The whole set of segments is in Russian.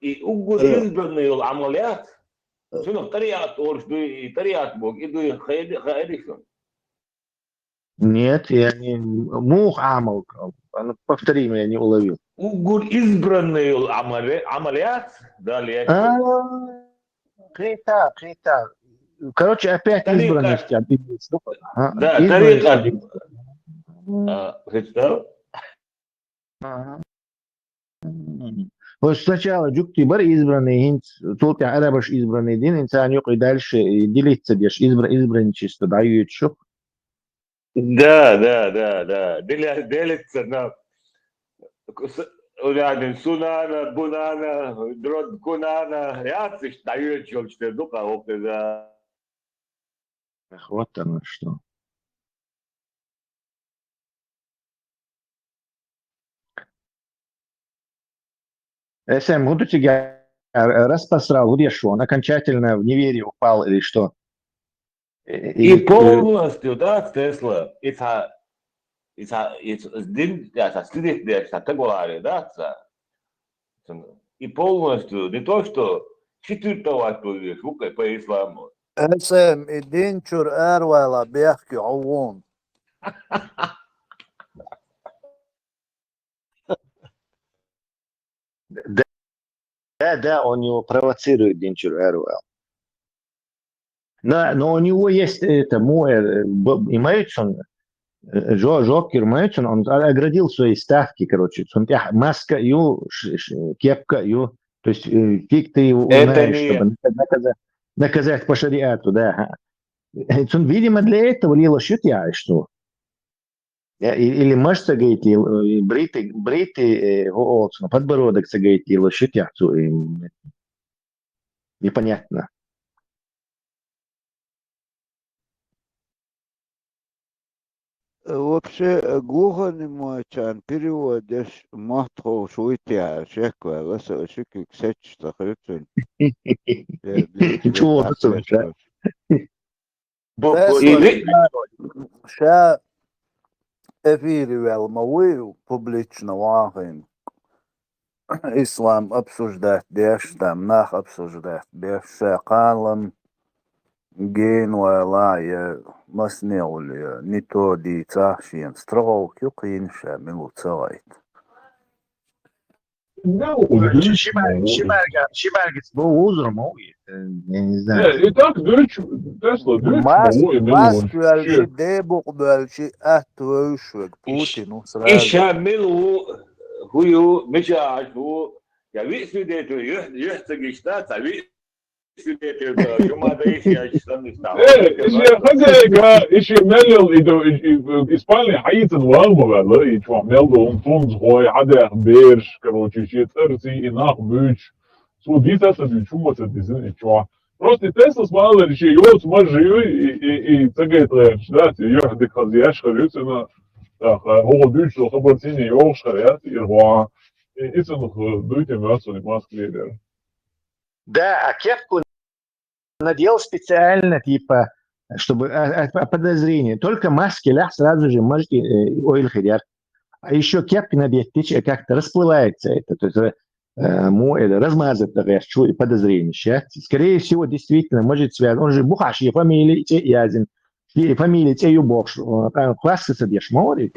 يقول избранный العمليات شنو طريقة طريقة بوك يدو خير شنو Нет, я мух عمل. أنا повтори меня, не уловил. يقول избранный عمليات да ли я что Крита. Короче, опять избранность. طريقة да Избранность. طريقة представь Ага. Вот сначала Джуктибар избранный, тут Арабаш избранный день, инсан и дальше делиться, дешь избранничество дают шо. да делится на يعني سنانا بنانا درود كنانا يا تش دايت شو تشتدوك او كذا Ах, вот оно что. Эсэм, вот у тебя распросрал, где что, он окончательно в неверие упал или что? И полностью, да, Тесла, день, это следует, это тегуари, да, и полностью, не то, что четвертого видишь, по исламу. اسم الدين شر ولا بيحكي عوون Да, он его провоцирует, Динчур Эруэл. Но у него есть это, и Мэйсон, Жокер Мэйсон, он оградил свои ставки, короче. Маска, кепка, то есть фиг ты его узнаешь, чтобы наказать по шариату, да. Видимо, для этого лило шутя, что. Или маш сагает бриты на подбородок сагает лило шутя, непонятно. Вообще глухонемой переводишь махтов шуйтя шеква ласа шики ксеч тахрицун. Чего слушай? Ша эфире велмовую публично вахин. Ислам обсуждает беш, там нах обсуждает беш, шакалам جين ولا مسنيول نيتو دي تاشين ستروك يقين شامل تسويت Шибаргец был узром, я не знаю. И так, Тесла, Масквел شي ديبوق بالشي أهتوشوك بوتين وسرائيل يشامله هو مش هو يعني سيدته يحتاج يشتات إيش ملل إسبانيا حيث الوالمة بقى إيش ملل ونطنز هواي عدا بيرش كروتشي شيء ترسي إناق بيش سو دي تسا بيشوما تدزين إيشوا просто Тесла смала реши, его смажи и цагает лэпшдат, ее декхазияш харюцина, так, его бюджет хабартини, его шарят, и рва, и цену дуйте мясо, не масклидер. Да, а кепку надел специально, типа, чтобы подозрение. Только маски сразу же можете ойл хидяр. А еще кепки надеть, как-то расплывается это. То есть размазать подозрение. Скорее всего, действительно, может связано. Он же бухаш, и фамилия, и язин. И фамилия, и юбок. Классы садишь, море.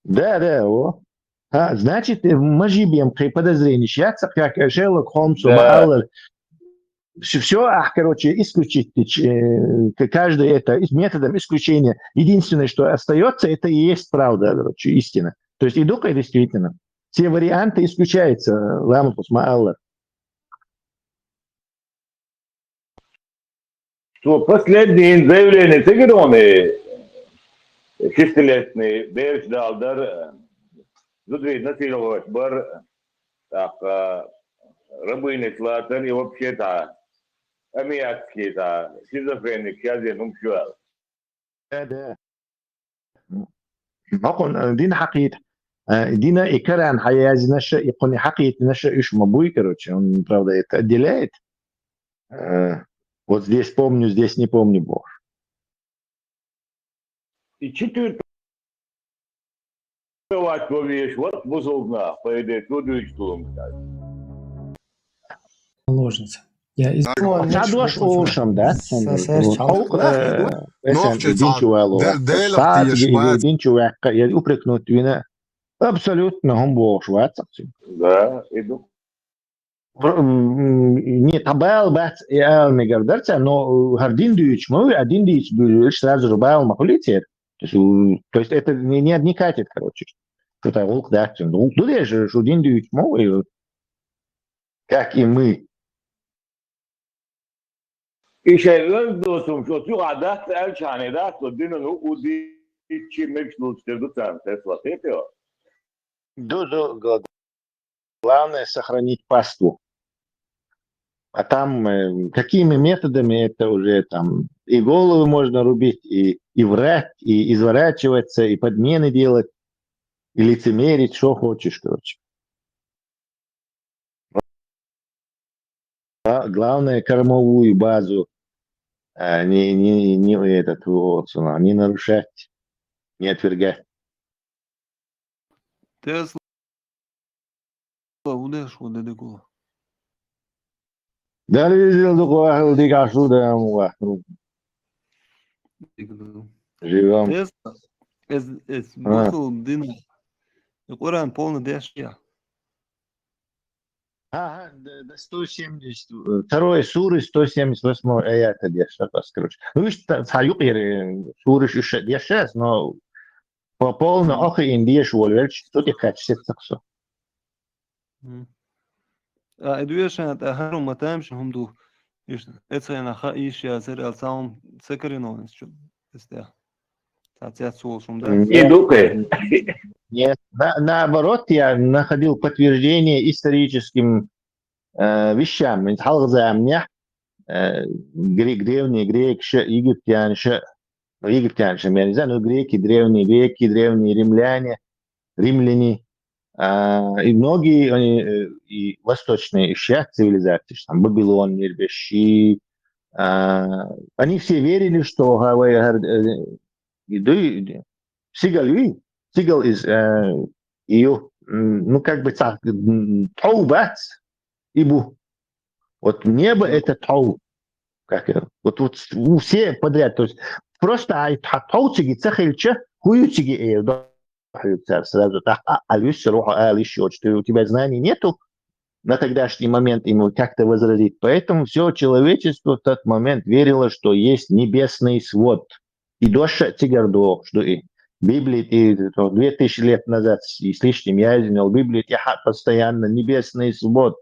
Да, о. Значит, можем при подозрении считаться, как Шерлок Холмс, Мааллер. Все, короче, исключить. Каждый это методом исключения. Единственное, что остается, это и есть правда, короче, истина. То есть и духа действительно. Все варианты исключаются. Лампус, Мааллер. Что последние заявления Цигероны, шестилетний Берч Далдер, Зудвид насиловать бар, так, рабыни Слатер и вообще-то амиакский-то шизофреник, я здесь умчуал. Да. ما دين حقيقة دينا إكران حياة نشأ يكون حقيقة نشأ إيش мабуй, короче, он, правда, это отделяет. Вот здесь помню, здесь не помню Бог. И четвертое Что вещь, вот бузулна, по идее, туду и что. Наложница. Я из Садош ушам, да? Толк, Нохче динчу вало. делах Сад, ти швац. динчу вяка, я упрекнут вина. Абсолютно, он был швейцарцем. Да, иду. Не табел бат не говорится, но один дюйч мой, один дюйч был сразу же бал махулитер. То есть это не катит, короче. Это волк, да. Ну, туда же один дюйч мой, как и мы. И şeyler dostum, şu adat elçane da, so dinanu udi çimek şnulçtırdı tam, ses yapıyor. Главное сохранить паству. А там какими методами это уже там и головы можно рубить, и врать, и изворачиваться, и подмены делать, и лицемерить, что хочешь, короче. Главное кормовую базу не нарушать, не отвергать. Тесла удеш dedi kula. Да, видел, живем. Тесла es busco dina. Kur'an полный дешья. Ага, 170, второй суры, 178 аята держат, короче. Ну, видишь, суры еще держат, но по полной охе индиеш волвельч, что ты хочешь, это Education هرم متامش هم دو إيش إتسينا خايش يا سر الساوم سكرينون شو استيا تعطيات سوول شو ده Иду-ка. Нет, наоборот, я находил подтверждение историческим вещам. Древние греки, египтяне, я не знаю, но греки, древние римляне, и многие и восточные еще цивилизации, там Вавилон, Нирбеши, они все верили, что Сигал из ее, ну как бы так, таубат, ибу. Вот небо это тау. Вот все подряд. То есть просто таучиги цахильча, хуючиги сразу так, что у тебя знаний нету на тогдашний момент ему как-то возразить. Поэтому все человечество в тот момент верило, что есть небесный свод. И доша тигардо, что и Библии 2000 лет назад и с лишним я изменил Библию постоянно небесный свод,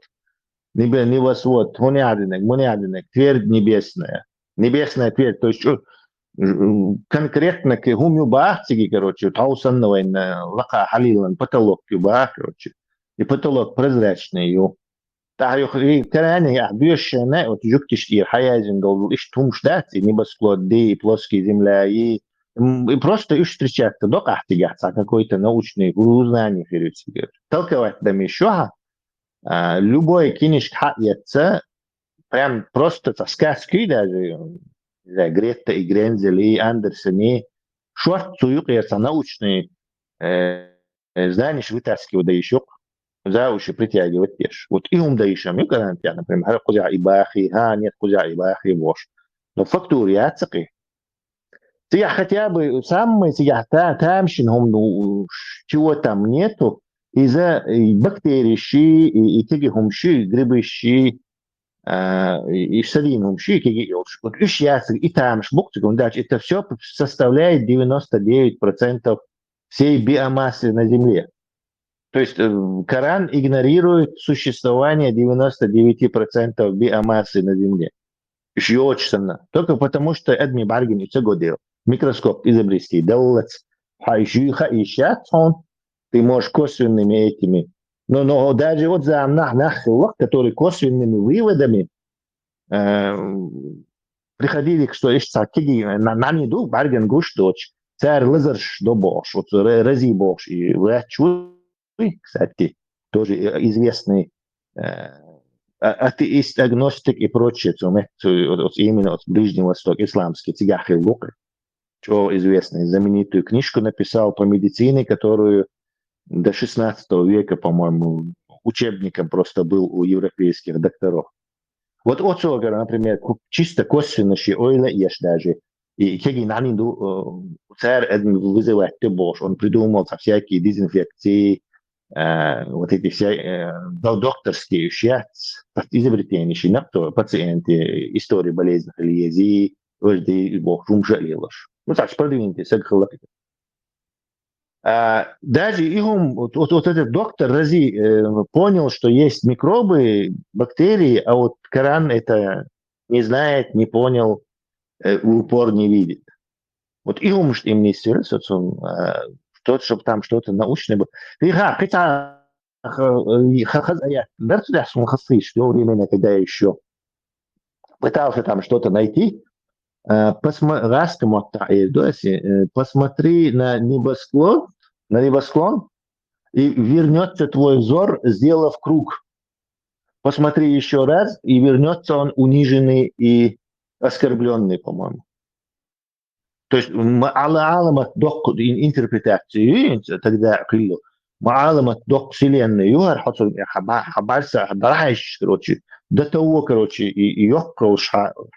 небосвод, мунядинек, твердь небесная, небесная твердь, то есть конкретно к гумю бахтиги, короче, таусанного лака халилан, потолок юбах, короче, и потолок прозрачный, Каране, бьешься, вот жуктишь, хаязин долго, ищ тумштать, и небосклад, и плоские земля, и просто ищ встречаться, до кахтигаться, какой-то научный узнание, толковать там еще, любой кинешь хатьется, прям просто сказки даже, Грета и Грензель, и Андерсон, и шварцуются научные знания, вытаскивают, да еще за уши притягивать тешь. Вот и даишам, и гарантия, например, кузя и бахи, нет кузя и бахи вош. Но фактури ацаки. Ты хотя бы самый тамщин, чего там нету, из-за бактерий, и теги хумши, грибы, и садин хумши, киги елш. Вот иш яцак, и тамш, букциком, дальше, это все составляет 99% всей биомассы на Земле. То есть Коран игнорирует существование 99% биомассы на Земле. Еще очень сильно. Только потому, что Эдми Баргин и Цегодил. Микроскоп изобрести. Делать ты можешь косвенными этими. Но даже вот за нахилах, которые косвенными выводами приходили, что есть такие, на неду Баргин гуш дочь. Царь Лазарш до Бош. Вот рази Бош. И врачу, кстати, тоже известный атеист, агностик и прочее, именно от Ближнего Востока, исламский, Тигахи Лукы, что известный, знаменитую книжку написал по медицине, которую до 16 века, по-моему, учебником просто был у европейских докторов. Вот Оцогер, например, чисто косвенно ойла ешь даже. И кеги нанинду царь вызывать бош. Он придумал всякие дезинфекции, вот эти все докторские изобретения, на то пациенты, истории болезненных лезий, каждый бог румжалилаш. Ну так, продвинутый, сагхалапит. Даже вот этот доктор Рази понял, что есть микробы, бактерии, а вот Коран это не знает, не понял, в упор не видит. Вот им что им не интересует, что чтобы там что-то научное было. Хотя Берцудяс он хасыш, в то время, когда я еще пытался там что-то найти, посмотри на небосклон, и вернется твой взор, сделав круг. Посмотри еще раз, и вернется он униженный и оскорбленный, по-моему. То есть алама док интерпретацию тогда клеил. Алама док вселенной юар хацул хабарса дарайш, короче, до того, короче, и ёкрош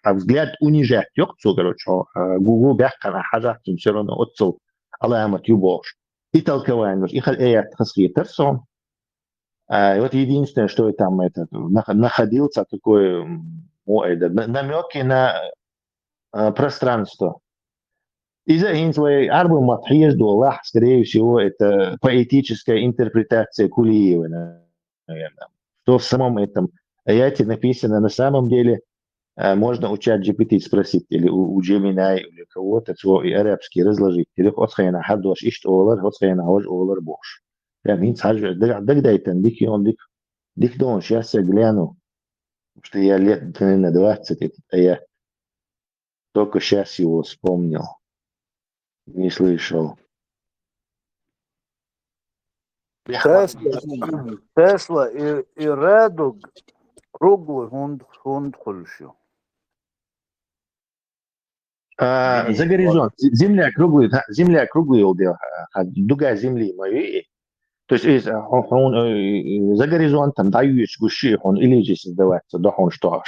взгляд унижать ёкцу, короче, гугу бяхкана хазахтун все равно отцул алама юбош. И толкование, и хаят хасхи персон. И вот единственное, что там это находился такой намеки на пространство. Из-за своей арбы матхижду Аллах, скорее всего, это поэтическая интерпретация Кулиева, наверное. Что в самом этом аяте написано на самом деле, можно у ChatGPT спросить, или у Gemini, или кого-то, свой арабский разложить. Или отхайна хадош ишт олар, отхайна хож олар бош. Прям инц хаджу, дагдайтан, дик дон, сейчас я гляну, что я лет, наверное, 20, этот аят. Только сейчас его вспомнил. Не слышал. Тесла и Редуг круглый хунд хульшу. За горизонт. Земля круглый, дуга земли моей. То есть за горизонтом даешь гуши, он или же создавается, да, он что,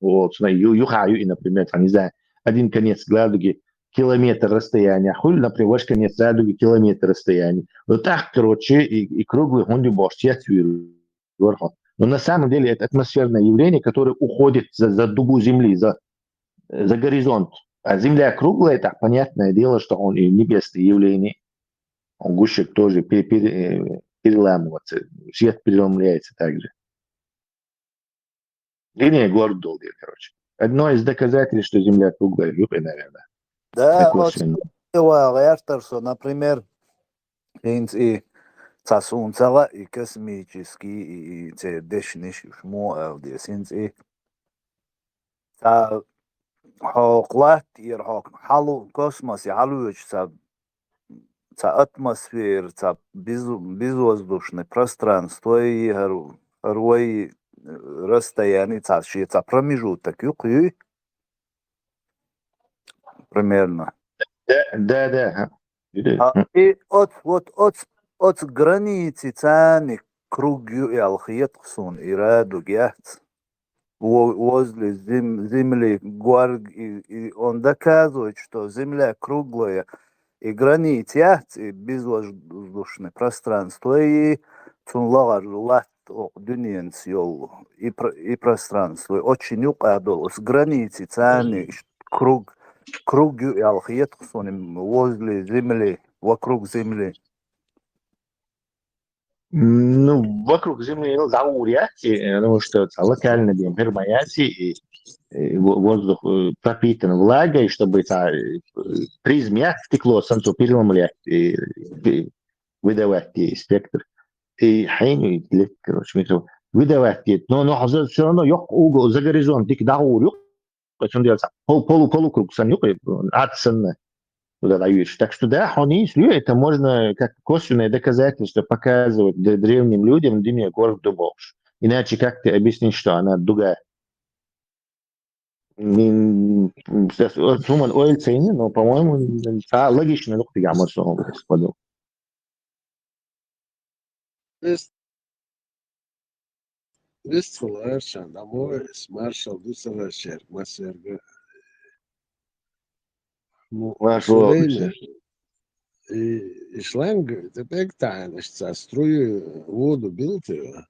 вот, юхаю, и, например, там, не знаю, один конец радуги километр расстояния, хуль, например, ваш конец радуги километр расстояния. Вот так, короче, и круглый он любой цветует. Но на самом деле это атмосферное явление, которое уходит за дугу Земли, за горизонт. А Земля круглая, так понятное дело, что он и небесное явление. Он гущик тоже переламывается, свет переломляется также. Линия город долгая, короче. Одно из доказательств, что Земля круглая, наверное. Да, вот например, и цасунцала и космический и те дешниш шмо десинц и та хоклат ир хок халу космос и халуч та атмосфер, та безвоздушное пространство и рой расстояние, та промежуток юкью примерно. Да. И от границы цаны кругью и алхиетхсун и радуг яхт возле земли и он доказывает, что земля круглая и границы яхт и безвоздушное пространство и цунлагар лат дюниенс йол и пространство очень юкадол с границы цаны кругью и алхиетхсун возле земли, вокруг земли. Ну, вокруг Земли зауряти, потому что локально пермаяти, и воздух пропитан влагой, чтобы призме стекло солнцу переломлять и выдавать спектр. И хайну, и короче, выдавать. Но все равно угол за горизонт, дик даурю, он делается полукруг санюк, адценно. Так что да, это можно как косвенное доказательство показывать древним людям, где город Дубовш. Иначе как ты объяснишь, что она дуга? Суман ойл цены, но, по-моему, логично, я могу Вестфаларшан, Аморис, Маршал, Дусалашер, Масерга, Мусулейна, и шланг, это бектайнишься, струю воду билтую,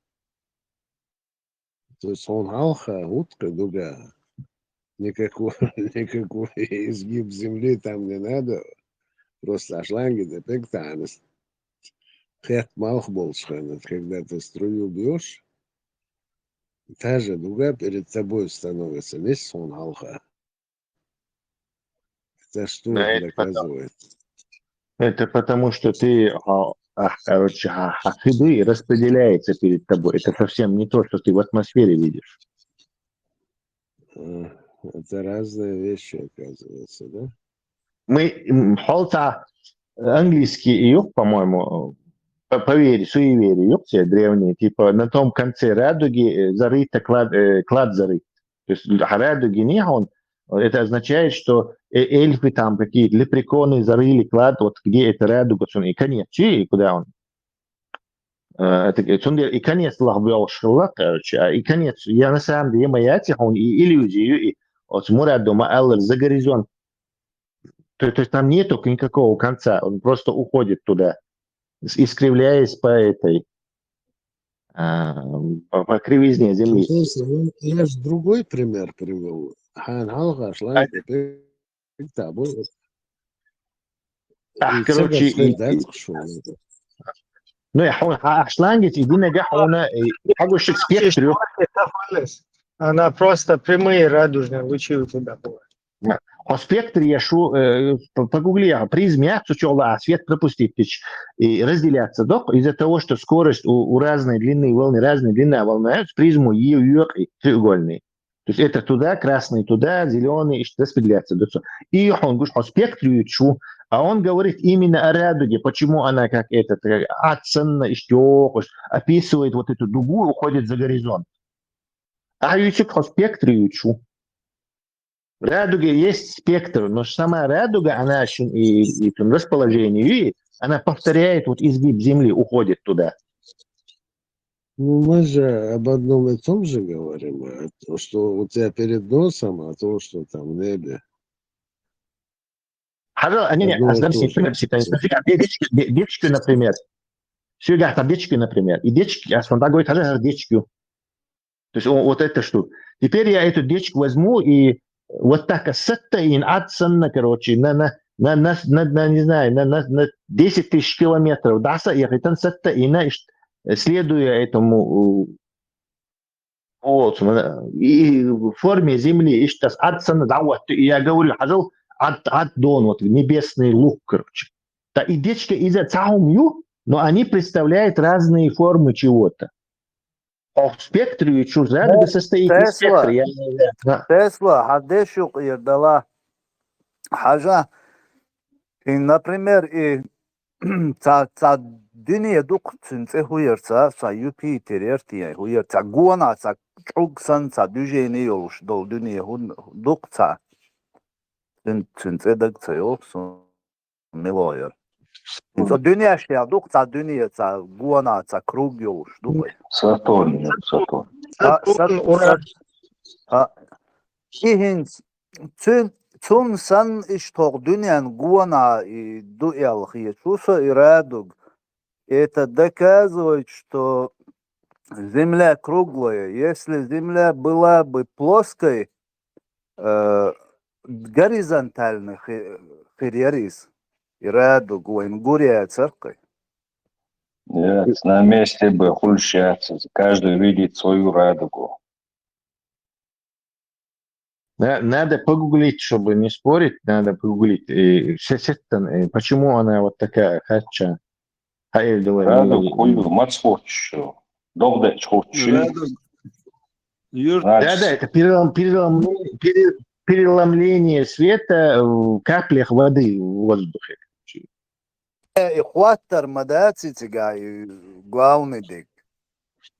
то есть он алха, утка, дуга, никакой изгиб земли там не надо, просто шланги, это бектайнишь. Хет малх болшхан, когда ты струю бьешь, та же дуга перед тобой становится, не сон алха. Это что Да, это доказывает? потому, что ты короче, хахиды распределяется перед тобой. Это совсем не то, что ты в атмосфере видишь. Это разные вещи, оказывается, да? Холта английский юг, по-моему, суеверие, юг те древние, типа на том конце радуги зарыто клад зарыт. То есть радуги не он, это означает, что эльфы там какие-то, лепреконы зарыли клад, вот где это радуга, и конец, и куда он? И конец лахбел шла, короче, и конец, я на самом деле, моя он и иллюзию, и вот Мурад Мааллар за горизонт. То есть там нету никакого конца, он просто уходит туда, искривляясь по этой, по кривизне земли. Я же другой пример привел. Хан Алга шла короче, ну я шлангит, иди нога, он Шекспир трёх. Она просто прямые радужные лучи у тебя бывают. По спектре я шу, погугли, призме, а свет пропустить и разделяться. Из-за того, что скорость у разной длины волны, разная длина волны, призму и треугольный. То есть это туда, красный туда, зеленый, и распределяться. И он говорит, о спектре шу, а он говорит именно о радуге, почему она как этот, оценна, описывает вот эту дугу, уходит за горизонт. А ючик о спектре шу. В радуге есть спектр, но сама радуга, она и расположение, она повторяет вот изгиб Земли, уходит туда. Ну, мы же об одном и том же говорим, что у тебя перед носом, а то, что там в небе. Дечки, например. Все говорят, дечки, например. И дечки, а он говорит, дечку. То есть вот это что. Теперь я эту дечку возьму и вот так саттаин отсанна, короче, не знаю, на 10 тысяч километров. Даса ехать саттаина, следуя этому вот, и в форме земли, и сейчас отсанна, да, вот, я говорю, хазал, дон, вот, небесный лук, короче. Да, и дечка из-за цаумью, но они представляют разные формы чего-то. А в спектре радуга состоит из спектра. Тесла, хадешу дала хажа. И, например, и dünya duqtsin huyersa sa Jupiter ertiye huyersa guana sa çugsan sa düjeni yoluş dol dünya duqsa tsin edaksa yoksun miloyer. So dünya şey duqsa dünya sa guana sa krug yoluş duqay. Сатурн. Ihins tsun san iştog dünyan guana дуял хиешуса и радуг. Это доказывает, что Земля круглая. Если Земля была бы плоской, горизонтальный хириарис и радугу, ингурия церковь. Нет, на месте бы хульщаться. Каждый видит свою радугу. Надо погуглить, чтобы не спорить, надо погуглить. Почему она вот такая хача? Радугу мацхочу. Догдач хочу. Да, это переломление света в каплях воды в воздухе. Экватор мадацитига главный дик.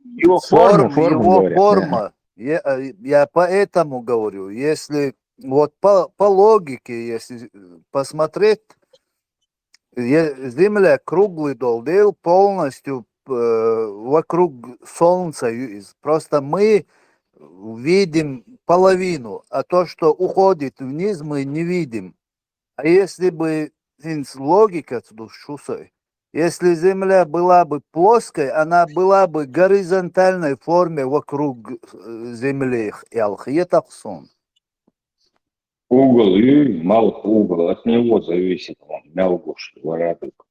Его форма. Я поэтому говорю, если вот по логике, если посмотреть, Земля круглый долдел полностью вокруг Солнца. Просто мы видим половину, а то, что уходит вниз, мы не видим. А если бы логика, если Земля была бы плоской, она была бы горизонтальной форме вокруг Земли. Угол и мал угол, от него зависит он, мелкуш, вороток.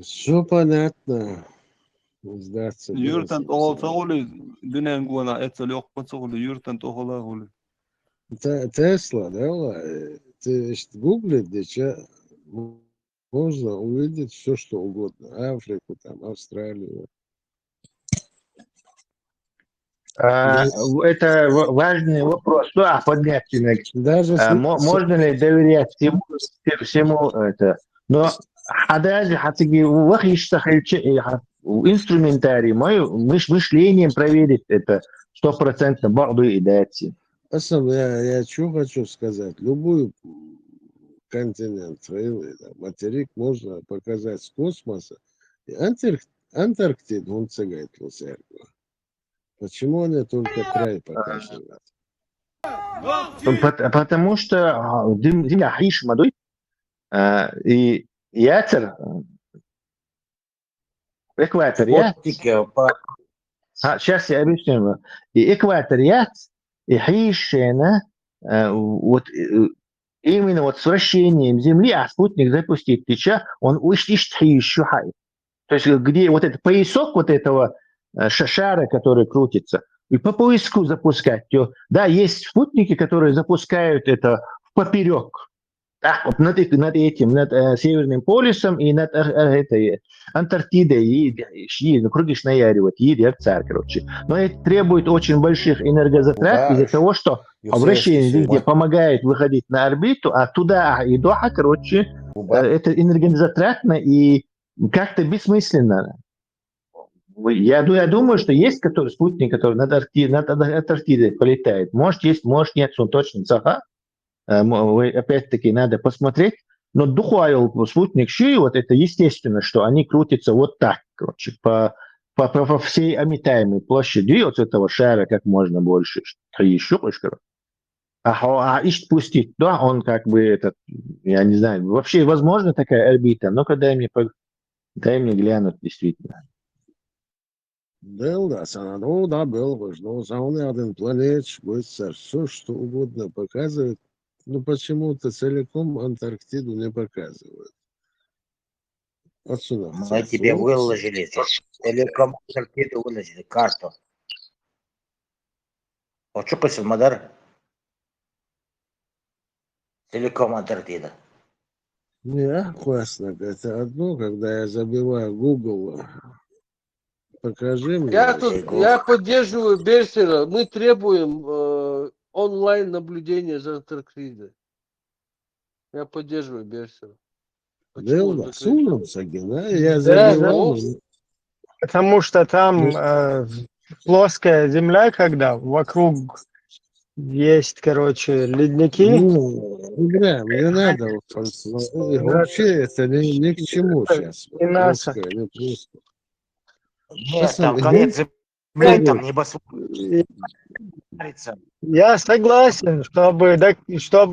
Все понятно. Сдаться. Юртан бросили оğul сразу. sağlı dünen guana etsel yok sağlı юртан тоғыла гулы. Тесла, да, ты гуглит, где можно увидеть все, что угодно. Африку, там, Австралию. Это важный вопрос. Поднятие. Даже Можно ли доверять всему это? Но даже хатиги вахиштахай инструментарий, мышлением проверить это 100% баду и дати. я что хочу сказать. Любой континент, материк можно показать с космоса. И Антарктиду он цегает в церкви. Почему они только край показывают? Потому что Земля хаиш мадой и ятер экватор я. Сейчас я объясню. И экватор я и хаишена вот именно вот с вращением Земли, а спутник запустить теча, он еще хай. То есть где вот этот поясок вот этого шара, который крутится, и по поиску запускать. Да, есть спутники, которые запускают это в поперек. Да, вот над этим, над Северным полюсом и над этой Антарктидой, и кругиш наяривать, короче. Но это требует очень больших энергозатрат из-за того, что вращение везде помогает выходить на орбиту, а туда и доха, короче, это энергозатратно и как-то бессмысленно. Я думаю, что есть спутник, который над Антарктидой полетает. Может, есть, может, нет, точно. Опять-таки надо посмотреть. Но духуайл спутник Ши, вот это естественно, что они крутятся вот так, короче, по всей обитаемой площади от этого шара как можно больше. А ищет пустить, да, он как бы этот, я не знаю, вообще возможно такая орбита, но-ка дай мне глянуть действительно. Был, да, Санаду, да, был, но самый один планет, будет все, что угодно показывает. Но почему-то целиком Антарктиду не показывают. Отсюда. Мы тебе выложили целиком Антарктиду, выложили карту. Вот что косил Мадар? Целиком Антарктида. Не, классно. Это одно, когда я забиваю Google, покажи мне. Я поддерживаю Берсера. Мы требуем онлайн наблюдения за Антарктидой. Я поддерживаю Берсера. Да, сунемся, да? Я забивал. Потому что там плоская земля, когда вокруг есть, короче, ледники. Да, мне надо. Вообще это ни к чему сейчас. И НАСА. Не просто. Нет, там конец земли, там небосвод. Я согласен, чтобы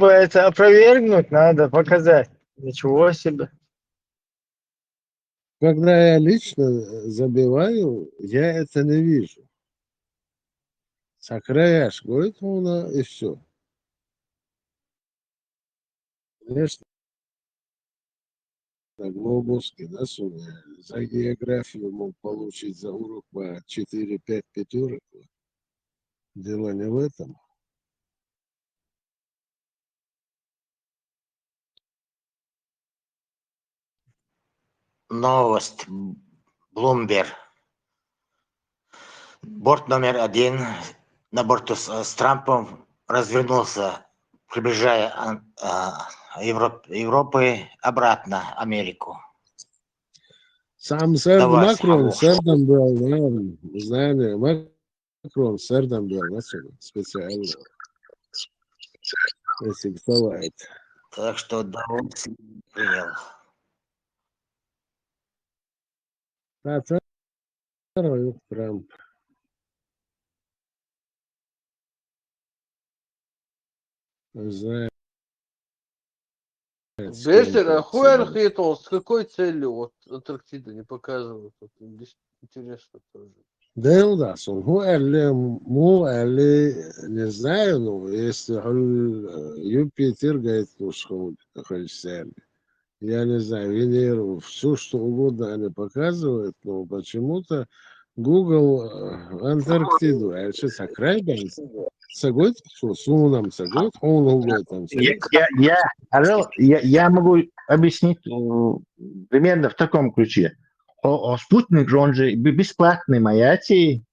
это опровергнуть, надо показать. Ничего себе. Когда я лично забиваю, я это не вижу. Сакраяш, говорит она, и все. Конечно, глобуски, да, за географию мог получить за урок по 4-5 пятерок. Дело не в этом. Новость. Блумберг. Борт номер 1 на борту с Трампом развернулся, приближая Европы обратно Америку. Сам сэр Макрон сэрдом был, да, знание. Макрон сэрдом был, специально. Если бывает. Так что Давос принял. Процарывает Трамп. Знает, Берсер, а сколько хуй всего. Архитон, с какой целью вот Антарктида не показывают? Вот, интересно тоже. Да, Илдас, мو ли, не знаю, ну, если Юпитер, говорит, ну, я не знаю, Венеру, все, что угодно они показывают, но почему-то Google Антарктиду, а что, Сакрайбен, Сагойт, Сунам, Сагойт, он Google там, Сагойт. Я могу объяснить примерно в таком ключе. Спутник же, он же бесплатный маяти,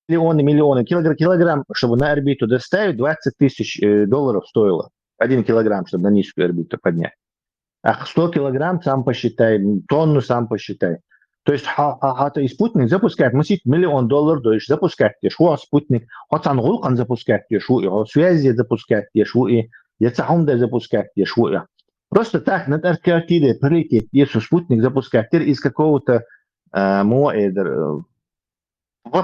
миллионы килограмм, чтобы на орбиту доставить, $20 000 стоило. 1 килограмм, чтобы на низкую орбиту поднять. А 100 килограмм сам посчитай, тонну сам посчитай. То есть и спутник запускает, мусит $1 000 000, то есть запускать, что спутник, он запускает, что связи запускать, что и яцахунда запускать, что. Просто так над Антарктидой прилететь, если спутник запускать из какого-то по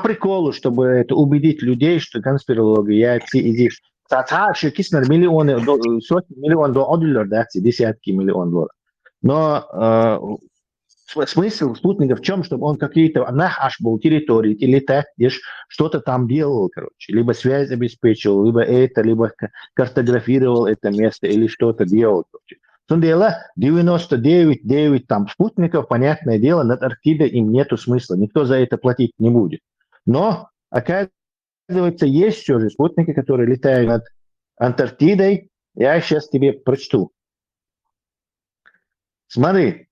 приколу, чтобы это убедить людей, что конспирология, иди. Татарши киснер миллионы, сотни миллионов долларов, да, десятки миллионов долларов. Но смысл спутника в чем, чтобы он какие-то аж был территории, и летать, что-то там делал, короче. Либо связь обеспечивал, либо картографировал это место, или что-то делал. Короче. Дело 99,9 там спутников, понятное дело, над Антарктидой им нету смысла. Никто за это платить не будет. Но, оказывается, есть все же спутники, которые летают над Антарктидой. Я сейчас тебе прочту. Смотри.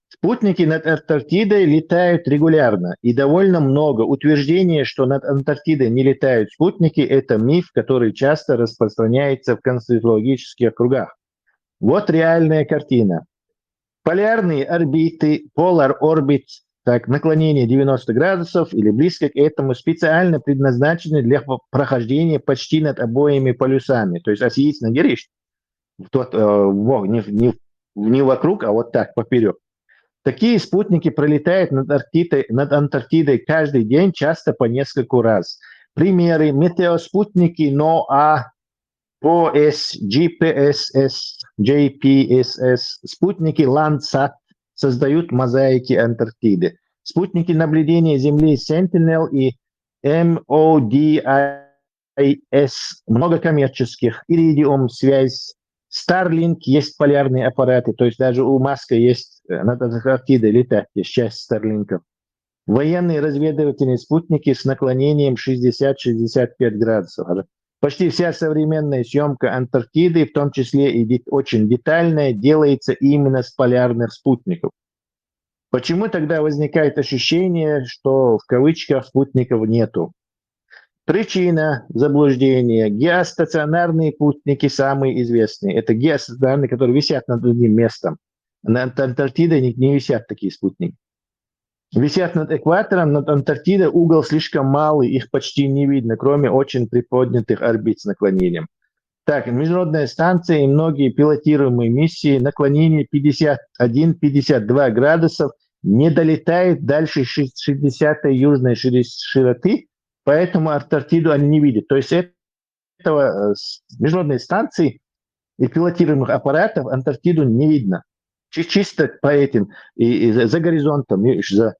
Спутники над Антарктидой летают регулярно, и довольно много. Утверждение, что над Антарктидой не летают спутники, это миф, который часто распространяется в конспирологических кругах. Вот реальная картина. Полярные орбиты, Polar Orbit, так, наклонение 90 градусов или близко к этому, специально предназначены для прохождения почти над обоими полюсами. То есть осидеть на горищ, не вокруг, а вот так, поперек. Такие спутники пролетают над Антарктидой каждый день, часто по нескольку раз. Примеры: метеоспутники NOAA, POS, JPSS, спутники Landsat создают мозаики Антарктиды. Спутники наблюдения Земли Sentinel и MODIS, много коммерческих, Iridium, связь, Starlink, есть полярные аппараты, то есть даже у Маска есть над Антарктидой летать, есть часть Starlink'ов. Военные разведывательные спутники с наклонением 60-65 градусов. Почти вся современная съемка Антарктиды, в том числе и очень детальная, делается именно с полярных спутников. Почему тогда возникает ощущение, что в кавычках спутников нету? Причина заблуждения. Геостационарные спутники самые известные. Это геостационарные, которые висят над одним местом. Над Антарктидой не висят такие спутники. Висят над экватором, над Антарктидой угол слишком малый, их почти не видно, кроме очень приподнятых орбит с наклонением. Так, международная станция и многие пилотируемые миссии наклонение 51-52 градусов не долетает дальше 60-й южной широты, поэтому Антарктиду они не видят. То есть этого международной станции и пилотируемых аппаратов Антарктиду не видно. Чисто по этим, и за горизонтом, за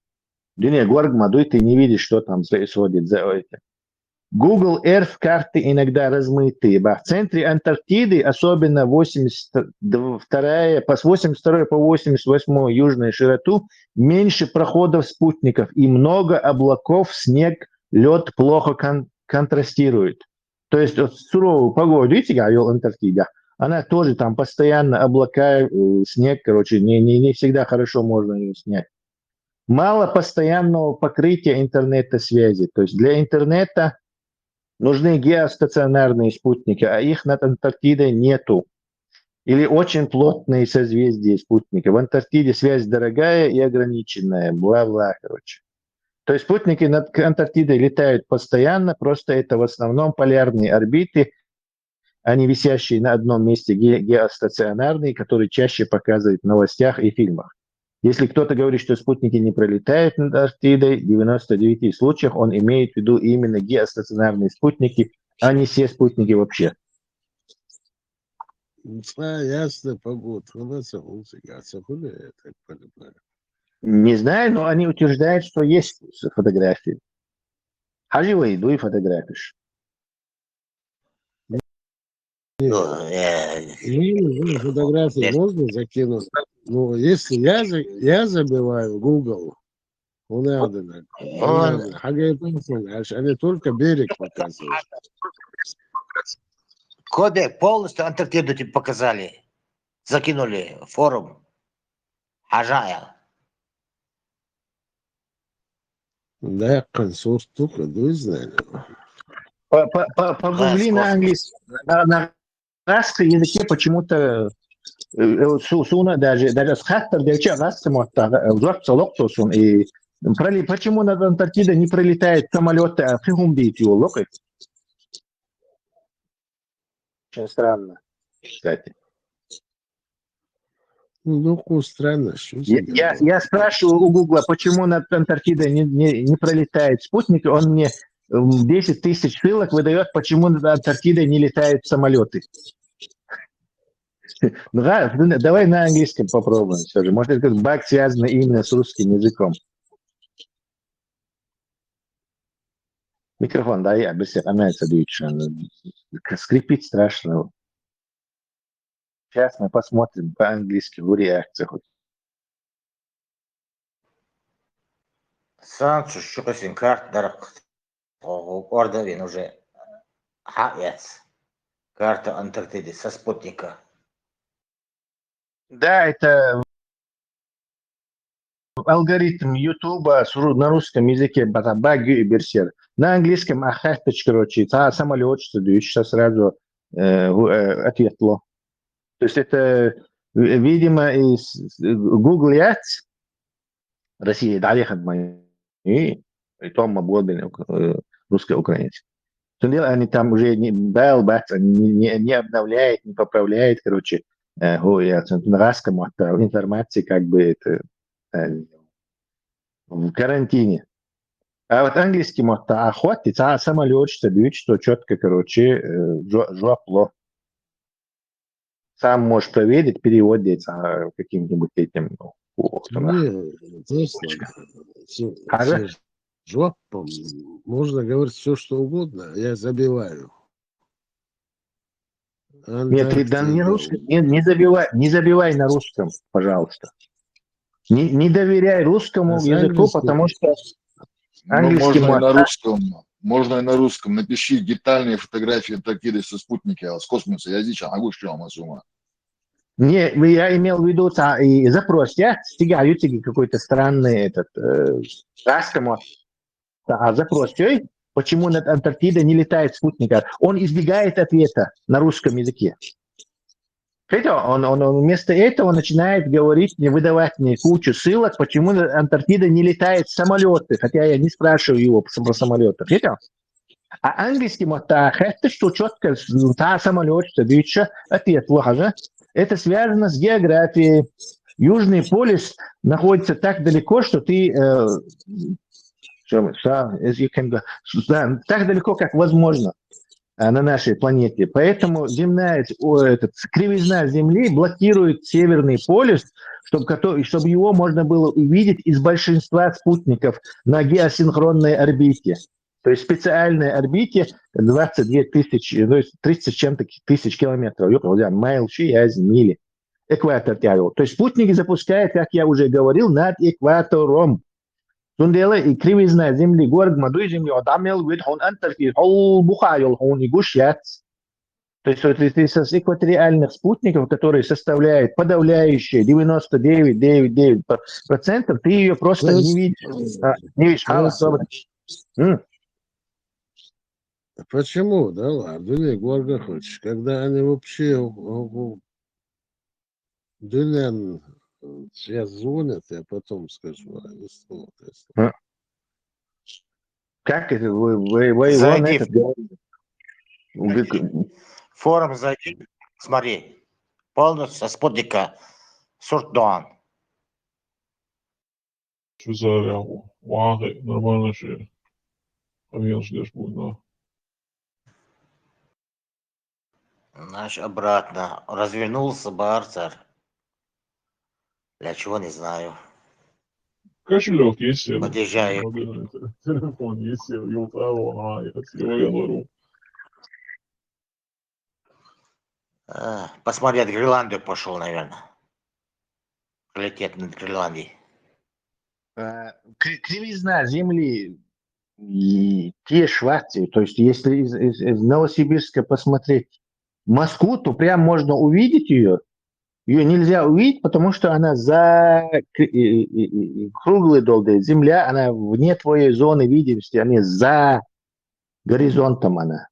Гуаргмаду, ты не видишь, что там происходит за этим. Google Earth карты иногда размытые. В центре Антарктиды, особенно 82 по 88 южную широту, меньше проходов спутников и много облаков, снег, лед плохо контрастирует. То есть вот суровую погоду, видите, Антарктида, она тоже там постоянно облака, снег, короче, не всегда хорошо можно ее снять. Мало постоянного покрытия интернета-связи. То есть для интернета нужны геостационарные спутники, а их над Антарктидой нету. Или очень плотные созвездия спутника. В Антарктиде связь дорогая и ограниченная. Бла-бла, короче. То есть спутники над Антарктидой летают постоянно, просто это в основном полярные орбиты, они висящие на одном месте геостационарные, которые чаще показывают в новостях и фильмах. Если кто-то говорит, что спутники не пролетают над Антарктидой, в 99 случаях он имеет в виду именно геостационарные спутники, а не все спутники вообще. Ясно, погода. Я так понимаю. Не знаю, но они утверждают, что есть фотографии. Хаживай, иду и фотографишь. Фотографии можно закинуть? Ну, если я забиваю Google, они только берег показывают. Кобе полностью Антарктиду тебе показали. Закинули в форум. Ажая. Да, консорт только, знаю. Погугли на английском. На русском языке почему-то суна даже с хаттер девча и почему над Антарктидой не пролетают самолеты, а фигумбить его локоть? Очень странно, кстати. Ну, странно. Я спрашиваю у Гугла, почему над Антарктидой не пролетает спутник, он мне 10 тысяч ссылок выдает, почему над Антарктидой не летают самолеты. Давай на английском попробуем все же. Может, этот баг связан именно с русским языком. Микрофон, да, я без становится дичь. Скрипит страшно. Сейчас мы посмотрим по-английски в реакциях. Санчо, шукасин карт, дарк. Ордовин уже. Хаец. Карта Антарктиды со спутника. Да, это алгоритм Ютуба на русском языке баги и берсер. На английском ахахточ, короче, самолет, что сейчас сразу ответло. То есть это, видимо, из Google Ads Россия далее мои и Том Мабодин русско-украинский. Они там уже не обновляют, не поправляют, короче, на русском информации как бы это в карантине. А вот английский хватит, самолет, что бьют, что четко, короче, жопло. Сам можешь проверить, переводить каким-нибудь этим. Жопом можно говорить все, что угодно. Я забиваю. Нет, ты не забивай на русском, пожалуйста. Не доверяй русскому языку, потому что английский можно и на русском. Напиши детальные фотографии Антарктиды со спутника, с космоса. Я здесь с ума. Не, я имел в виду, и запрос, я стигаю тебе какой-то странный русскому, запрос, почему над Антарктидой не летает спутника. Он избегает ответа на русском языке. Он вместо этого начинает говорить, выдавать мне кучу ссылок, почему над Антарктидой не летают самолеты, хотя я не спрашиваю его про самолеты. А английский это что четко, самолет, что еще ответ плохо. Это связано с географией. Южный полюс находится так далеко, что ты так далеко, как возможно на нашей планете. Поэтому кривизна Земли блокирует Северный полюс, чтобы его можно было увидеть из большинства спутников на геосинхронной орбите. То есть специальной орбите 22 тысячи, то есть 30 с чем-то тысяч километров. Мили. Экватор. То есть спутники запускают, как я уже говорил, над экватором. И кривизна Земли, город Мадуй Земли, Адамел, Видхон, Антарктид, Бухайол, и Гушьяц. То есть вот из экваториальных спутников, которые составляют подавляющие 99,99%, ты ее просто не видишь. Не видишь. Почему? Да ладно, Горго хочешь. Когда они вообще сейчас звонят, я потом скажу. Как это? Зайди в форум, зайди, смотри. Полностью со спутника Суртдуан. Швейцария, Вахы, нормально же. Авион ждешь будет, да. Наш обратно. Развернулся Барцар. Для чего, не знаю. Кошелек есть, сел. Подъезжаю. Мобильный телефон есть, сел. Его я сел, я говорю. Посмотреть Гренландию пошел, наверное. Прилететь над Гренландией. Кривизна земли и те Швеции. То есть, если из Новосибирска посмотреть Москву, то прям можно увидеть ее. Ее нельзя увидеть, потому что она за круглой долгой. Земля, она вне твоей зоны видимости, она за горизонтом она.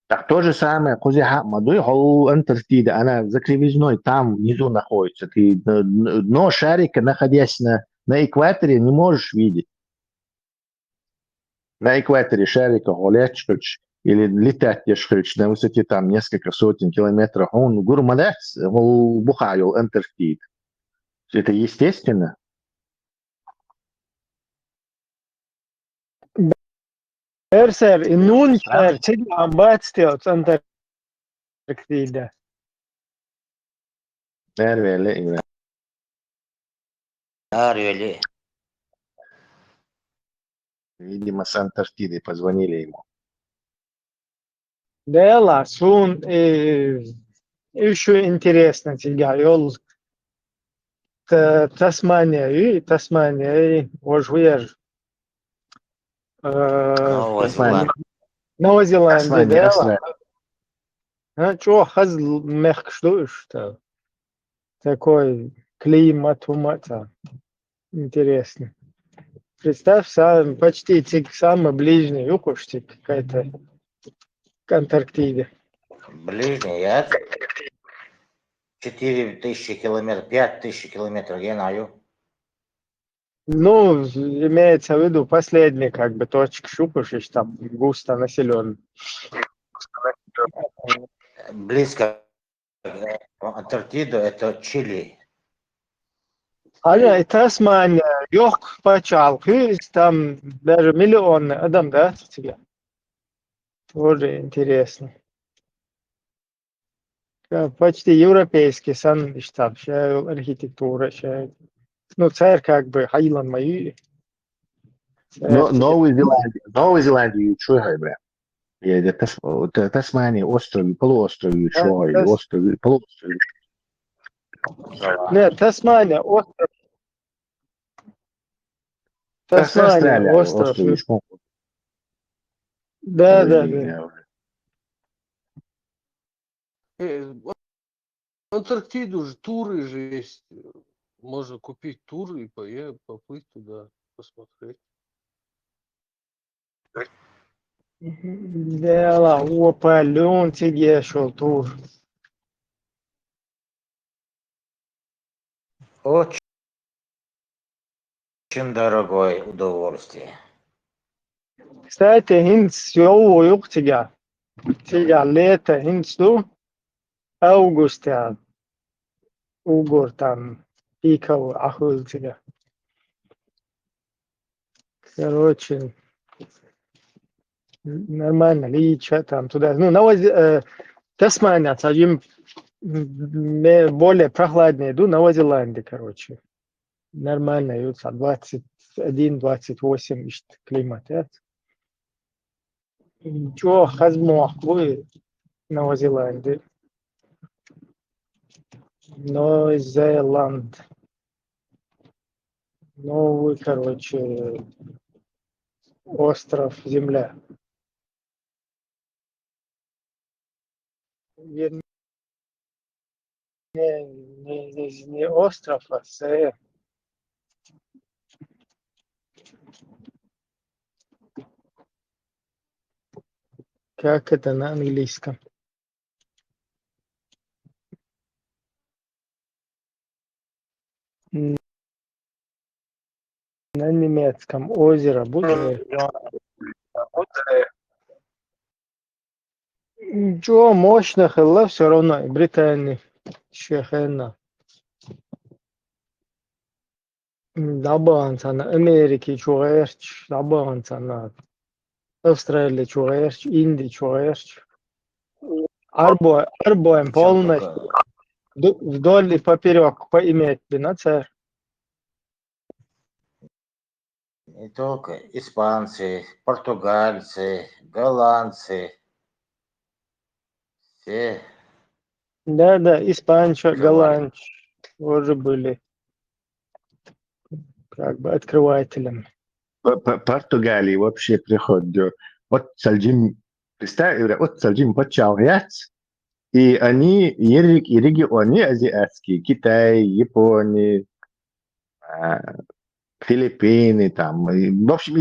Так то же самое, Кузиха Мадуй, Антарктида, она за кривизной там внизу находится. Ты дно шарика, находясь на экваторе, не можешь видеть. На экваторе шарика гулять или летать на высоте там несколько сотен километров. Он гурманец, бухаю Антарктид. Это естественно. Erser, nun cik ambats tev Antarktida. Nerede? Really. Видимо, с Антарктиды позвонили ему. Dēlā, un еще интересно тебя, yol Tasmania, ожвер. Новая Зеландия. Новая Зеландия, Tasmania, dēlā. Австралия. Чё, хаз мехкштуешь-то? Такой климат, интересно. Представь, сам, почти самый ближний юкуш, какая-то к Антарктиде. Ближний, я 4000 километров, 5000 километров, я знаю. Ну, имеется в виду последний, как бы, точка Шукушич, там густо населен. Близко к Антарктиду, это Чили. И Тасмания, yok почал, там даже миллионы адам, да, тебе? Тоже интересно. Почти европейский сан, там, архитектура, ну, царь как бы, Хайлан мои. Новая Зеландия, что бля? Тасмания, островы, полуостровы, островы, полуостровы. Нет, Тасмания, остров. Тасмания, Австралия, остров. остров. Да. В Антарктиду же туры же есть. Можно купить туры и поплыть туда, посмотреть. Дело, опа, лен тебе шел тур. Очень дорогое удовольствие. Кстати, хинц йоу юк тебя. Тебя лето хинцу. Августа. Угор там. Пикал, ахул тебя. Короче, нормально, лича там туда. Ну, Тасмания, им более прохладнее иду, Новая Зеландия, короче. Нормально, 21-28 климат. Чё, хазмох, вы Новая Зеландия. Новый Зеланд. Новый, короче, остров, земля. Не остров, а как это на английском? На немецком озеро будет. Ничего, мощно, хелла, все равно, Британия, Шехена. طبعا أنا أمريكي شوغيرش طبعا أنا أستراليا شوغيرش إندي شوغيرش أربو Хотел полностью только вдоль и поперек поиметь бинацер. не только испанцы, португальцы, голландцы, все Да, испанцы, открывали. голландцы тоже были как бы открывателями. Португалии вообще приход. Вот Сальджим, представь, вот Сальджим почалгяц, и они, и регионы азиатские, Китай, Япония, Филиппины, там, в общем,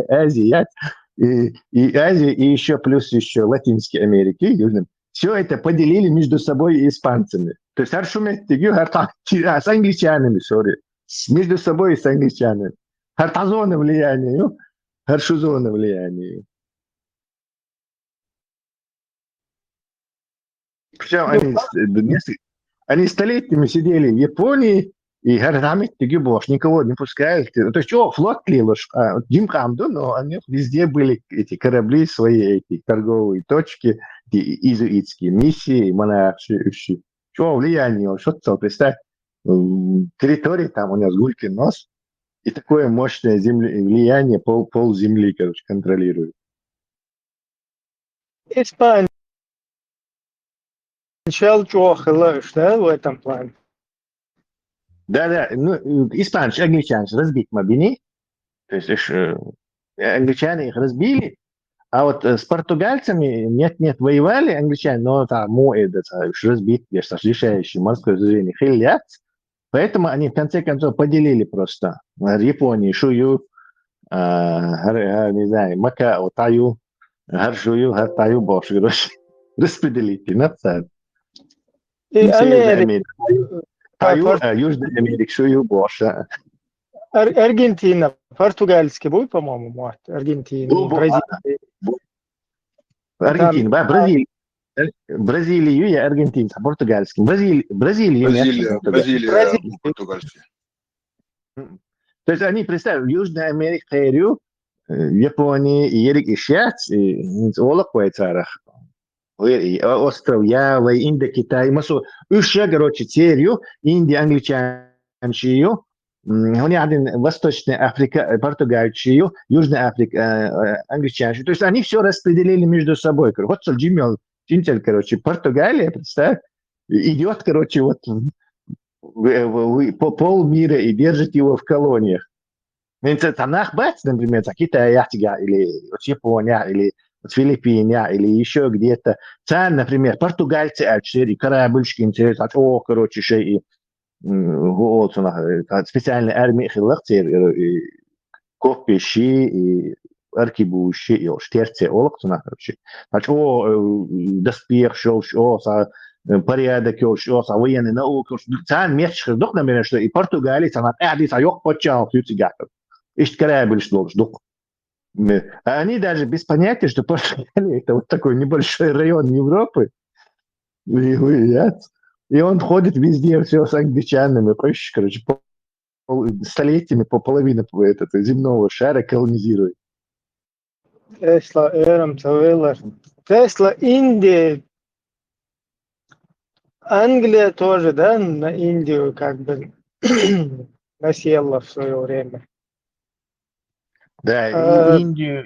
Азия, и Азия, и еще плюс еще Латинской Америки, Южной, все это поделили между собой и испанцами. То есть с англичанами, между собой и с англичанами. Зона влияния, зона влияния. Причем они столетиями сидели в Японии, и никого не пускают. То есть, флот лилуш, Джим Хамду, но они везде были эти корабли, свои эти торговые точки, иезуитские миссии, монарши. Влияние, что-то, представь, территории, там у нас гулькин нос, и такое мощное влияние, пол земли, короче, контролирует. Испания чохлыш, да, в этом плане. Да, ну, испанцы, англичане разбить мобини, то есть англичане их разбили, а вот с португальцами нет, воевали англичане, но там разбит, решающий морское движение хилят, поэтому они в конце концов поделили просто Японию, Шую, не знаю, Макао, Таю, Гаршую, Таю, Бош, распределите на царь. И Америка. Южная Америка, Шую, Бош. Аргентина, португальский будет, по-моему, Аргентина, Бразилия. Аргентина, Бразилию я аргентинца, португальский. Бразилия, португальский. То есть они, представь, Южная Америка, Япония, Ерик и Швец, и Олак в царах. Остров Ява, Индия, Китай, Масу, короче, серию, Индия, англичанчию, они один Восточная Африка, Португальчию, Южная Африка, англичанчию. То есть они все распределили между собой. Вот Джиммел, короче, Португалия, представь, идет, короче, вот полмира и держит его в колониях. Танах бац, например, Китай, или Япония, или Филиппины, или еще где-то. Например, португальцы, корабльщики, интересно, короче, еще и специальная армия, копищи, и аркибуши, и штерцы, короче. Доспех, порядок, военные науки. Месяц, например, что и португалец, она почал, Ишь корабль что ждут. А они даже без понятия, что Португалия это вот такой небольшой район Европы. И он ходит везде, все с англичанами, короче, столетиями по половине земного шара колонизирует. Тесла, Тесла, Индия, Англия тоже, да, на Индию как бы насела в свое время. Да, Индию,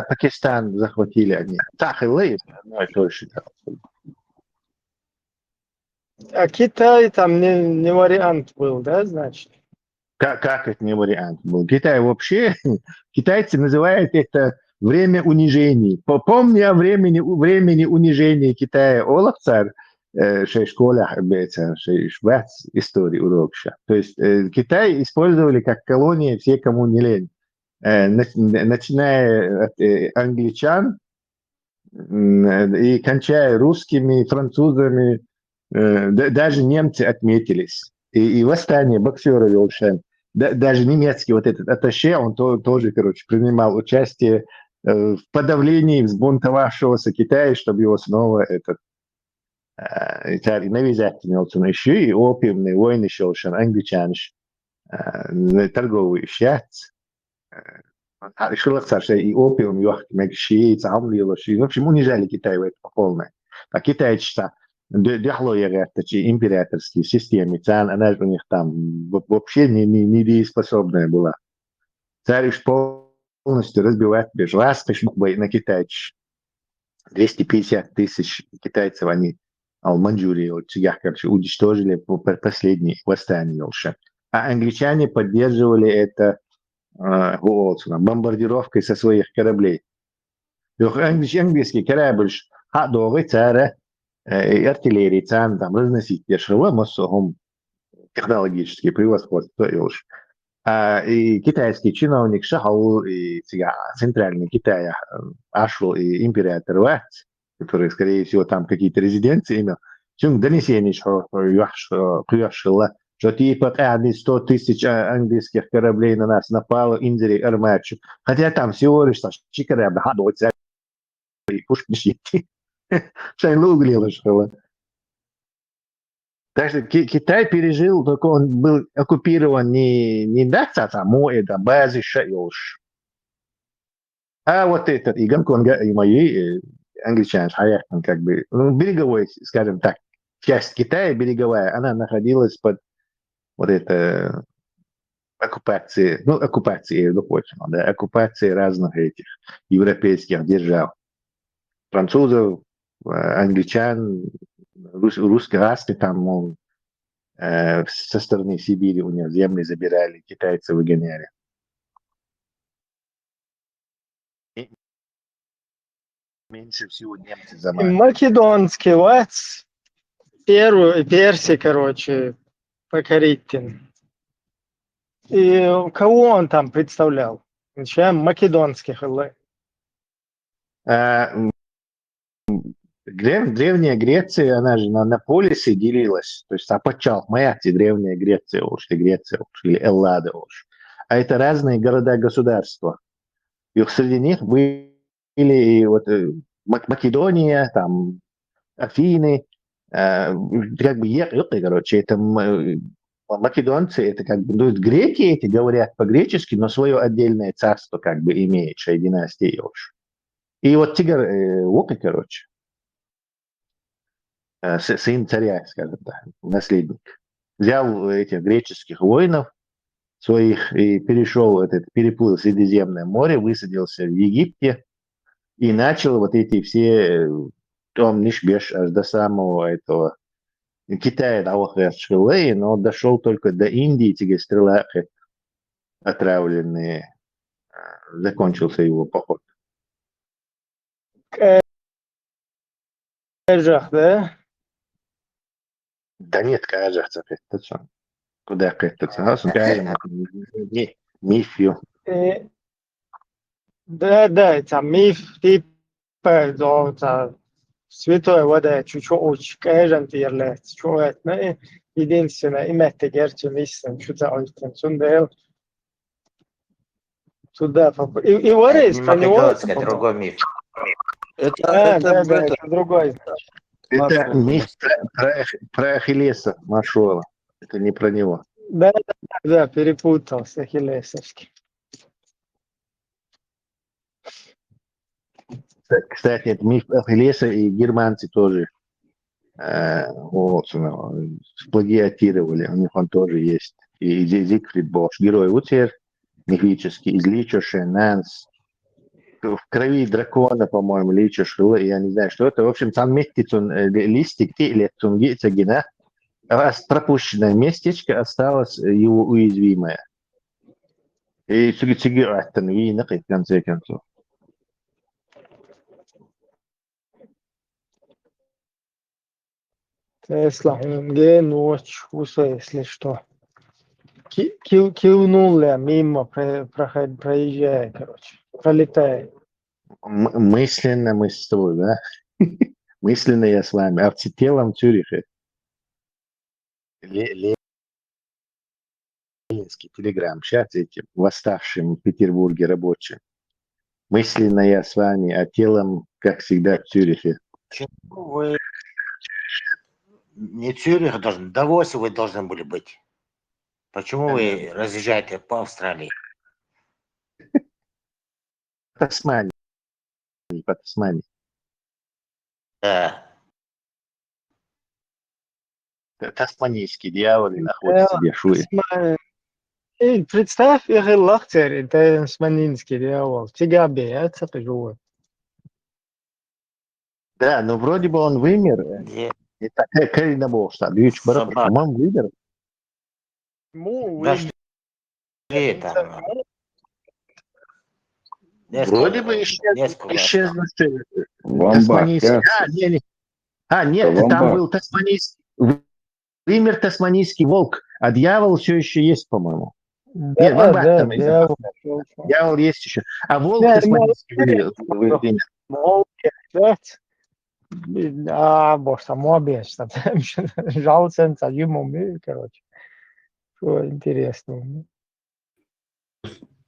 Пакистан захватили они. Тахилы, ну, это точно. А Китай там не вариант был, да, значит? Как это не вариант был? Китай вообще, китайцы называют это время унижений. Помни о времени унижения Китая Олаф царь, школа, швец истории урок. То есть Китай использовали как колония все, кому не лень. Начиная от англичан и кончая русскими, французами, даже немцы отметились. И восстание боксера вел Шен. Даже немецкий вот этот атташе, он тоже, короче, принимал участие в подавлении взбунтовавшегося Китая, чтобы его снова навязать еще и опиумные войны шелшен англичанш торговые щец. Что лучше, и опиум юх мегши, цамли лоши. В общем, унижали Китай в это полное. А Китай что дяхло яряточи императорские системы, цан, она у них там вообще недееспособная была. Царь уж полностью разбивать без раз, на Китай 250 тысяч китайцев они в Маньчжурии, короче, уничтожили последние восстания. А англичане поддерживали это бомбардировкой со своих кораблей. Английский корабль долго царя и артиллерии там разносить дешево, массовым технологический превосходство. И китайский чиновник Шахау и центральный Китай Ашву и император Вац, который, скорее всего, там какие-то резиденции имел, донесение, что типа 100 тысяч английских кораблей на нас напало, Индии, Армачу. Хотя там всего лишь корабль, и пушки щити. Шайлу углило, что. Так что Китай пережил, только он был оккупирован не даться тому, это базы шайош. А вот этот и Гонконга, и мои англичане, как бы, береговой, скажем так, часть Китая береговая, она находилась под вот это оккупации, оккупации разных этих европейских держав. Французов, англичан, русские расты там, мол, со стороны Сибири у них земли забирали, китайцы выгоняли. Меньше всего немцы заманивали. Македонский вац, Перси, короче, покорить. И кого он там представлял? Чем македонских? Древняя Греция, она же на полисы делилась. То есть, Апачал, Маяти, Древняя Греция, или Эллада. А это разные города-государства. И среди них были вот Македония, там, Афины, как бы, короче, это македонцы, это как бы, ну, греки эти говорят по-гречески, но свое отдельное царство как бы имеет, династия уж. И вот Тигр Вука, короче, сын царя, скажем так, наследник, взял этих греческих воинов своих и переплыл Средиземное море, высадился в Египте и начал вот эти все Том Нишбеш аж до самого этого Китая, но дошел только до Индии, эти стрелахи отравленные, закончился его поход. Да? Да нет, кажется, это куда это мифью. Да, там миф, типа, святой вода, чуть-чуть очень, кажется, чуть-чуть, единственное, имеет герче миссом, что-то очень, туда, и варис, Не македонский, другой миф. Это другой. Это миф про Ахиллеса Машуала. Это не про него. Да, перепутался, Ахиллесовский. Кстати, это миф Ахиллеса, и германцы тоже плагиатировали. У них он тоже есть. И Зигфрид Бош, герой Утер, мифический, из Личоша, Нанс, в крови дракона, по-моему, Личош, я не знаю, что это. В общем, там местится листик, или гена, пропущенное местечко осталось его уязвимое. И в конце концов. Тесла, ночь, если что. Кивнул я мимо, проезжая, короче, пролетая. Мысленно мы с тобой, да? Мысленно я с вами. А в телом Цюрихе. Ленинский телеграм-чат этим восставшим в Петербурге рабочим. Мысленно я с вами, а телом, как всегда, в Цюрихе. Почему вы Не Цюрих должен, Давосе вы должны были быть. Почему вы разъезжаете по Австралии? Тасмания. По Тасмании. Да. Тасманийский дьявол и находится себе шуи. Представь, их лахтер, это сманинский дьявол. Тебя бьется, живот. Да, но вроде бы он вымер. Где? Это Карина Бовста. Дьюч Барат, Собака. по-моему, вымер. Нашли там. Вроде бы Несколько исчезнувший Вамбак, тасманийский. да? Нет, там Вамбак. был тасманийский. Вымер тасманийский волк, а дьявол все еще есть, по-моему. Нет, вамбак Да, там дьявол. дьявол есть еще. А волк Да, тасманийский вымер. Боже, мобиш, жалцем, ему, короче. Что интересно.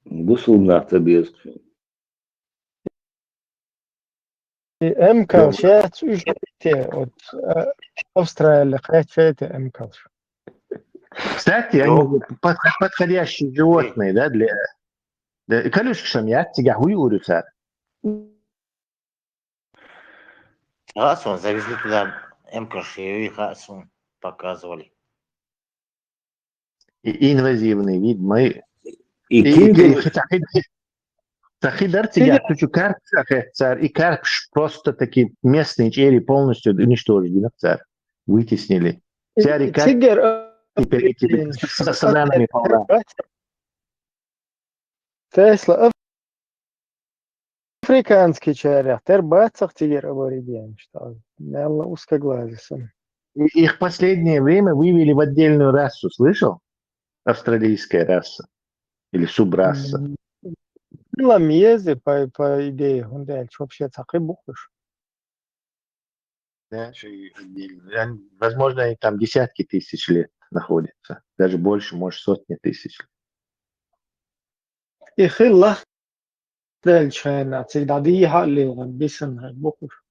Гусулнах табес. МК, сейчас от Австралии, хотя это МК. Кстати, они подходящие животные, да, для... Калюшки шамят, тебя хуюрюса. Хасун завезли туда МКШ, и Хасун показывали. Инвазивный вид, мы... И Тахидар тебя, хочу карп, царь, и карп просто таки местные черри полностью уничтожили, царь, вытеснили. Вся река теперь с саданами полна. Тесла, африканский червяк, тербацах тигер абориген, что мело узкоглазый. Их последнее время вывели в отдельную расу, слышал? Австралийская раса или субраса. Ламезы, по идее, он дальше вообще так и бухаешь. Да, возможно, они там десятки тысяч лет находятся. Даже больше, может, сотни тысяч. И хиллах дальше, всегда дыхали, бисен, бухаешь.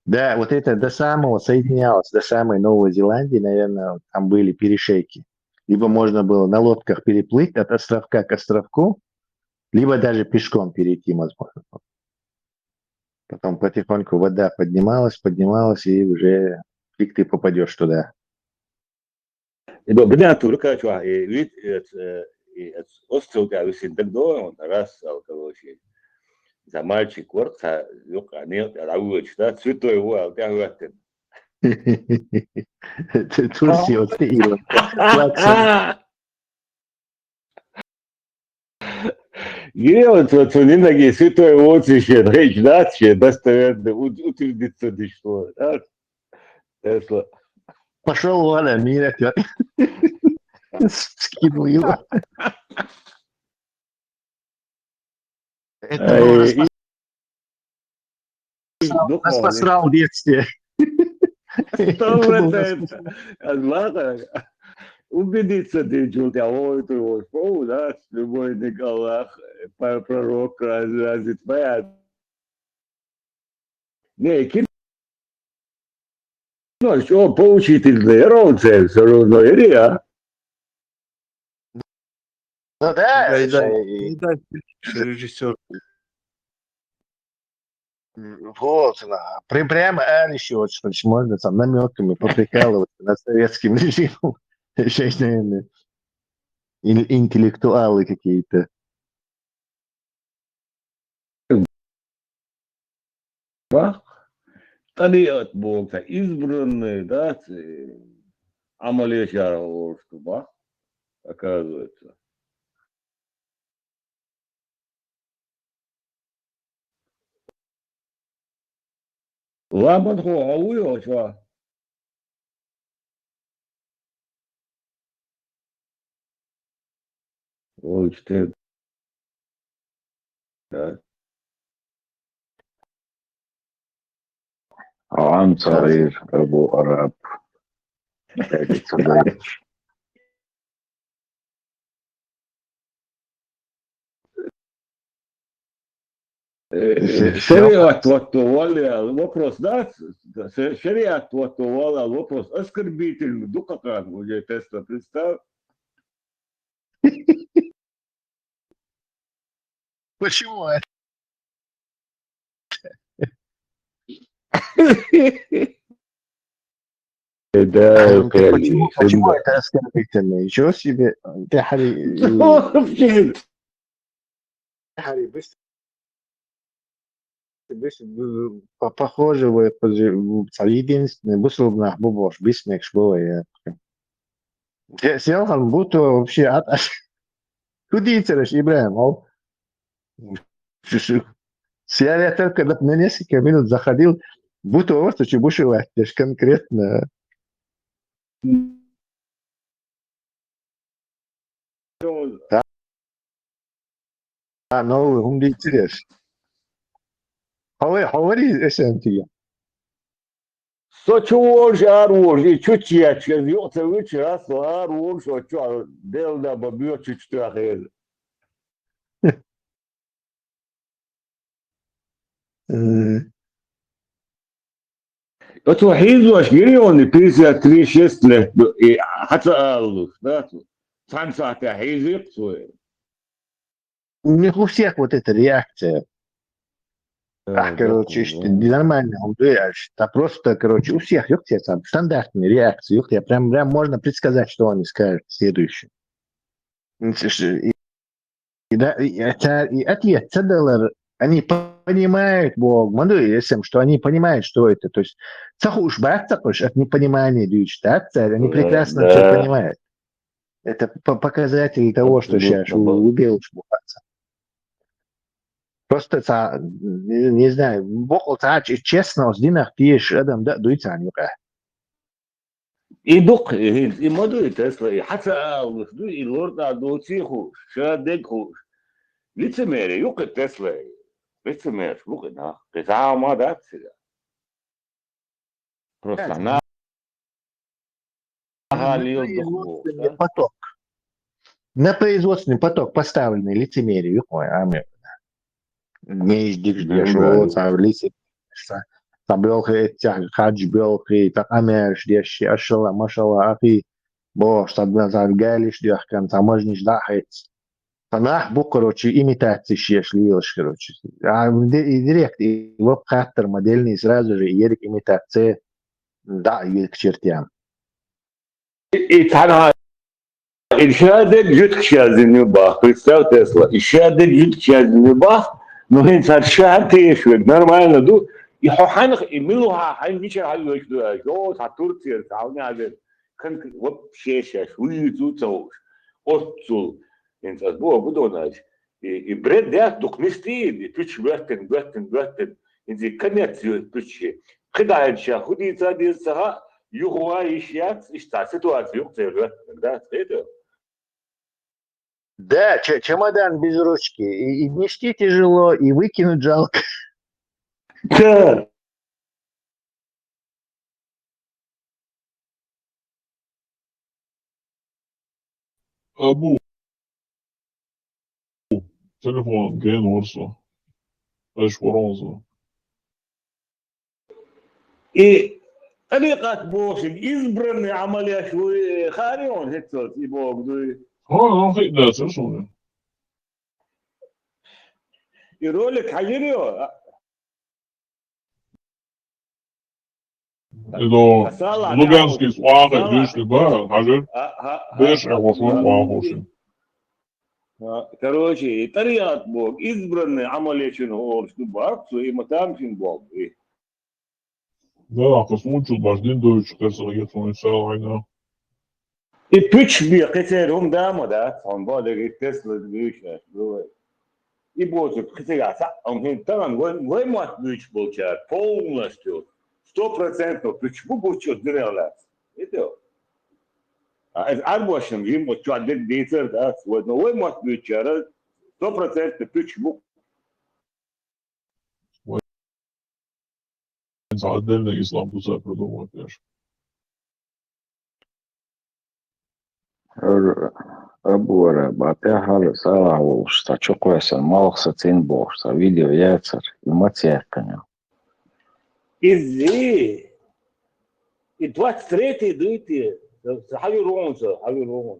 Да, вот это до самого соединялось, до самой Новой Зеландии, наверное, там были перешейки. Либо можно было на лодках переплыть от островка к островку, либо даже пешком перейти, возможно. Потом потихоньку вода поднималась, и уже фиг ты попадешь туда. بدنا توركا شو ويت أستراليا وسنتقدو раз короче за мальчик ворк юка нет рауч да цветой его алтяхватен Турция вот и Грева цунинаги святой отчище речь даче достоверно утвердится дишло Тесла. Пошел вон, мира скинул его. Это нас посрал в детстве. Убедиться, ты чултя, ты его шоу, да, любой Николах, пророк, разве твоя? Не, кино, что поучитель ровце, все равно, или а? Ну да, режиссер. вот, прямо еще вот что можно там наметками поприкалываться над советским режимом. Сейчас, наверное, интеллектуалы какие-то. Тариат Бог, избранный, да, Амалия Шарова, оказывается. Ламан хо, ауё, чё? Ой, что да. عن صغير أبو أراب Шариат вопрос, да? Шариат вопрос оскорбительный. Ну, как раз уже Тесла представь. Почему это? Да, Почему это оскорбительно? Ничего себе. Ты, Харри, быстро, похоже, вы единственный быстрый на бубош, бисмек шбоя. Сел будто вообще от куда идешь, Ибраим, ау? Я только на несколько минут заходил, будто вот что бушевать, конкретно. Ну, он интересно. Говори, SMT. Soçuğur, arvur, çuçya, yoksa üç ras arvur, soçuğur, delda babıyor çuçtu ahir. Это хизуаш гирионы 56 лет, хотя аллус, да? Санцата хизик свой. У них у всех вот эта реакция. Короче, нормально, он да просто, короче, у всех, там стандартные реакции, прям можно предсказать, что они скажут следующее. И ответ Цеделер, они понимают, что они понимают, что это. То есть, цахуш бахтакуш от непонимания они прекрасно все понимают. Это показатель того, что сейчас убил шбухаться. Просто, не знаю, бокал честно, с динах пьешь, адам, да, дуется они. يدق يمدو Tesla حتى аллус, ду и лорда до тиху, шадеку. Лицемерие, юка Тесла. Лицемер, лука, да. Ты сама, да, всегда. Просто на поток. На производственный поток поставленный лицемерие, Табелхи, хадж белхи, так амеш, деши, ашала, машала, ахи, бош, табназар галиш, дяхкан, таможниш дахец. Танах бу, короче, имитации шеш лилш, короче. И директ, и веб-хаттер модельный сразу же, ерик имитация, да, и к чертям. И тана İrşadet jüt yazını bak, представь Тесла. İrşadet jüt yazını bak, но он совершенно тешвек, нормально, ду. И хоханах, и милуха, хайн вечер хай что, о, та Турция, та у меня как вообще сейчас, улицу цауш, отцул, инсас, буду знать. И бред, да, дух не стоит, и пич вертен, инзи конец пичи. Когда еще худица один сага, юхуа ищет, и что ситуация, да, это. Да, чемодан без ручки. И нести тяжело, и выкинуть жалко. Да. Абу. Телефон, ген орсо. Эш воронзо. И طريقة بوشن избранный عملية شوي خاريون هيك صوت يبغوا اه اخي ده سيرسون. يرولك حجريو إذا لوغانسكي سواقي ديش لبار حجر بيش اخوشون واخوشين. Короче, طريقة بوك избранный عملية شنو هو شنو بارك سوي متامشين بوك. Да, послушал, баждин дойч, кажется, легетон исалайна. И пич би, кетерум дама, да, он будет Тесла движется, и будет, хотя он там, вы мать движ получает полностью, 100% почему будет дырявлять, это. А арбошем им вот что один дитер, да, вот, но вы мать движ 100% почему. Отдельно ислам тусай придумывать, конечно. أبورة باتها ساعة وشتا شقوسا مالخصة تنبوشتا فيديو ياتر وما تيكنيو Izzy, e 23 doite. Have you wrong, sir? Have you wrong?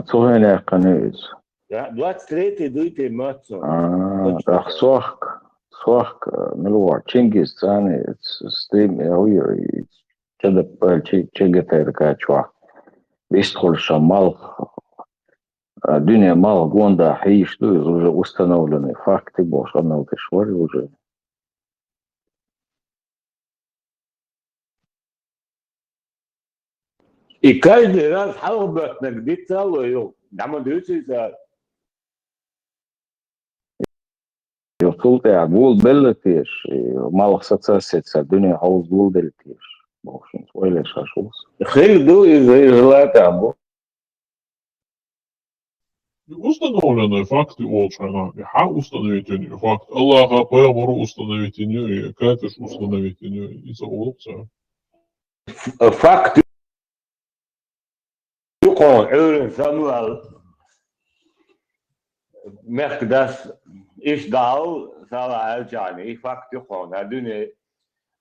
توهين يقنيز 23 doite matzo. صوخك ملوع تشينجيز ثاني ستريم هو كذا تشيجة يركاتشوا بيدخل شمال الدنيا мало гонда и что уже установлены факты бош она утешвали уже И каждый раз халбат нагдит целую. Дама дюсиса. يقول تعبول بلتيش مال خصاصة الدنيا عاوز بول دلتيش бош ولا شاشوس Хельду из Излата. Установленные факты Олшана. Я установить не факт. Аллаха поэмору установить не, и катиш установить не. И за улыбца. Факт يقول عور ساموال مخدس إيش داو سالا الجاني فاكت يقول هدوني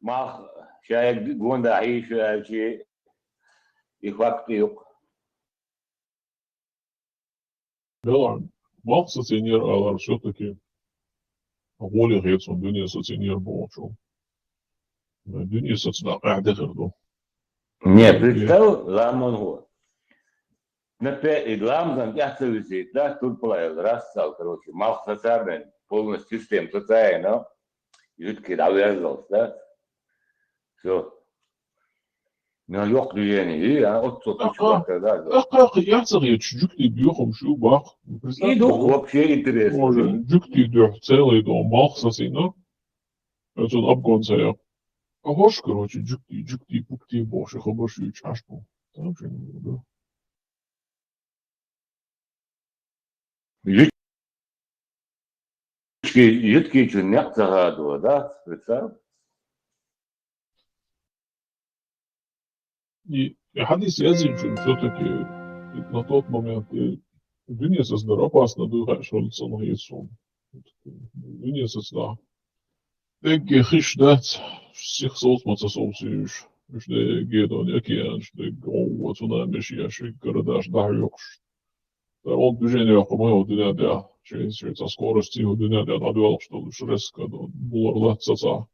ما شايك قوان داعي شو شيء يفاكت يق Белан. Мал социенер алар все-таки воле гецон дунья социенер болчу. Дунья соцна قاعدة غردو. Не, представь, ламон го. Например, иглам зам яхту визит, да, тут плавил, рассал, короче, мал социальный, полностью систем социальный, жидкий довязался, да, все. Но yok движение, и отцу почему-то, да. Как яцер чужуки бьёхом шу бах. И дух вообще интересно. Може, джукти дёх целый дом мал сосина. Это он обгонцая. А хош, короче, джукти пукти боше хабашу чашку. Там же не буду. Жидкий чунняк загадывал, да, представь? И хадис язин, что все-таки на тот момент Dünya sesler опасно дыхать, на яйцом. Dünya sesler. Denk je gisteren, zich zoals met zo'n zus. Dus de gedan je kent, de go wat zo'n missie als je daar daar joks. Daar ook движение по-моему dünya da. Через скорости dünya da надо что лишь резко было латца.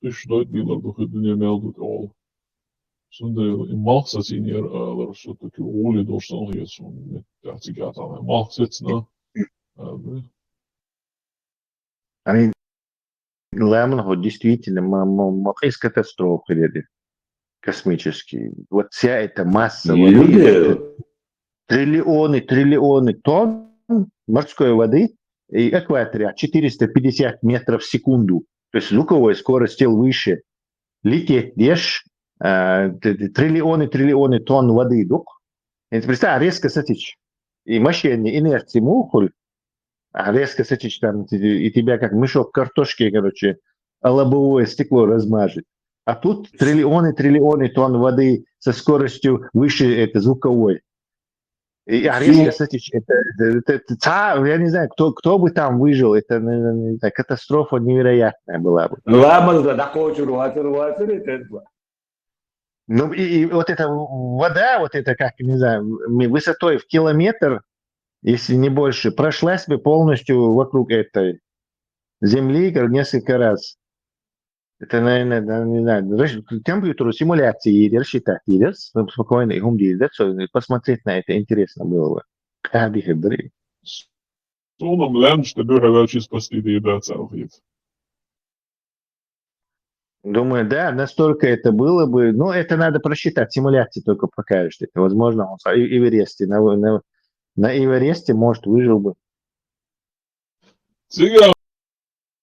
Ты что делал, что dünya meldet all. Sonda in Malta senior er все-таки Оли должен есть он тактика там Малта на Они Лемонхо действительно махис катастрофы или космические. Вот вся эта масса воды, это триллионы тонн морской воды и экватория 450 метров в секунду. То есть звуковой скорость выше. Лететь дешь триллионы тонн воды идут. И представь, резко сатич. И машина инерции мухуль, а резко сатич там, и тебя как мешок картошки, короче, лобовое стекло размажет. А тут триллионы тонн воды со скоростью выше это звуковой. И резко сатич, это, я не знаю, кто бы там выжил, это катастрофа невероятная была бы. Ну и вот эта вода, вот это как, не знаю, высотой в километр, если не больше, прошлась бы полностью вокруг этой Земли несколько раз. Это, наверное, не знаю, компьютеру симуляции рассчитать, спокойно их посмотреть на это интересно было бы. Соном лянч ты дурак спасти да целый. Думаю, да, настолько это было бы. Ну, это надо просчитать. Симуляции только покажет. Это возможно, он в Эвересте. На Эвересте, может, выжил бы. Сега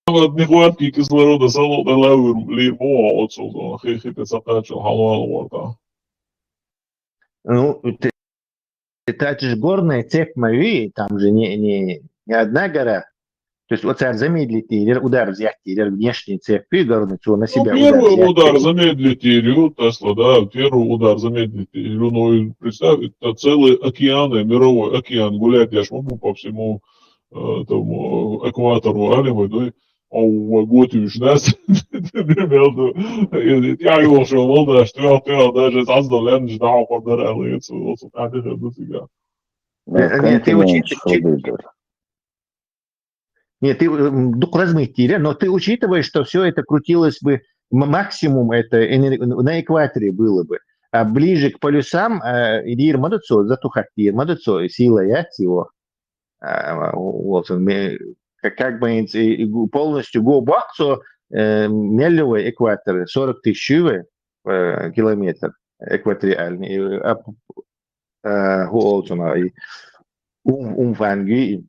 от нехватки кислорода салота лавр лимо отсюда. Хихи цапачил халвал вода. Ну, это же горная цепь Мави. Там же не одна гора. То есть вот замедлить или удар взять, или внешний цепь пригорнуть, на Ну, себя первый взять. удар замедлить Ирию, Тесла, да, первый удар замедлить Ирию, но и представь, это целый океан, мировой океан, гулять я ж могу по всему этому экватору Аливы, да, а у Готович, да, я его что, волна, что даже создал, я ждал, подарил, и вот так это до себя. Нет, ты Континент учитываешь, нет, ты размытие, но ты учитываешь, что все это крутилось бы, максимум это на экваторе было бы. А ближе к полюсам, идир мадуцо, затухактир, мадуцо, сила его, вот, как бы полностью го бакцо, мелевой экватор, 40 тысяч километр экваториальный, умфанги,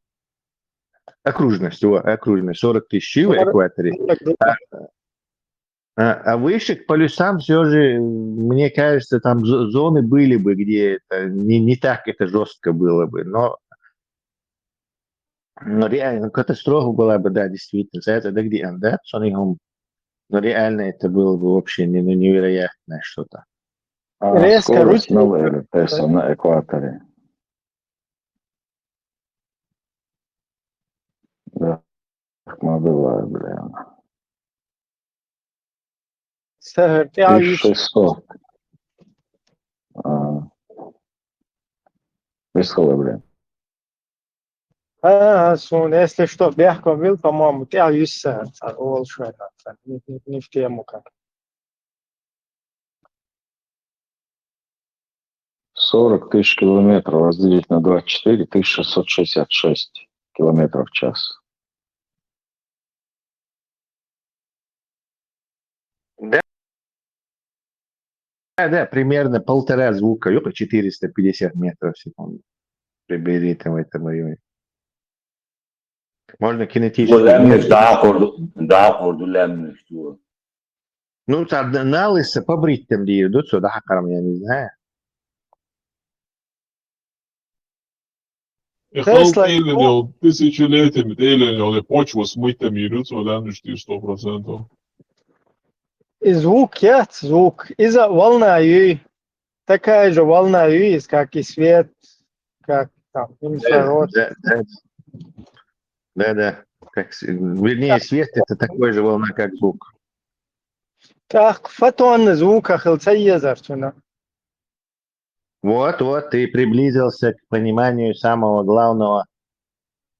окружность, 40 тысяч в экваторе. А выше к полюсам все же, мне кажется, там зоны были бы, где это не так это жестко было бы, но реально катастрофа была бы, да, действительно. За это, да, где он, да, но реально это было бы вообще невероятное что-то. А Резко скорость рутина. новая Тесла на экваторе. Да, бывает, блин. Seher, ja, just 1600. Рисковый, блин. если что, Бяхко был, по-моему, ja, just Seher, all швед, не в тему как. 40 тысяч километров разделить на 24, 1666 километров в час. Да, примерно 1,5 звука, 450 метров в секунду. Приблизительно в этом районе. Можно кинетически. Lemniš dākordu lemniš to. Ну, на лысо побрить там, где идут сюда, хакарам, я не знаю. Эхал Тейлинел тысячелетиями, Тейлинел почва с мытами идут, lemniš ti 100%. И звук есть звук. Из-за волна и такая же волна есть, как и свет, как там инфрарод. Да. Вернее, свет это такой же волна, как звук. Как фотон звука хилцаезарчина. Вот, ты приблизился к пониманию самого главного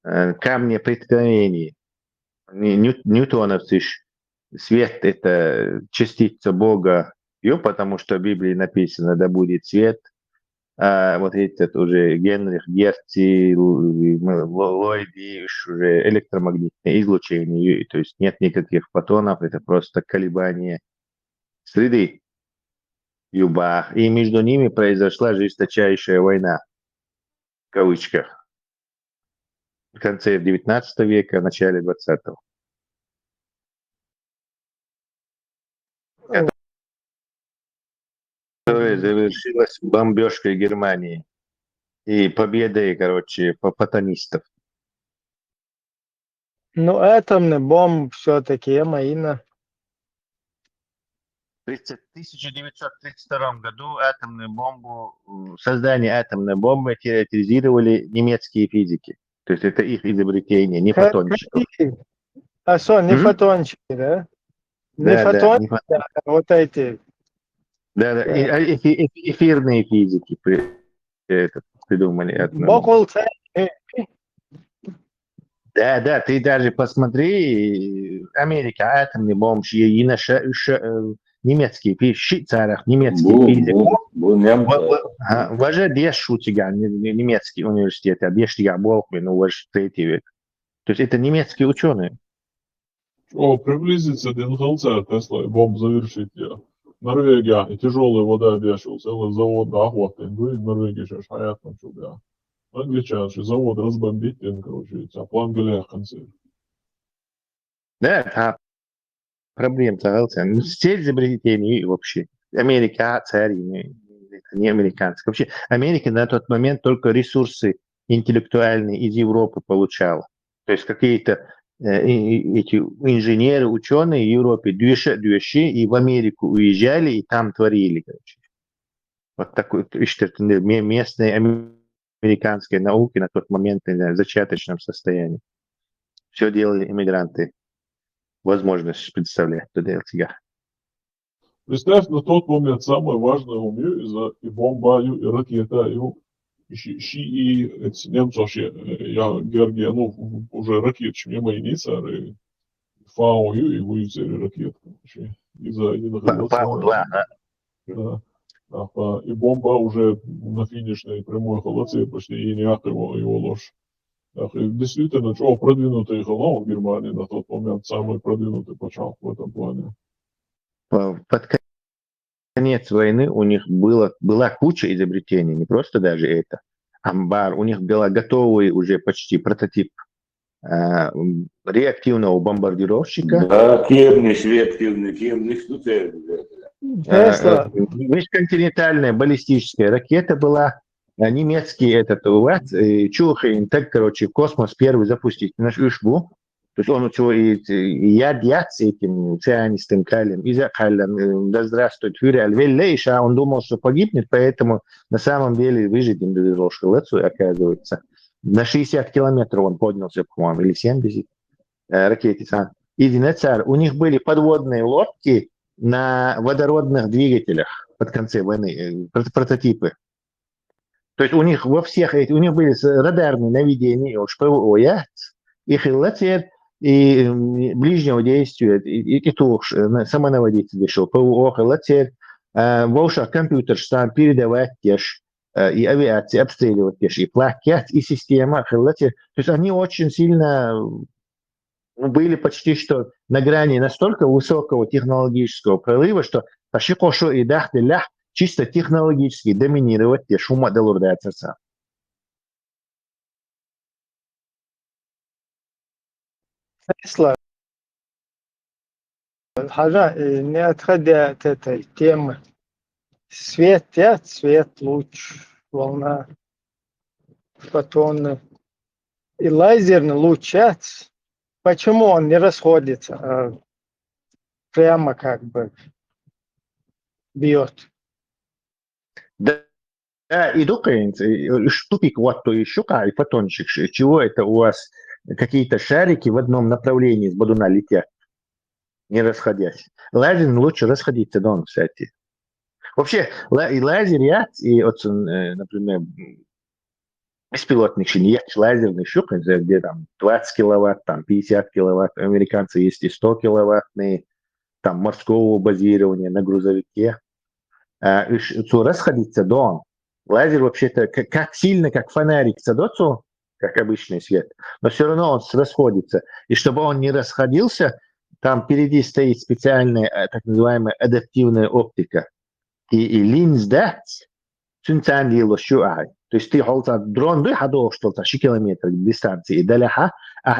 камня преткновений. Ньютоновцы свет это частица Бога, потому что в Библии написано, да будет свет. А вот этот уже Генрих Герци, Ллойди, уже электромагнитное излучение, то есть нет никаких фотонов, это просто колебания среды. Юбах. И между ними произошла жесточайшая война, в кавычках, в конце 19 века, начале 20-го. Завершилась бомбежкой Германии и победой, патонистов. Ну, атомный бомб все-таки, Маина. В 1932 году создание атомной бомбы теоретизировали немецкие физики. То есть это их изобретение, не фотончиков. Не фотончики, да? Не фотончики, да, вот эти. Да, эфирные физики придумали. Да, ты даже посмотри, Америка, атомный бомб, немецкий физик, немецкий физик. Важе деш шутига, немецкий университет, а деш тига болхвин, ваш 3 век. То есть это немецкие ученые. О, приблизиться до Инхалца, Тесла, бомб завершить я. Норвегия, и тяжелая вода вешал, целый завод, да, охватный, в Норвегии сейчас хаятно чудо. Англичан, завод разбомбить, а план Галея в конце. Да, проблем-то, цель изобретений вообще. Америка, царь, не американцы. Вообще, Америка на тот момент только ресурсы интеллектуальные из Европы получала. То есть какие-то эти инженеры, ученые в Европе дюши и в Америку уезжали и там творили, короче. Вот такой, местные американские науки на тот момент в зачаточном состоянии. Все делали иммигранты. Возможность представлять туда себя. Представь, на тот момент самое важное у мира из-за и бомбаю, и ракетаю, и немцов, я Георгия, ну, уже ракет, чем я мои ницары, фаую, и выйти ракетку. Из-за не находился. Пау-2, да. И бомба уже на финишной прямой холодце почти и никак его ложь. Действительно, чего продвинутый холод в Германии на тот момент самый продвинутый почал в этом плане. Под конец войны у них была куча изобретений, не просто даже это. Амбар, у них был готовый уже почти прототип реактивного бомбардировщика. Да, кемниш, реактивный, кемниш, ну це. Межконтинентальная баллистическая ракета была. Немецкий этот Чухин, так, короче, в космос первый запустить наш Ишбу. То есть он у него и яд с этим цианистым калием, и за калием, да здравствует Фюрер Веллейша, он думал, что погибнет, поэтому на самом деле выжить им довезло Шелецу, оказывается. На 60 километров он поднялся, по-моему, или 70 ракетица. И Динецар, у них были подводные лодки на водородных двигателях под конце войны, прототипы. То есть у них во всех этих, у них были радарные наведения, ПВО, и Хиллацер, и ближнего действия, и тоже самонаводитель шел, ПВО, Хиллацер, волша компьютер, что передавать тешь, и авиация обстреливать тешь, и плакет, и система Хиллацер. То есть они очень сильно были почти что на грани настолько высокого технологического прорыва, что почти кошу и дахтелях чисто технологически доминировать те шума делурдается. Тесла. Хажа, не отходя от этой темы. Свет, луч, волна, фотоны и лазерный луч. Почему он не расходится, а прямо как бы бьет? Да, и тупик, вот то еще и фотончик. Чего это у вас какие-то шарики в одном направлении с бодуна летят, не расходясь? Лазерный луч расходится, да, кстати. Вообще, и лазер, и вот, например, беспилотник есть лазерный щук, где там 20 киловатт, там 50 киловатт. Американцы есть и 100 киловаттные, там морского базирования на грузовике. Расходится, да. Лазер вообще-то как сильно, как фонарик садится, как обычный свет, но все равно он расходится. И чтобы он не расходился, там впереди стоит специальная так называемая адаптивная оптика. И линз, да, то есть ты дрон выходил что-то 6 километров дистанции, далеко,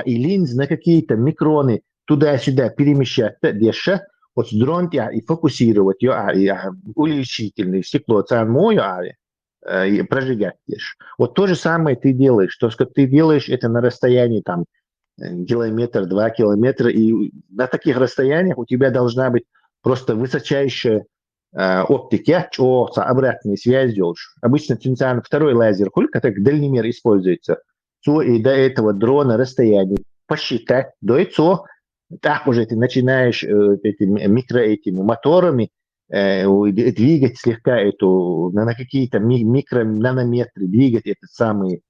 и линз на какие-то микроны туда-сюда перемещать, дальше, вот дрон и фокусировать ее, и увеличительное стекло, и прожигать. Вот то же самое ты делаешь, то, что ты делаешь, это на расстоянии там километр, 2 километра, и на таких расстояниях у тебя должна быть просто высочайшая оптики, обратной связь делаешь. Обычно второй лазер, сколько так дальномер используется, и до этого дрона расстояние посчитать, до этого так уже ты начинаешь этими моторами двигать слегка эту, на какие-то микро-нанометры, двигать этот самый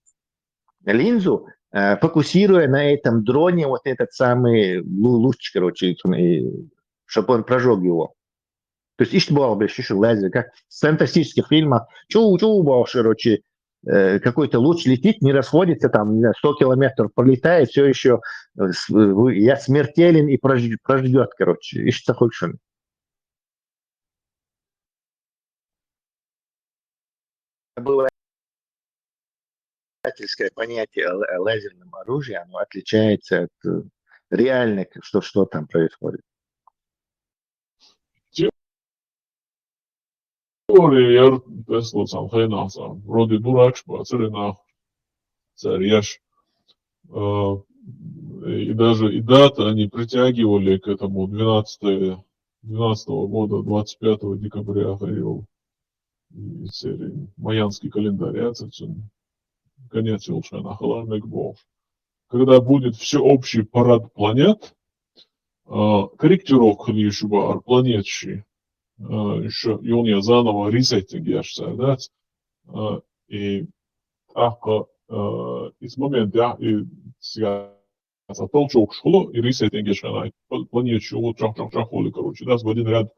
линзу, фокусируя на этом дроне вот этот самый луч, короче, чтобы он прожег его. То есть ишь был лазер, как в фантастических фильмах, короче, какой-то луч летит, не расходится, там 100 километров пролетает, все еще я смертелен и прождет, короче, ишь хочешь. Было понятие о лазерном оружии, оно отличается от реальных, что там происходит. Teorier Tesla sam hejnasa, rodi durač, pa crena, cer ješ. и даже и даты они притягивали к этому 12 года, 25 декабря горел из серии «Майянский календарь». Конец Елшана Халанек Бог. Когда будет всеобщий парад планет, корректировка Лишуба планетши, еще и он я заново ресеттинг яшся, да, и из момента и сега толчок шло и ресеттинг яшана планетши вот чах холи, короче, да, в один ряд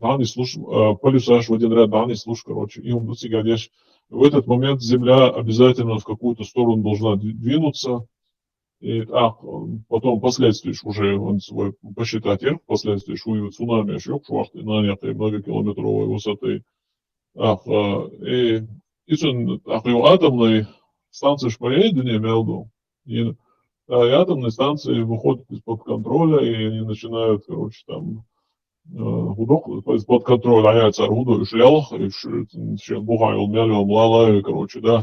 данный слуш, полюсаж в один ряд данный слуш, короче, и он до сега дешь. В этот момент Земля обязательно в какую-то сторону должна двинуться. И потом последствия уже он свой посчитать их, последствия шуют цунами, шок швахты на некой многокилометровой высоты. И его атомной станции шпаедения мелду. И атомные станции выходят из-под контроля, и они начинают, короче, там из-под контроля, а я царь Гудо и шлялах, и бухаю, мялю, млала, короче, да,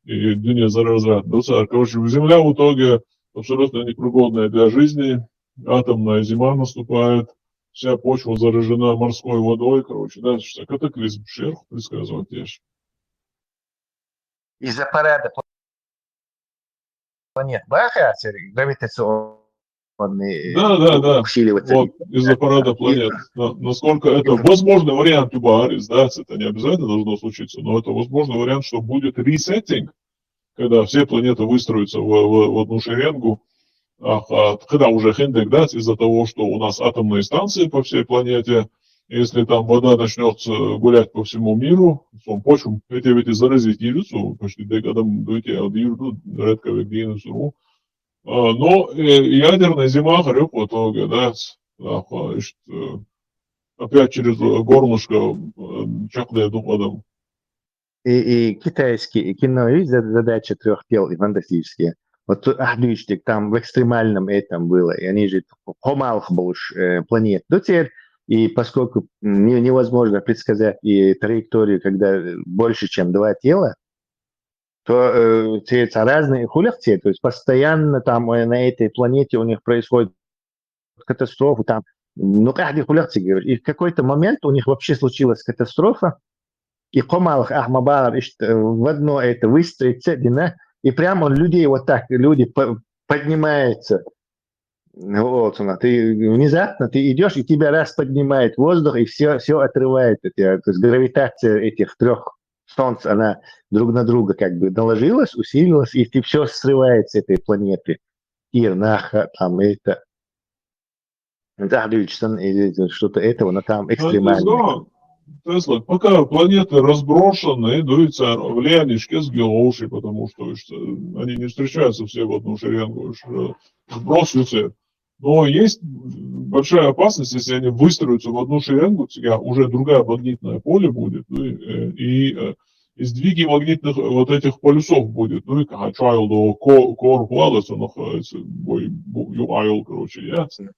и дуня зараза. Короче, Земля в итоге абсолютно непригодная для жизни, атомная зима наступает, вся почва заражена морской водой, короче, да, что катаклизм, шерх предсказывать тешь. Из-за парада планет бахается гравитационный Да. усиливаться. Вот, из-за парада планет. Насколько это возможный вариант Юбаарис, да, это не обязательно должно случиться, но это возможный вариант, что будет ресеттинг, когда все планеты выстроятся в одну шеренгу, когда уже хендек, да, из-за того, что у нас атомные станции по всей планете, если там вода начнет гулять по всему миру, почву, эти заразить яйцу, почти декадам дойти от юрду, редко вегдинусу. Но ядерная зима, горек в итоге, да, опять через горлышко чахлые духоводом. И китайские кино, есть задача трех тел и фантастические. Вот Ахдуичтик там в экстремальном этом было, и они же хомалх больше планет. Но теперь, и поскольку невозможно предсказать и траекторию, когда больше, чем два тела, то разные хуляхте, то есть постоянно там на этой планете у них происходит катастрофа, там, ну, каждый хуляхте, говорит, и в какой-то момент у них вообще случилась катастрофа, и Комалах Ахмабар в одно это выстроится, и прямо людей вот так, люди поднимаются. Вот, ты внезапно ты идешь, и тебя раз поднимает воздух, и все отрывает от тебя. То есть гравитация этих трех солнц, она друг на друга как бы наложилась, усилилась, и ты все срывает с этой планеты. Ирнаха, там это. Или что-то этого, но там экстремально. Тесла, пока планеты разброшены, дуется влияние с геолоши, потому что они не встречаются все в одну шеренгу, сбросятся. Но есть большая опасность, если они выстроятся в одну шеренгу, уже другая магнитное поле будет, и сдвиги магнитных вот этих полюсов будет. Ну и как чайлду кор вкладывается, находится, юайл, короче, яйца.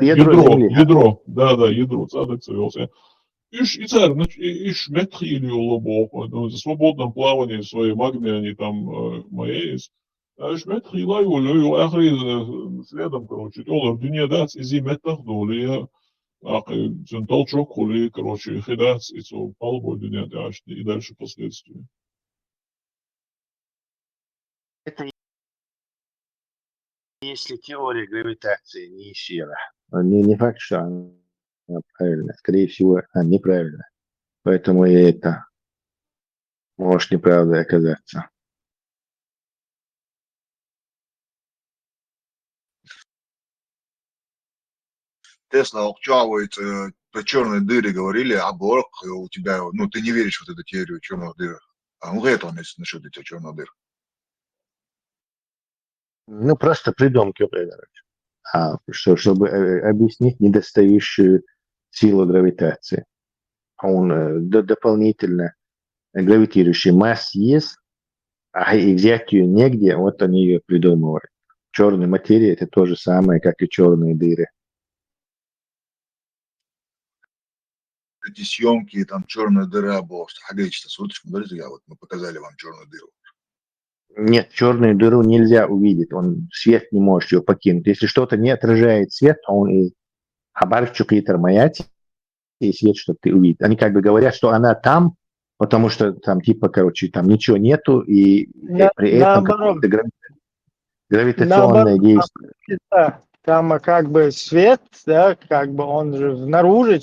Ядро, да, ядро, цадок цивился. И царь, и шметхили улобок, в свободном плавании своей магмии, они там моей, шметхила и улю, ахри следом, короче, доллар, дуния дац, изи метах доли, толчок хули, короче, хидац, и все, палбой дуния дач, и дальше последствия. Это если теория гравитации не исчезла. Не факт, что она правильная. Скорее всего, она неправильная. Поэтому и это может неправдой оказаться. Тесла обчавывает про черные дыры, говорили, а Борг у тебя, ну, ты не веришь в вот эту теорию черных дыр. А ну, это он насчет этих черных дыр. Ну, просто придумки, короче. Чтобы объяснить недостающую силу гравитации. Он дополнительно гравитирующий масс есть, и взять ее негде, вот они ее придумывают. Черная материя это то же самое, как и черные дыры. Эти съемки, там черная дыра была, что смотрите, вот мы показали вам черную дыру. Нет, черную дыру нельзя увидеть, свет не может ее покинуть. Если что-то не отражает свет, то он и хабарчук и термоять, и свет, что ты увидишь. Они как бы говорят, что она там, потому что там типа, короче, там ничего нету, и при этом Наоборот, какое-то гравитационное наоборот, действие. да, там как бы свет, да, как бы он же снаружи,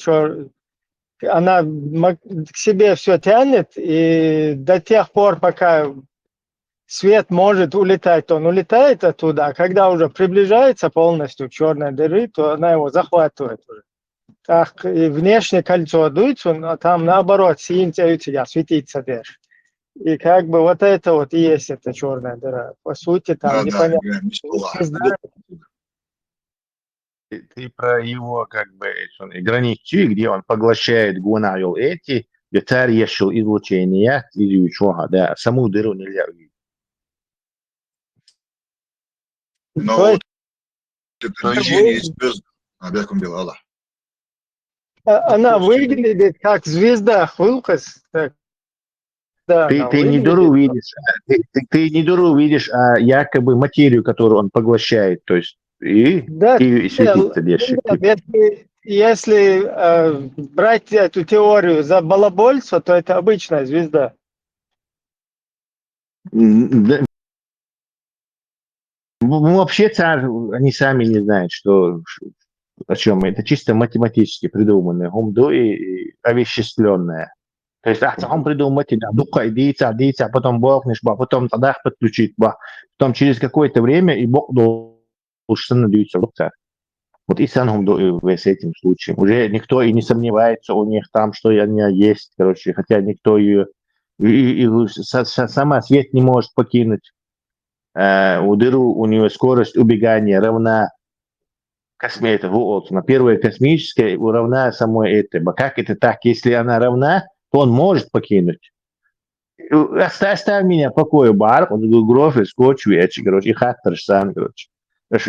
она к себе все тянет, и до тех пор, пока свет может улетать, он улетает оттуда, а когда уже приближается полностью к черной дыры, то она его захватывает уже. Так, и внешнее кольцо дуется, а там наоборот светится даже. И как бы вот это вот и есть эта черная дыра. По сути, там Да, непонятно. играем бесплатно. Звезда. Ты про его как бы границу, где он поглощает гуанайол эти, где решил излучение, да, саму дыру нельзя увидеть. Но То есть вот это движение звезд, бяком бела, Аллах. она выглядит как звезда Хулкас. Да, Ты не дыру видишь, ты не дыру видишь, а якобы материю, которую он поглощает, то есть и светится дальше. Если брать эту теорию за балабольство, то это обычная звезда. Да. Ну, вообще-то они сами не знают, о чем это чисто математически придуманное, и овеществленное. То есть, он придумать, духа, идите, а потом бахнешь, потом тогда подключить, потом через какое-то время и Бог должен надеяться. Вот и сам с этим случаем. Уже никто и не сомневается у них там, что она есть, короче, хотя никто ее сама свет не может покинуть. У дыру у нее скорость убегания равна на первое космическое равна самой этой. Как это так? Если она равна, то он может покинуть. Оставь меня в покое, бар. Он грофы, скотч, вечер, короче, и хаттер сам, короче. Вы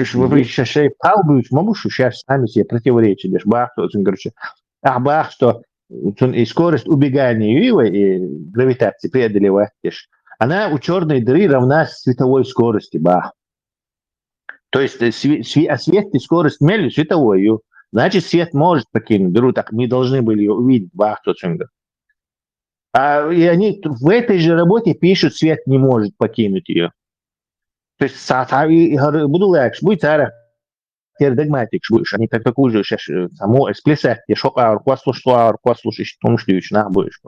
сейчас палбуют, могу, что сейчас сами себе противоречили. Бах, короче. Бах, что и скорость убегания ее и гравитации преодолеваешь. Она у черной дыры равна световой скорости, бах. То есть свет и скорость мели световую. Значит, свет может покинуть дыру, так не должны были ее увидеть, бах, и они в этой же работе пишут, свет не может покинуть ее. То есть, буду легче, будет догматик, они как такую же саму эксплисать, будешь.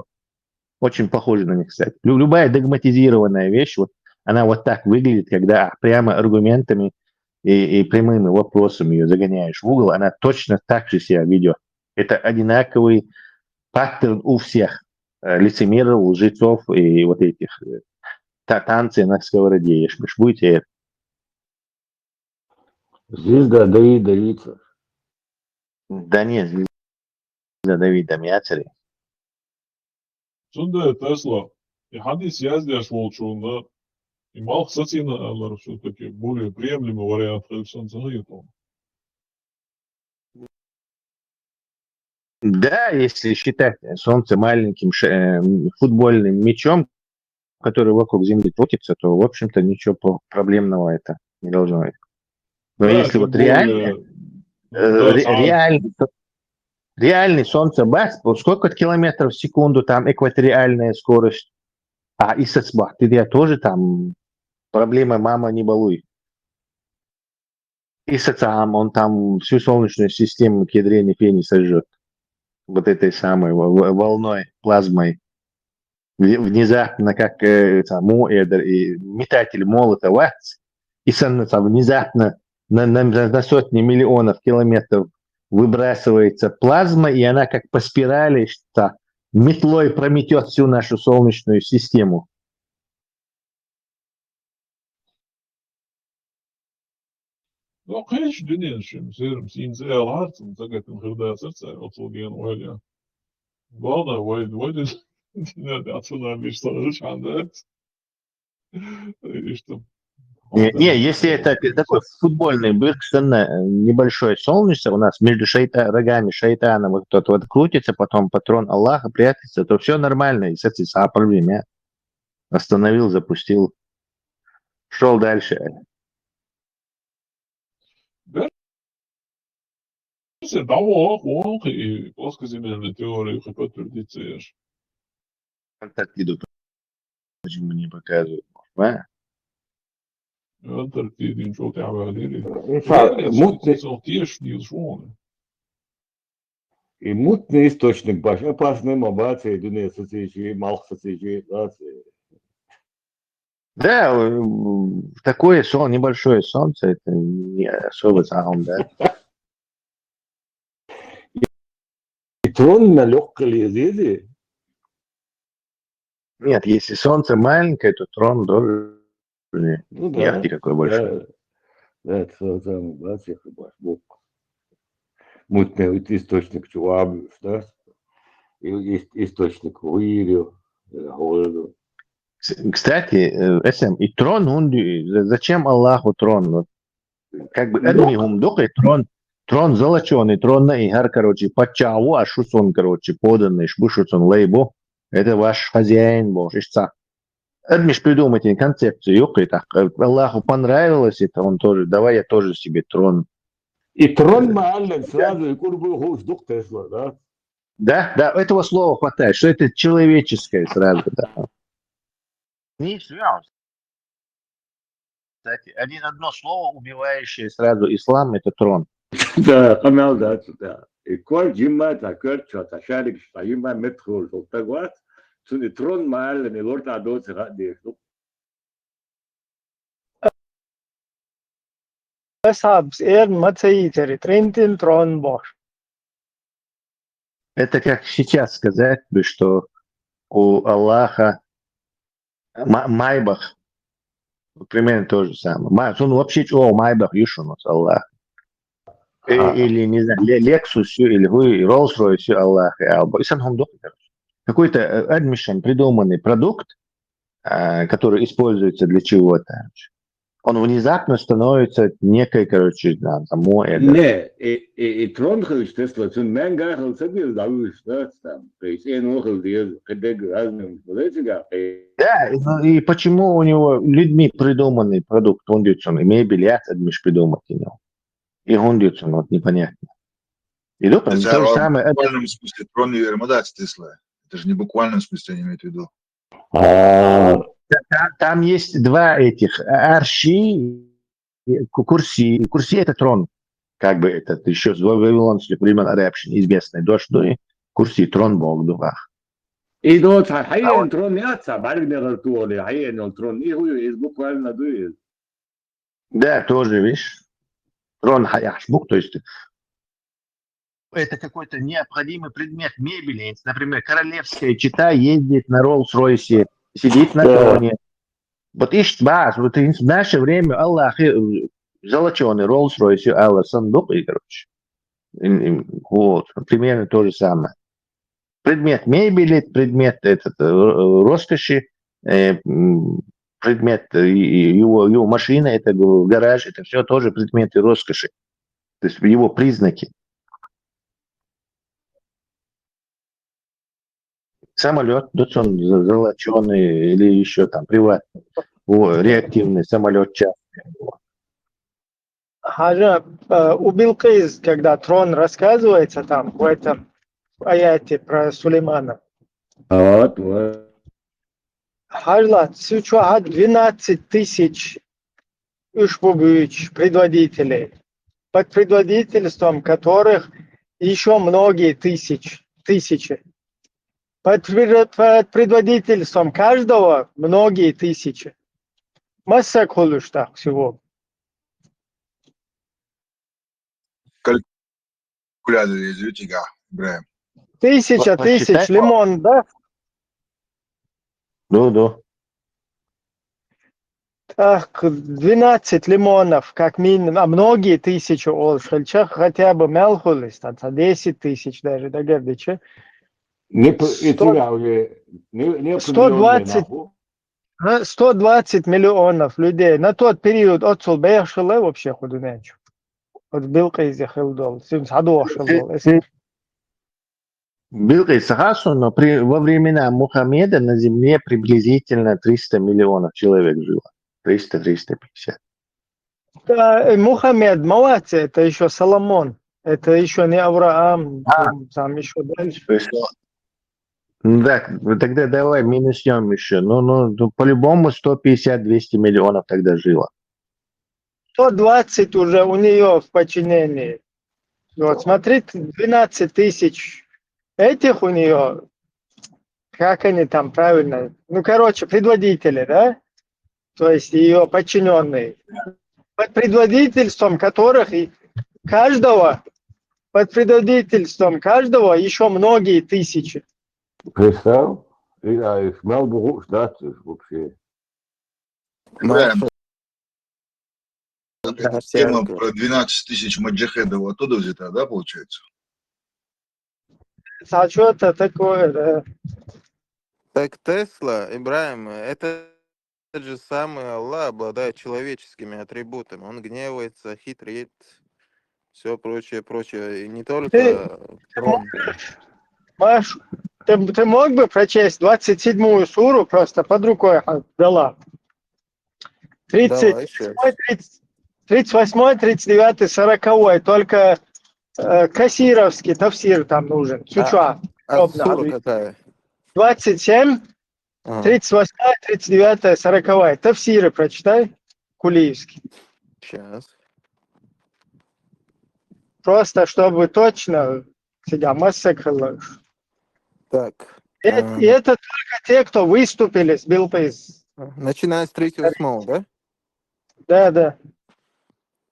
Очень похоже на них, кстати. Любая догматизированная вещь, вот, она вот так выглядит, когда прямо аргументами и прямыми вопросами ее загоняешь в угол, она точно так же себя ведет. Это одинаковый паттерн у всех лицемеров, лжецов и вот этих танцы на сковороде. Ешмеш, будете Звезда Давида Лица. Да нет, звезда Давида Мяцари. Şimdi Tesla, hadis yazdığış volçuğunda mal sacīna все-таки более приемлемый вариант Александра. Да, если считать Солнце маленьким футбольным мячом, который вокруг Земли крутится, то, в общем-то, ничего проблемного это не должно быть. Но Да, если вот реальный Солнце бас, сколько километров в секунду там экваториальная скорость, и соцбах, ты тоже там проблема мама не балуй. И соцам, он там всю Солнечную систему к ядрене фени сожжет. Вот этой самой волной, плазмой. Внезапно, как Муэдер и метатель молота Ватс, и внезапно на сотни миллионов километров выбрасывается плазма, и она как по спирали метлой прометет всю нашу Солнечную систему. Ну, конечно, dünyanın şimdi sinse alarsın, sakatın hırda sırsa otulgen öyle. Bana vay nerede atılan bir sonuç anda. Işte. Не, если это такой футбольный Бирксон, небольшое солнце у нас между рогами шайтана вот тот вот крутится, потом патрон Аллаха прятается, то все нормально, и с этим проблеме остановил, запустил. Шел дальше. Se tavo onkin, koska sinne ne teoria hypothetiseer. Антарктиду почему не показывают? А? Antarktiidin zo te hebben. Мутный, is al eerst niet zo'n. и мутный источник башни. Опасный мобация, дуне социичи, малх социичи. Да, такое небольшое солнце, это не особо сам, да. И трон на легкой лезеде. Нет, если солнце маленькое, то трон тоже не Ну да. ахти какой большой. Да, это самое мобация, башбок. Мутный источник чуваб, да? И есть источник уирю, голоду. Кстати, и трон, зачем Аллаху трон? Вот, как бы адмигум духай трон золоченый, трон на игар, короче, подчаву, а шусон, короче, поданный, шбушусон лейбу. Это ваш хозяин, боже, ишца. Адмиш придумайте концепцию, ёкай так. Аллаху понравилось это, он тоже, давай я тоже себе трон. И трон маален сразу, и курбу хош дух Тесла, да? Да, этого слова хватает, что это человеческое сразу, да. Не связь. Кстати, одно слово, убивающее сразу ислам, это трон. Да, камел, да. И коль джимма, такер, чата, шарик, шаима, метхол, тагват, цуни трон маален, и лорд адот, сгадих. Сабс, мацаитери, трентин трон бош. Это как сейчас сказать, что у Аллаха Майбах, примерно то же самое. Он вообще Майбах Юшунус Аллах. Или, не знаю, Lexus, или Rolls-Royce Аллах. Какой-то admission, придуманный продукт, который используется для чего-то. Он внезапно становится некой, короче, самой. Не, и трон, Тесла, цун менга, садил, да, что там, то есть, да, и почему у него людьми придуманный продукт, он и мебель, адмиш придумать у него. И он вот непонятно. И то же самое. В буквальном смысле трон не вермодать Тесла. Это же не в буквальном смысле они имеют в виду. Там есть два этих, арши, курси. Курси это трон. Как бы этот еще с вавилонских времен арабщин известный. Дождь, курси, трон Бог в духах. И вот, хайен трон не отца, баргне рартуоли, хайен трон не хуй, из буквально дует. Да, тоже, видишь. Трон хаяшбук, то есть это какой-то необходимый предмет мебели. Например, королевская чета ездит на Роллс-Ройсе, сидит на троне. Вот вот в наше время Аллах золоченый Роллс-Ройс, Аллах сандук, и, короче. Вот, примерно то же самое. Предмет мебели, предмет роскоши, предмет его машина, это гараж, это все тоже предметы роскоши. То есть его признаки. Самолет, вот он золоченый или еще там приватный, реактивный самолет частный. Хаджа, у Билкис, когда трон рассказывается там в этом аяте про Сулеймана. Вот. Хаджа, 12 тысяч предводителей, под предводительством которых еще многие тысячи. Под предводительством каждого многие тысячи. Масса колюштах всего. Калькулятор есть, Ибраим. Тысяч, лимон, да? Да. Так, 12 лимонов, как минимум, а многие тысячи олшельчах хотя бы мелхулис, 10 тысяч даже, да, гордича. 120 миллионов людей. На тот период отцул бэйхшилэ вообще худунячу. Вот Билкис захилдол, садуашилдол. Билкис сахасу, но во времена Мухаммеда на земле приблизительно 300 миллионов человек жило. 300-350. Мухаммед, молодцы, это еще Соломон. Это еще не Авраам, там еще дальше. Да, тогда давай минуснем еще. Ну, по-любому 150-200 миллионов тогда жило. 120 уже у нее в подчинении. Вот, смотрите, 12 тысяч этих у нее, как они там правильно, ну, короче, предводители, да? То есть ее подчиненные. Под предводительством которых под предводительством каждого еще многие тысячи. Представь, их мал бы да, вообще. Ибраим, Да, эта тема про 12 тысяч маджахедов оттуда взята, да, получается? А что это такое, да? Так Тесла, Ибраим, это же самый Аллах обладает человеческими атрибутами. Он гневается, хитрит, все прочее, прочее. И не Ты, только трон. Маш, ты мог бы прочесть 27-ю суру просто под рукой дала? Давай сейчас. 38, 39, 40. Только кассировский тафсир там нужен. Чуча. А сура какая? 27, 38, 39, 40. Тафсиры прочитай. Кулиевский. Сейчас. Просто чтобы точно себя массакрировать. Так. И это только те, кто выступили с Билпейс. Начиная с 38, да? Да.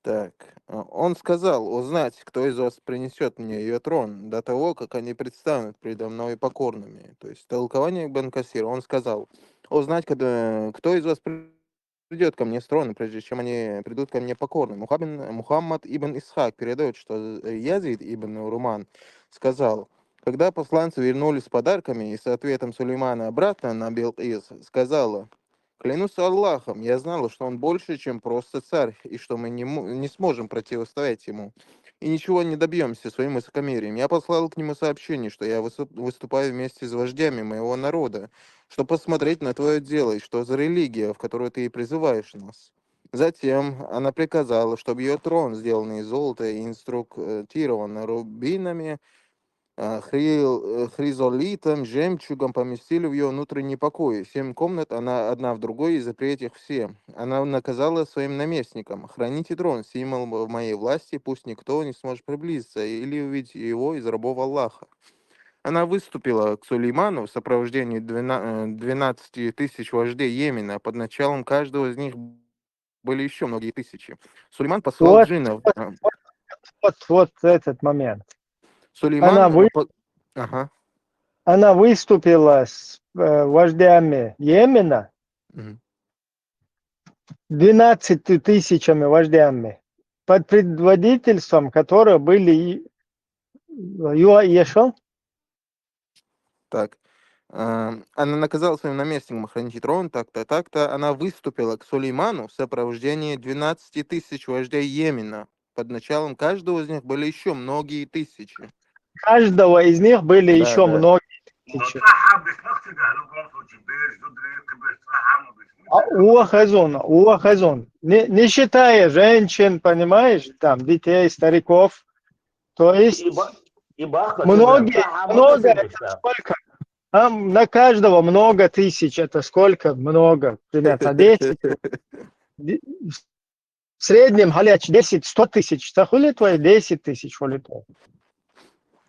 Так. Он сказал узнать, кто из вас принесет мне ее трон до того, как они предстанут передо мной покорными. То есть толкование Ибн Касира. Он сказал узнать, кто из вас придет ко мне с трона, прежде чем они придут ко мне покорны. Мухаммад ибн Исхак передает, что Язид ибн Руман сказал, когда посланцы вернулись с подарками и с ответом Сулеймана обратно на Билкис, сказала: «Клянусь Аллахом, я знала, что он больше, чем просто царь, и что мы не сможем противостоять ему, и ничего не добьемся своим высокомерием. Я послал к нему сообщение, что я выступаю вместе с вождями моего народа, чтобы посмотреть на твое дело, и что за религия, в которую ты призываешь нас». Затем она приказала, чтобы ее трон, сделанный из золота и инструктирован рубинами, хризолитом, жемчугом, поместили в ее внутренний покой. 7 комнат, она одна в другой, и запреть их все. Она наказала своим наместникам: «Храните трон, символ в моей власти, пусть никто не сможет приблизиться или увидеть его из рабов Аллаха». Она выступила к Сулейману в сопровождении 12 тысяч вождей Йемена. Под началом каждого из них были еще многие тысячи. Сулейман послал джиннов. Вот этот момент. Сулейман... Она выступила с вождями Йемена, 12 тысячами вождями, под предводительством которых были Юаешел. Так. Она наказала своим наместникам охранить трон, так-то, так-то. Она выступила к Сулейману в сопровождении 12 тысяч вождей Йемена. Под началом каждого из них были еще многие тысячи. Каждого из них были еще многие тысячи. Уахазон. Не считая женщин, понимаешь, там, детей, стариков. То есть много, это сколько? На каждого много тысяч, это сколько? Много, примерно 10. В среднем, галяч, 10-100 тысяч. Это хули твои 10 тысяч, хули твои?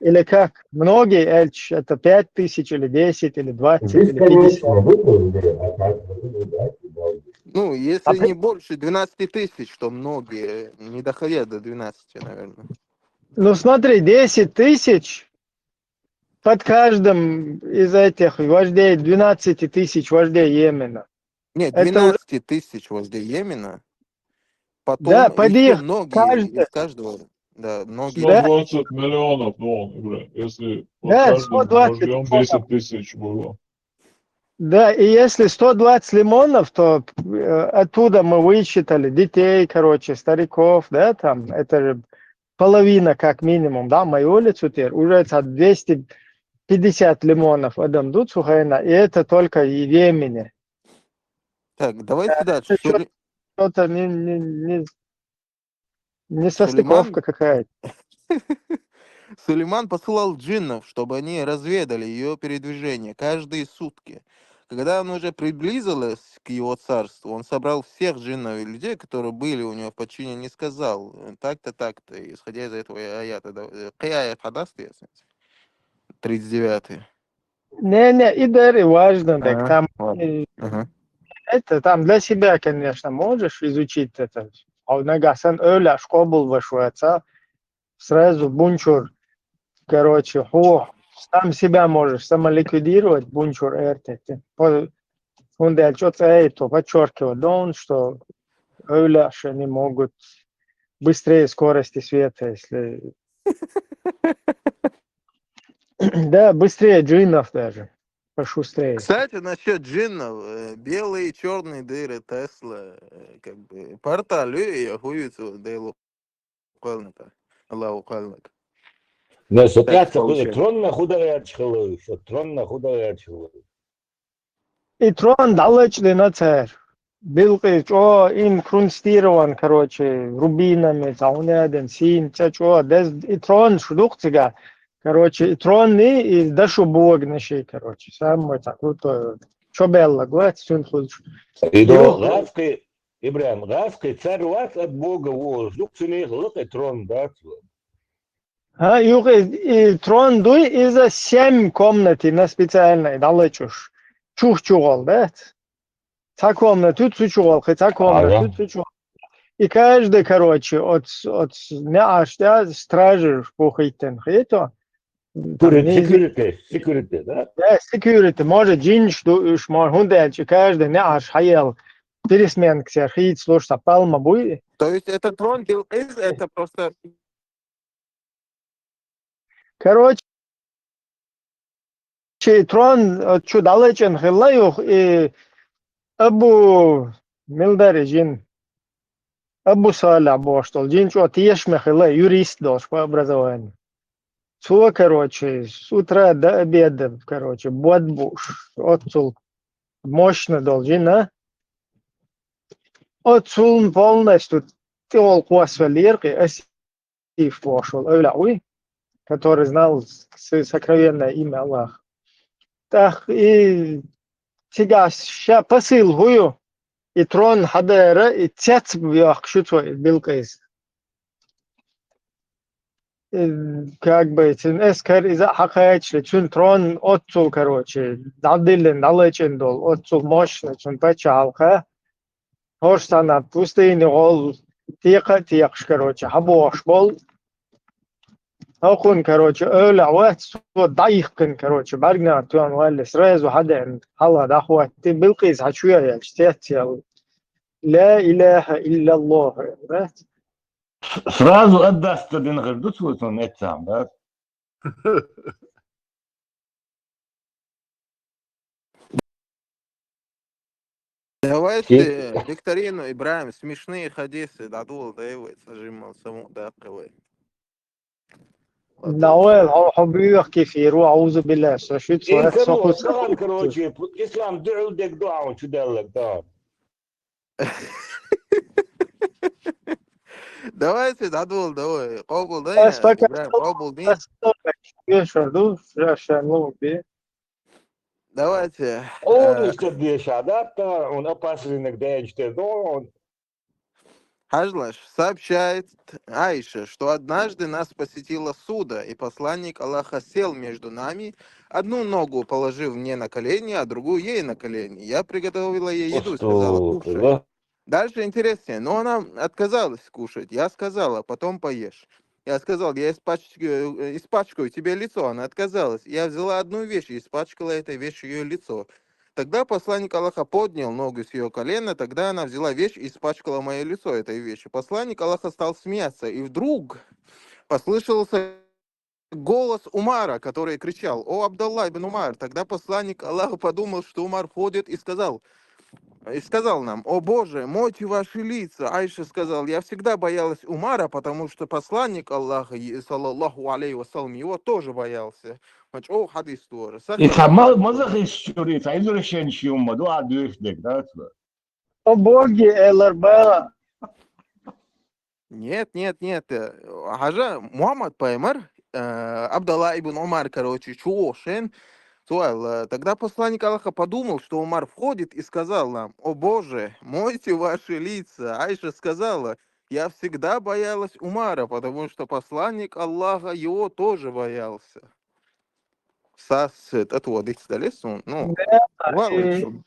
Или как? Многие, это 5 тысяч, или 10, или 20, или 50. Ну, если не больше 12 тысяч, то многие не доходят до 12, наверное. Ну, смотри, 10 тысяч под каждым из этих вождей, 12 тысяч вождей Йемена. Нет, 12 тысяч вождей Йемена. Потом да, под еще их многие из каждого. Да, многие. 120 миллионов, если под каждым вождем 10 тысяч было. Да, и если 120 лимонов, то оттуда мы высчитали детей, стариков, да, там, это же половина как минимум, да, мою улицу теперь, уже это 250 лимонов Адам Дуцухайна, и это только в Йемене. Так, давайте дальше. Это что-то не Сулейман, состыковка какая-то. Сулейман посылал джиннов, чтобы они разведали ее передвижение каждые сутки. Когда он уже приблизилась к его царству, он собрал всех джиннов и людей, которые были у него в подчинении, и сказал, так-то, так-то, исходя из этого аята. Кия хадаст, 39-й. Не, и даже важно, так там Ладно. Ага. это там для себя, конечно, можешь изучить это. А нагасан öyle шкобул вошуется, сразу бунчур, короче, сам себя можешь самоликвидировать, бунчур эртети. Он что-то это подчеркивал, да, он, что öyle они могут быстрее скорости света, если... Да, быстрее джиннов даже, пошустрее. Кстати, насчет джиннов, белые и черные дыры Тесла, как бы, порталю и охуются Дейлу Калника. Аллаху Калник. Ne, Так soprattutto получается. tron хударя чхалы, что трон хударя чхалы. И трон далечный на царь. Билки, что инкрустирован, короче, рубинами, тауняден, син, что, и трон шдухцига, короче, и трон и дашу бог нашей, короче, самое так круто. Что белла, говорит, сюн худш. Идо гавкой, Ибрahim, гавкой царь вас от Бога вож, дух цуни глыкай трон, да? И трон дуй из-за 7 комнаты на специальной, далечуш. Чух-чугол, да? Та комната, тут чугол, та комната, тут чугол. И каждый, короче, от не аж, да, стражи пухайтен, это. Security, да? Да, security, может, джинш, душ, может, хундельчи, каждый не аж, хаел. Пересмен, ксер, хит, слушай, палма будет. То есть это трон Билкис, это просто... Короче, трон, что далечен, хилаюх, и Абу Милдари джин, Абу Саля, что джин, что тиешме хилай, юрист должен по образованию. Цула, короче, с утра до обеда, короче, бодбуш, отцул мощно должен, а? Отцул полностью тел квасвалерки, асиф пошел, овляуи, который знал сокровенное имя Аллаха. Так, и сега посыл гую, и трон хадера, и цец бьях, что билка из. Как бы, эскер из хакаечли, чун трон отцул, короче, дадилен, далечен дол, отцул мощно, чун пачалка, хорстана, пустыни гол, тиякш, короче, хабош бол, ахун, короче, öyle ват, дайхкин, короче, баргна, туан валли, сразу хаден, халла, дахуат, ты билкиз, хачуя, я, чтец, لا إله إلا الله, да? Сразу отдаст один гордуц, вот он это сам, да? Давайте викторину, Ибрahim, смешные хадисы, дадул, да его, сажим саму, да, кривой. نوال حبيبك كيف يروح أعوذ بالله شو إنك تصور طبعا كروتشي إسلام دعو دك دعوة شو دلك ده. Давайте, дадул, давай, قابل ده Ибрahim, قابل مين? Давайте. Он что дешадат, он опасный день, он. Хажлаш сообщает Айше, что однажды нас посетила Суда, и посланник Аллаха сел между нами, одну ногу положив мне на колени, а другую ей на колени. Я приготовила ей еду и сказала, кушай. Дальше интереснее, но она отказалась кушать. Я сказала, потом поешь. Я сказал, я испачкаю тебе лицо. Она отказалась. Я взяла одну вещь и испачкала этой вещью ее лицо. Тогда посланник Аллаха поднял ногу с ее колена, тогда она взяла вещь и испачкала мое лицо этой вещью. Посланник Аллаха стал смеяться, и вдруг послышался голос Умара, который кричал, «О, Абдалла ибн Умар!» Тогда посланник Аллаха подумал, что Умар входит, и сказал нам, «О Боже, мойте ваши лица». Айша сказал, «Я всегда боялась Умара, потому что посланник Аллаха, саллаллаху алейхи вассалам, его тоже боялся». О, хадис тоже. И сама мазах из чурит, а из решен чума, дуа дюшдек, да? о боге Эларбела. Нет, нет, нет. Хажа Мухаммад Паймар, Абдалла ибн Умар, короче, Чуошен, тогда посланник Аллаха подумал, что Умар входит и сказал нам: «О Боже, мойте ваши лица». Айша сказала: «Я всегда боялась Умара, потому что посланник Аллаха его тоже боялся». Это вот их ну, ладно.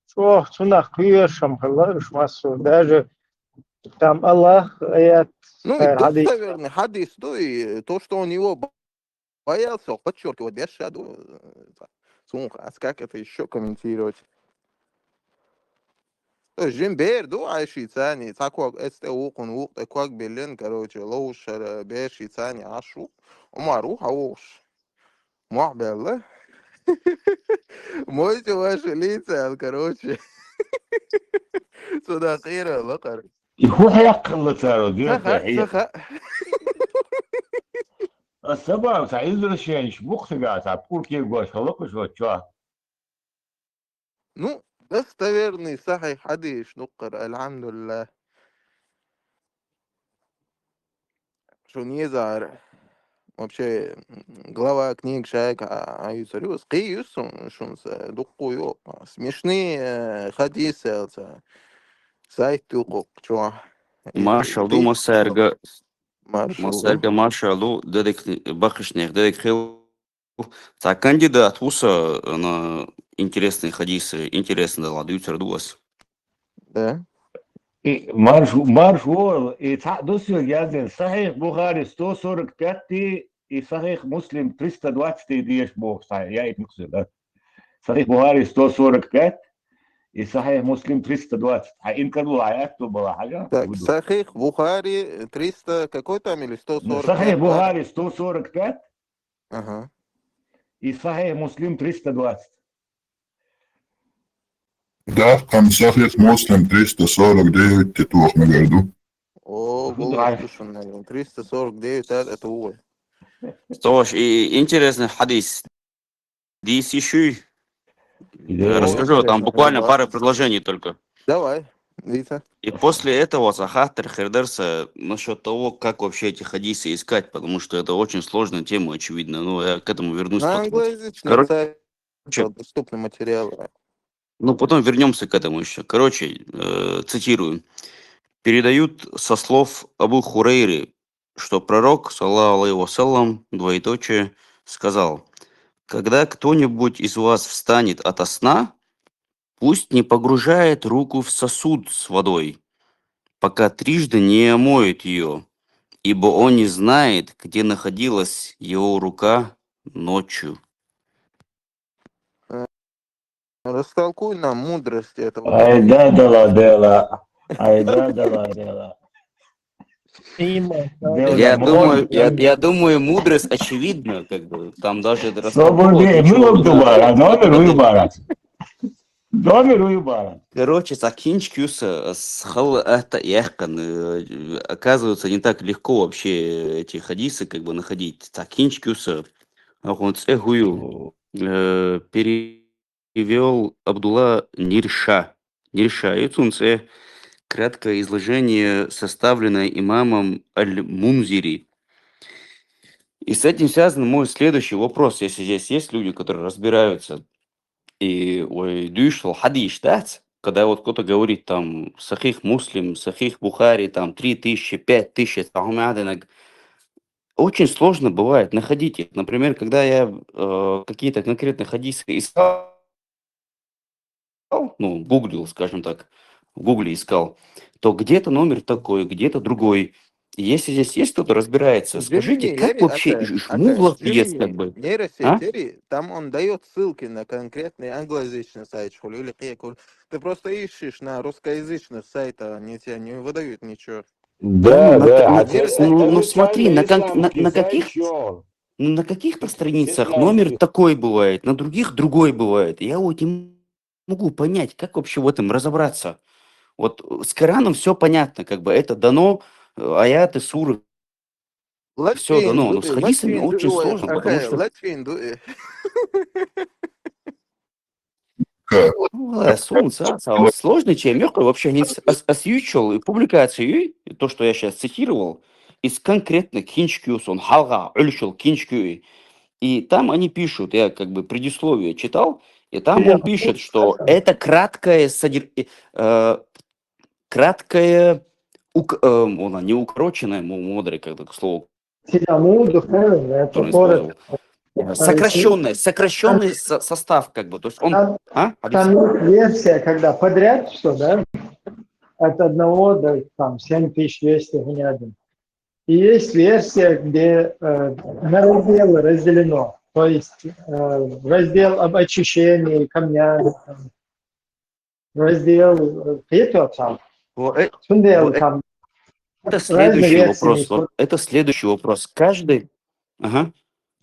Что, сунах квиршам, массу, даже там Аллах, аят, Ну и хадис. достоверный хадис, ну и то, что он его боялся, он подчеркивает, без шаду. А как это еще комментировать? То есть Жимбер, Айши Цани, Цакуак, Эстеукун, Ук, Такуак Белен, короче, Лоушер, Беши Цани, Ашу, Умару, Хауш. Муахбелла. Мойте ваши лица, короче. Сюда хира, лакар. يخو حيق الله تارو ديرت Саха, حيق саха. السبع سعيد رشينش مختقع تعبقول كيف قوش خلقش وشوا Ну, достоверный сахих хадис, нукар, альхамдулилlah. Что не зар. Вообще, глава книг Шайка Аюсариус, Киюсун, шунса, дукую, смешные хадисы, сайт тюкок, чё. Машаллу Масарга Маршалу. Машаллу дедек Бахшнех дедек хил. Так кандидат уса на интересные хадисы, интересно да ладуются радуас. Да. марш вол и досил язен صحيح بخاري 145 и صحيح مسلم 320 ديش بو صحيح я это муксил صحيح بخاري 145 и صحيح مسلم 320 إن كانوا آيات была حاجة Так, Сахих, Бухари, 300, какой там, или 145? صحيح بخاري 145 Ага. и صحيح مسلم 320 Да, там Сахих Муслим 349, Титуах Магарду. О, голос слышен, наверное. 349, это уволь. Что ж, и интересный хадис. Здесь еще расскажу, там буквально пара предложений только. Давай, Вита. И после этого Сахатер Хердерса насчет того, как вообще эти хадисы искать, потому что это очень сложная тема, очевидно. Но я к этому вернусь На потом. англоязычном сайте доступны материалы. Ну, потом вернемся к этому еще. Короче, цитирую. Передают со слов Абу Хурейры, что пророк, саллаллаху алейхи вассалям, двоеточие, сказал: когда кто-нибудь из вас встанет ото сна, пусть не погружает руку в сосуд с водой, пока трижды не омоет ее, ибо он не знает, где находилась его рука ночью. Растолкуй нам мудрость этого. айда дала айда дала Я думаю, мудрость очевидна, как бы, там даже Свободе, милок дубара, номер уйбара. Номер уйбара. Короче, закинчкюса с это яхкан. Оказывается, не так легко вообще эти хадисы как бы находить. Закинчкюса, вот цехую перевел Абдулла Нирша. Нирша, это краткое изложение, составленное имамом Аль-Мунзири. И с этим связан мой следующий вопрос, если здесь есть люди, которые разбираются. И дюшл хадиш, да? Когда вот кто-то говорит там Сахих Муслим, Сахих Бухари, там 3000, 5000, очень сложно бывает находить их. Например, когда я какие-то конкретные хадисы искал, ну, гуглил, скажем так, в гугле искал, то где-то номер такой, где-то другой. И если здесь есть кто-то разбирается, скажите, как вообще жмуглов есть как бы? Нейросеть, там он дает ссылки на конкретный англоязычный сайт, или ты просто ищешь на русскоязычных сайтах, они тебе не выдают ничего. Да, ну смотри, на каких-то страницах номер такой бывает, на других другой бывает. Я вот не могу понять, как вообще в этом разобраться. Вот с Кораном все понятно, как бы это дано, аяты, суры, все дано, но с хадисами очень сложно, потому что... Как? Ну Сложный чем мягкий вообще не освещал публикацию, то, что я сейчас цитировал, из конкретных кинчкюс, он халга, ульшил кинчкюи. И там они пишут, я как бы предисловие читал, и там он пишет, что это краткое, не укороченное, мудрое, как к слову, Это который он город. использовал. Сокращенный состав, как бы. То есть он... Там есть версия, когда подряд, что, да, от 1 до там, 7200 гнядин. И есть версия, где на разделы разделено. То есть раздел об очищении камня, раздел там. Это следующий вопрос. Это следующий вопрос.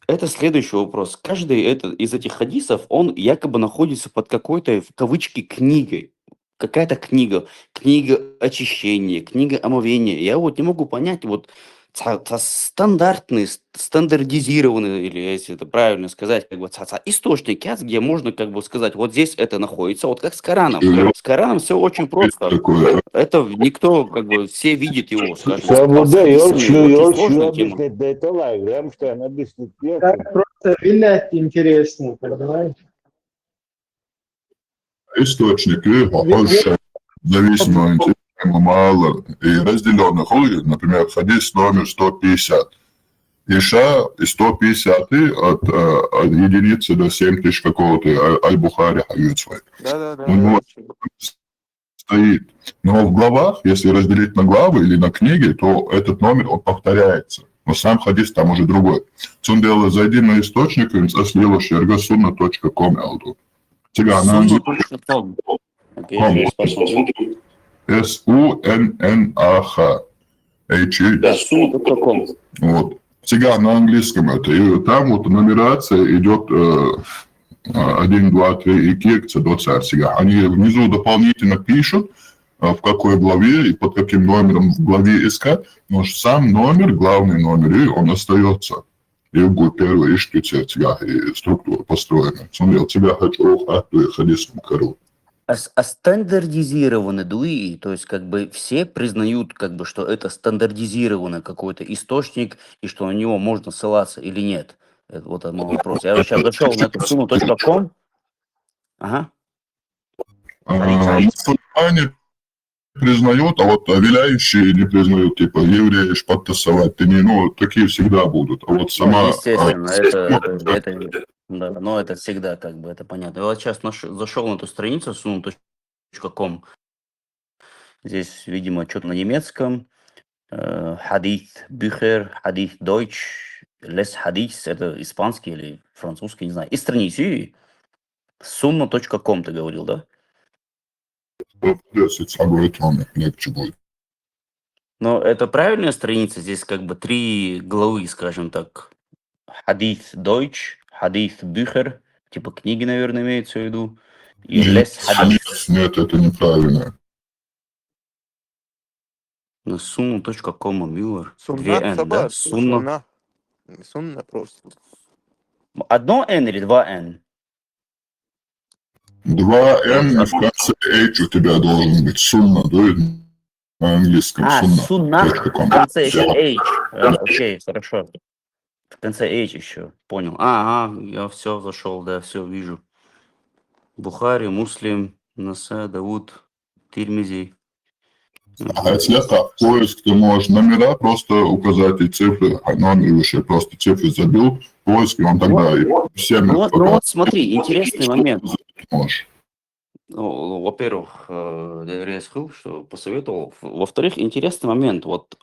Это следующий вопрос. Каждый из этих хадисов, он якобы находится под какой-то, в кавычки, книгой. Какая-то книга. Книга очищения, книга омовения. Я вот не могу понять, вот стандартный, стандартизированный, или если это правильно сказать, как бы источник, где можно как бы сказать, вот здесь это находится, вот как с Кораном. С Кораном все очень просто. Это никто, как бы, все видят его, скажем. Свобода, я очень сложная тема. объяснить, да это лайк, да, что он объяснит. Просто вилять интереснее, понимаете? Источники похожи, зависимо от мало, и разделенных, например, хадис номер 150. Иша 150 от единицы до 7000 какого-то, Аль-Бухари, хадис свой. Да. Стоит. Но в главах, если разделить на главы или на книги, то этот номер, он повторяется. Но сам хадис там уже другой. Цундела, зайди на источник, слила shergasunna.com eldu. Сега на английском. Sunnaha. Вот. Сега на английском это. И там вот нумерация идет 1, 2, 3 и киркца до царь. Они внизу дополнительно пишут, в какой главе и под каким номером в главе искать, но сам номер, главный номер, и он остается. И будет первый ишки и структура построена. Смотрел, тебя хочу хадис кару. А стандартизированный дуи, то есть как бы все признают, как бы, что это стандартизированный какой-то источник, и что на него можно ссылаться или нет? Это вот мой вопрос. Я сейчас зашел на эту sunna.com. Ага. Мусульмане признают, а вот виляющие не признают, типа евреи подтасовать, ты не, ну, такие всегда будут. А вот сама... Естественно, да, но это всегда как бы, это понятно. Я вот сейчас зашел на эту страницу sunna.com. Здесь, видимо, что-то на немецком. Hadith Bücher, Hadith Deutsch, Les Hadith, это испанский или французский, не знаю. И страницы sunna.com ты говорил, да? Легче будет. Но это правильная страница, здесь как бы 3 главы, скажем так. Hadith Deutsch, Hadith Bücher, типа книги, наверное, имеется в виду. И Les Hadith. Нет, это неправильно. На sunna.com, Мюллер. Сунна, да? Сунна просто. Одно N или 2 N? 2 N в конце H у тебя должен быть. Сунна, да? На английском. Сунна. В конце еще H. Окей, хорошо. В конце H еще. Понял. Ага, я все зашел, да, все вижу. Бухари, Муслим, Наса, Дауд, Тирмизи. Если это поиск, ты можешь номера просто указать и цифры, номер выше, просто цифры забил, поиск, и он тогда всем... Ну вот смотри, интересный момент. Можешь. Ну, во-первых, я сказал, что посоветовал. Во-вторых, интересный момент. Вот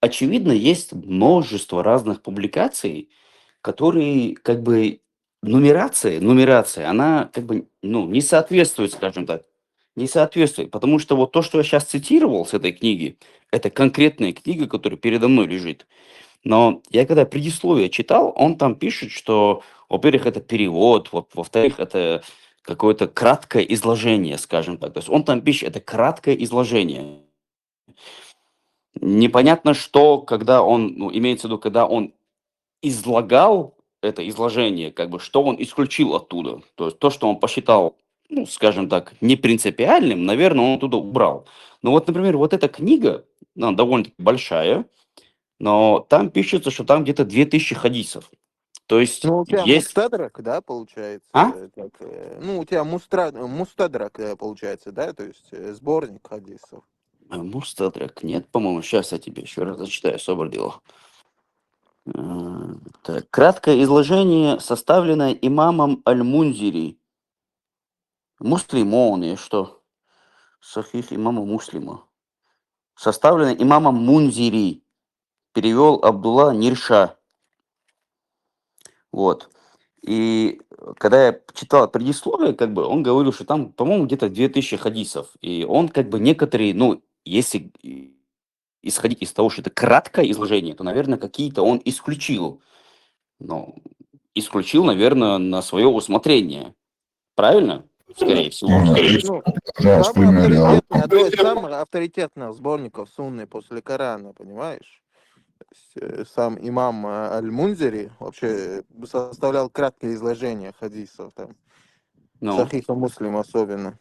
очевидно, есть множество разных публикаций, которые как бы нумерация, она как бы не соответствует, скажем так. Не соответствует, потому что вот то, что я сейчас цитировал с этой книги, это конкретная книга, которая передо мной лежит. Но я когда предисловие читал, он там пишет, что, во-первых, это перевод, во-вторых, это какое-то краткое изложение, скажем так. То есть он там пишет, это краткое изложение. Непонятно, что, когда он, имеется в виду, когда он излагал это изложение, как бы, что он исключил оттуда. То есть то, что он посчитал ну, скажем так, не принципиальным, наверное, он оттуда убрал. Но вот, например, вот эта книга, она довольно большая, но там пишется, что там где-то 2000 хадисов. То есть Ну, у тебя есть... мустадрак, да, получается? А? Ну, у тебя мустадрак, получается, да? То есть сборник хадисов. Мустадрак нет, по-моему. Сейчас я тебе еще раз зачитаю, собрал. Так, краткое изложение, составленное имамом Аль-Мунзири. Муслимон, и что? Сахих имама Муслима. Составленное имамом Мунзири. Перевел Абдулла Нирша. Вот. И когда я читал предисловие, как бы он говорил, что там, по-моему, где-то 2000 хадисов. И он как бы некоторые, ну, если исходить из того, что это краткое изложение, то, наверное, какие-то он исключил. Но исключил, наверное, на свое усмотрение. Правильно? Скорее всего. Ну, самый авторитетный, одно из самых авторитетных сборников сунны после Корана, понимаешь? То есть, сам имам Аль-Мунзири вообще составлял краткое изложение хадисов, там, Ну, Сахиха Муслим особенно.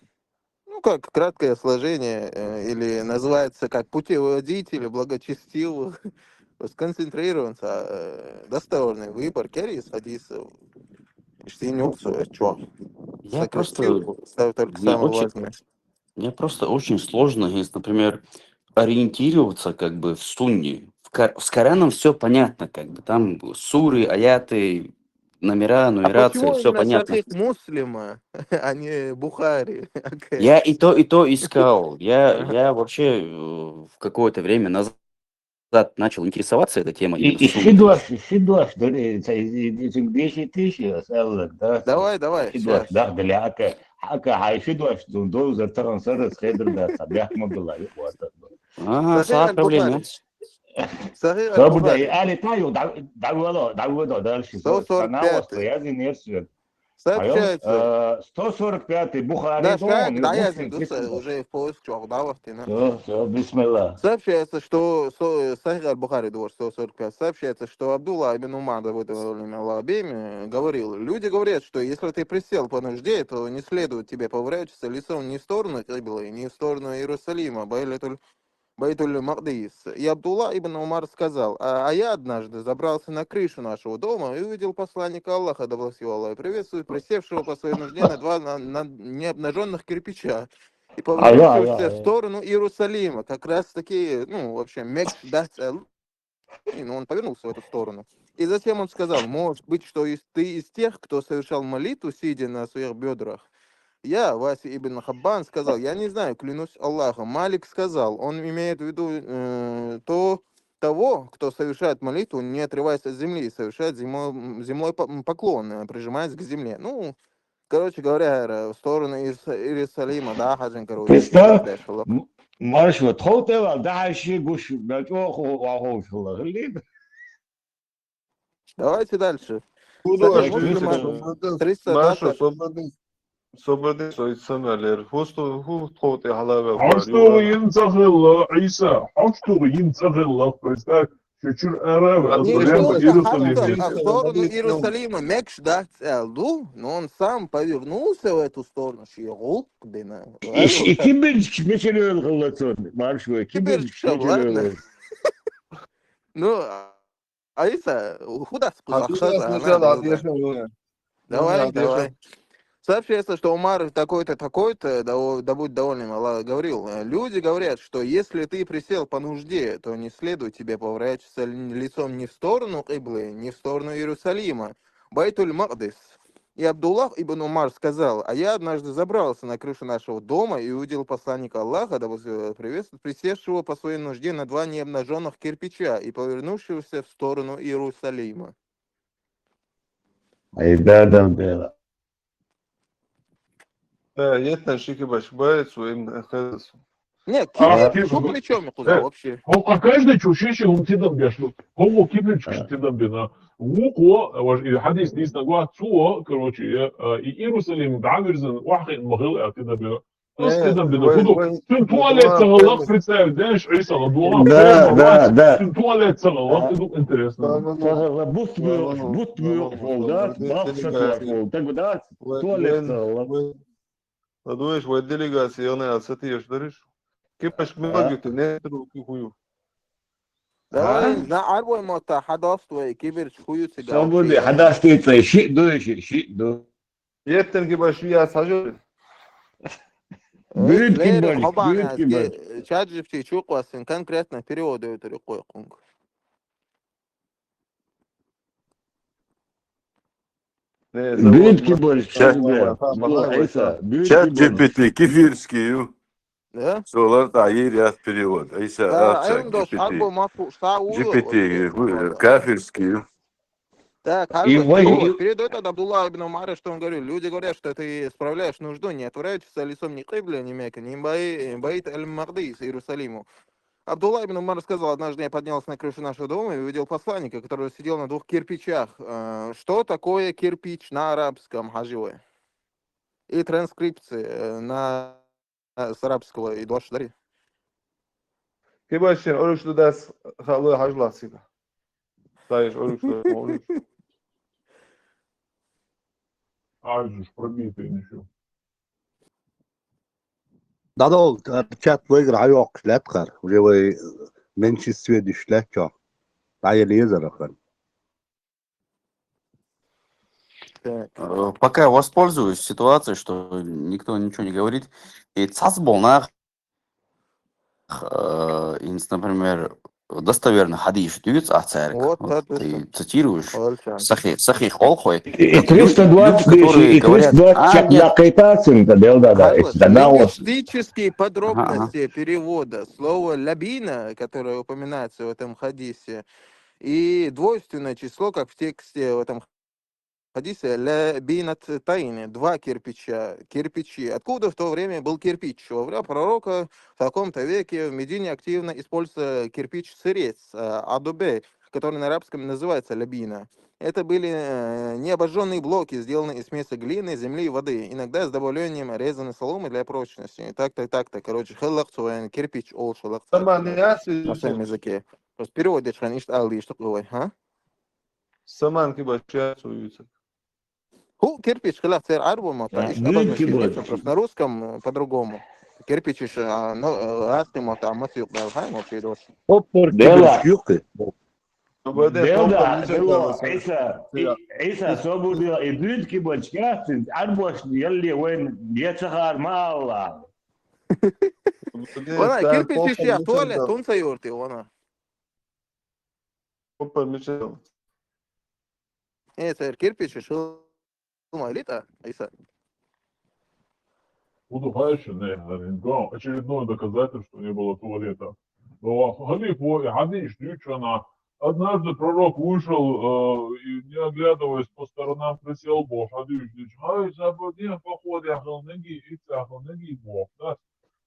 Ну, как краткое сложение, или называется как путеводитель благочестивых, сконцентрироваться, достойный выбор керри из хадисов. Что? я просто... Сократил, ставил только Мне самое очень, важное. мне просто очень сложно, если, например, ориентироваться как бы в сунне. С Кораном все понятно, как бы там суры, аяты, номера, А нумерация, почему все именно понятно. Сахих Муслима, а не Бухари? Окей. Я и то искал. Ага. Я вообще в какое-то время назад начал интересоваться этой темой именно Исхидваш, сунны. исхидваш, этих 10 тысяч, да, Давай, исхидваш, сейчас. да, для ака, исхидваш, до за трансфер хедр, да, сабях мабила, вот. Ага, Сахих сад проблем. Аль-Бухари. Сахих Собуда, Аль-Бухари. али таю, давало, дальше, канал 145. стоязи нерсвет. Сообщается. 145 Бухари, Да, да, он, шаг, и да, я Муслим, ведутся уже в поиск Чухдавах. все, бисмилlah. Сообщается, что Сахих Аль-Бухари, 145, сообщается, что Абдулла ибн Умар, говорил, люди говорят, что если ты присел по нужде, то не следует тебе поворачиваться лицом ни в сторону Кибли, ни в сторону Иерусалима, Байтуль Магдис. И Абдулла ибн Умар сказал, а я однажды забрался на крышу нашего дома и увидел посланника Аллаха, да благослови Аллах, приветствует присевшего по своей нужде на два на необнаженных кирпича и повернувшегося в сторону Иерусалима. Как раз таки, ну, вообще, он повернулся в эту сторону. И затем он сказал, может быть, что ты из тех, кто совершал молитву, сидя на своих бедрах. Я, Вася ибн Хаббан, сказал, я не знаю, клянусь Аллахом. Малик сказал, он имеет в виду того, кто совершает молитву, не отрываясь от земли, совершает земной поклон, прижимаясь к земле. Ну, короче говоря, в сторону Иерусалима, да, хаджин, короче. Представь, маршрут, хотел, дальше гуш, Давайте дальше. Kudoš, Сахих visi Муслима, 300 Mašo, дата. sobrani soitsameler. Hustu halave var. Hoştuğu yintahilla İsa. Hoştuğu yintahilla. Представь, чуть-чуть арабы Не отправляют вернулся Иерусалим. в сторону Иерусалима. Мекш Дахцелду, но он сам повернулся в эту сторону. Кибирч geçiriyor kıllatın. Marşu, kibirç geçiriyor. Ну, Аиса, куда сначала Давай. Сообщается, что Умар такой-то, такой-то, да будь довольным, Аллах говорил, люди говорят, что если ты присел по нужде, то не следует тебе поворачиваться лицом ни в сторону Киблы, ни в сторону Иерусалима, Байтуль Магдис. И Абдуллах ибн Умар сказал, а я однажды забрался на крышу нашего дома и увидел посланника Аллаха, да приветствует, присевшего по своей нужде на два необнаженных кирпича и повернувшегося в сторону Иерусалима. Да. Yetten şiki baş bayet su im kız. Нет, что плечом их куда вообще? А каждый чушище он тидам бешло. Кому кибрич тидам бина. Вуко, حديث ديس نقوى سوى كروتشي إيروساليم بعمرزن واحد مغلق تدام بنا. تدام بنا. كدو تن توالет сагалах представь, знаешь, Иса Абдуллах. Да. Тен туалет сагалах, это интересно. Butmuyor, da, bak şaklar, tak bu da tuvalet sağlam. Думаешь, вот делегация, она отсотаешь, даришь? كيفاش مواجهة الناتر وكيفو Давай, ها на арбой мота хадовство кибер хуют صبودي сигалчи. حدا ستيت شيء دو شيء دو يتن كيفاش فيها سجل Эй, بيت лейры كبر хобан بيت كبر азги чат живти чуквасин конкретно переводы это рекойкунг. не بيت завод ما كبر ما شغال ما دو هاي عيسى ويسا بيت Чат كبر GPT كيفيرский Да? solar تعيير перевод. Айса Да, чат айрындош арбой GPT. мафу штау GPT перевода. кафирский. Так, и Хажлаш, вы передает от Абдулла ибн Умара, что он говорил. Люди говорят, что ты справляешь нужду, не отворачиваешься лицом ни Кибля, ни Мекка, ни Баит аль-Магдис, Иерусалиму. Абдулла ибн Умар сказал, однажды я поднялся на крышу нашего дома и увидел посланника, который сидел на 2 кирпичах. Что такое кирпич на арабском, Хадживе? И транскрипции с арабского и Дуашдари. كيفاش نقولوا شو داس خلوه حاج لاسيدا طيب قولوا شو قولوا عايزش пробитый ничего. Да, чат выиграл yok lätkar. Уже вы меньшинстве düşlätkar. Да я лезер. Пока я воспользуюсь ситуацией, что никто ничего не говорит. И цацболнах, например, достоверно хадис дюц ацерк. Вот Вот это ты цитируешь Ольчан. сахих олхой. и Вот люди, 320 которые и говорят, 320 нет, лакайтацин да да Харлас, да на вот лингвистические ага, ага. подробности перевода слова «лябина», которое упоминается в этом хадисе, и двойственное число, как в тексте в этом хадисе, «лябинат тайны», 2 кирпича, кирпичи. Откуда в то время был кирпич? Во время пророка в таком-то веке в Медине активно используется кирпич-сырец, адубе, который на арабском называется лябина. Это были необожженные блоки, сделанные из смеси глины, земли и воды, иногда с добавлением резаной соломы для прочности. Так-то, короче, хеллахцуэн, кирпич, олшалахцуэн سما ناس на своем языке. Просто переводишь, хранишь али, что такое, а? سمان كيفاش يسويوся Кирпич, хеллахцуэн, арбу мота, ишь بيت обозначение, كبر просто на русском по-другому. Кирпич, ишь, расты мота, масюк, да, хай, вообще, дос. Hopper ديلا kibir وبعدين ديلا توفر ديلا ميزة عيسى صبودي بيت كبر شكاتن عربوش يلي وين يتخار ما الله Вона, кирпич ишь, туалет, тунца юрти, вона. توفر ميزة Это кирпич, ишь, элита, Иса. Буду дальше, да, очередное доказательство, что не было туалета. Но халифу и хадиш Дючана. Однажды пророк вышел и, не оглядываясь по сторонам, присел Бог. Хадиш Дюч, ай, забуди, поход, я хал неги, Бог. Да?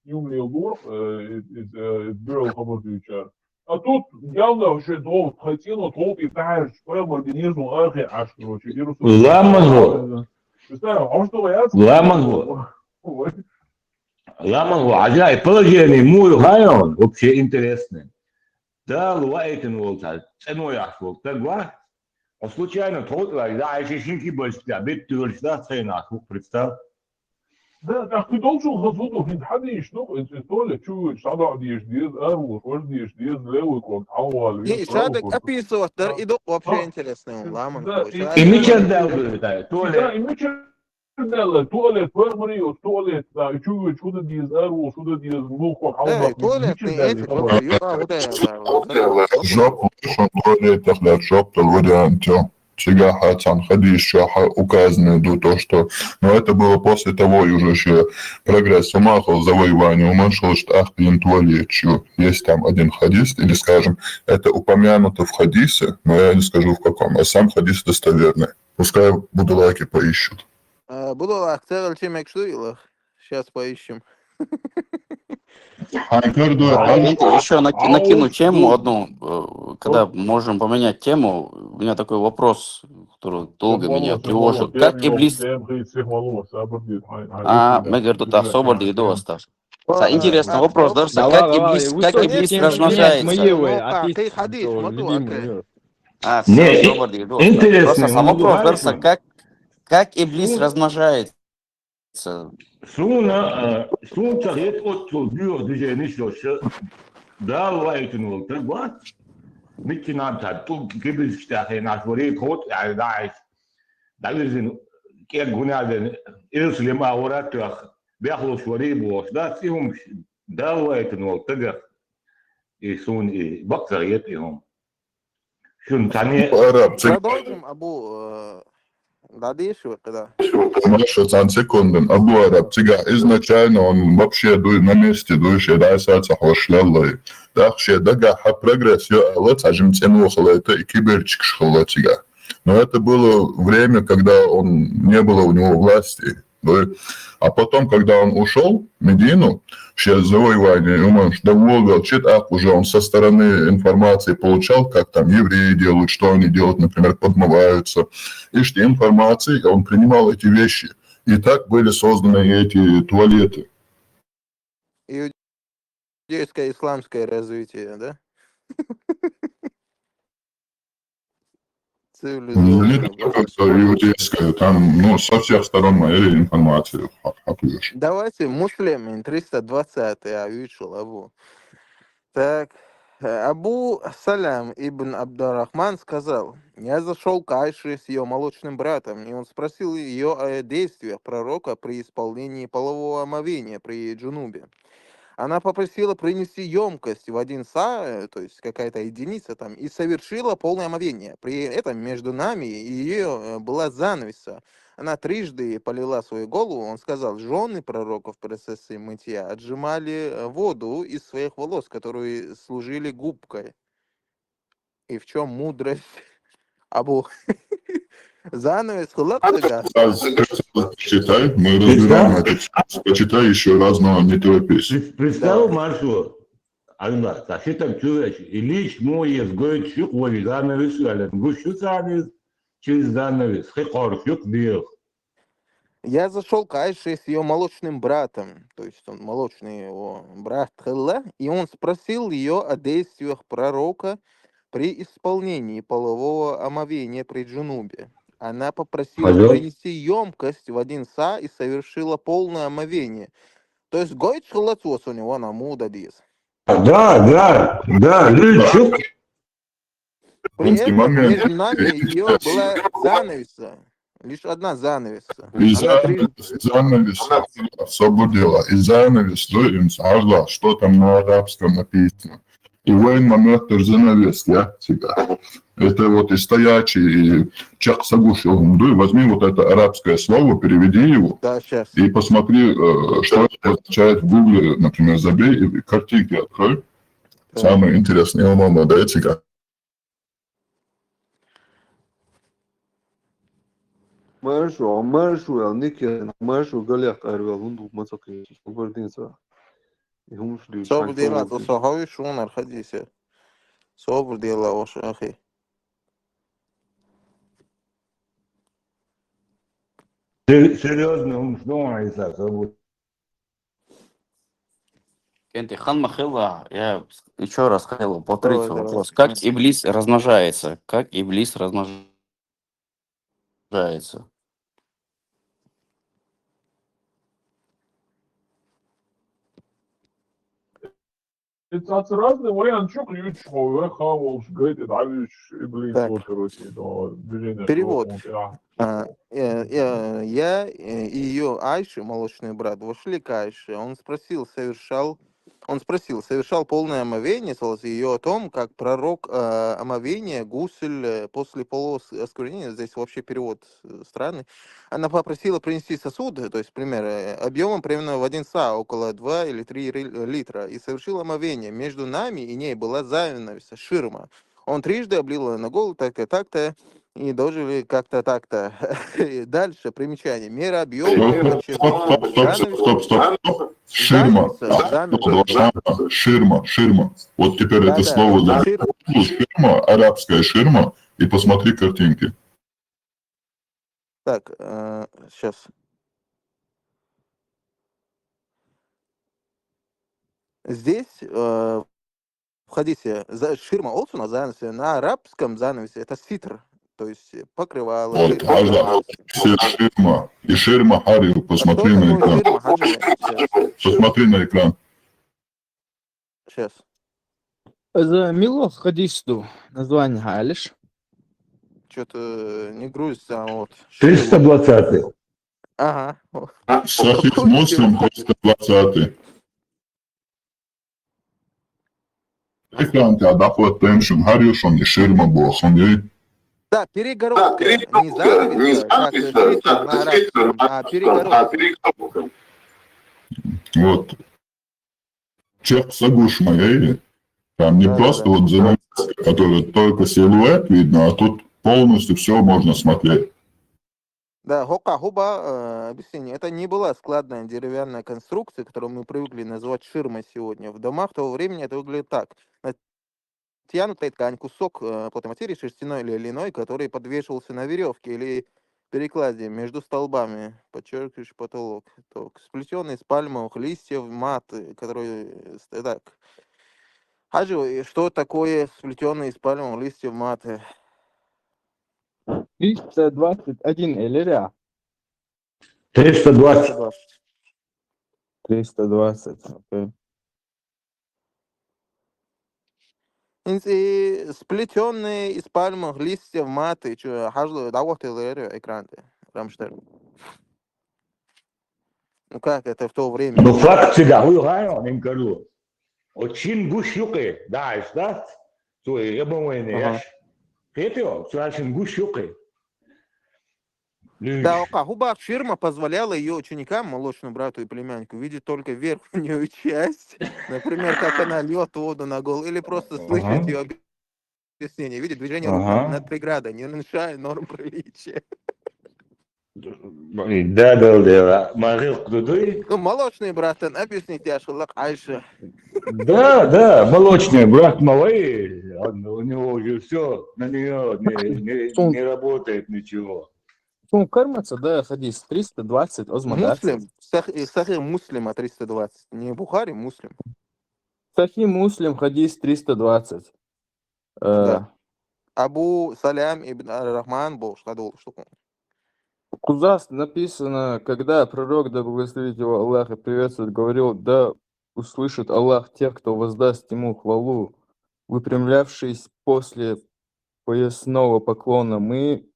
Не умел Бог, избирал хабар Дючар. А тут явно вообще долг хотел, толк и таешь, прямо организм, архи, аж, короче, لا منهو Представь, а что я لا منهو لا منهو عجائب положение мой район вообще интересный да луайтен волта ценой ахвол тогда а случайно толкла да еще шинки больше бит тюрьста цена представь Да, так ты должен разуду في الحديث نو انت شو شعب ديش ديز اروح وش ديش ديز لو يكون حوال И шадок описывать, да, и вообще интересный, ламан. и мичен дал да Да, туалет и мы чё туалет фермери, туалет, да, что да диз эрух, что да диз муху Эй, حوال туалетный этих, вообще, юра, вот جاب туалетах для шоптал варианте. Всегда хотят ходить, что указано до того, что... Но это было после того, уже что прогресс умахал, завоевание уменьшилось, что ахтин туалет, что есть там один хадис, или, скажем, это упомянуто в хадисе, но я не скажу в каком, а сам хадис достоверный. Пускай будулаки поищут. Буду акцент, чем сейчас поищем. Еще накину тему одну, когда можем поменять тему. У меня такой вопрос, который долго меня тревожит. Как Иблис... мы говорим, тут особо до остался. Интересный вопрос, да? Как Иблис размножается? Ты хадис, моду, все, особо до остался. Просто сам вопрос, да, как Иблис размножается? Sun target otto diyor diyeceğini söylese daha vayetini oldu. Bak. ممكن انت هتقول جيب اشتاقين عشوري كوت يعني داعش داعش كيف قلنا هذا ارسل ما ورات بياخذوا شوري بوش ده فيهم دواء انه تقدر يسون بكتيريتهم شنو ثاني Продолжим, Абу. Дадишь вы когда? Маша секунден, Абу Араб, тига изначально он вообще на месте дующий, да, саца хошляллай. Так что дага прогресс, лец, ажим тяну это и киберчик шхала тига. Но это было время, когда он не было у него власти. Да? А потом, когда он ушел в Медину, сейчас завоевание, он довольно уже он со стороны информации получал, как там евреи делают, что они делают, например, подмываются. И что информации, он принимал эти вещи. И так были созданы эти туалеты. Иудейское исламское развитие, да? Не только иудейское, там, ну, со всех сторон моей информации. Давайте Муслим 320 вышел, Абу. Так, Абу Салям ибн Абдурахман сказал: я зашел к Айше с ее молочным братом, и он спросил ее о действиях пророка при исполнении полового омовения при джунубе. Она попросила принести емкость в 1 са, то есть какая-то единица там, и совершила полное омовение. При этом между нами и ее была занавеса. Она трижды полила свою голову. Он сказал: жены пророков в процессе мытья отжимали воду из своих волос, которые служили губкой. И в чем мудрость? Абу. Занавес хлопцага. Читай, мы разбираем это. Почитай еще раз, но не торопись. Представь, Маршо, Алла, так это человек, и лишь мой изгой чухови занавес, але гущу занавес, через занавес, хекорфюк бил. Я зашел к Айше с ее молочным братом, то есть он молочный его брат Хелла, и он спросил ее о действиях пророка при исполнении полового омовения при джунубе. Она попросила принести емкость в 1 са и совершила полное омовение. То есть гойч хлацос у него на мудадис. Да, лишь. При этом между нами ее была занавеса. Лишь одна занавеса. И занавес освободила. И занавес, да, что там на арабском написано. И в один момент тоже занавес, я тебя. Это вот и стоячий, и чак сагушил. Возьми вот это арабское слово, переведи его. Да, сейчас. И посмотри, что это означает в гугле, например, забей и картинки открой. Да. Самое интересное, мама, да, тебя. Маршу, я Ники, маршу, галях, арвел, хунду, мацаки, убардинца. صبر ديلا تصحوي شون الحديثة صبر ديلا وش أخي Серьезно, он что он Кенти, Ханма Хилла, я еще раз хотел повторить вопрос. Как Иблис размножается? Как Иблис размножается? Это разные варианты, что ключ, хавал, говорит, это Иблис, вот, короче, движение. Перевод. Я и ее Айши, молочный брат, вошли к Айше. Он спросил, совершал полное омовение, ее о том, как пророк омовения, гусель после полуосквернения, здесь вообще перевод странный. Она попросила принести сосуд, то есть, пример, объемом примерно в 1 са, около 2 или 3 литра, и совершил омовение. Между нами и ней была занавес, ширма. Он трижды облил на голову так-то, и дожили как-то так-то. Дальше примечание. Мера объема. Стоп. Ширма. Вот теперь это слово. Ширма, арабская ширма. И посмотри картинки. Так, сейчас. Здесь в хадисе ширма олсуна занавесе, на арабском занавесе это ситр. То есть покрывало, Вот, Хажа, все ширма. И ширма, Хари, А что посмотри на такое экран. ширма, Хаджи? Посмотри на экран. Сейчас. За Милох Хадисду название Галиш. Что-то не грузится, а вот. 320. Ага. Сахих Муслим 320. Экран тебя доход теншн, Харишон и ширма бохон. Да, перегородка. Не занавес, как хитр на арабском, а перегородка. Вот. Чек сагуш моей. Там не просто вот занавеска, которая только силуэт видно, а тут полностью все можно смотреть. Да, Хока-Хуба, объяснение, это не была складная деревянная конструкция, которую мы привыкли называть ширмой сегодня. В домах того времени это выглядит так. Натянутая ткань, кусок плотной материи, шерстяной или льняной, который подвешивался на веревке или перекладе между столбами, подчеркивающий потолок. Сплетенный из пальмовых листьев маты, которые... Так. Хаджи, что такое сплетенный из пальмовых листьев маты? 321 Элеря. 320. 320. Окей. Сплетенные из пальмовых листьев маты, что Хаджи, да вот экран, Рамштерн. Ну как это в то время? Ну факт всегда, вы район, им говорю. Очень гуш юки, да, что? То я думаю, не яш. Это все очень гуш юки. Да, Хока-Хуба фирма позволяла ее ученикам, молочному брату и племяннику, видеть только верхнюю часть. Например, как она льет воду на гол, или просто слышать ее объяснение, видеть движение рук над преградой, не нарушая норм приличия. Да, Марил Клудой. Ну, молочный брат, объясните, Ашулак Айша. Да, молочный брат малый, у него уже все, на нее не работает ничего. Ну, кормится, да, Хадис 320 озмадаться. Муслим, Сахих Муслима 320, не Бухари, Муслим. Сахи Муслим Хадис 320. Да. Абу Салям ибн Ар-Рахман был, что Кузас написано, когда пророк, да благословит его Аллах и приветствует, говорил, да услышит Аллах тех, кто воздаст ему хвалу, выпрямлявшись после поясного поклона, мы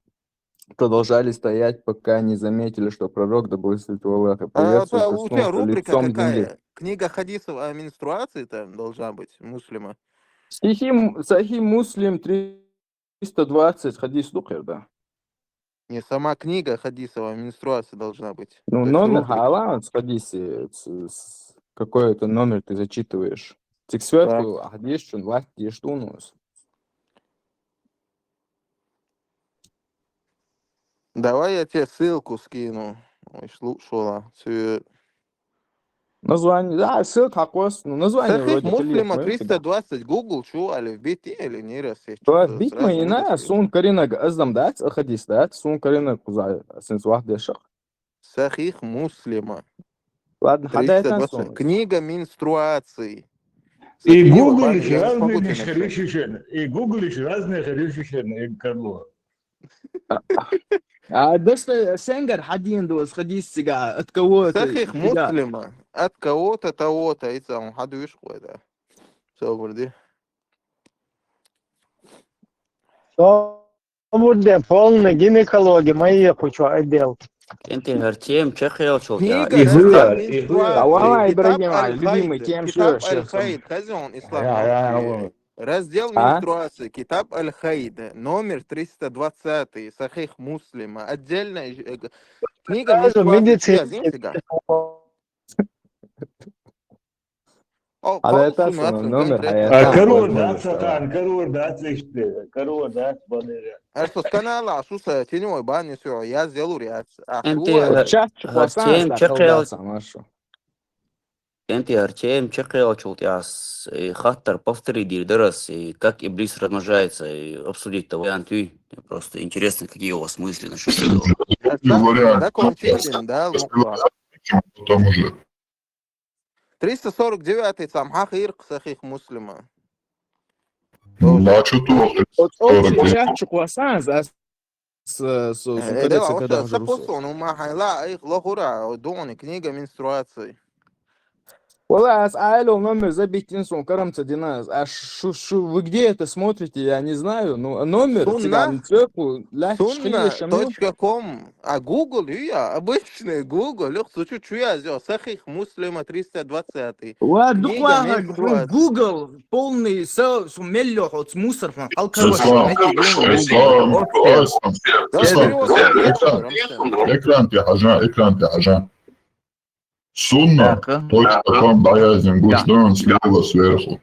продолжали стоять, пока не заметили, что пророк, да благословит его Аллах и приветствует, у тебя коснулся рубрика лицом какая? земли. Книга хадисов о менструации там должна быть, Муслима. Сахи Муслим 320, хадис Духер, да. Не, сама книга хадисов о менструации должна быть. Ну, номер халал в хадисе, какой это номер ты зачитываешь. Цик сверху, а хадис, что власть, где что у нас? Давай я тебе ссылку скину. Ой, шула. Название, да, ссылка хакос, ну, название Сахих вроде Муслима 320, Google, что, алифбит или не раз бит майна, сун карина аздам дат, хадис дат, сун карина кузай, сенсуах дешах. Сахих Муслима. Ладно, хадай это. Книга менструаций. И гуглишь разные хорошие Карло. А доста сенгар хадин дос хадис сига от кого-то. Сахих Муслима. От кого-то, того-то. И там хадуешь кое-то. Все, вроде. Буде полная гинекология, мои хочу отдел. Энти Артем, Чехел, Книга раздел менструации. Китаб Аль-Хайд. Хазион Ислам. Раздел менструации. Китаб Аль-Хайд. Номер 320. Сахих Муслима. Отдельная книга менструации. على أساس номер Карур дат банера. А что, с канала Асуса теневой бани, все, я сделаю реакцию. Энти Артем, Чехел, Чултяс, Хаттер, повтори Дирдерас, и как Иблис размножается, и обсудить того варианты. Просто интересно, какие у вас мысли насчет этого. Закончили, да, Там уже. 349-й Самхах Ирк Сахих Муслима. Да, что-то. Да, вообще, сапосон, умахайла, их лохура, дони, книга менструации. والله اسأله номер забить инсун карамца динас. А вы где это смотрите? Я не знаю. Ну номер цыган цепу Sunna.com. А Google, я обычный Google, их сучу чуя, Сахих Муслима 320. Книга менструации. Google полный суммеллё от мусор Экран тебе, хажа. Sunna.com, боязнь гуштон слева сверху.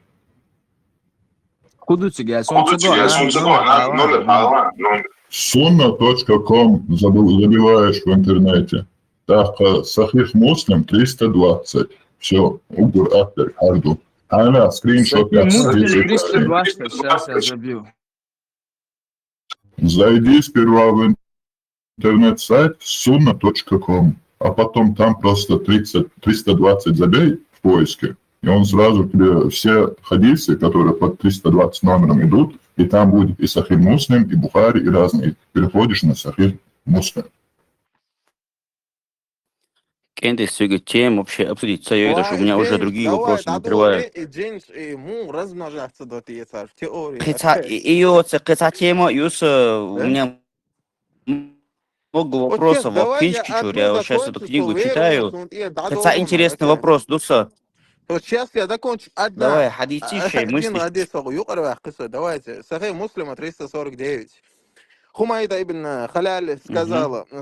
Sunna.com забиваешь в интернете. Так, Сахих Муслим 320. Все, угур аппер, харду. Она скриншот. Муслим 320, сейчас я забил. Зайди сперва в интернет-сайт sunna.com, а потом там просто 320 забей в поиске, и он сразу тебе все хадисы, которые под 320 номером идут, и там будет и Сахих Муслим, и Бухари, и разные. Переходишь на Сахих Муслим. Кенды с тем вообще обсудить советуешь, у меня уже другие вопросы накрывают. Ее тема, у меня много вопросов в книжке, я вот сейчас эту книгу читаю. Это интересный вопрос, Дуса. Вот сейчас я закончу. Давай, хадисище, мысли. Давайте. Сахих Муслима 349. Хумайда ибн Халяль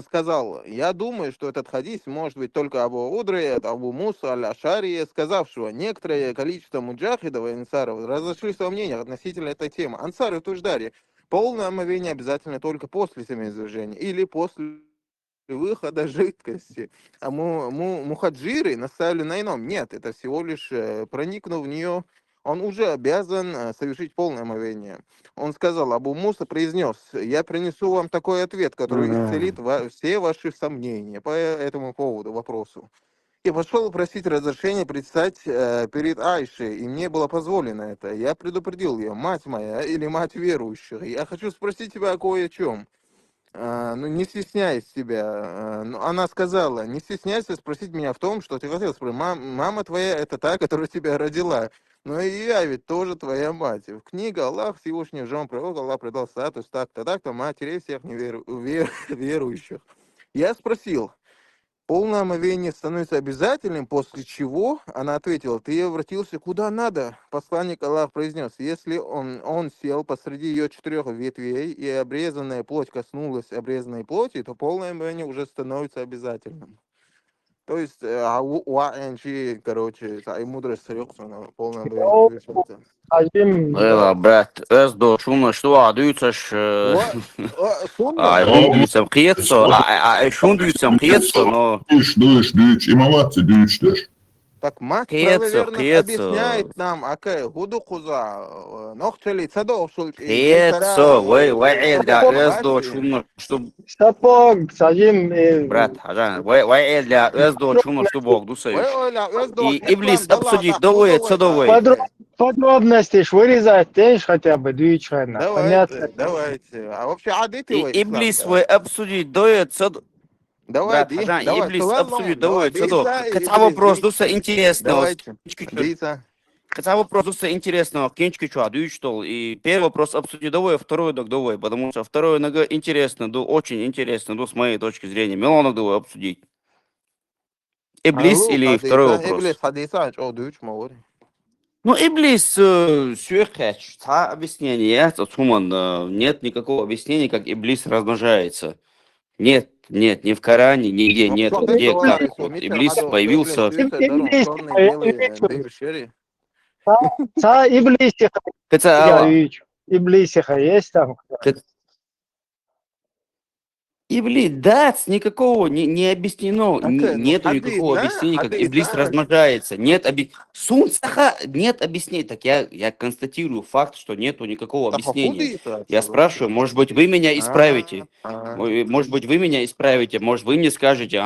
сказал, я думаю, что этот хадис может быть только Абу Удре, Абу Муса аль-Ашари, сказавшего, некоторое количество муджахидов и ансаров разошлись во мнениях относительно этой темы. Ансары утверждали, полное омовение обязательно только после семяизвержения или после выхода жидкости. А мухаджиры наставили на ином. Нет, это всего лишь проникнув в нее, он уже обязан совершить полное омовение. Он сказал, Абу Муса произнес, я принесу вам такой ответ, который исцелит все ваши сомнения по этому поводу, вопросу. Я пошел просить разрешения предстать перед Айшей, и мне было позволено это. Я предупредил ее, мать моя или мать верующих, я хочу спросить тебя кое о чем. Ну, не стесняйся себя. Она сказала, не стесняйся спросить меня в том, что ты хотел спросить. Мама твоя это та, которая тебя родила. Но и я ведь тоже твоя мать. В книге Аллах Всевышний в живом пророка Аллах придал статус так-то матерей всех верующих. Я спросил, полное омовение становится обязательным, после чего она ответила, ты обратился куда надо. Посланник Аллах произнес, если он сел посреди ее 4 ветвей, и обрезанная плоть коснулась обрезанной плоти, то полное омовение уже становится обязательным. То есть, короче, и мудрость срёксона, полное омовение. Брат, эздо шумно, что адуюташ, шундуютам киетсо, но... Дуешь, имаматцы дуешь. Так мать правоверных объясняет нам, гуду куза, нохчели цадов шульт. Киетсо, вы эздо шумно, что... Сапог, садим... Брат, Хажан, вы эздо шумно, что Бог дусаешь. И Иблис обсудить довое, цадовое. Подробности вырезать, тешь хотя бы двичайно. Понятно? Давайте. А вообще адыты И Иблис вы обсудить довое, цадовое. Давай, Иблис обсудить довое, цадовое. Хотя вопрос дуса интересного. Хотя вопрос дуса интересного. Кенчки что, адуют что ли? И первый вопрос обсудить довое, второй довое. Потому что второе нога интересно, очень интересно, с моей точки зрения. Милонок довое обсудить. Иблис или второй вопрос? Ну, Иблис сверхач, объяснение, нет никакого объяснения, как Иблис размножается. Нет, ни в Коране, нигде нет, где, как. Вот Иблис появился. Иблисиха есть там? Иблис, да, никакого не объяснено, нету никакого объяснения, как Иблис размножается. Нет нет объяснений. Так я констатирую факт, что нету никакого объяснения. Я спрашиваю, может быть, вы меня исправите? Может быть, вы меня исправите? Может, вы мне скажете,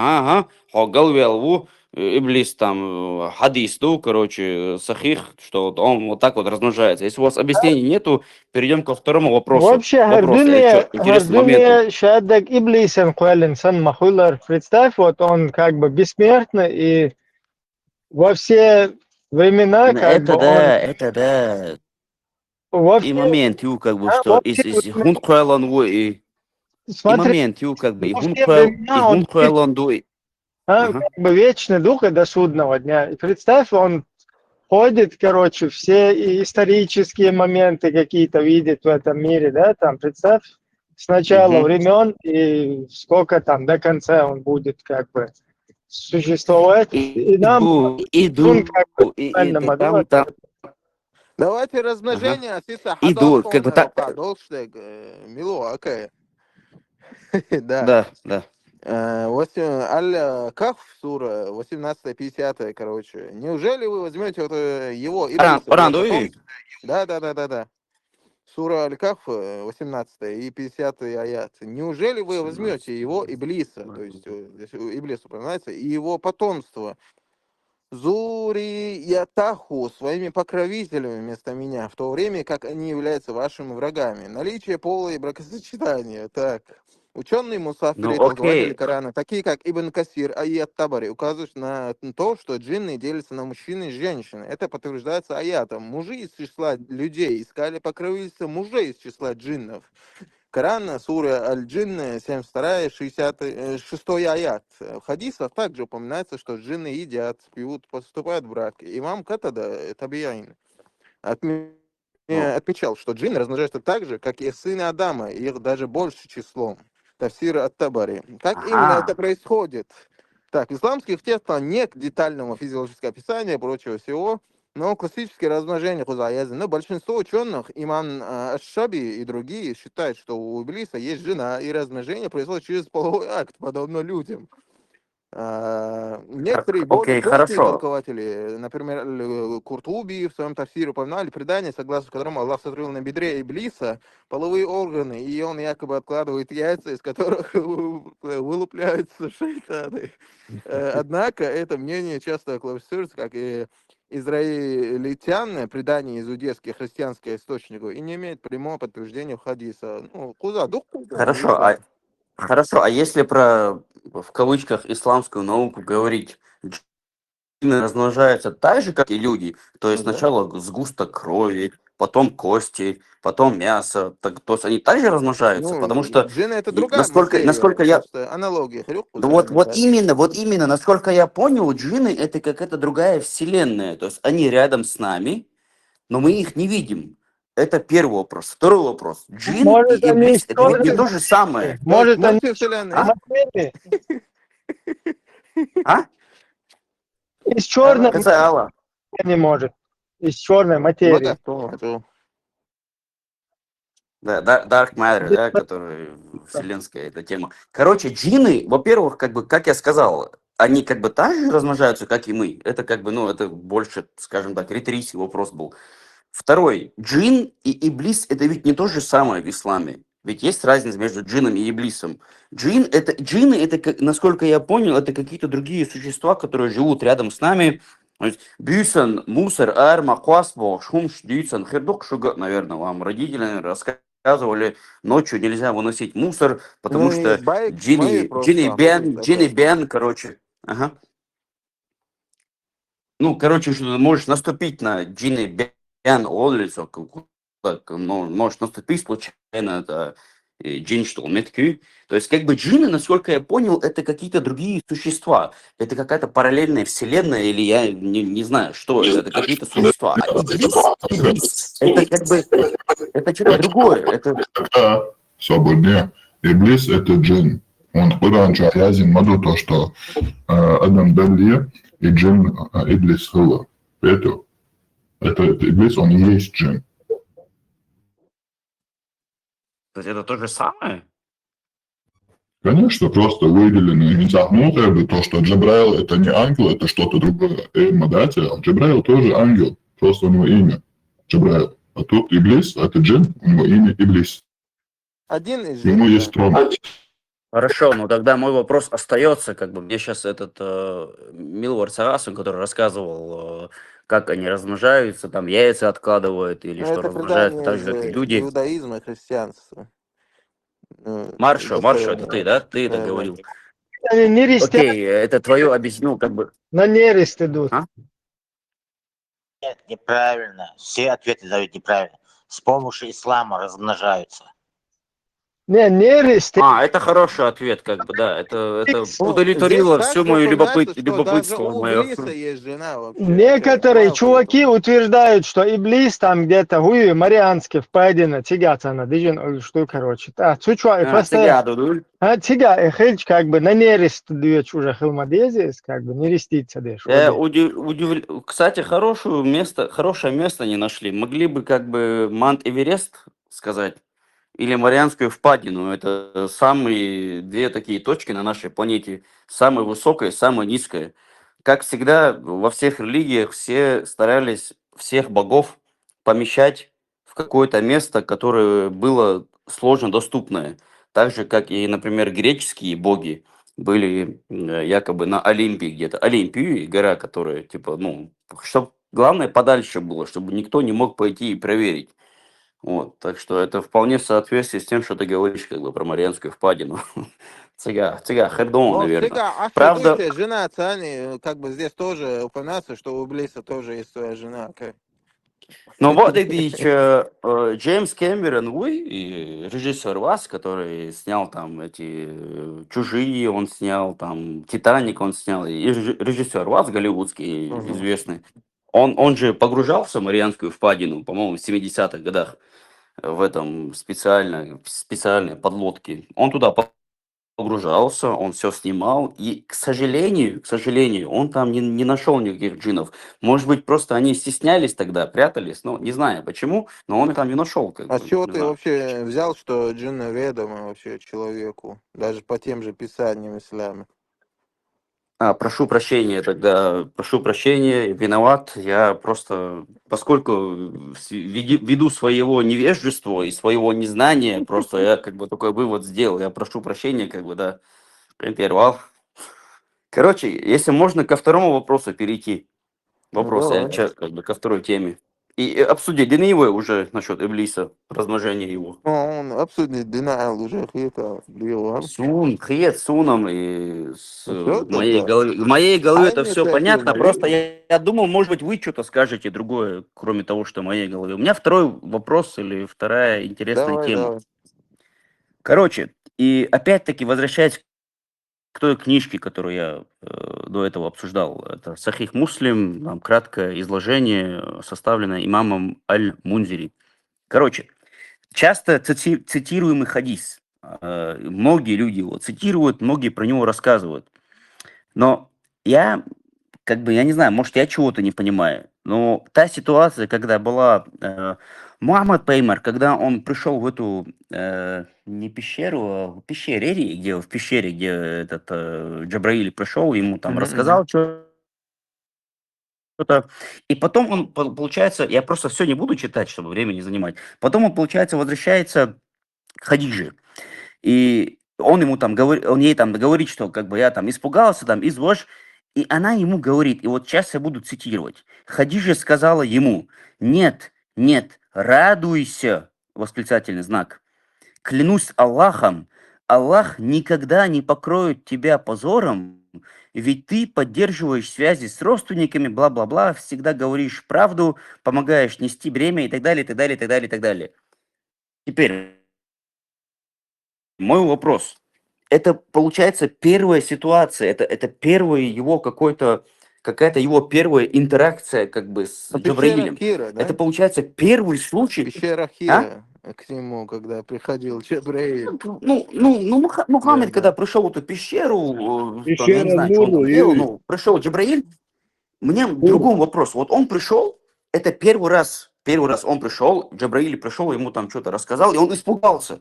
хогал велву, Иблис там, хадис, ну, короче, сахих, что вот он вот так вот размножается. Если у вас объяснений нету, перейдем ко второму вопросу. Вообще, Вопрос, интересный момент. Гордыня, Шаддаг Иблисен Куэлен Сан Махулар. Представь, вот он как бы бессмертный, и во все времена, как бы он... Это да. Во И все, момент, ю, как бы, да, что во из все хун времена, хуэлан и смотри, момент, ю, как бы, во все времена он хун хуэлан дуй. как бы вечный дух и до судного дня. И представь, он ходит, короче, все и исторические моменты какие-то видит в этом мире, да, там, представь, с начала времен и сколько там до конца он будет как бы существовать. И нам он как бы Там, Давайте ага. размножение, асиса Иду, хадалфон, как бы так, падолштег, мило, окей. Да. да. Аль-Кахф, сура 18-50, короче. Неужели вы возьмете вот его Иблиса, Рандуи? Да. Сура Аль-Кахф 18 и 50 аят. Неужели вы возьмете его Иблиса, то есть здесь Иблис упоминается, и его потомство, Зуриятаху, своими покровителями вместо меня, в то время как они являются вашими врагами. Наличие пола и бракосочетания. Так. Ученые мусафиры и толкователи Корана, такие как Ибн Касир, Аят Табари, указывают на то, что джинны делятся на мужчин и женщин. Это подтверждается аятом. Мужи из числа людей искали покровительство мужей из числа джиннов. Коран, сура Аль-Джинн, 72, 66 аят. В хадисах также упоминается, что джинны едят, пьют, поступают в брак. Имам Катада, Табияин, отмечал, что джинны размножаются так же, как и сыны Адама, их даже больше числом. Тафсир ат-Табари. Как именно это происходит? Так, в исламских текстах нет детального физиологического описания и прочего всего, но классическое размножение хузаязы. Но большинство ученых, имам Аш-Шаби и другие, считают, что у Иблиса есть жена, и размножение происходит через половой акт, подобно людям. Некоторые более точные толкователи, например, Куртуби в своем тафсире упоминали предание, согласно которому Аллах сотворил на бедре Иблиса половые органы, и он якобы откладывает яйца, из которых вылупляются шайтаны. Однако это мнение часто классифицируется как израильтян, предание из иудейских христианских источников, и не имеет прямого подтверждения в хадиса. Ну, Хорошо, а если про, в кавычках, исламскую науку говорить, джинны размножаются так же, как и люди, то есть сначала сгусток крови, потом кости, потом мясо, так, то есть они также размножаются, потому что джинны это другая насколько я... аналогия. Вот именно, насколько я понял, джинны это какая-то другая вселенная, то есть они рядом с нами, но мы их не видим. Это первый вопрос. Второй вопрос. Джин может, и Иблис это ведь не то же самое. Может, они из черной не может. Из черной материи. Да, Dark Matter, да, который вселенская эта тема. Короче, джинны, во-первых, как бы, как я сказал, они как бы так же размножаются, как и мы. Это как бы, ну, это больше, скажем так, риторический вопрос был. Второй. Джин и Иблис это ведь не то же самое в исламе. Ведь есть разница между джинном и Иблисом. Джинны, это, насколько я понял, это какие-то другие существа, которые живут рядом с нами. Бюсен, мусор, арма, квасбо, шумш, дюсен, хердук, шуга, наверное, вам родители рассказывали, ночью нельзя выносить мусор, потому что Джинни Бен, короче. Ага. Ну, короче, что ты можешь наступить на Джинни Бен улицу, можешь наступить случайно, это джин, что метки. То есть, как бы джинны, насколько я понял, это какие-то другие существа. Это какая-то параллельная вселенная, или я не знаю, что это какие-то существа. А Иблис, это как бы, это что-то другое. Это... Свободнее. Иблис это джин. Он раньше язин моду то, что Адам Бебли и джин Иблис было. Это Иблис, он и есть джин. То есть это то же самое? Конечно, просто выделено внутрь, то, что Джабраил это не ангел, это что-то другое. А Джабраил тоже ангел, просто у него имя Джабраил. А тут Иблис, это джин, у него имя Иблис. Один из ему есть трон. Хорошо, но тогда мой вопрос остается, как бы мне сейчас этот Милвар Сарасин, который рассказывал, как они размножаются, там яйца откладывают или Ну, что это размножаются предание так из же, как и люди. иудаизма и христианства. Маршо, это ты, Достоверно. да? Ты это Да, да. говорил. Они нерест Окей, это твое объяснил, как бы. на нерест идут. А? Нет, неправильно. Все ответы дают неправильно. С помощью ислама размножаются. Не, нерест. Это хороший ответ, как бы, да. Это Ну, здесь удовлетворило так все мое упоминается, что даже любопытство у мое. Иблиса есть жена вообще. Некоторые Знал ты чуваки это? утверждают, что Иблис там где-то хуй марианский впадина, тигацана, дижин, что, короче. Цучуа, просто, Цыгаду, тига, хельч, как бы, на нерест дюет уже хилмадезис, как бы, нерестица дешь, воде. Кстати, хорошее место не нашли. Могли бы как бы Мант-Эверест сказать или Марианскую впадину. Это самые две такие точки на нашей планете. Самая высокая, самая низкая. Как всегда, во всех религиях все старались всех богов помещать в какое-то место, которое было сложно доступное. Так же, как и, например, греческие боги были якобы на Олимпии где-то. Олимпию, гора, которая, типа, ну, чтобы главное подальше было, чтобы никто не мог пойти и проверить. Вот, так что это вполне в соответствии с тем, что ты говоришь, как бы, про Марианскую впадину. Цыга, Хердон, Ну, наверное. сега, а Правда, следующая жена Цани, как бы здесь тоже упоминается, что у Иблиса тоже есть своя жена. но вот видишь, Джеймс Кэмерон, вы, и режиссер вас, который снял там эти «Чужие», он снял там «Титаник», он снял, и режиссер вас, голливудский, Мгм. известный, он же погружался в Марианскую впадину, по-моему, в 70-х годах в этом специальной подлодке. Он туда погружался, он все снимал, и, к сожалению, он там не нашел никаких джинов. Может быть, просто они стеснялись тогда, прятались, но не знаю почему, но он их там не нашел, как А с бы, чего не ты знаю. вообще взял, что джинны ведомы вообще человеку, даже по тем же писаниям исляма? Прошу прощения тогда, прошу прощения, виноват. Я просто, поскольку ввиду своего невежества и своего незнания, просто я как бы такой вывод сделал. Я прошу прощения, как бы, да, прервал. Короче, если можно ко второму вопросу перейти. Ну, Вопрос, давай. как бы ко второй теме. И обсудить Денеева уже насчет Иблиса, размножения его. Ну, он абсолютно denial уже это был. Хрет Суном, и Ну, все тогда. в моей голове это все Айнится понятно. фильм. Просто я думал, может быть, вы что-то скажете другое, кроме того, что в моей голове. У меня второй вопрос или вторая интересная Давай, тема. давай. Короче, и опять-таки возвращаясь к той книжке, которую я до этого обсуждал, это Сахих Муслим, там краткое изложение, составленное имамом Аль-Мунзири. Короче, часто цитируемый хадис. Многие люди его цитируют, многие про него рассказывают. Но я, как бы, я не знаю, может, я чего-то не понимаю. Но та ситуация, когда была Мухаммад Пеймар, когда он пришел в эту, не пещеру, а в пещере, в пещере, где этот Джабраиль пришел, ему там Мгм, рассказал что-то. И потом он, получается, я просто все не буду читать, чтобы время не занимать. Потом он, получается, возвращается к Хадиже. И он ему там говорит, он ей там говорит, что как бы я там испугался, там, извожь. И она ему говорит, и вот сейчас я буду цитировать. Хадижа сказала ему: нет, нет, радуйся, восклицательный знак. Клянусь Аллахом, Аллах никогда не покроет тебя позором, ведь ты поддерживаешь связи с родственниками, бла-бла-бла, всегда говоришь правду, помогаешь нести бремя и так далее, и так далее, и так далее, и так далее. Теперь, мой вопрос. Это, получается, первая ситуация, это первая его какая-то его первая интеракция как бы с Ну, пещера Джабраилем. Хира, Это, да? получается, первый случай. Пещера Хира к нему, когда приходил Джабраиль. Мухаммед, Да, когда да. пришел в эту пещеру, там, я не Пещера знаю, что он Нуру, там делал, Юрий. но пришел Джабраиль. Мне в Нуру. другом вопрос. Вот он пришел, это первый раз он пришел, Джабраиль пришел, ему там что-то рассказал, и он испугался.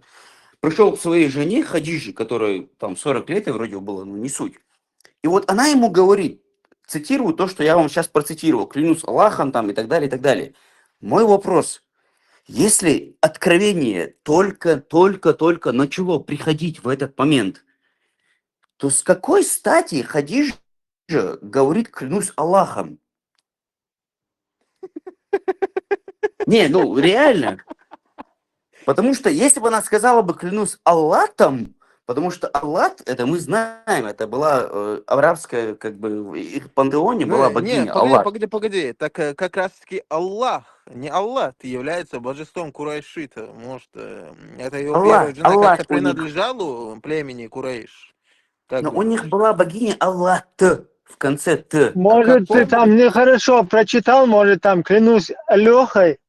Пришел к своей жене Хадиже, которой там 40 лет и вроде было, но не суть. И вот она ему говорит, цитирую то, что я вам сейчас процитировал, клянусь Аллахом там и так далее, и так далее. Мой вопрос, если откровение только начало приходить в этот момент, то с какой стати Хадиджа говорит «клянусь Аллахом»? Не, ну реально. Потому что если бы она сказала бы «клянусь Аллахом», потому что Аллах, это мы знаем, это была арабская, как бы, в их пантеоне была Ну, не, богиня Аллах. погоди. Так как раз-таки Аллах, не Аллах, является божеством Курайшита. Может, это его первая жена Аллах как-то у них, принадлежала племени Курайш? Как но у них думаешь? была богиня Аллах в конце Т. А Может, ты какой? там нехорошо прочитал, может, там клянусь Алёхой.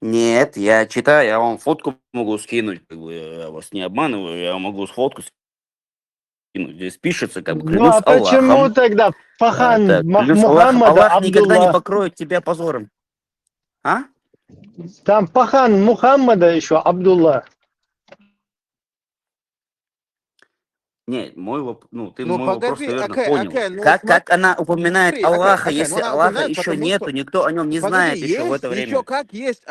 Нет, я читаю, я вам фотку могу скинуть, как бы, я вас не обманываю, я могу фотку скинуть. Здесь пишется, как бы, Ну клянусь а почему Аллахом. тогда Пахан Так, клянусь Аллахом, Мухаммада Аллах никогда не Абдулла? покроет тебя позором. А? Там Пахан Мухаммада еще Абдулла. Нет, ты Ну, мой вопрос, погоди, наверное, понял. ну Как она упоминает смотри, Аллаха, ну если она Аллаха упоминает, еще потому нету, что, никто о нем не погоди, знает еще в есть, это еще время. как есть,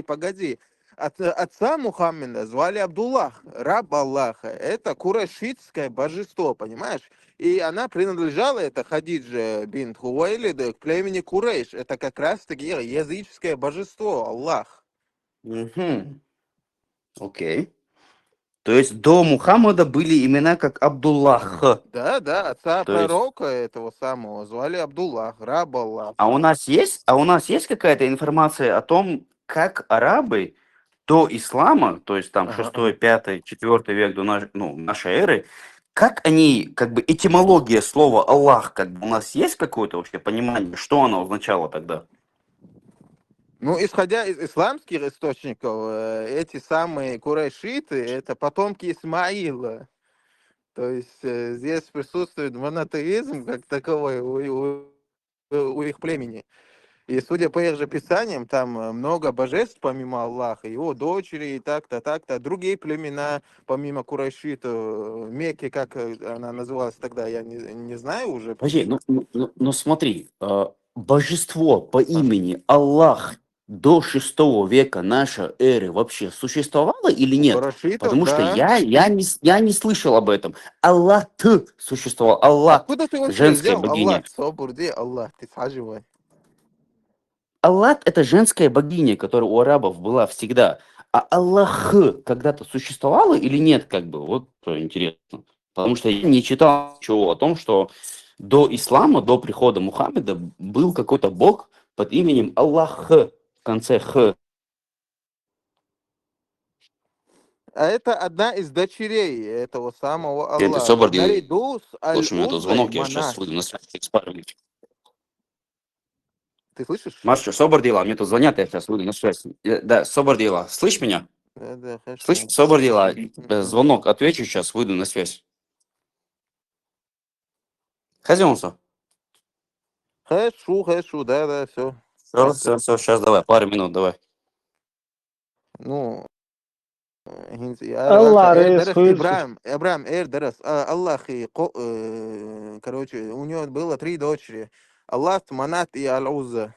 погоди. Отца Мухаммеда звали Абдуллах, раб Аллаха. Это курайшитское божество, понимаешь? И она принадлежала, это Хадиджа бинт Хувейлида, к племени Курейш. Это как раз-таки языческое божество, Аллах. Мгм. Окей. То есть до Мухаммада были имена как Абдуллах. Да, отца То есть, пророка этого самого звали Абдуллах, раб Аллаха. а у нас есть какая-то информация о том, как арабы до ислама, то есть там 6, 5, 4 век до нашей эры, как они, как бы этимология слова Аллах, как бы у нас есть какое-то вообще понимание, что оно означало тогда? Ну, исходя из исламских источников, эти самые курайшиты — это потомки Исмаила. То есть здесь присутствует монотеизм как таковой у их племени. И судя по их же писаниям, там много божеств помимо Аллаха, его дочери и так-то. Другие племена, помимо курайшитов, Мекки, как она называлась тогда, я не знаю уже. Подожди, ну смотри, божество по имени Аллах до 6 века нашей эры вообще существовало или У нет? курайшитов, Потому что да. я не слышал об этом. Аллах существовал, Аллах, Откуда ты вообще женская взял богиня. Аллах? Собурди Аллах, ты схаживай. Аллах это женская богиня, которая у арабов была всегда. А Аллах когда-то существовало или нет, как бы, вот что интересно. Потому что я не читал ничего о том, что до ислама, до прихода Мухаммеда был какой-то бог под именем Аллах в конце х. А это одна из дочерей этого самого Ты Аллаха. соборди, Наряду с слушай, у меня тут Аль-Уззой звонок, я сейчас Манат. выйду на связь через пару минут. Ты слышишь? Марша, собордила, мне тут звонят, я сейчас выйду на связь. Да, собордила, слышь меня? Да, Слышь, хорошо. собордила, звонок, отвечу сейчас, выйду на связь. Хозяйство. Хорошо, да, все. Все, сейчас давай, пару минут, давай. Ну, Аллах рейс Ибрам, Эрдарас, Аллах, короче, у него было 3 дочери. Аллах, Манат и Аль-Узза.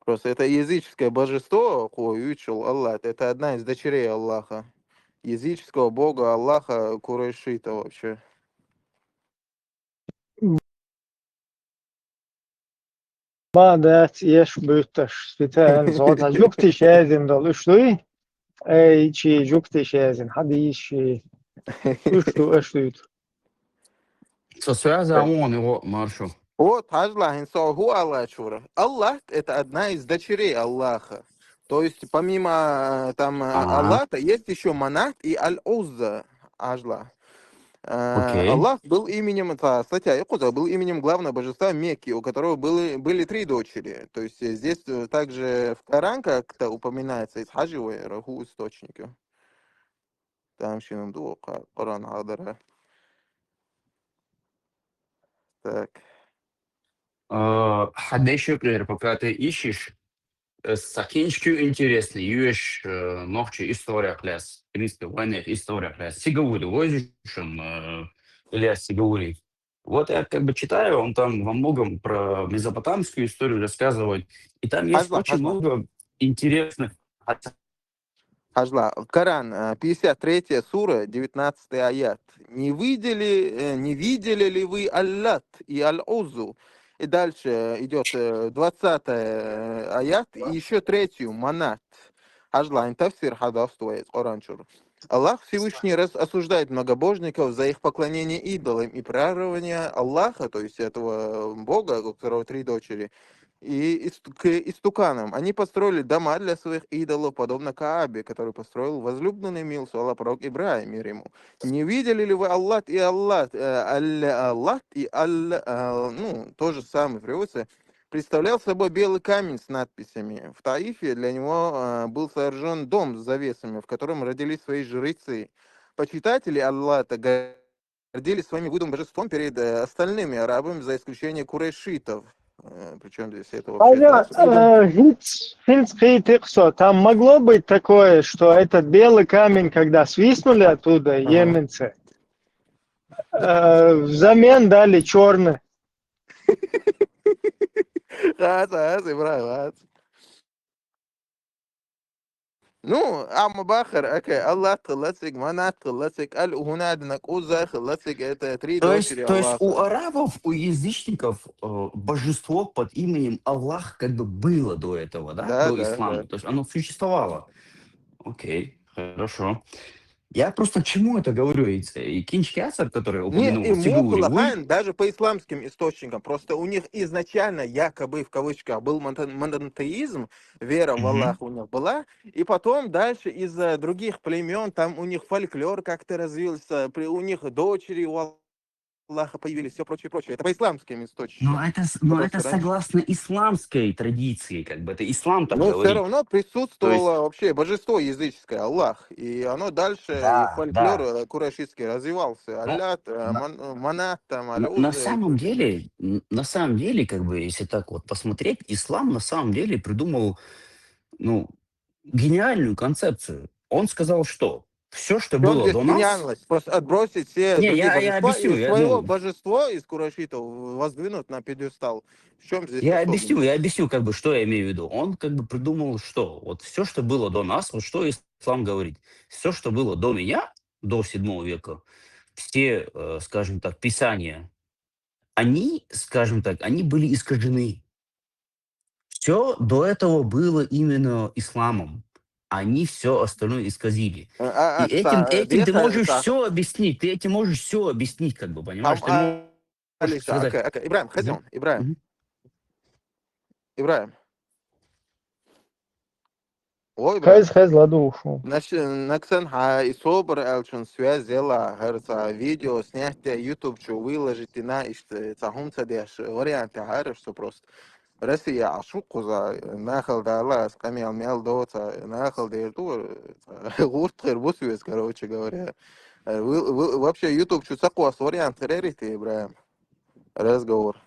Просто это языческое божество, учил Аллах. Это одна из дочерей Аллаха. Языческого бога Аллаха Курайшита вообще. Badet yeş büyütür. Spiten zota jukti şezin dol üçlü. Çi jukti şezin. Hadi işi. Üçlü. Со связи ОМОН его маршу. Вот, Аллах. Аллах — это одна из дочерей Аллаха. То есть, помимо там Аллаха, есть еще Манат и Аль-Узза. Ажла. Окей. Аллах был именем, статья Якуза, был именем главного божества Мекки, у которого были 3 дочери. То есть здесь также в Коран как-то упоминается из Хадживы, Раху источники. Там Шинамду, Коран Адара. Так. Хадей Шуклер, пока ты ищешь, Сакинчку интересно, юеш ногче история пляс, Кристы войны история пляс. Сигаури, возишь Илья Сигаури. Вот я как бы читаю, он там во многом про месопотамскую историю рассказывает, и там есть очень много интересных Хажла. Коран, 53 сура, 19 аят. Не видели ли вы Аллат и Аль-Узу? И дальше идет 20 аят, и еще третью, Манат. Хажла, тавсир хадавствует, Оранчур. Аллах Всевышний осуждает многобожников за их поклонение идолам и приравнивание Аллаха, то есть этого Бога, у которого 3 дочери, к истуканам. Они построили дома для своих идолов, подобно Каабе, который построил возлюбленный мил Аллах пророк Ибраим, мир ему. Не видели ли вы Аллах и Аллах, Аллах и Аллах, ну, то же самое приводится, представлял собой белый камень с надписями. В Таифе для него был сооружен дом с завесами, в котором родились свои жрецы. Почитатели Аллаха гордились своим выдуманным божеством перед остальными арабами, за исключением курайшитов. Причем здесь это вообще так? Хильцхейтиксо, там могло быть такое, что этот белый камень, когда свистнули оттуда йеменцы, взамен дали черный. Ну, Амма Бахар, окей, Аллах Халасик, Манат Халасик, Аль-Ухунаднак, Уза Халасик, это 3 дочери То есть у Аллаха. арабов, у язычников божество под именем Аллах как бы было до этого, да, Да, до да, ислама. да. То есть оно существовало. Окей, хорошо. Я просто к чему это говорю? И Кинч Кясар, который Не, и упомянул Сигури, Мухлахан, даже по исламским источникам, просто у них изначально, якобы, в кавычках, был монотеизм, вера в Аллаха у них была, и потом дальше из-за других племен, там у них фольклор как-то развился, у них дочери у Аллаха появились, все прочее, прочее. Это по исламским источникам. но это Просто раньше. согласно исламской традиции, как бы это ислам так Но все говорит. равно То есть, присутствовало вообще божество языческое, Аллах. И оно дальше, и да, фольклор да. курайшитский развивался. Ну, Аллат, на, Манат, там, на Аль-Уза и прочее. на самом деле, как бы, если так вот посмотреть, ислам на самом деле придумал, ну, гениальную концепцию. Он сказал, что все, что В чем было здесь до нас... гениальность? Просто отбросить все Не, другие я божества объясню, и своего божества из курайшитов воздвинуть на пьедестал. В чем здесь особенность? я объясню, как бы, что я имею в виду. Он как бы придумал, что вот все, что было до нас, вот что ислам говорит. Все, что было до меня, до 7 века, все, скажем так, писания, они, скажем так, они были искажены. Все до этого было именно исламом. Они все остальное исказили. И этим ты можешь все объяснить. Ты этим можешь все объяснить, как бы, понимаешь? Ты можешь сказать... Окей. Ибраим, Мгм, Хазион, Ибраим, мгм. Ибраим. Ой, Ибраим. Хез ладу ушел. Наксан и собор элчун связь взяла, говорится, видео снятие YouTube, что выложить на цахун цадеш варианты, говоришь, что просто Россия ашуку за нахал дала, скамел мел доца, нахал дерту, гурт хербусвес, короче говоря. Вообще YouTube что такое вариант рерити, Ибраим, разговор.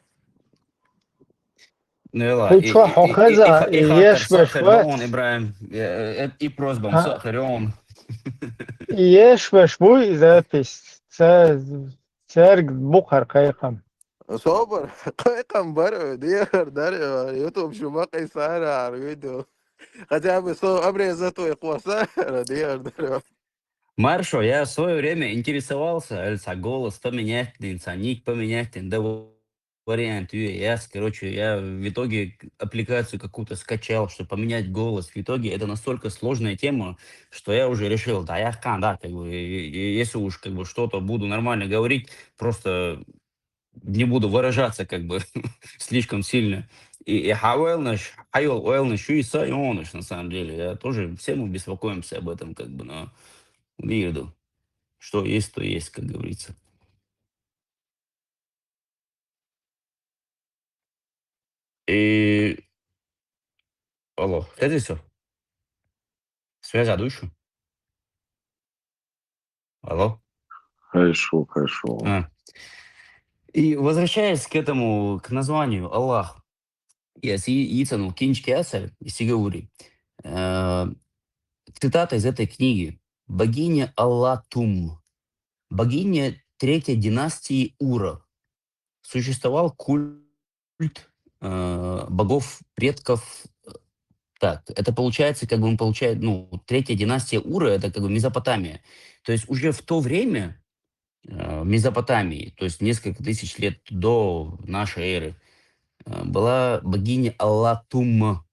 Ну и ладно. Ты чё, хохеза, И хакер, ешь сахар, вешвет? он, Ибраим. И просьбам, сахар, он. Ешь вешвуй запись. Церк бухар кайхам. صبر قيقم برو دير در يوتيوب شو ما قيسارة على الفيديو хотя бы обрезать его сара дير در Маршо, я в свое время интересовался, голос поменять, ник поменять, да вариант US. Короче, я в итоге аппликацию какую-то скачал, чтобы поменять голос. В итоге это настолько сложная тема, что я уже решил, да, да, как бы, если уж как бы что-то буду нормально говорить, просто не буду выражаться как бы слишком сильно. И хайол уэлнаш, и сайоныш, на самом деле. Я тоже, все мы беспокоимся об этом, как бы, но виду, что есть, то есть, как говорится. И... Алло, это все? Связь душу? Алло? Хорошо, хорошо. И возвращаясь к этому, к названию Аллах, я Ицану Кинчки Асаль из Сигаури, цитата из этой книги. Богиня Аллатум, богиня 3-й династии Ура. Существовал культ богов предков Так, это получается, как бы он получает, ну, третья династия Ура, это как бы Месопотамия. То есть уже в то время в Месопотамии, то есть несколько тысяч лет до нашей эры, была богиня Аллатум.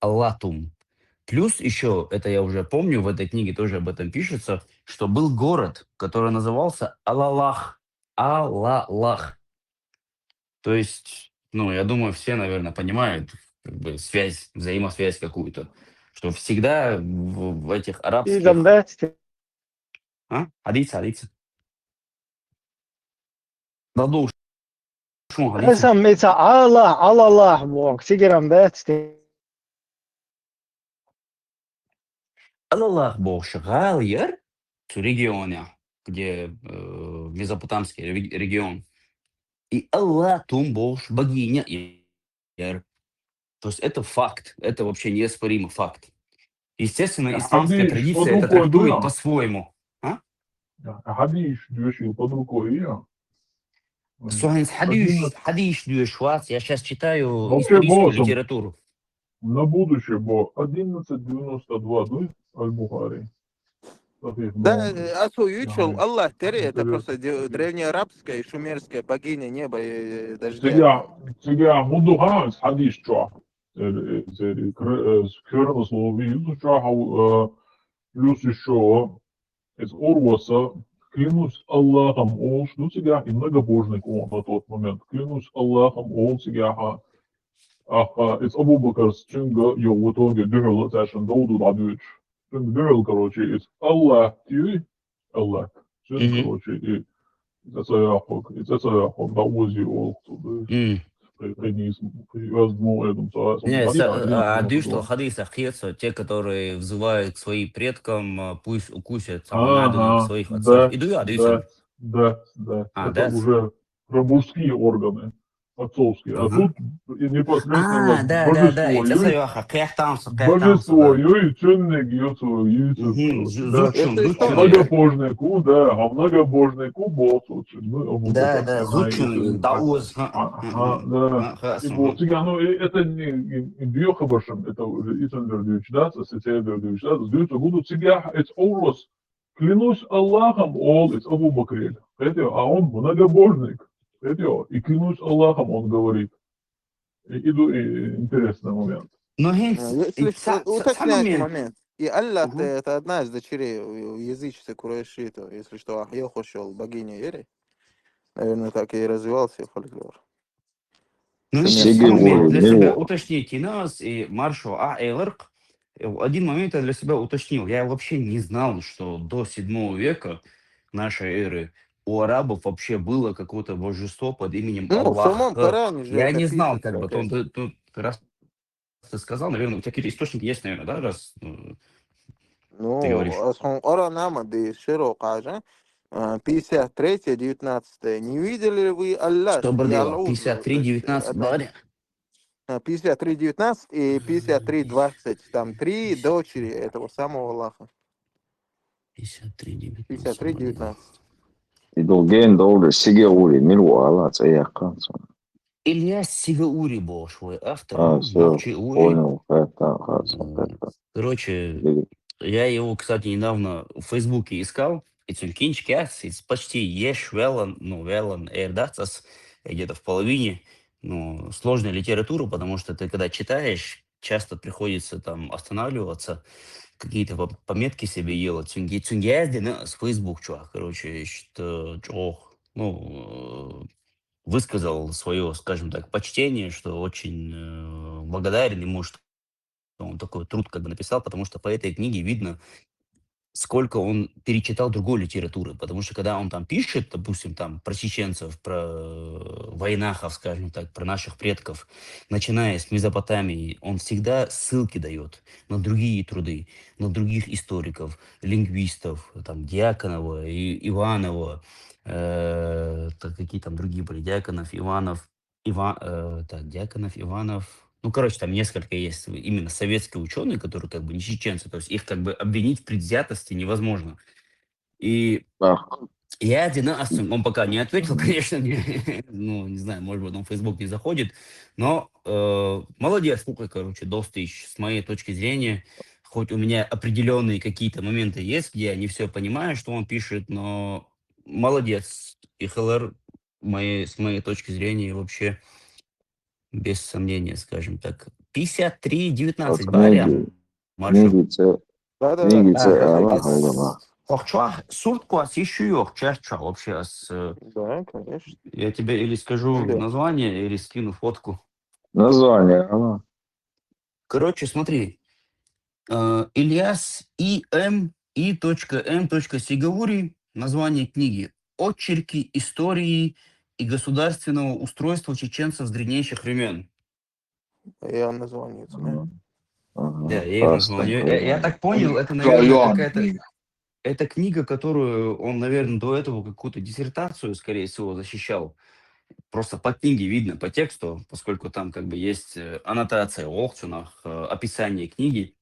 Аллатум. Плюс еще, это я уже помню, в этой книге тоже об этом пишется, что был город, который назывался Алалах. Алалах. То есть, ну, я думаю, все, наверное, понимают как бы связь, взаимосвязь какую-то. Что всегда в этих إذا арабских... مبات حديث حديث ضدوش شو حديث اسم إذا على الله بوك سيجرام بات Аллах Бог Гальер, в регионе, где Месопотамский регион, и Аллах Тум Бог богиня Ер. То есть это факт, это вообще неоспоримый факт. Естественно, исламская Хадиш, под традиция это рукой трактует был? по-своему. Хадиш, движил под рукой, я. Суанс Один хадиш дюшвац, я сейчас читаю вообще историческую голосом литературу. на будущее, бо 1192, ну, Аль-Бухари. Да, Асу Ючел, Аллах Тери, это Интересно. просто древнеарабская и шумерская богиня неба и дождя. Сега Мудуханс Хадиш чо. Скверно слово виду чо, плюс еще из Урваса, клянусь Аллахом, он, ну сега и многобожник он на тот момент, клянусь Аллахом, он сега из Абу Бакр Чунга, йо в итоге дюрл, зашен доуду дадуч. Чунг дюрл, короче, из Аллах тюй, Аллах. Чунг, короче, и из Ацаяхок, да узи олкту, привязну этому, Не, дюшл хадиса хьется, те, которые взывают к своим предкам, пусть укусят самонайденных своих отцов. И дюя. Да. Это уже про мужские органы, отцовские. А тут непосредственно божество, и ценник, многобожнику, да, а многобожнику босу, Да, зучу, дауз. да. И вот, ну, это не бьехабашем, это уже Исандердевич, да, Социальдердевич, да, сдаются, будут себя, это урос, клянусь Аллахом, он из Абу Бакрель, а он многобожник, и клянусь Аллахом, он говорит. Интересный момент. Но Если уточняющий момент. И Аллах это одна из дочерей язычества Курайшита, если что, Ахьохошел, богиня Ери. Наверное, так и развивался фольклор. Ну, один момент для себя уточните нас и маршал Эйлерк. Один момент я для себя уточнил. Я вообще не знал, что до 7 века нашей эры у арабов вообще было какое-то божество под именем Ну, в самом Аллах. Коране же Я это не знал, пишется, как бы. Тут раз ты сказал, наверное, у тебя какие-то источники есть, наверное, да, раз ты говоришь. Ну, Оранама де Широкажа, 53-19. Не видели ли вы Аллах? Что было? 53-19, говори. 53-19 и 53-20. Там 3 дочери этого самого Аллаха. 53-19. Идолген доллар Сигаури, Милуала, Цаяхан. Илья Сигаури был свой автор. Понял, Короче, я его, кстати, недавно в Фейсбуке искал. И цункинчики, почти ешь велан, эрдацас, где-то в половине, сложная литература, потому что ты, когда читаешь, часто приходится там останавливаться, какие-то пометки себе делать. Цунгязди, с Facebook, чувак, короче, что, высказал свое, скажем так, почтение, что очень благодарен ему, что он такой труд как бы написал, потому что по этой книге видно, сколько он перечитал другой литературы. Потому что когда он там пишет, допустим, там про чеченцев, про войнахов, скажем так, про наших предков, начиная с Месопотамии, он всегда ссылки дает на другие труды, на других историков, лингвистов, там, Дьяконова, Иванова, какие там другие были, Дьяконов, Иванов, Дьяконов, Иванов. Ну, короче, там несколько есть именно советские ученые, которые как бы не чеченцы, то есть их как бы обвинить в предвзятости невозможно. И я он пока не ответил, конечно, не знаю, может быть, он в Facebook не заходит, но молодец, Кука, короче, Достыч, с моей точки зрения. Хоть у меня определенные какие-то моменты есть, где я не все понимаю, что он пишет, но молодец. И ХЛР, с моей точки зрения, вообще без сомнения, скажем так. 53-19 баря. Книги, Маршал. Да-да-да. книги це Аллаха и Аллах. Суртку еще чаще вообще. Да, конечно. Я тебе или скажу Да. название, или скину фотку. Название Аллах. Короче, смотри. Ильяс И.М. И.М. Сигаури. Название книги. Очерки истории и государственного устройства чеченцев с древнейших времен. Я название знаю. Да, я и Просто название. Я так понял, это, наверное, Район. какая-то... Это книга, которую он, наверное, до этого какую-то диссертацию, скорее всего, защищал. Просто по книге видно, по тексту, поскольку там как бы есть аннотация в Олхтюнах, описание книги.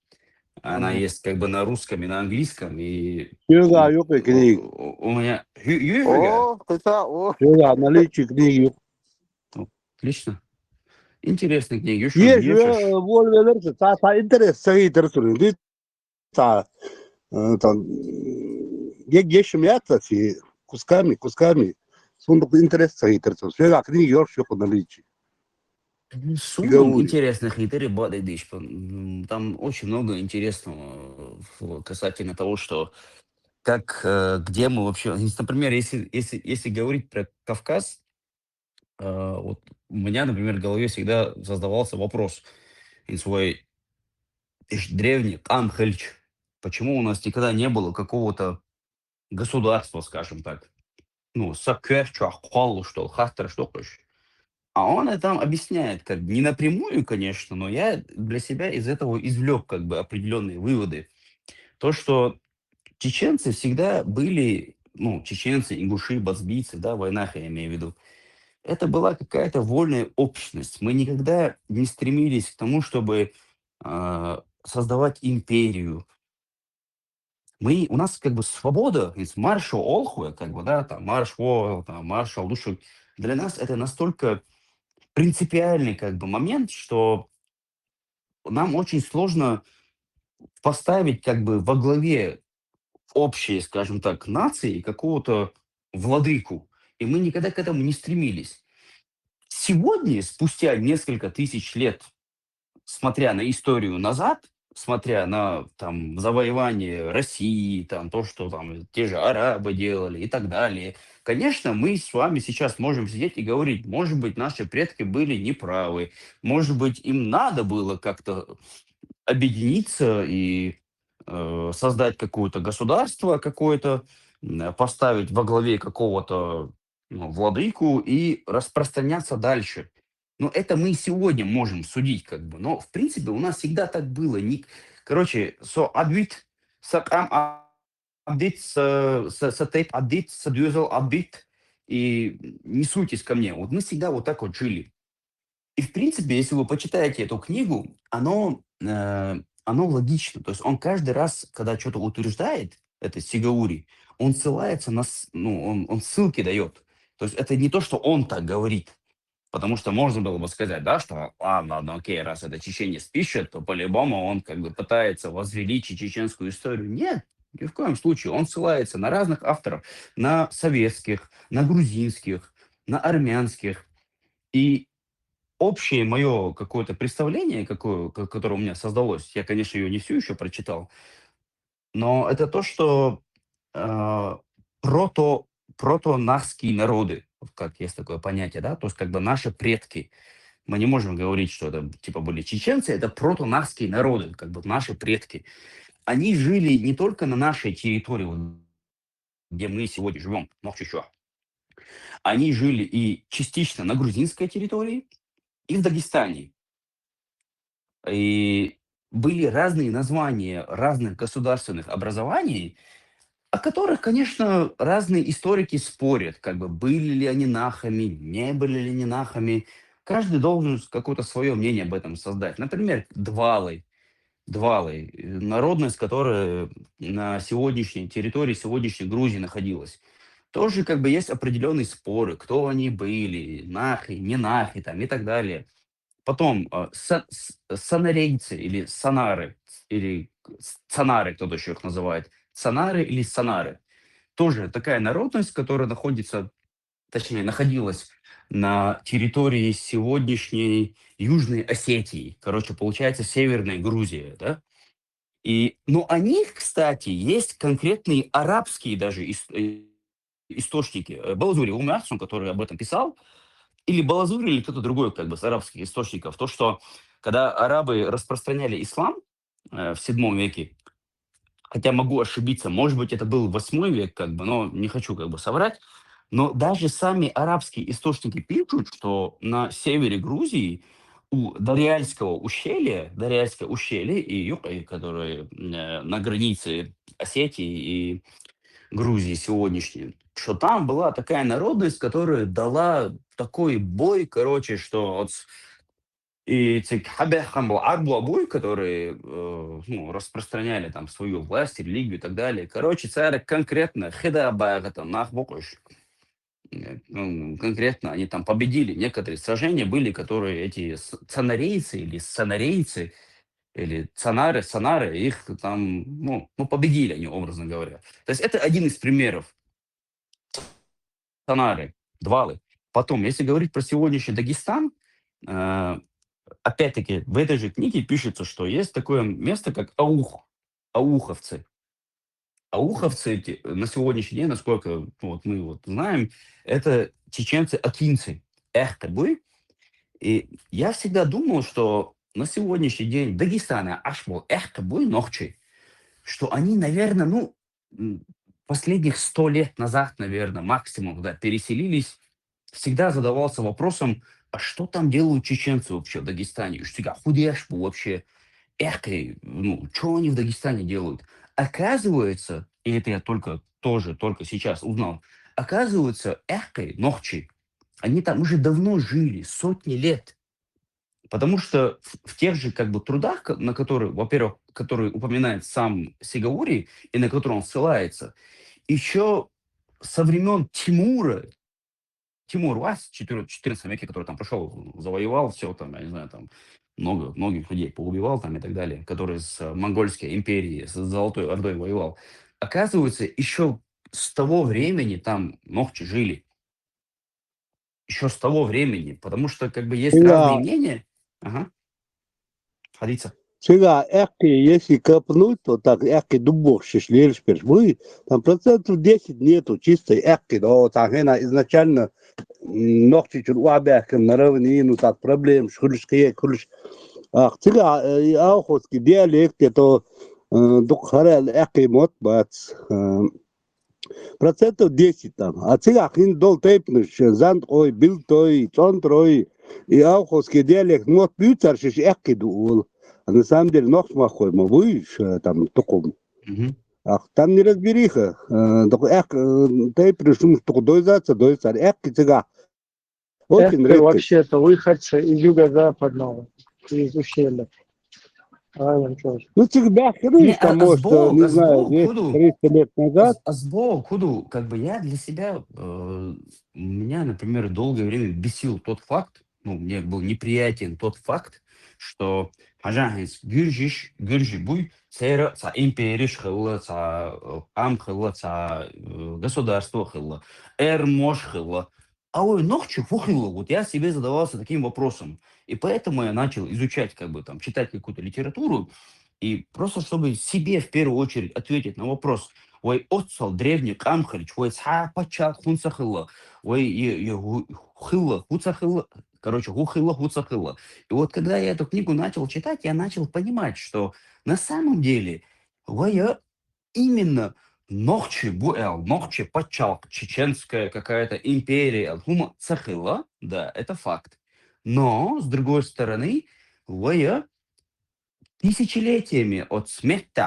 Она есть как бы на русском и на английском. И Юга, юга книги. у меня... О, о. Юга, наличие книги. Отлично. Интересные книги. Есть, воль та интерес, саги интересует. Ты там есть мясо с кусками. Сундук интерес саги интересует. Юга, книги еще по наличию. Суммам интересных дыш. Там очень много интересного касательно того, что как, где мы вообще... Например, если говорить про Кавказ, вот у меня, например, в голове всегда создавался вопрос из свой древний Амхельч. Почему у нас никогда не было какого-то государства, скажем так? Ну, Сакерча, Холу, что, Хастер, что хочешь. А он это там объясняет, как не напрямую, конечно, но я для себя из этого извлек как бы определенные выводы. То, что чеченцы всегда были, ну, чеченцы, ингуши, бацбийцы, да, в войнах я имею в виду, это была какая-то вольная общность. Мы никогда не стремились к тому, чтобы создавать империю. У нас как бы свобода, из маршал Олхуя, как бы, да, там, маршал, там, маршал Лушу, для нас это настолько принципиальный как бы момент, что нам очень сложно поставить как бы во главе общей, скажем так, нации какого-то владыку. И мы никогда к этому не стремились. Сегодня, спустя несколько тысяч лет, смотря на историю назад, смотря на там завоевание России, там то, что там те же арабы делали и так далее, конечно, мы с вами сейчас можем сидеть и говорить, может быть, наши предки были неправы, может быть, им надо было как-то объединиться и создать какое-то государство, какое-то, поставить во главе какого-то владыку и распространяться дальше. Но это мы сегодня можем судить, как бы. Но, в принципе, у нас всегда так было. Короче, адвит, адвит, адвит, адвит, и не суйтесь ко мне. Вот мы всегда вот так вот жили. И, в принципе, если вы почитаете эту книгу, оно логично. То есть он каждый раз, когда что-то утверждает, это Сигаури, он ссылается он ссылки дает. То есть это не то, что он так говорит. Потому что можно было бы сказать, да, что ладно, окей, раз это чеченец пишет, то по-любому он как бы пытается возвеличить чеченскую историю. Нет, ни в коем случае. Он ссылается на разных авторов, на советских, на грузинских, на армянских. И общее мое какое-то представление, которое у меня создалось, я, конечно, ее не всю еще прочитал, но это то, что э, протонахские народы, как есть такое понятие, да, то есть как бы наши предки. Мы не можем говорить, что это типа были чеченцы, это протонахские народы, как бы наши предки. Они жили не только на нашей территории, вот, где мы сегодня живем, Нохчичуа. Они жили и частично на грузинской территории, и в Дагестане. И были разные названия разных государственных образований, о которых, конечно, разные историки спорят, как бы были ли они нахами, не были ли они нахами. Каждый должен какое-то свое мнение об этом создать. Например, двалы, народность, которая на сегодняшней территории сегодняшней Грузии находилась. Тоже как бы есть определенные споры, кто они были, нахи, не нахи там, и так далее. Потом санарейцы или санары, или цанары, кто-то еще их называет. Цанары или санары. Тоже такая народность, которая находится, точнее, находилась на территории сегодняшней Южной Осетии. Короче, получается, Северная Грузия, да? И, ну, о них, кстати, есть конкретные арабские даже источники. Балазури Умярсун, который об этом писал, или Балазури, или кто-то другой, как бы, с арабских источников, то, что когда арабы распространяли ислам в VII веке, хотя могу ошибиться, может быть, это был 8 век, как бы, но не хочу, как бы, соврать, но даже сами арабские источники пишут, что на севере Грузии у Дарьяльское ущелье и Юкай, которые на границе Осетии и Грузии сегодняшней, что там была такая народность, которая дала такой бой, короче, что вот и цик хабехам арблабуй, которые ну, распространяли там свою власть, религию и так далее. Короче, царь конкретно хидабага там нахбукуш. Конкретно они там победили. Некоторые сражения были, которые эти цанарейцы или санарейцы, или санары, их там, ну, победили они, образно говоря. То есть это один из примеров. Санары, двалы. Потом, если говорить про сегодняшний Дагестан, опять-таки, в этой же книге пишется, что есть такое место, как Ауховцы. Ауховцы на сегодняшний день, насколько вот мы вот знаем, это чеченцы-акинцы, эхтабы. И я всегда думал, что на сегодняшний день Дагестана ашбол эхтабы нохчи, что они, наверное, ну, последних 100 лет назад, наверное, максимум, когда переселились, всегда задавался вопросом, а что там делают чеченцы вообще в Дагестане? Что худешку вообще? Эхкой, ну, что они в Дагестане делают? Оказывается, и это я только сейчас узнал, оказывается, эхкой, нохчи, они там уже давно жили, сотни лет. Потому что в тех же как бы трудах, на которые, во-первых, которые упоминает сам Сигаури и на которые он ссылается, еще со времен Тимур Вась в 14 веке, который там пришел, завоевал все, там, я не знаю, там, многих людей поубивал там и так далее, который с Монгольской империей, с Золотой Ордой воевал. Оказывается, еще с того времени там нохчи жили. Еще с того времени, потому что как бы есть разные мнения. Ага. Ходиться. Сега, если копнуть, то так, дубок шишлель вы, там процентов 10 нету чистой но так изначально ногти чуть уабяком на равнину, так проблем, шхульшкие, ах, сега, ауховский диалект, это духарел мот, бац, процентов 10 там, а сега хин дол тейпнуш, зант ой, бил той, цонтрой, и ауховский диалект мот бьютаршиш дуул. А на самом деле ног махой, мы будешь там таком. Ах, там не разбериха. Ты пришел, что дойзаться, китега. Очень редко. Вообще-то выходцы из юго-западного, из ущелья. Ну, тебя хрыш, там, может, не знаю, 200-300 лет назад. Азбол, худу, как бы я для себя, меня, например, долгое время бесил тот факт, ну, мне был неприятен тот факт, что Ажанс Гюржи буй, цера, ца империш хилла, ца ам хилла, ца государство хилла, мош хилла. А ой, нохчу фухилла, вот я себе задавался таким вопросом. И поэтому я начал изучать, как бы там, читать какую-то литературу, и просто чтобы себе в первую очередь ответить на вопрос, ой, отцал древний камхалич, ой, ца пачал хунцахилла, ой, хилла, хуцахилла, короче, хуцахилла. И вот когда я эту книгу начал читать, я начал понимать, что на самом деле, именно нохчи пачал, чеченская какая-то империя, хума цахила, да, это факт. Но, с другой стороны, тысячелетиями от смерти,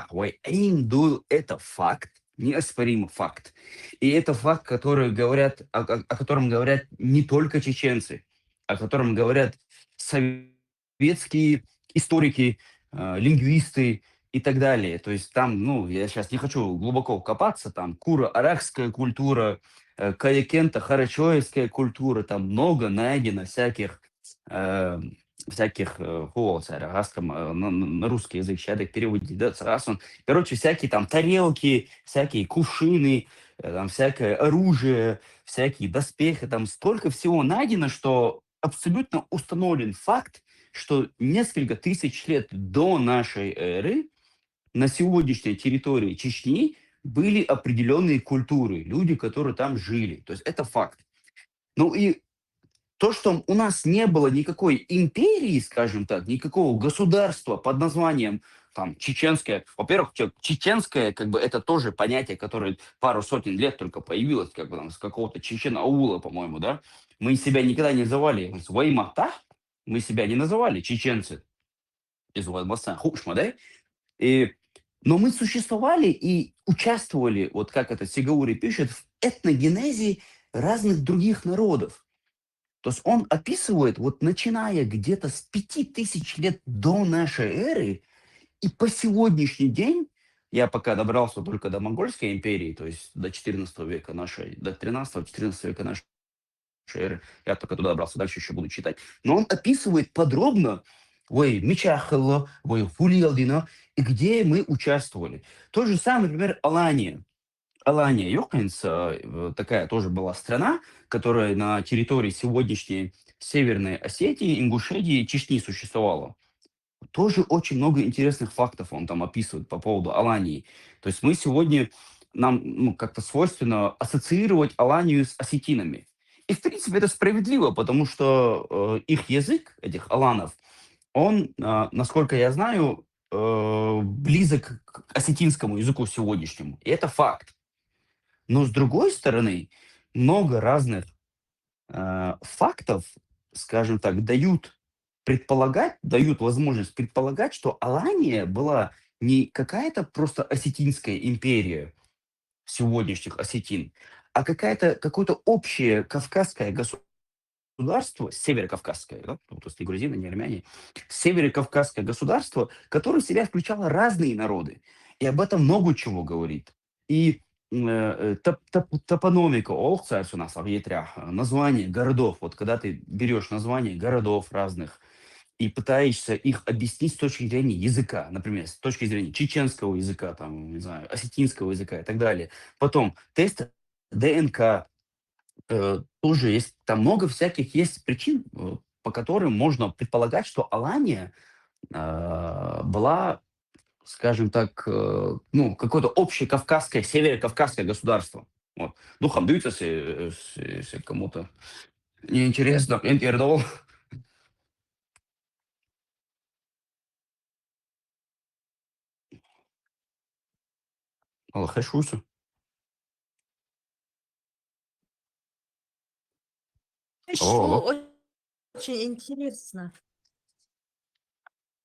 это факт, неоспоримый факт. И это факт, о котором говорят не только чеченцы, о котором говорят советские историки, лингвисты и так далее. То есть там, ну, я сейчас не хочу глубоко копаться, там куро-аракская культура, каякента-харачоевская культура, там много найдено всяких всяких на русский язык, сейчас так переводить, да, раз он, короче, всякие там тарелки, всякие кувшины, там всякое оружие, всякие доспехи, там столько всего найдено, что абсолютно установлен факт, что несколько тысяч лет до нашей эры на сегодняшней территории Чечни были определенные культуры, люди, которые там жили. То есть это факт. Ну и то, что у нас не было никакой империи, скажем так, никакого государства под названием там чеченское. Во-первых, чеченское, как бы это тоже понятие, которое пару сотен лет только появилось, как бы там с какого-то Чечен-аула, по-моему, да. Мы себя никогда не называли Ваймата, мы себя не называли чеченцы из Ваймаса, Хушма, да. И, но мы существовали и участвовали, вот как это Сигаури пишет, в этногенезе разных других народов. То есть он описывает, вот начиная где-то с 5000 лет до нашей эры, и по сегодняшний день, я пока добрался только до Монгольской империи, то есть до 14 века нашей, до 13-14 века нашей эры, я только туда добрался, дальше еще буду читать. Но он описывает подробно, ой, Мичахалла, ой, Хулиалдина, и где мы участвовали. То же самое, например, Алания. Алания Йоханс, такая тоже была страна, которая на территории сегодняшней Северной Осетии, Ингушетии, Чечни существовала. Тоже очень много интересных фактов он там описывает по поводу Алании. То есть мы сегодня, нам как-то свойственно ассоциировать Аланию с осетинами. И, в принципе, это справедливо, потому что их язык, этих аланов, он, насколько я знаю, близок к осетинскому языку сегодняшнему. И это факт. Но с другой стороны, много разных фактов, скажем так, дают возможность предполагать, что Алания была не какая-то просто осетинская империя сегодняшних осетин, а какое-то общее кавказское государство, северокавказское, да, ну, то есть не грузины, не армяне, северокавказское государство, которое в себя включало разные народы. И об этом много чего говорит. И топономика Олхцайс у нас, название городов. Вот когда ты берешь название городов разных и пытаешься их объяснить с точки зрения языка, например, с точки зрения чеченского языка, там, не знаю, осетинского языка и так далее. Потом тест ДНК, тоже есть, там много всяких есть причин, по которым можно предполагать, что Алания была, скажем так, ну, какое-то общее кавказское, северокавказское государство. Вот. Ну, хамдуется, если кому-то неинтересно, Энтердол. Аллахашуса. Что Алло. очень интересно.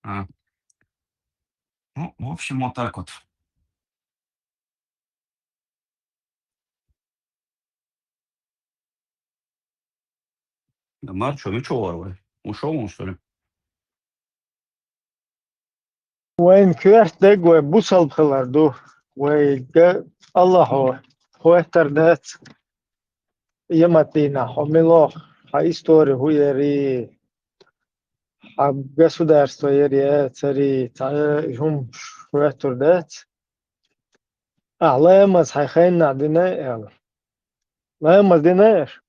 А. Ну, в общем, вот так вот. Да, Марчо, ну что, Орлы? Ушел он, что ли? وين كيف دقوا بوصل خلاردو ويجا الله هو اختردت يمتينا حملو ها история хуяри ها государство яри цари هم شو اختردت لامز حيخينا دينا لامز ديناش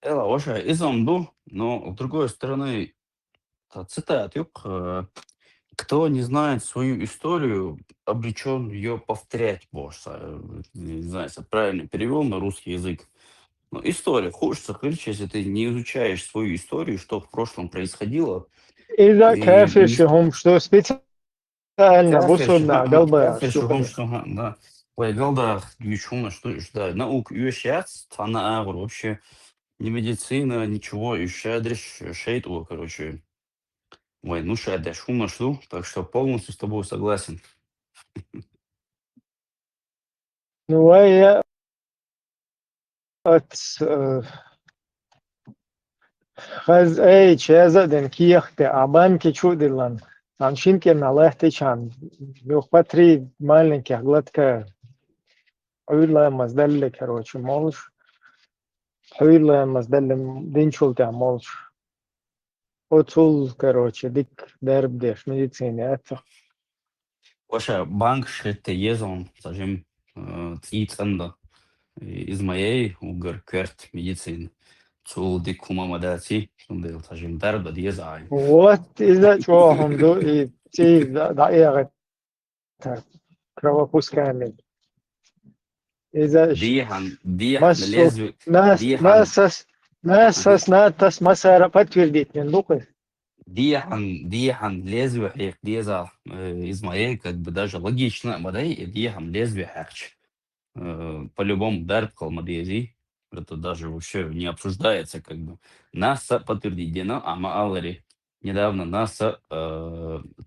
Эла, Оша, изомду, но с другой стороны, цитат, кто не знает свою историю, обречен ее повторять, босса. Не знаю, если правильно перевел на русский язык. Но история. Хочется кричать, если ты не изучаешь свою историю, что в прошлом происходило. إذا И كافش هم что специально бусурна галба кафеш, что да. Ой, галда, ючуна, что да, наук, юшец, она вообще не медицина, ничего, ющадриш, шейту, короче. Ой, ну шедриш, шумно шлю, так что полностью с тобой согласен. ну я от خز ای چه زدن کیخت آبان که چودلن همشین که نلاهتی چند میوخبتری مالن که غلط که اولا مزدل короче молش حويلة ده اللي دينشول تعملش وتول короче ديك درب ديش медицине Ваша банк шетте езон, скажем, цицанда из моей угар кверт медицин. Цул дикума мадати, он скажем, дарба диезай. вот إذا شوهم دو تي دقيقة кровопускание إذا ديحن مسو لازم ناس ناتس مسارة подтвердить من лукы ديحن лезвие их деза из моей, как бы даже логично, модай, дихан лезвие харч. По-любому дарб калмадези. Это даже вообще не обсуждается, как бы. НАСА подтвердено, а Маалари недавно НАСА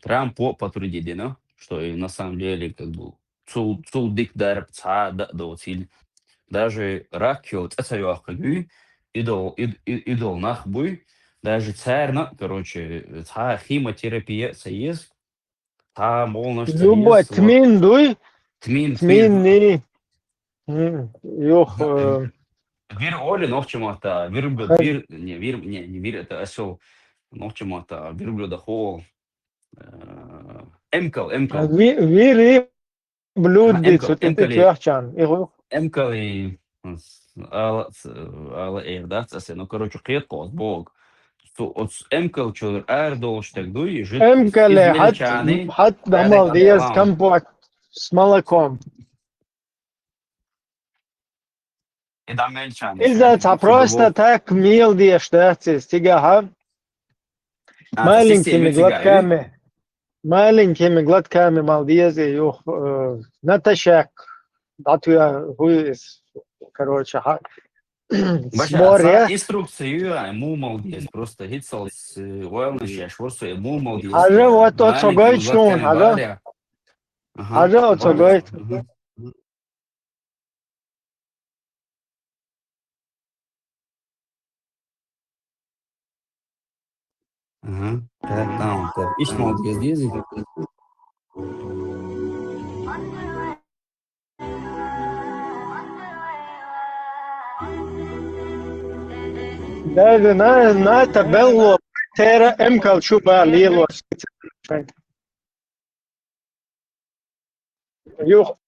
Трампу подтвердено, что и на самом деле, как бы, цулдик дарб ца да доциль. Даже ракиот цацаюахагю, идол нахбуй, даже царна, короче, ца химотерапия соез, та молно что любой есть, вот, тмин дуй тмин, тмин юх вир оли, но в чем-то, не вир, это осел, но в чем-то, верблюда хол, эмкал, вири блюд дит эмкал, сутетик яхчан эмкал и ала эрда, ну, короче, клетку, бог. От эмкал чур эрдол штегдуй, жит эмкале измельчаны, хат дамал диез компот с молоком и да мельчаны. إذا просто так мил диешь да стигаха маленькими глотками малдезы юх натощак датуя хуис короче с моря Инструкцию, ему молодец, просто гицал с уэлнэш, я шворсу, ему молодец. Хажа вот отсогой чун, хажа отсогой. Ага, так, ищ молодец, дези. Даже на табеллу тера эмкал чуба лило. Юх.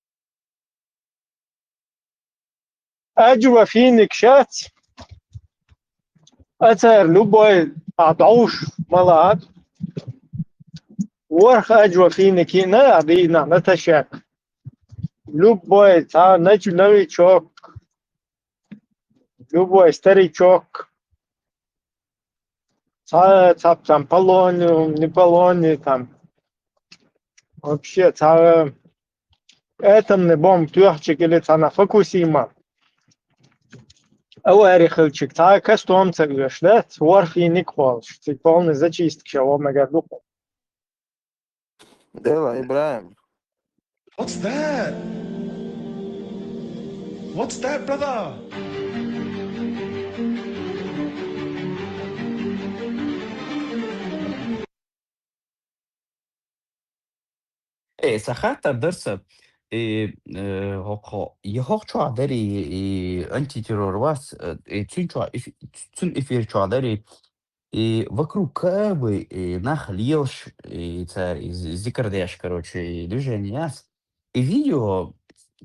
أجوا فينك شات أثر لبوي أضعوش ملات ورخ أجوا فينك هنا أبينا نتشاك لبوي تا نجو نوي чок любой старичок там полонию, не полонию, там вообще этом не бом тюрчик или на Фукусима. Ауэрихэлчик, кастом цегвеш, да? Ворфи Никполш, полный зачистки, чего мы году. Дела, Ибраим. What's that? What's that, brother? Сахата дърса يهوخ شو عدري أنتي террор вас цун эфир شو عدري вокруг Кабы нахлилш царь зикардеш, короче, движение и видео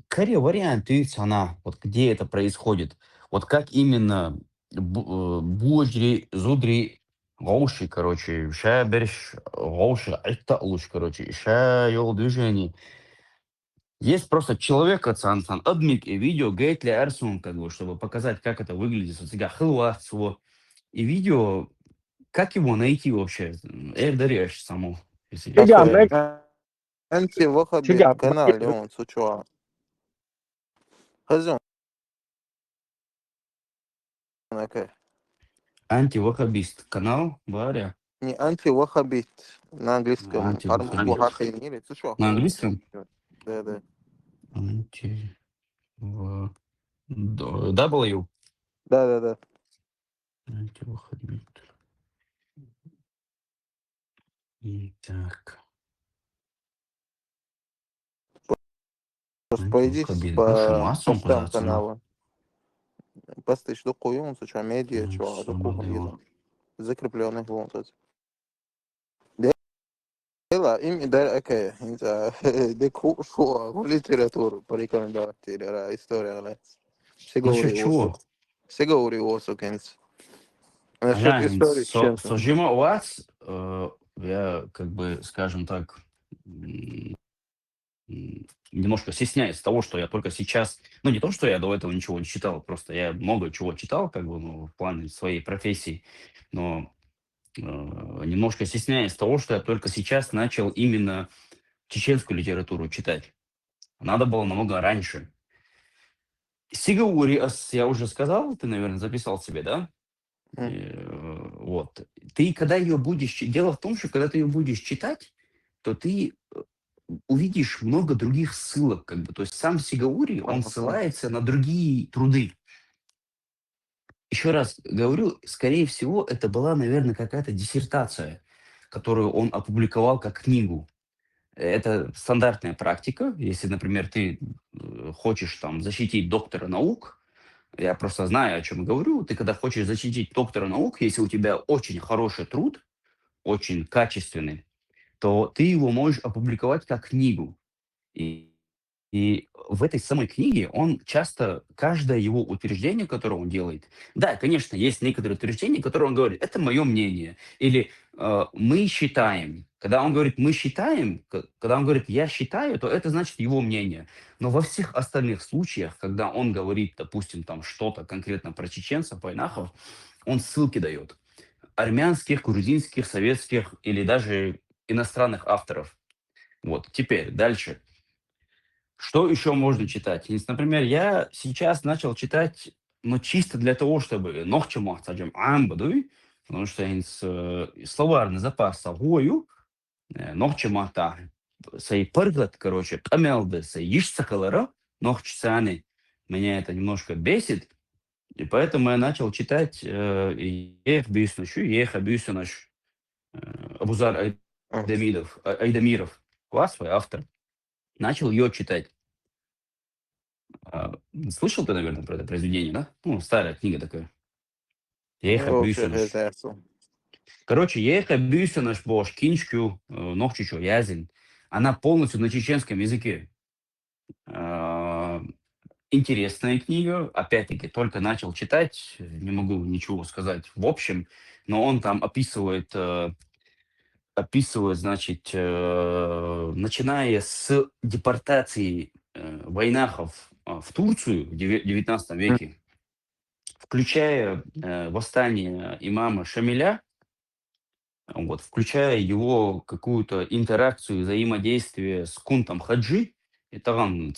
скорее вариант она вот где это происходит, вот как именно буджри зудри Гоуши, короче, ша берешь гоуши, это луч, короче, ша йол движение. Есть просто человек, сан адмик и видео гейтли арсун, как бы, чтобы показать, как это выглядит. Вот сега хылвацво. И видео, как его найти вообще? Эрдареш само. Анти вахаби канал Леон Сучуа. Хазон. Антивахабист канал, Варя. Не антивахабист на английском. На английском? Да. W. Да. Антивахабист. Так. Пройдись по постам канала. Пастыч до куюнца, чё медиа, чё, до кугунизм. Закрепленный волнтать. Ela, им да, окей, de шо, литературу порекомендовать тебе, история, да. Сигури Насчет осу. чего? Сигури осу, кенс. Насчет Я истории, чем ты? сожима у вас, я как бы, скажем так, немножко стесняюсь того, что я только сейчас, ну не то, что я до этого ничего не читал, просто я много чего читал, как бы, ну, в плане своей профессии, но немножко стесняюсь того, что я только сейчас начал именно чеченскую литературу читать. Надо было намного раньше. Сигауриас, я уже сказал, ты, наверное, записал себе, да? Вот. Ты, когда ее будешь... Дело в том, что когда ты ее будешь читать, то ты увидишь много других ссылок, как бы. То есть сам Сигаури, он ссылается на другие труды. Еще раз говорю, скорее всего, это была, наверное, какая-то диссертация, которую он опубликовал как книгу. Это стандартная практика. Если, например, ты хочешь там защитить доктора наук, я просто знаю, о чем говорю. Ты когда хочешь защитить доктора наук, если у тебя очень хороший труд, очень качественный, то ты его можешь опубликовать как книгу. И, и в этой самой книге он часто, каждое его утверждение, которое он делает, да, конечно, есть некоторые утверждения, которые он говорит, это мое мнение, или мы считаем. Когда он говорит мы считаем, когда он говорит я считаю, то это значит его мнение. Но во всех остальных случаях, когда он говорит, допустим, там что-то конкретно про чеченцев, войнахов, он ссылки дает. Армянских, грузинских, советских или даже иностранных авторов. Вот, теперь дальше. Что еще можно читать? Например, я сейчас начал читать, но чисто для того, чтобы нохчему саджам амбадуй, потому что словарный запас сагою, нохчему та сей пырглат, короче, камелды, сей ишсакалара, нохчсаны. Меня это немножко бесит, и поэтому я начал читать Ех Бюснаш, Ех Абюсинаш, Абузар Айдамиров, классовый автор. Начал ее читать. Слышал ты, наверное, про это произведение, да? Ну, старая книга такая. Еха Вообще, Бюсинаш. это Короче, Еха Бюсинаш Бош, Кинчкю, Нохчичо, Язин. Она полностью на чеченском языке. Интересная книга. Опять-таки, только начал читать. Не могу ничего сказать в общем. Но он там описывает, значит, начиная с депортации войнахов в Турцию в 19 веке, включая восстание имама Шамиля, вот, включая его какую-то интеракцию, взаимодействие с Кунтом Хаджи, это он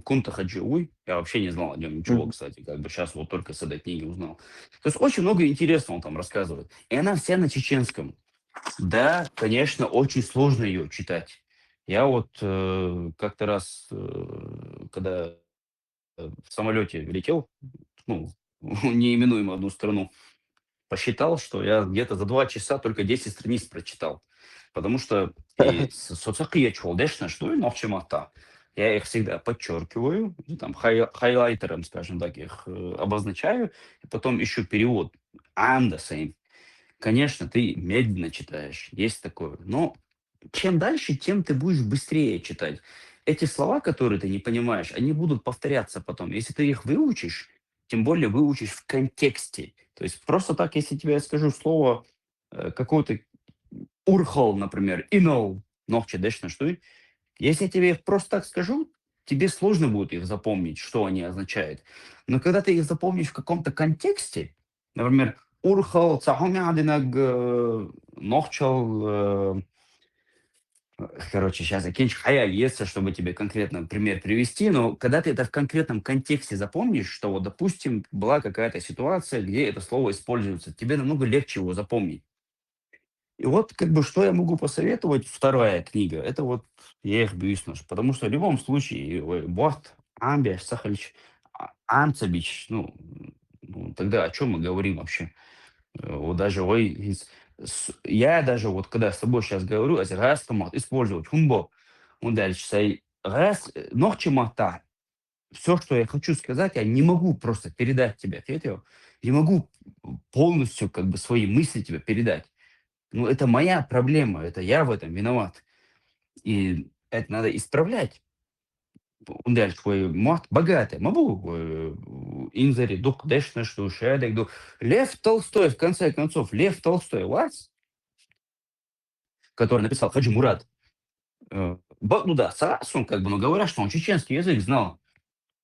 Кунта Хаджи, я вообще не знал о нем ничего, кстати, как бы сейчас вот только с этой книги узнал. То есть очень много интересного он там рассказывает. И она вся на чеченском. Да, конечно, очень сложно ее читать. Я вот как-то раз, когда в самолете летел, ну, неименуемо одну страну, посчитал, что я где-то за 2 часа только 10 страниц прочитал. Потому что и соцсети чолдешно, что и ночемата. Я их всегда подчеркиваю, ну, там хайлайтером, скажем так, их обозначаю, и потом ищу перевод. I'm the same. Конечно, ты медленно читаешь, есть такое. Но чем дальше, тем ты будешь быстрее читать. Эти слова, которые ты не понимаешь, они будут повторяться потом. Если ты их выучишь, тем более выучишь в контексте. То есть просто так, если тебе я скажу слово какое-то урхол, например, инол, ногче, дешно, что если я тебе их просто так скажу, тебе сложно будет их запомнить, что они означают. Но когда ты их запомнишь в каком-то контексте, например, урхол, цахомядинаг, ногчал, короче, сейчас закинчу хаяльеса, чтобы тебе конкретно пример привести, но когда ты это в конкретном контексте запомнишь, что вот, допустим, была какая-то ситуация, где это слово используется, тебе намного легче его запомнить. И вот как бы что я могу посоветовать, вторая книга, это вот Ех Бюснаш, потому что в любом случае, Бот, Амбиаш, Сахалич, Амцабич, ну, тогда о чем мы говорим вообще? Вот даже я даже вот когда с тобой сейчас говорю, раз использовать хумбо, он дальше сай раз ногче мата, все, что я хочу сказать, я не могу просто передать тебе, ответил. Не могу полностью как бы свои мысли тебе передать. Ну, это моя проблема, это я в этом виноват. И это надо исправлять. Und der твой мат богатый. Могу инзари дук дэшна что шедек ду. Лев Толстой, в конце концов, Лев Толстой, вас, который написал Хаджи Мурат. Ну да, Сарасун, как бы, но говорят, что он чеченский язык знал.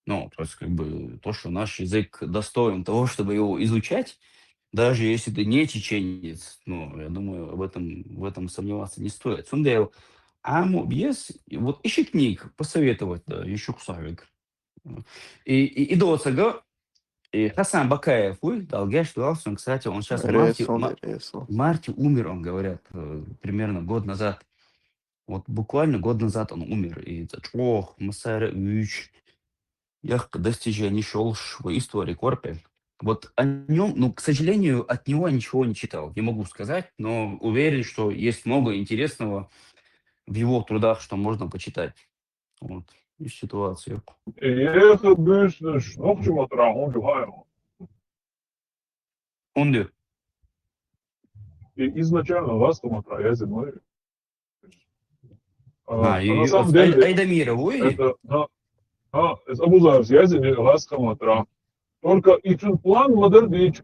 Ну, то есть, как бы, то, что наш язык достоин того, чтобы его изучать, даже если ты не чеченец, ну, я думаю, в этом сомневаться не стоит. Сундейл, без, вот ищи книг, посоветовать, да, еще кусавик. И до этого, и Хасан Бакаев, Далгеш Дуалсон, кстати, он сейчас в марте умер, он говорят, примерно год назад. Вот буквально год назад он умер. И это чох, Масара Уич, Ях достижений шел в истории Корпе. Вот о нем, ну, к сожалению, от него я ничего не читал, не могу сказать, но уверен, что есть много интересного в его трудах, что можно почитать. Вот, из ситуации. Он изначально ластоматра, я зимой. и На самом деле, Айдамира, это Абузарс, я зимой ластоматра. Только и план модернич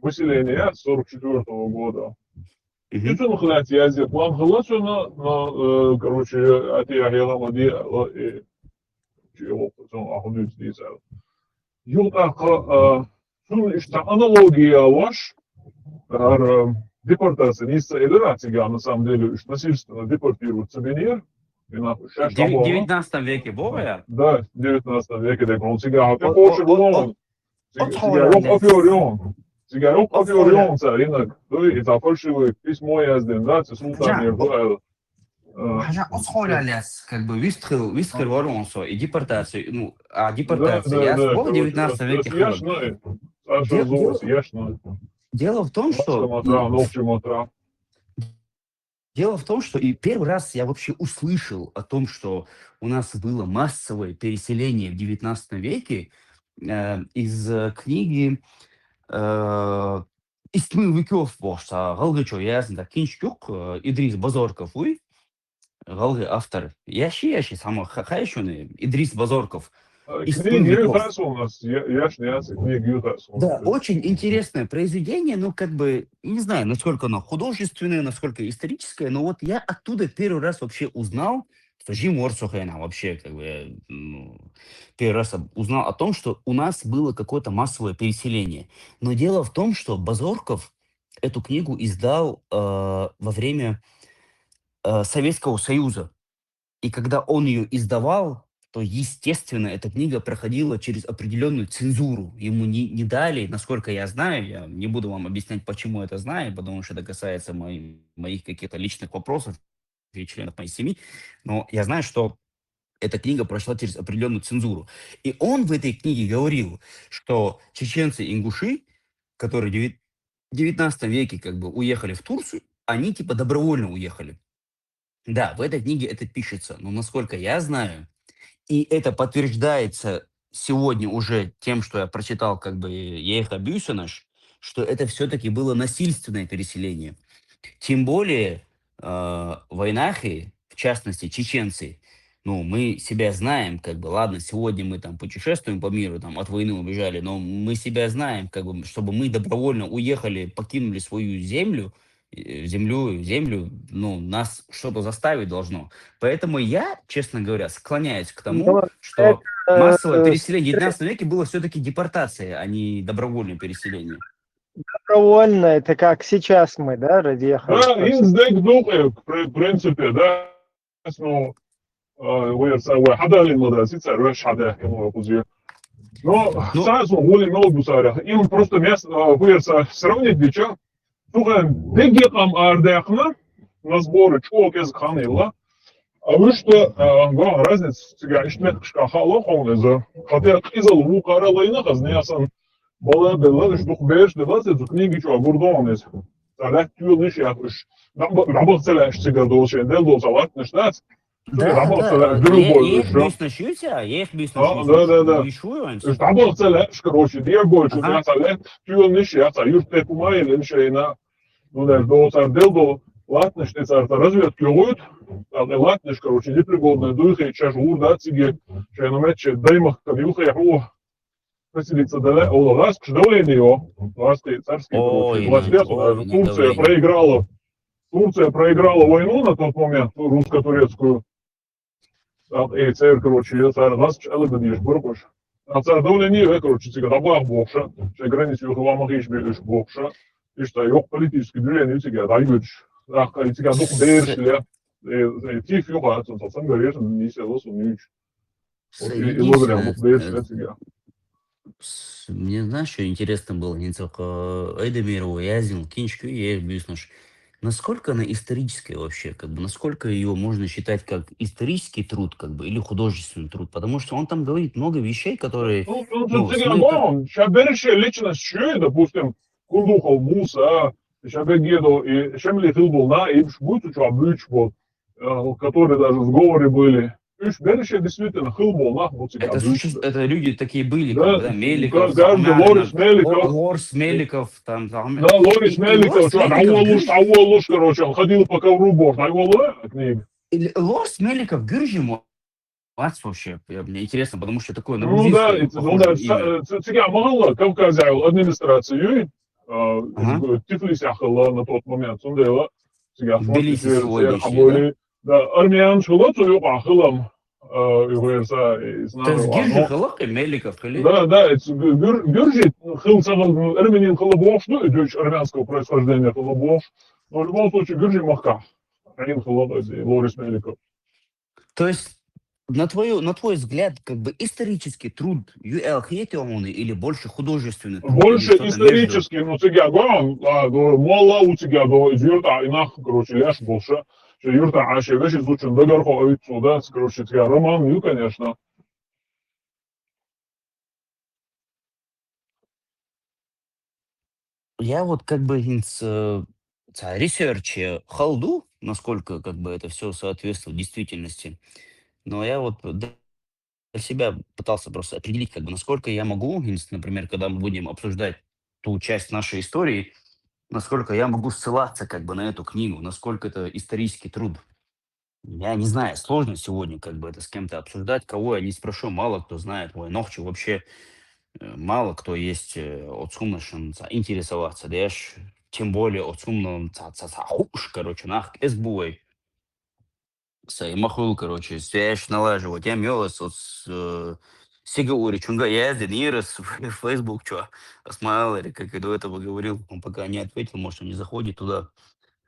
выселения 44 года. И хлять я план халасуна, короче, эти агеламади и чего потом ахудуть дизел. Что аналогия ваш, депортация из Федерации, на самом деле, насильственно депортируют сувенир. В 19 веке было? Да, в 19 веке, так он сега ты хочешь лон. Сега офиорион царинок, то и за фальшивые письмо язден, да, султан Ербуэл. Хажа отхолялес, как бы вистрил воронсо и депортацию, ну, а депортация, я в 19 веке. Дело в том, что... Дело в том, что и первый раз я вообще услышал о том, что у нас было массовое переселение в 19 веке из книги «Из тьмы веков» бошса Галгачо ясында Кинчкюк Идрис Базорков, Галгы автор. Ящи само хайшуны Идрис Базорков. Да, очень интересное произведение, ну, как бы, не знаю, насколько оно художественное, насколько историческое, но вот я оттуда первый раз вообще узнал, что Жимор Сухайна вообще, как бы, первый раз узнал о том, что у нас было какое-то массовое переселение. Но дело в том, что Базорков эту книгу издал во время Советского Союза. И когда он ее издавал, то, естественно, эта книга проходила через определенную цензуру. Ему не дали, насколько я знаю, я не буду вам объяснять, почему это знаю, потому что это касается моих каких-то личных вопросов и членов моей семьи, но я знаю, что эта книга прошла через определенную цензуру. И он в этой книге говорил, что чеченцы-ингуши, которые в 19 веке как бы уехали в Турцию, они типа добровольно уехали. Да, в этой книге это пишется, но насколько я знаю, и это подтверждается сегодня уже тем, что я прочитал как бы Ейха Бюсенаш, что это все-таки было насильственное переселение. Тем более войнахи, в частности чеченцы, ну, мы себя знаем, как бы, ладно, сегодня мы там путешествуем по миру, там от войны убежали, но мы себя знаем, как бы, чтобы мы добровольно уехали, покинули свою землю, ну, нас что-то заставить должно. Поэтому я, честно говоря, склоняюсь к тому, что массовое переселение в 19 веке было все-таки депортация, а не добровольное переселение. Добровольно, это как сейчас мы, да, разъехали? Да, издек духе, в принципе, да, ну, حدا للمدرسة سأروح حدا كمان وزير. Но сразу более много сарах. Им просто место вырца сравнить бича. Только дегетам ардехна на сборы чувак из Ханила. А вы что, разница сега ишмет шкахало хонеза. Хотя из лука ралайна хазнеясан. Бала белла что беш дебаты за книги чувак бурдонез. Тогда тюльниш я уж. Работала что сега должен дел должалат не штат. Штабов целеш, короче, диагольчу, я целеш, тюл ниш, я цаюр теку майли, шейна, ну да, до цар делдо, латнеш, те цар разведки луют, а не латнеш, короче, непригодная духа, и чаш урда, циге, шейна мече, даймах, кабилха, я ху, поселиться далее, раз, к давлению, власти царские, короче, власть Турция проиграла войну на тот момент, русско-турецкую, и царь, короче, царь нас элегантнейш бурбуш. А царь давление, короче, сега добав бокша, че границы юховама хишбелиш бокша, и что yok политический движение сега дайгыч, ах, и сега дух дершле, тих юха, сам говоришь, не село сумнич. И логря дух дершле сега. Мне, знаешь, что интересно было, не только Эдемиру, Язин, Кинчку и Бюснуш. Насколько она историческая вообще, как бы, насколько ее можно считать как исторический труд, как бы, или художественный труд, потому что он там говорит много вещей, которые... Шаберишь личность шеи, допустим, Кундухов, Муса, Шабегеду и Шемли Хилбул, на, и будет Чуабыч, вот, которые даже сговоры были. Берище действительно Хилбул, на, вот тебя. Это люди такие были, да, как бы, да, Меликов, Лорис Меликов, там, да, Лорис Меликов, Аволуш, короче, он ходил по ковру бог, книга. Лорис Меликов, Гюржим, вообще, мне интересно, потому что такое на ну да, тебя мало Кавказя администрацию, Тифлис яхала на тот момент, сундела, тебя смотрите, да, армян шелоту юба хилам, То есть Гюржи хилак и Меликов хили? Да, Гюржи хил сагал, армянин хилабош, ну, идешь армянского происхождения хилабош, но в любом случае Гюржи махка, один хилабош, Лорис Меликов. То есть, на твой взгляд, как бы исторический труд или больше художественный труд? Больше исторический, но тебя мало у тебя юрта инах, короче, ляж больше. Юрта Аши, вещи звучат догархо отсюда, короче, тебя роман, конечно. Я вот как бы ресерче халду, насколько как бы это все соответствует действительности, но я вот для себя пытался просто определить, как бы, насколько я могу, например, когда мы будем обсуждать ту часть нашей истории, насколько я могу ссылаться как бы на эту книгу, насколько это исторический труд. Я не знаю, сложно сегодня как бы это с кем-то обсуждать, кого я не спрошу, мало кто знает, ой, ногчу вообще мало кто есть от сумнашен интересоваться, да, тем более от сумном хуш, короче, нах, эсбуэй. Махул, короче, связь налаживать. Я мелос от Сигаури Чунга ездит, Нирос в Facebook, что, Асмаэлери, как я до этого говорил, он пока не ответил, может, он не заходит туда.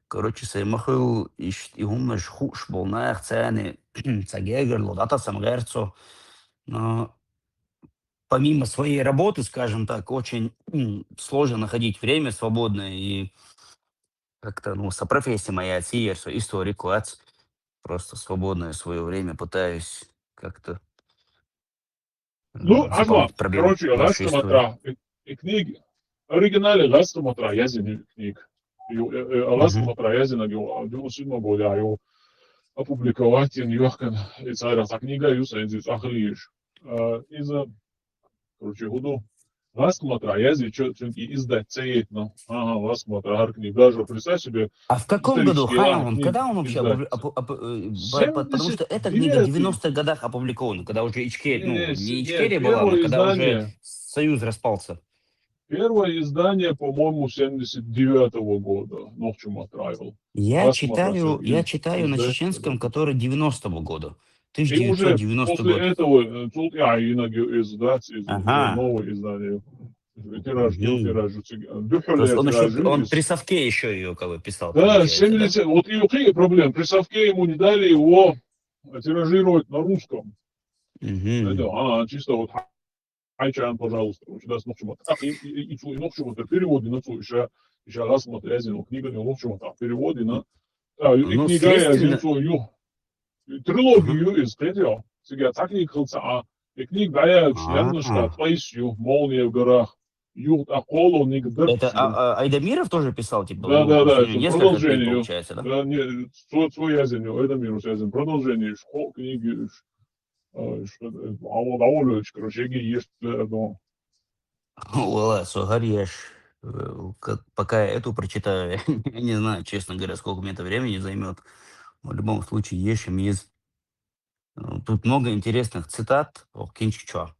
Короче, Махул и умнаш хуш был на их цены, цагегер, лодата самгерцо. Но помимо своей работы, скажем так, очень сложно находить время свободное и как-то, ну, профессия моя, историку, просто свободное свое время пытаюсь как-то ну, короче, нашей истории. И книги, оригинали Ластоматра, я книг. Ластоматра, я зина, 97 года, я его опубликовать, и царя, та книга, юсензис, ахлиш. Из-за, короче, году Ластоматра, я здесь что-то издать цеет, но, Ластоматра, гаркни, даже, представь себе. А в каком году? Когда он вообще потому что эта книга в 90-х годах опубликована, когда уже Ичкерия, ну, не Ичкерия была, но когда уже Союз распался. Первое издание, по-моему, 79-го года, Нохчум отправил. Я читаю на чеченском, который 90-го года. 1990 год. После этого тут я иногда издать новое издание. Тираж, он при совке еще ее как бы писал. Да, 70. Вот и какие проблемы. При совке ему не дали его тиражировать на русском. Это, чисто вот Айчан, пожалуйста, да, с Нохчума. И Нохчума переводы на то, еще раз смотря, книга не Нохчума, переводы на... И книга я зинцую. Трилогию из третьего. Сега так не кылца, и книга я членушка, Твайсью, Молния в горах. Юрт Аколу Нигдер. Это Айдамиров тоже писал, типа, Да, ну, да, то есть у да, него это несколько книг продолжение. получается, да? Да, не, свой язень, это минус язень. Продолжение. Шхол книги. Довольно, короче, есть, но... Ула, Сугарьеш. Пока я эту прочитаю, я не знаю, честно говоря, сколько мне это времени займет. В любом случае, Ешем есть. Тут много интересных цитат о Кинчичо.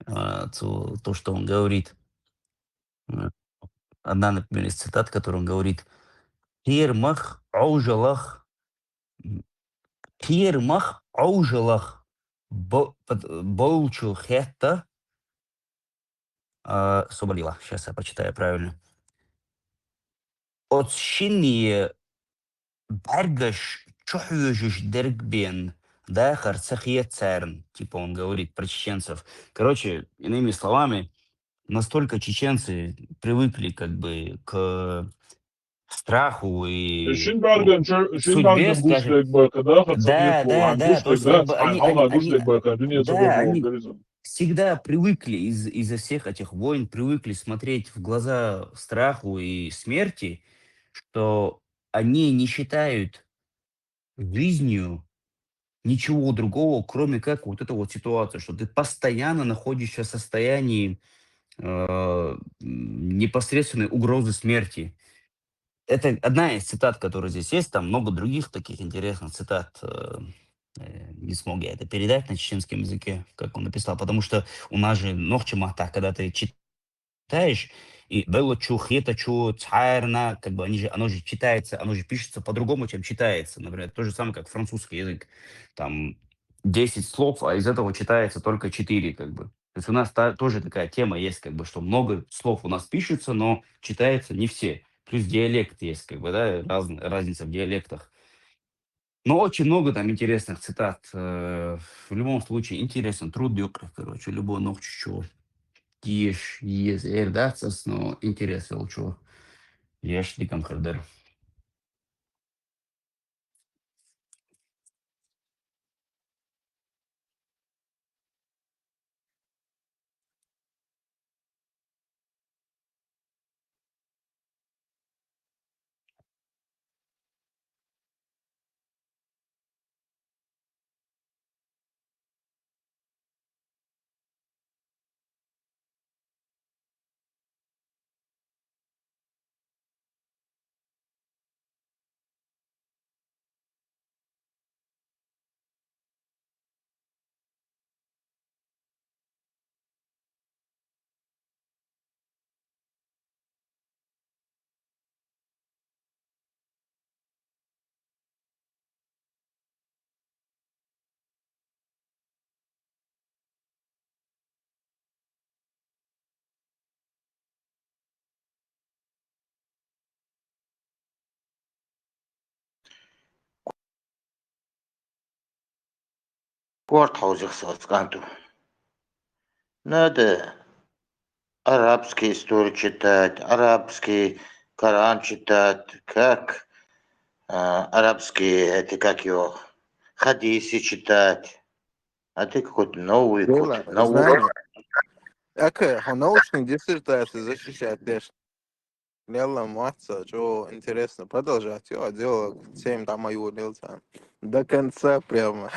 То, что он говорит. Э, Одна, например, из цитат, которую он говорит. Кирмах аужалах, кирмах аужалах болчу хетта. Соболила, сейчас я прочитаю правильно. От шиние Баргаш чухаешь дергбен, да, харцахе церн, типа он говорит про чеченцев. Короче, иными словами, настолько чеченцы привыкли как бы к страху и судьбе, Шинбарген скажем. гушлек бэка, да, Да, хацахетку, да, ан да, то гушлек, есть да, как бы цхайн, хауна гушлек бэка, дунец да, обогнул, они горизонт. всегда привыкли из-за всех этих войн, привыкли смотреть в глаза страху и смерти, что они не считают жизнью ничего другого, кроме как вот эта вот ситуация, что ты постоянно находишься в состоянии непосредственной угрозы смерти. Это одна из цитат, которые здесь есть, там много других таких интересных цитат. Не смог я это передать на чеченском языке, как он написал, потому что у нас же нохчемахта, когда ты читаешь, и было чу, хета чу, царна, как бы оно же читается, оно же пишется по-другому, чем читается. Например, то же самое, как французский язык. Там 10 слов, а из этого читается только 4, как бы. То есть у нас тоже такая тема есть, как бы, что много слов у нас пишется, но читается не все. Плюс диалект есть, как бы, да, разница в диалектах. Но очень много там интересных цитат. В любом случае, интересно, труд дёкров, короче, любой ног чего. Ешь, ез, эрдацас, но интересно, лучше. Ешь, ликам хардер. Корт хаузихсал сканту. Надо арабские истории читать, арабский Коран читать, как арабские, это как его, хадисы читать. А ты какой-то новый Было кот. Наука. знание. Научные диссертации защищать лишь. Лела маться, что интересно продолжать. Я делал 7 там мою лилца. До конца прямо.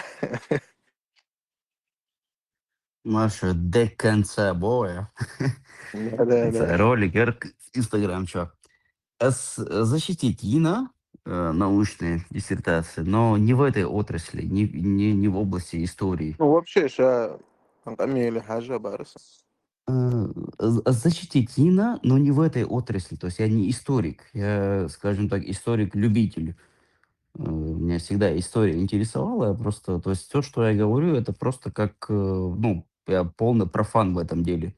Маша, до конца боя. Это Да-да-да. ролик, Инстаграм, чувак. Защитить Ина научные диссертации, но не в этой отрасли, не в области истории. Ну, вообще, Камиль Хаджа Барса. Защитить Ина, но не в этой отрасли. То есть я не историк, я, скажем так, историк-любитель. Меня всегда история интересовала, я просто, то есть все, что я говорю, это просто как, ну, я полный профан в этом деле.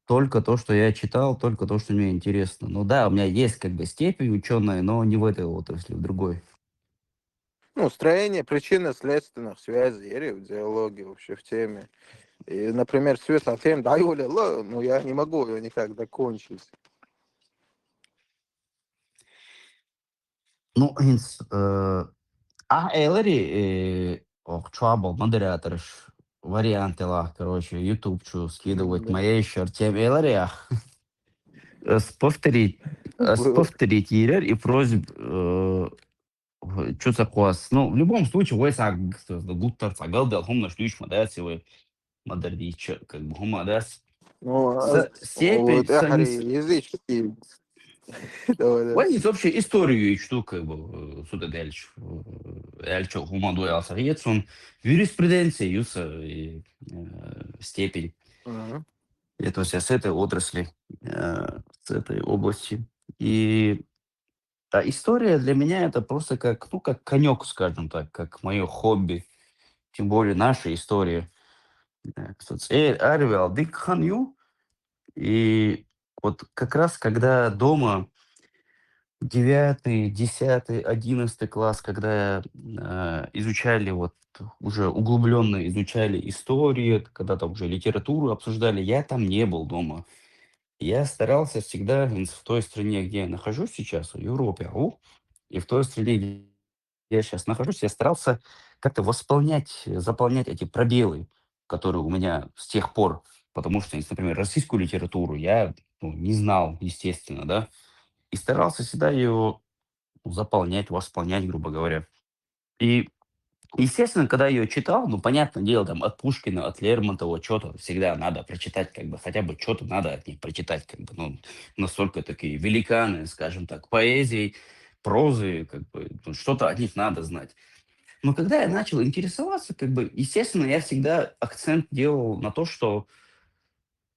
Только то, что я читал, только то, что мне интересно. Ну да, у меня есть как бы степень ученая, но не в этой отрасли, в другой. Ну, строение причинно-следственных связей, или диалоги вообще в теме. И, например, Светлана тем, да, Юля, ну, я не могу ее никак закончить. Ну, Эллари, Чуабл, модераторш, варианты, короче, ютубчу скидывать Да. моей еще тем Эллари. повторить ерер и просьб что такое. Ну, в любом случае, вы гуттар цагалда, хомна шлюч мадасивы, модернич, как бы хомадас. Ну, Степень, вот язычки. Давай. Вайнис вообще историю и что как бы сюда дальше. Эльчо хумадуя алсагетсон, юриспруденция, степень. Это все с этой отрасли, с этой области. И история для меня это просто как, ну, как конек, скажем так, как мое хобби. Тем более наша история. Арвел Дик Ханью. И вот как раз когда дома 9, 10, 11 класс, когда изучали вот уже углубленно изучали историю, когда там уже литературу обсуждали, я там не был дома. Я старался всегда в той стране, где я нахожусь сейчас, в Европе, и в той стране, где я сейчас нахожусь, я старался как-то заполнять эти пробелы, которые у меня с тех пор, потому что, например, российскую литературу я не знал, естественно, да, и старался всегда ее заполнять, восполнять, грубо говоря. И, естественно, когда я ее читал, ну, понятное дело, там, от Пушкина, от Лермонтова, что-то всегда надо прочитать, как бы, хотя бы что-то надо от них прочитать, как бы, ну, настолько такие великаны, скажем так, поэзии, прозы, как бы, ну, что-то от них надо знать. Но когда я начал интересоваться, как бы, естественно, я всегда акцент делал на то, что,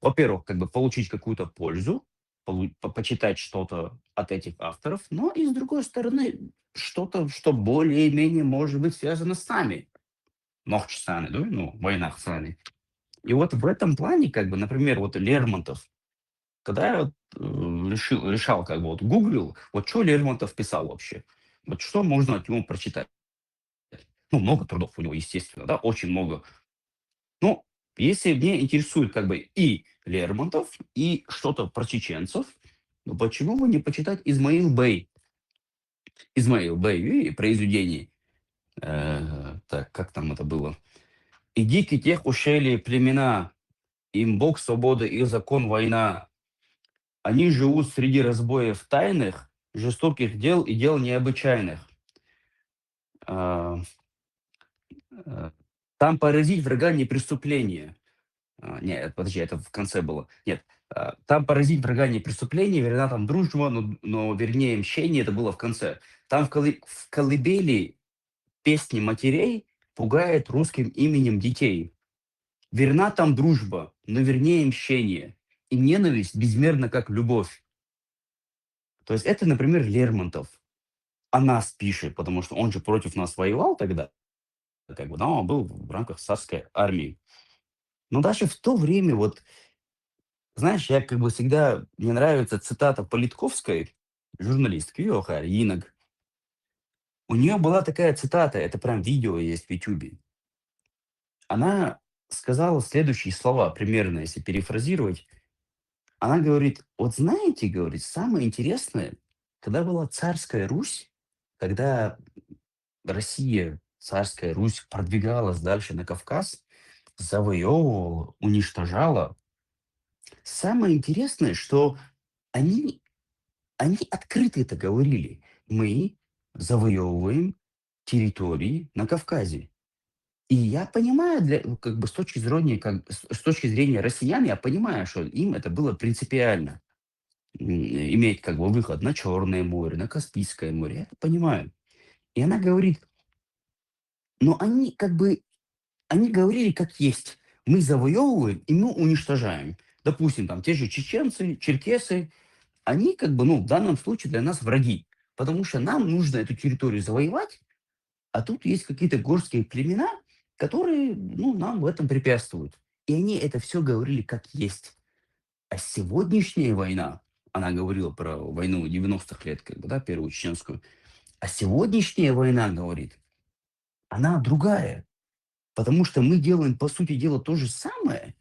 во-первых, как бы получить какую-то пользу, почитать что-то от этих авторов, но и с другой стороны, что-то, что более-менее может быть связано с нами. Нохчсаны, да? Ну, война с нами. И вот в этом плане, как бы, например, вот Лермонтов, когда я вот, решал, как бы, вот гуглил, вот что Лермонтов писал вообще, вот что можно от него прочитать. Ну, много трудов у него, естественно, да, очень много. Ну, если мне интересует как бы и Лермонтов, и что-то про чеченцев, ну почему бы не почитать Измаил Бей? Измаил Бей и произведений. Так, как там это было? «И дики тех ушели племена, им Бог свобода и закон война. Они живут среди разбоев тайных, жестоких дел и дел необычайных. Там поразить врага не преступление». Нет, подожди, это в конце было. Нет, там поразить врага не преступление, верна там дружба, но вернее мщение, это было в конце. Там в колыбели песни матерей пугает русским именем детей. Верна там дружба, но вернее мщение. И ненависть безмерна, как любовь. То есть это, например, Лермонтов. О нас пишет, потому что он же против нас воевал тогда. Как бы, да, он был в рамках царской армии. Но даже в то время вот, знаешь, я как бы всегда, мне нравится цитата Политковской, журналистки Йоха Инок. У нее была такая цитата, это прям видео есть в Ютубе. Она сказала следующие слова, примерно, если перефразировать. Она говорит, вот знаете, говорит, самое интересное, когда была царская Русь, когда Россия, царская Русь продвигалась дальше на Кавказ, завоевывала, уничтожала, самое интересное, что они открыто это говорили. Мы завоевываем территории на Кавказе. И я понимаю, как бы с точки зрения россиян, я понимаю, что им это было принципиально. Иметь как бы выход на Черное море, на Каспийское море. Я это понимаю. И она говорит, но они как бы, они говорили как есть. Мы завоевываем и мы уничтожаем. Допустим, там те же чеченцы, черкесы, они как бы, ну, в данном случае для нас враги. Потому что нам нужно эту территорию завоевать, а тут есть какие-то горские племена, которые, ну, нам в этом препятствуют. И они это все говорили как есть. А сегодняшняя война, она говорила про войну 90-х лет, как бы, да, первую чеченскую, а сегодняшняя война, говорит, она другая. Потому что мы делаем, по сути дела, то же самое,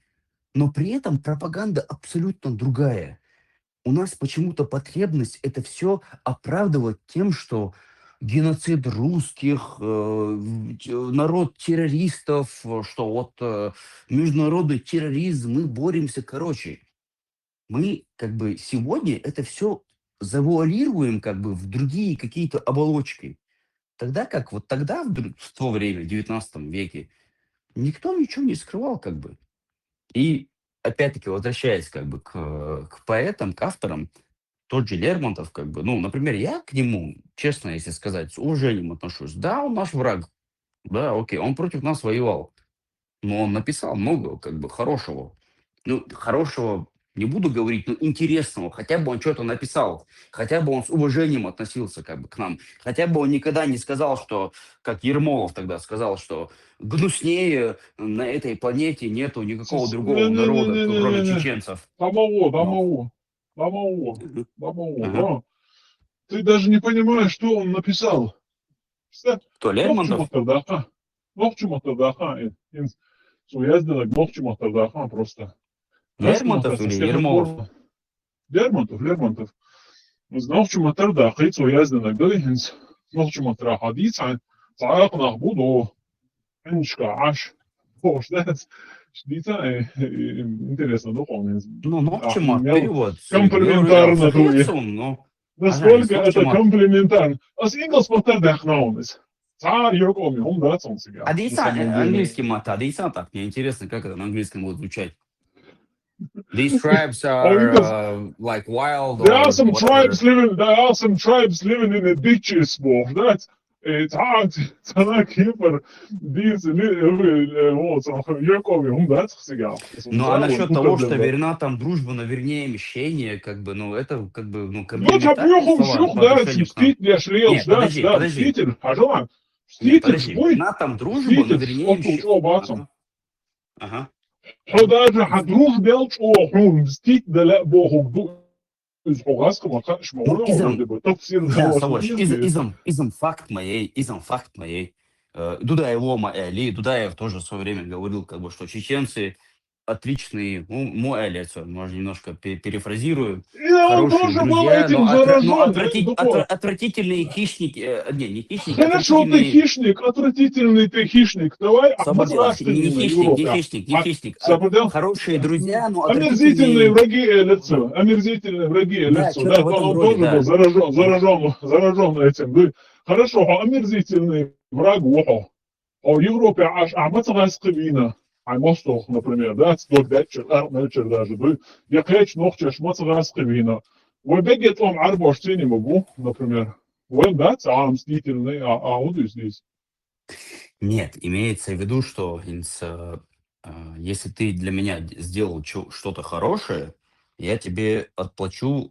но при этом пропаганда абсолютно другая. У нас почему-то потребность это все оправдывать тем, что геноцид русских, народ террористов, что вот международный терроризм, мы боремся, короче. мы как бы сегодня это все завуалируем как бы в другие какие-то оболочки. Тогда как вот тогда, в то время, в 19 веке, никто ничего не скрывал как бы. И опять-таки, возвращаясь как бы к поэтам, к авторам, тот же Лермонтов, как бы, ну, например, я к нему, честно, если сказать, с уважением отношусь. Да, он наш враг, да, окей, он против нас воевал, но он написал много как бы хорошего. Ну, хорошего не буду говорить, но интересного. Хотя бы он что-то написал. Хотя бы он с уважением относился как бы к нам. Хотя бы он никогда не сказал, что, как Ермолов тогда сказал, что гнуснее на этой планете нету никакого другого народа, кроме Не-не-не-не-не-не. чеченцев. Домово, Ага. да. Ты даже не понимаешь, что он написал. Кто, Лермонтов? Просто. Лермонтов или Ермолов? Лермонтов. Знохчу матарда, хейцу язденок, дойхенс. Знохчу матра хадица, цаак нахбуду, эншка аш. О, штец. Штица, интересно, духовно. Ну, ногчима, перевод. Комплиментарно дует. Ферцум, ну. Насколько это комплиментарно. Ас Инглс матардах наунес. Цар Йокоми, он да, он себя. А дейца английский мата, дейца так, мне интересно, как это на английском будет звучать. These tribes are like wild. There are some tribes living in the ditches, boy. That's it's hard. It's like here these вот, Йокоми, он да, себя. Ну, а насчет того, что верна там дружба, но вернее мещение, как бы, ну, это как бы, ну, комплиментарные слова по отношению к нам. Нет, подожди. Нет, подожди, верна там дружба, но вернее мещение. Ага. Что даже хадрух делать, он мстить, да ля богу, из Хугаского, как Ну, изом факт моей. Дудаев Лома Эли, Дудаев тоже в свое время говорил, как бы, что чеченцы отличные, ну, Моэли, может, немножко перефразирую, хорошие друзья, но отвратительные хищники, не хищники, хорошо, ты хищник, отвратительный ты хищник, давай не хищник, хорошие друзья, но омерзительные враги лицо, да, он тоже был заражен этим, хорошо, омерзительный враг, а в Европе аж амацгайсквина. Мостов, например, да, сток датчер, армельчер даже, я кречь ногчеш, мацгайсквина. Вы бегет он арбош не могу, например. Вы, да, мстительный, а вот и здесь. Нет, имеется в виду, что если ты для меня сделал что-то хорошее, я тебе отплачу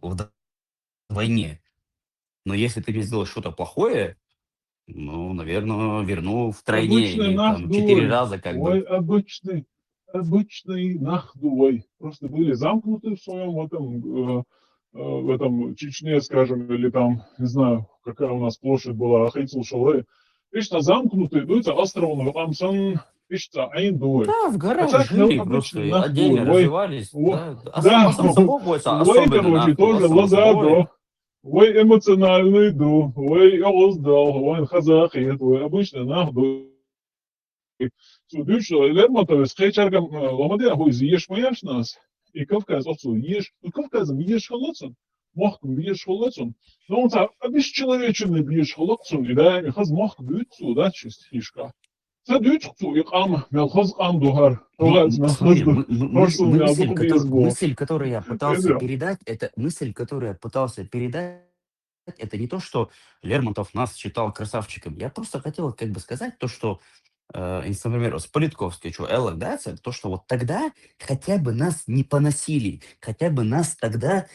вдвойне. Но если ты мне сделал что-то плохое, ну, наверное, верну втройне или там 4 раза как бы. Ой, обычный нахдуй. Просто были замкнуты в своем в этом Чечне, скажем, или там, не знаю, какая у нас площадь была, Хейцел Шале. Вечно замкнутые, дуется островом, там сон, вечно айндуй. Да, в горах жили, просто отдельно развивались. Да, особенно, тоже лазадо. Ой, эмоциональный ду, ой, оздал, ой, хазахит, ой, обычно нахду. Судючно, Лермонтов, с хейчаргом, ломадя, ой, зиеш мояш нас. И Кавказ, отцу, ешь, ну, Кавказом ешь холодцем, мохком ешь холодцем. Но он так, обесчеловеченный бьешь холодцем, и да, и хаз мох бьются, да, честь фишка. Садючку, и кам, мелхоз кам дугар. Мысль, которую я пытался передать, это не то, что Лермонтов нас считал красавчиком. Я просто хотел как бы сказать то, что, например, с Политковской, что Элла, да, то, что вот тогда хотя бы нас не поносили, хотя бы нас тогда,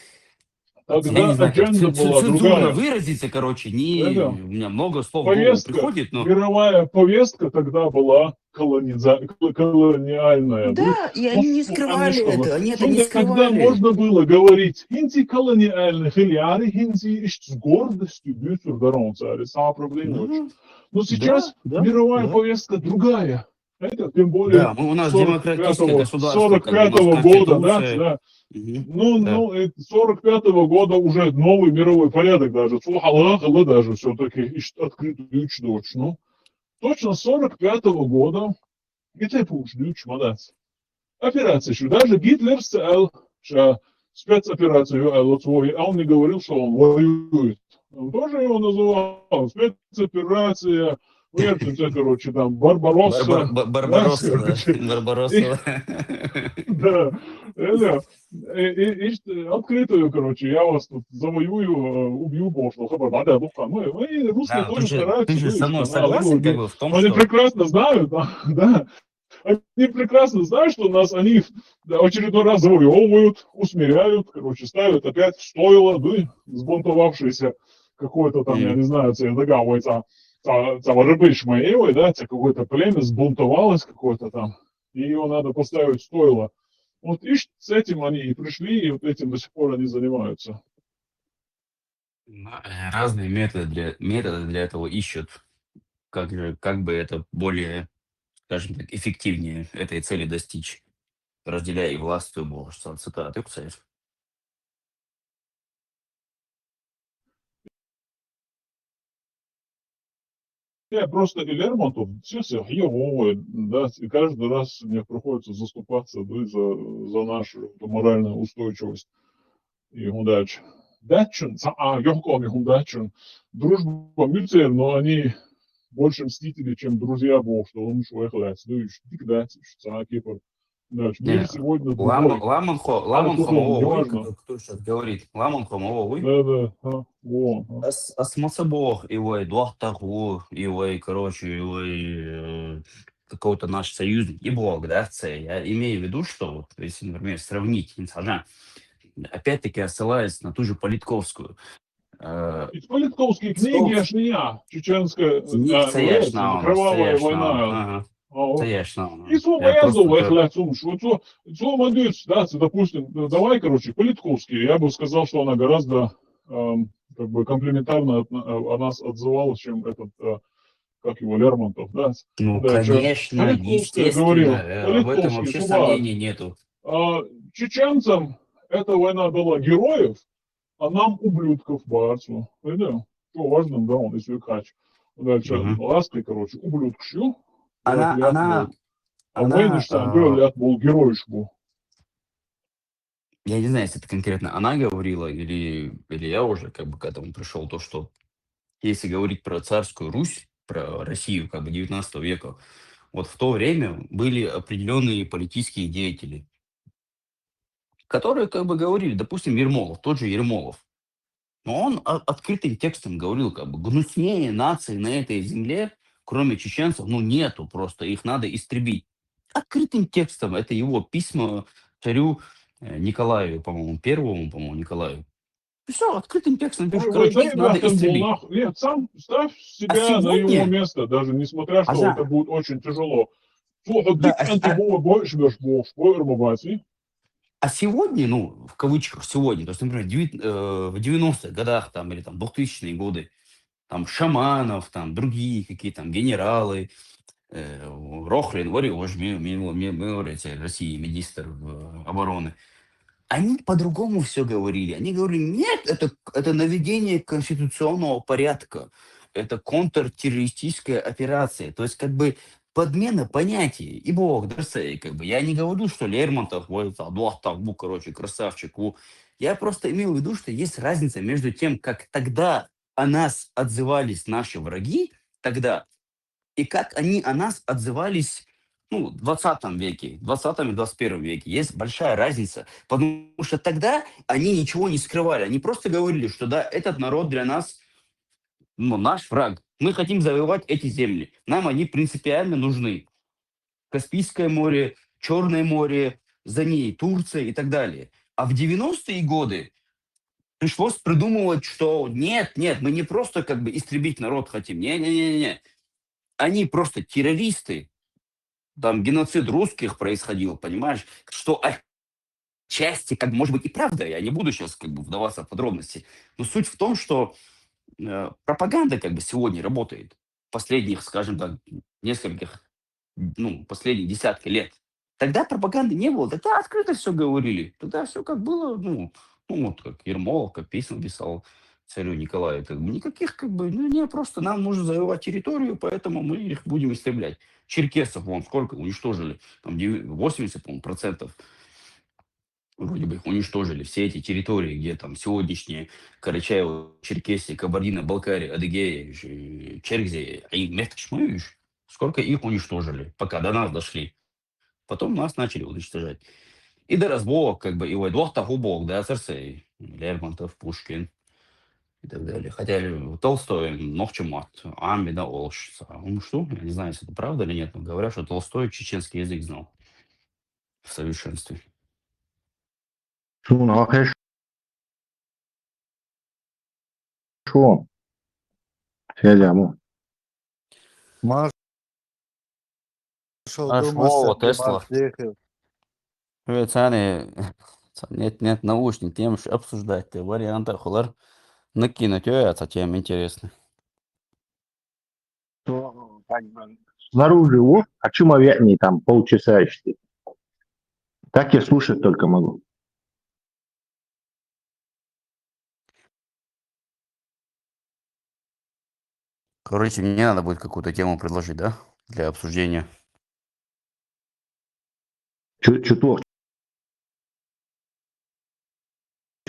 я не знаю, как цензурно выразиться, короче, у меня много слов в голову приходит, но... Мировая повестка тогда была колониальная. Да, и они не скрывали это, они это не скрывали. Когда можно было говорить «Хинти колониальный хилиари, хинти с гордостью бьются цари, самое проблема. Но сейчас мировая повестка другая. Это тем более да, у нас демократическое государство. 45-го года, да. Ну, 45-го года уже новый мировой порядок даже. Слухала даже все-таки открытую дочь. Ну, точно с 45-го года Гитлер получил молодец. Операция, что даже Гитлер сказал, что спецоперацию вот свой, а он не говорил, что он воюет. Он тоже его называл спецоперация, вертится, короче, там, Барбаросса, да, Барбаросса, да. короче. И, Барбаросса. да, открытую, короче, я вас тут завоюю, убью, пошло. Мы русские Да, тоже стараются, ты же со видишь, мной каналы, согласен как бы в том, они что прекрасно знают, да, они прекрасно знают, что нас они очередной раз завоевывают, усмиряют, короче, ставят опять в стойло, да, сбунтовавшийся какой-то там, я не знаю, це догавується, це ворожби Ишмаиловой, да, це какое-то племя сбунтовалось какое-то там, и его надо поставить в стойло. Вот и с этим они и пришли, и вот этим до сих пор они занимаются. разные методы для этого ищут, как бы это более, скажем так, эффективнее этой цели достичь, разделяя и властвуя Бога. Цитаты, кстати. Я просто и Лермонтов, все херовые, да, и каждый раз мне приходится заступаться, да, за нашу моральную устойчивость и удачу. Датчин, Йохком и Датчин, дружба мюцер, но они больше мстители, чем друзья Бог, что он уж выехать, да, и всегда, что дальше. Мир Не, сегодня другой. Ламанхом, Потом, вы, неважно. кто сейчас говорит, Ламанхом, вы, Да, Асмасабох, его Дуахтагу, его, короче, его какого-то наш союзник, и Бог, да, я имею в виду, что, вот, если, например, сравнить, опять-таки, ссылаясь на ту же Политковскую, Из Политковской книги аж не я, чеченская, кровавая война. И свободовых лицом, что молодец, да, допустим, давай, короче, Политковский, я бы сказал, что она гораздо как бы комплиментарно о нас отзывалась, чем этот, как его, Лермонтов, да. ну, Да, конечно, Политковская говорил, естественно, об этом вообще сомнений нету. Чеченцам эта война дала героев, а нам ублюдков бацу. Понял? Что важно, да, он если хач. Дальше лаской, короче, ублюдкшью. Она, войны сам говорят, был геройшку. я не знаю, если это конкретно она говорила, или я уже как бы к этому пришел, то, что если говорить про царскую Русь, про Россию как бы 19 века, вот в то время были определенные политические деятели, которые как бы говорили, допустим, Ермолов, тот же Ермолов, но он открытым текстом говорил, как бы гнуснее нации на этой земле, кроме чеченцев, ну нету просто, их надо истребить. Открытым текстом, это его письма царю Николаю, по-моему, первому, по-моему, Николаю. Все, открытым текстом пишет, короче, их надо истребить. Нет, сам ставь себя на его место, даже несмотря, что это будет очень тяжело. А сегодня, ну, в кавычках сегодня, то есть, например, в 90-х годах там, или там 2000-е годы, там Шаманов, там другие какие-то там генералы, Рохлин, России, министр обороны, они по-другому все говорили. Они говорили, нет, это наведение конституционного порядка, это контртеррористическая операция. То есть как бы подмена понятий. И Бог, как бы. Я не говорю, что Лермонтов, короче, красавчик. Я просто имел в виду, что есть разница между тем, как тогда о нас отзывались наши враги, тогда, и как они о нас отзывались, ну, в 20 веке, 20 и 21 веке. Есть большая разница, потому что тогда они ничего не скрывали. Они просто говорили, что да, этот народ для нас, ну, наш враг. Мы хотим завоевать эти земли. Нам они принципиально нужны. Каспийское море, Черное море, за ней Турция и так далее. А в 90-е годы пришлось придумывать, что нет, мы не просто как бы истребить народ хотим. Не. Они просто террористы. Там геноцид русских происходил, понимаешь? Что отчасти, как может быть и правда, я не буду сейчас как бы вдаваться в подробности, но суть в том, что пропаганда как бы сегодня работает последних, скажем так, последние десятки лет. Тогда пропаганды не было, тогда открыто все говорили, тогда все как было, вот как Ермолов, как письма писал царю Николаю, как бы никаких как бы, просто нам нужно завоевать территорию, поэтому мы их будем истреблять. Черкесов, сколько уничтожили, там 80%. вроде бы их уничтожили, все эти территории, где там сегодняшние Карачаево, Черкесия, Кабардино-Балкария, Адыгея, Черкзия, и Мехташмыш, сколько их уничтожили, пока до нас дошли. Потом нас начали уничтожать. И до разборок, как бы, и Вайдох Тахубок, да, Церсей, Лермонтов, Пушкин и так далее. Хотя Толстой, Нохчемат, Амбида, Олш. Ну что, я не знаю, если это правда или нет, но говорят, что Толстой чеченский язык знал в совершенстве. Ну, хорошо. Федя, Маршал О, Думасян, Тесла. Димашехев. Цаны, нет наушник, тем обсуждать варианты, холар накинуть, это тем интересно. То, как бы, снаружи, а чему не там полчаса еще. Так я слушать только могу. Короче, мне надо будет какую-то тему предложить, да, для обсуждения. Чуток,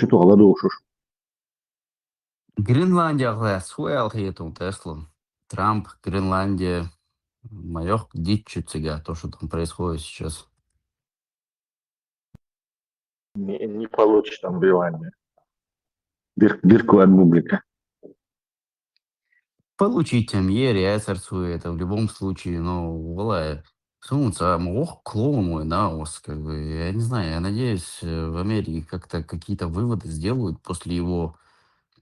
голодушишь. Гренландия, глаз, хуял хейту, Тесла. Трамп, Гренландия, майор, дичь цыга, то, что там происходит сейчас. Не получится там Гренландия. Бирку от бублика. Получить Амьери, Эцерцу, это в любом случае, но, вала, сунуться, ох, клоун мой, да, ос, как бы, я не знаю, я надеюсь, в Америке как-то какие-то выводы сделают после его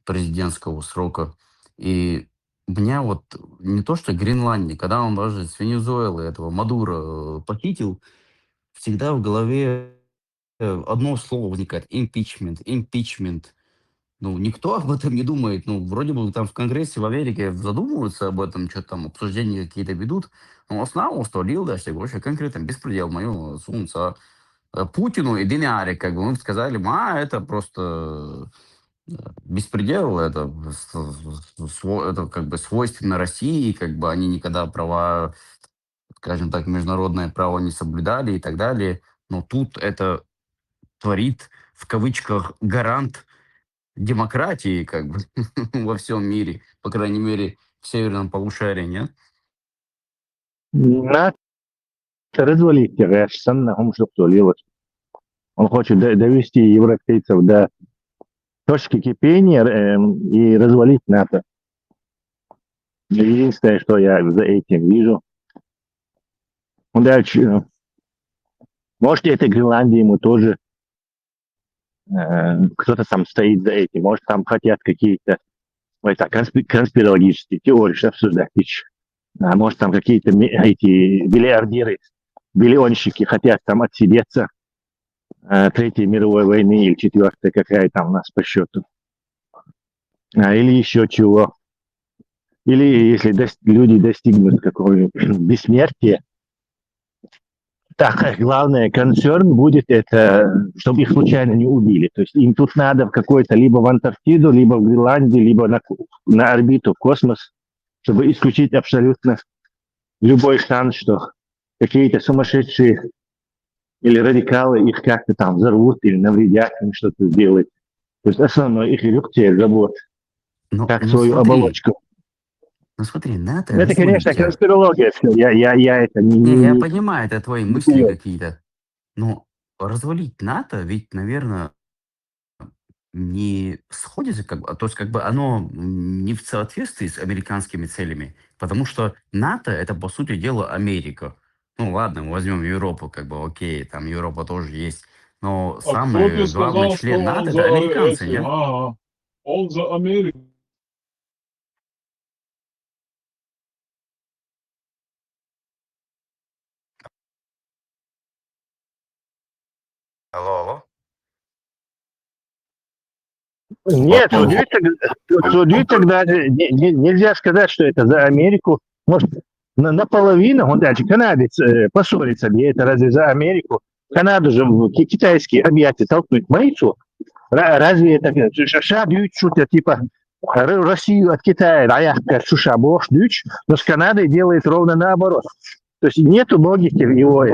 президентского срока. И меня вот не то что Гренландия, когда он даже с Венесуэлы этого Мадуро похитил, всегда в голове одно слово возникает: импичмент, импичмент. Ну, никто об этом не думает. Ну, вроде бы там в Конгрессе в Америке задумываются об этом, что там обсуждения какие-то ведут. Но основа устолил, да, что вообще конкретно беспредел мою сунца Путину и Диняре, как бы мы сказали, это просто беспредел, это, это как бы свойственно России, как бы они никогда права, скажем так, международное право не соблюдали и так далее. Но тут это творит, в кавычках, гарант демократии, как бы, во всем мире, по крайней мере, в северном полушарии, нет? НАТО развалить Рашсаннахум, что устолилось. Он хочет довести европейцев до точки кипения и развалить НАТО. Единственное, что я за этим вижу. Дальше. Может, это Гренландия ему тоже кто-то там стоит за этим. Может, там хотят какие-то конспирологические теории обсуждать. А может, там какие-то эти миллиардеры, миллионщики хотят там отсидеться Третьей мировой войны или Четвертой, какая там у нас по счету. Или еще чего. Или если люди достигнут какого-нибудь бессмертия, так, главный концерн будет это, чтобы их случайно не убили. То есть им тут надо в какой-то либо в Антарктиду, либо в Гренландию, либо на орбиту, в космос, чтобы исключить абсолютно любой шанс, что какие-то сумасшедшие или радикалы их как-то там взорвут или навредят, им что-то сделают. То есть основной их цель, забот, как свою оболочку. Ну смотри, НАТО... Это, конечно, конспирология. Я это не... Я понимаю, это твои мысли какие-то. Но развалить НАТО, ведь, наверное, не сходится, как бы, то есть как бы оно не в соответствии с американскими целями. Потому что НАТО — это, по сути дела, Америка. Ну ладно, мы возьмем Европу, как бы окей, там Европа тоже есть. Но самый главный член НАТО — это американцы, нет? Он за Америку. Алло. Нет, удивительно, даже нельзя сказать, что это за Америку. Может, наполовину, он дальше канадец поссорится, где это разве за Америку? Канаду же китайские объятия толкнуть боится. Разве это США бьют что-то типа Россию от Китая, а я как США бог дючь, но с Канадой делает ровно наоборот. То есть нету логики в его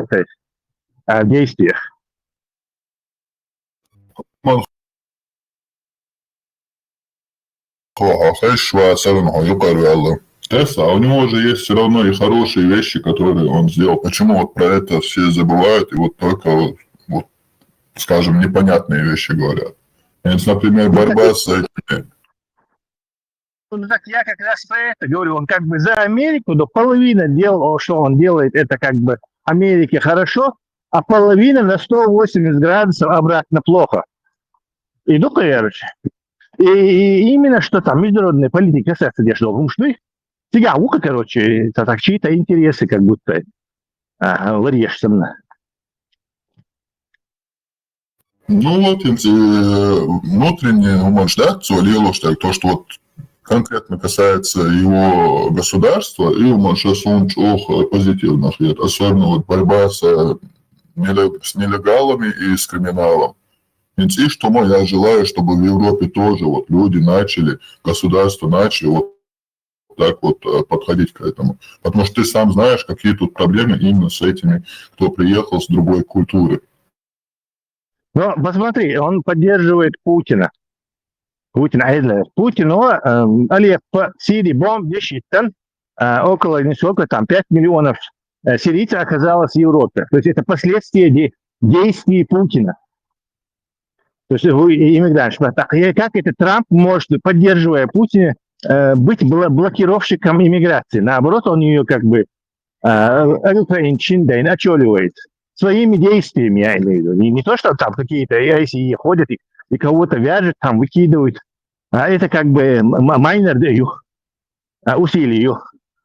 действиях. Тесла, а у него же есть все равно и хорошие вещи, которые он сделал. Почему вот про это все забывают и вот только, вот, скажем, непонятные вещи говорят? Например, борьба с этими. Ну так я как раз про это говорю, он как бы за Америку, но половина дел, что он делает, это как бы Америке хорошо, а половина на 180 градусов обратно плохо. И ну, короче. И именно что там международная политика касается дешевого умшны, сега ука, короче, это так чьи-то интересы как будто вырежется. Ну вот, внутренне, может, да, то, что вот конкретно касается его государства, и может, он позитивно, особенно вот борьба с нелегалами и с криминалом. И что я желаю, чтобы в Европе тоже вот люди начали, государства начали вот так вот подходить к этому. Потому что ты сам знаешь, какие тут проблемы именно с этими, кто приехал с другой культуры. Но посмотри, он поддерживает Путина. Путин, по Сирии бомб действительно около, не сколько там, 5 миллионов сирийцев оказалось в Европе. То есть это последствия действий Путина. То есть иммигрант. Как это Трамп может, поддерживая Путина, быть блокировщиком иммиграции? Наоборот, он ее как бы очоливает своими действиями, я имею в виду. Не то, что там какие-то ICE ходят и кого-то вяжут, там выкидывают. А это как бы майнер усилий.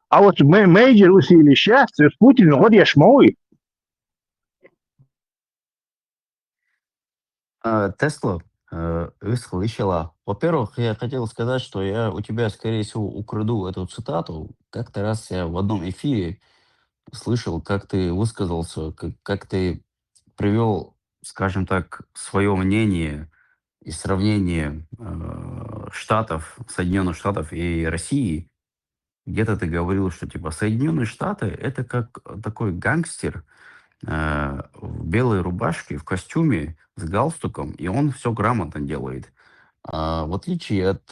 А вот мейджор усилий сейчас с Путиным, вот я шмой. Тесла слышала. Во-первых, я хотел сказать, что я у тебя, скорее всего, украду эту цитату. Как-то раз я в одном эфире слышал, как ты высказался, как ты привел, скажем так, свое мнение и сравнение Штатов, Соединенных Штатов и России. Где-то ты говорил, что типа Соединенные Штаты это как такой гангстер в белой рубашке, в костюме, с галстуком, и он все грамотно делает. В отличие от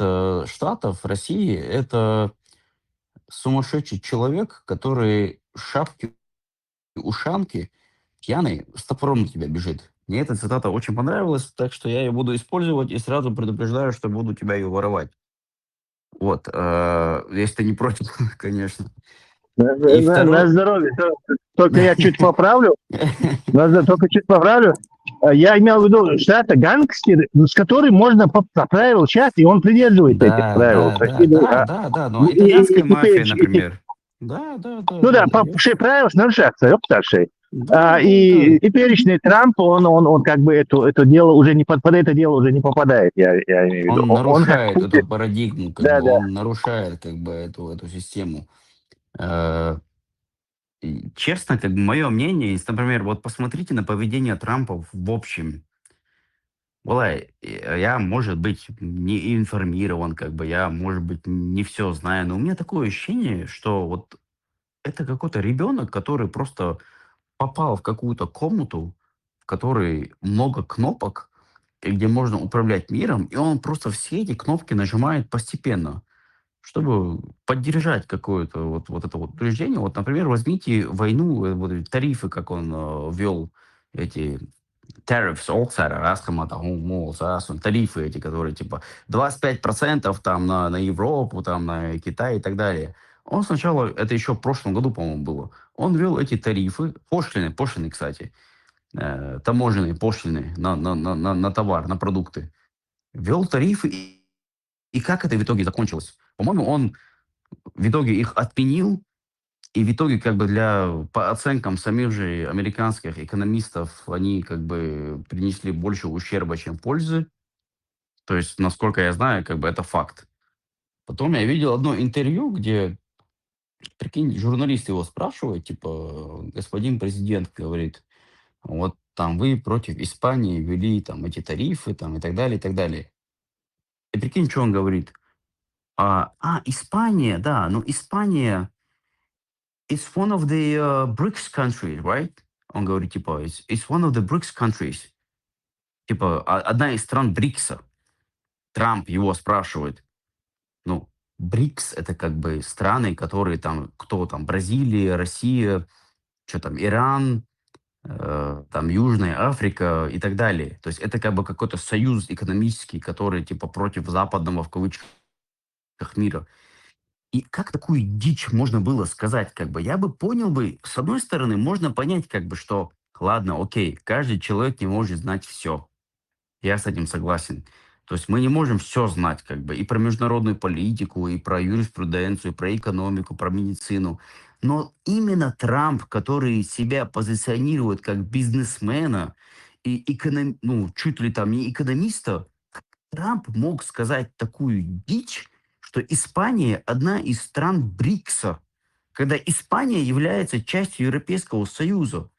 Штатов, России это сумасшедший человек, который шапки, ушанки, пьяный, с топором на тебя бежит. Мне эта цитата очень понравилась, так что я ее буду использовать и сразу предупреждаю, что буду тебя ее воровать. Вот, если ты не против, конечно. И На второе... здоровье. Только я чуть поправлю. Только чуть поправлю. Я имел в виду, что это гангстер, с которым можно по правилам сейчас, и он придерживается этих правил. Да, но итальянская мафия, например. Ну да, все правила нарушаются, ёпташей. И теперешний Трамп, он как бы это дело уже не под это дело уже не попадает, я имею в виду. Он нарушает эту парадигму, он нарушает как бы эту систему. Честно, как бы мое мнение, если, например, вот посмотрите на поведение Трампа в общем. Я, может быть, не информирован, как бы я, может быть, не все знаю, но у меня такое ощущение, что вот это какой-то ребенок, который просто попал в какую-то комнату, в которой много кнопок, и где можно управлять миром, и он просто все эти кнопки нажимает постепенно, чтобы поддержать какое-то вот это вот утверждение. Вот, например, возьмите войну, вот эти тарифы, как он ввел эти tariffs, тарифы эти, которые типа 25% там на Европу, там на Китай и так далее. Он сначала, это еще в прошлом году, по-моему, было, он ввел эти тарифы, пошлины, кстати, таможенные пошлины на товар, на продукты. Ввел тарифы, и как это в итоге закончилось? По-моему, он в итоге их отменил, и в итоге, как бы по оценкам самих же американских экономистов, они как бы принесли больше ущерба, чем пользы. То есть, насколько я знаю, как бы это факт. Потом я видел одно интервью, где, прикинь, журналист его спрашивает, типа, господин президент говорит, вот там вы против Испании ввели там эти тарифы там и так далее, и так далее. И прикинь, что он говорит. Испания, да, но Испания it's one of the BRICS countries, right? Он говорит, типа, it's one of the BRICS countries. Типа, одна из стран БРИКСа. Трамп его спрашивает. Ну, БРИКС — это как бы страны, которые там, кто там, Бразилия, Россия, что там, Иран, там Южная Африка и так далее. То есть это как бы какой-то союз экономический, который типа против западного в кавычках мира. И как такую дичь можно было сказать? Как бы я бы понял бы, с одной стороны, можно понять, как бы, что ладно, окей, каждый человек не может знать все. Я с этим согласен. То есть мы не можем все знать, как бы, и про международную политику, и про юриспруденцию, и про экономику, про медицину. Но именно Трамп, который себя позиционирует как бизнесмена и ну, чуть ли там не экономиста, Трамп мог сказать такую дичь, что Испания одна из стран БРИКСа, когда Испания является частью Европейского Союза.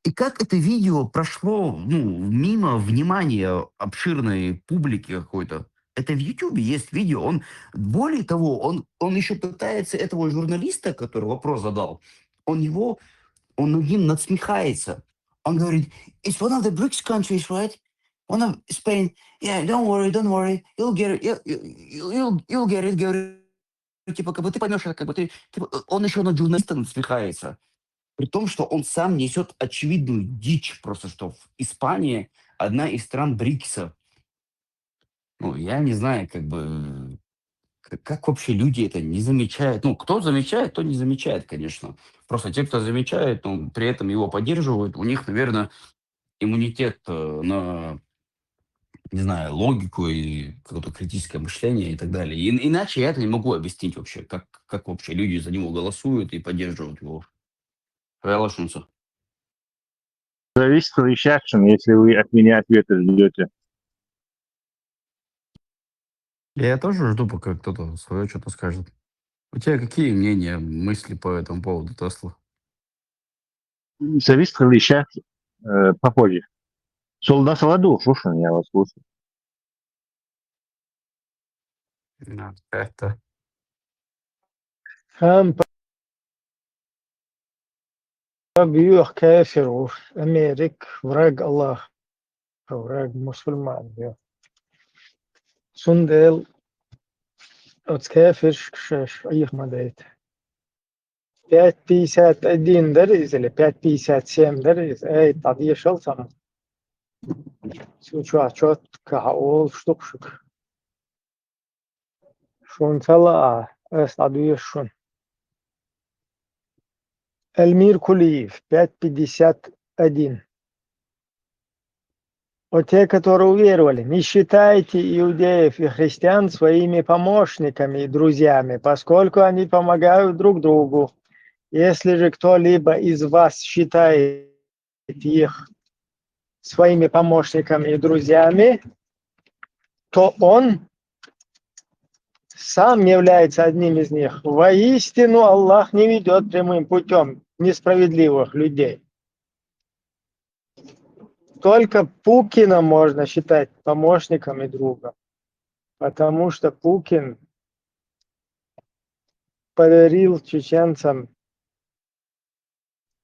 И как это видео прошло, ну, мимо внимания обширной публики какой-то? Это в Ютубе есть видео. Он, более того, он еще пытается этого журналиста, который вопрос задал, он над ним надсмехается. Он говорит, it's one of the BRICS countries, right? One of Spain. Yeah, don't worry, you'll get it, you'll get it, говорит. Типа, как бы ты поймешь, как бы он еще над журналистом насмехается. При том, что он сам несет очевидную дичь, просто что Испания одна из стран БРИКСа. Ну, я не знаю, как бы, как вообще люди это не замечают. Ну, кто замечает, то не замечает, конечно. Просто те, кто замечает, ну, при этом его поддерживают, у них, наверное, иммунитет на, не знаю, логику и какое-то критическое мышление и так далее. Иначе я это не могу объяснить вообще, как вообще люди за него голосуют и поддерживают его. Велошенцо. Зависит от reaction, если вы от меня ответа ждете. Я тоже жду, пока кто-то свое что-то скажет. У тебя какие мнения, мысли по этому поводу Тесла? Зависит от reaction попозже. Солда солоду, слушай, я вас слушаю. Это... هم بيوح كافر أمريك ورق الله ورق مسلمان يا سندل كافر شش أي مديت 5.51 درجة или 5.57 درجة أي تعطيه شلطة شو عشوت كهول شتوكشك شون طلع تعطيه شون Эльмир Кулиев, 5.51. Вот те, которые уверовали, не считайте иудеев и христиан своими помощниками и друзьями, поскольку они помогают друг другу. Если же кто-либо из вас считает их своими помощниками и друзьями, то он сам является одним из них. Воистину Аллах не ведет прямым путем несправедливых людей. Только Пукина можно считать помощником и другом, потому что Пукин подарил чеченцам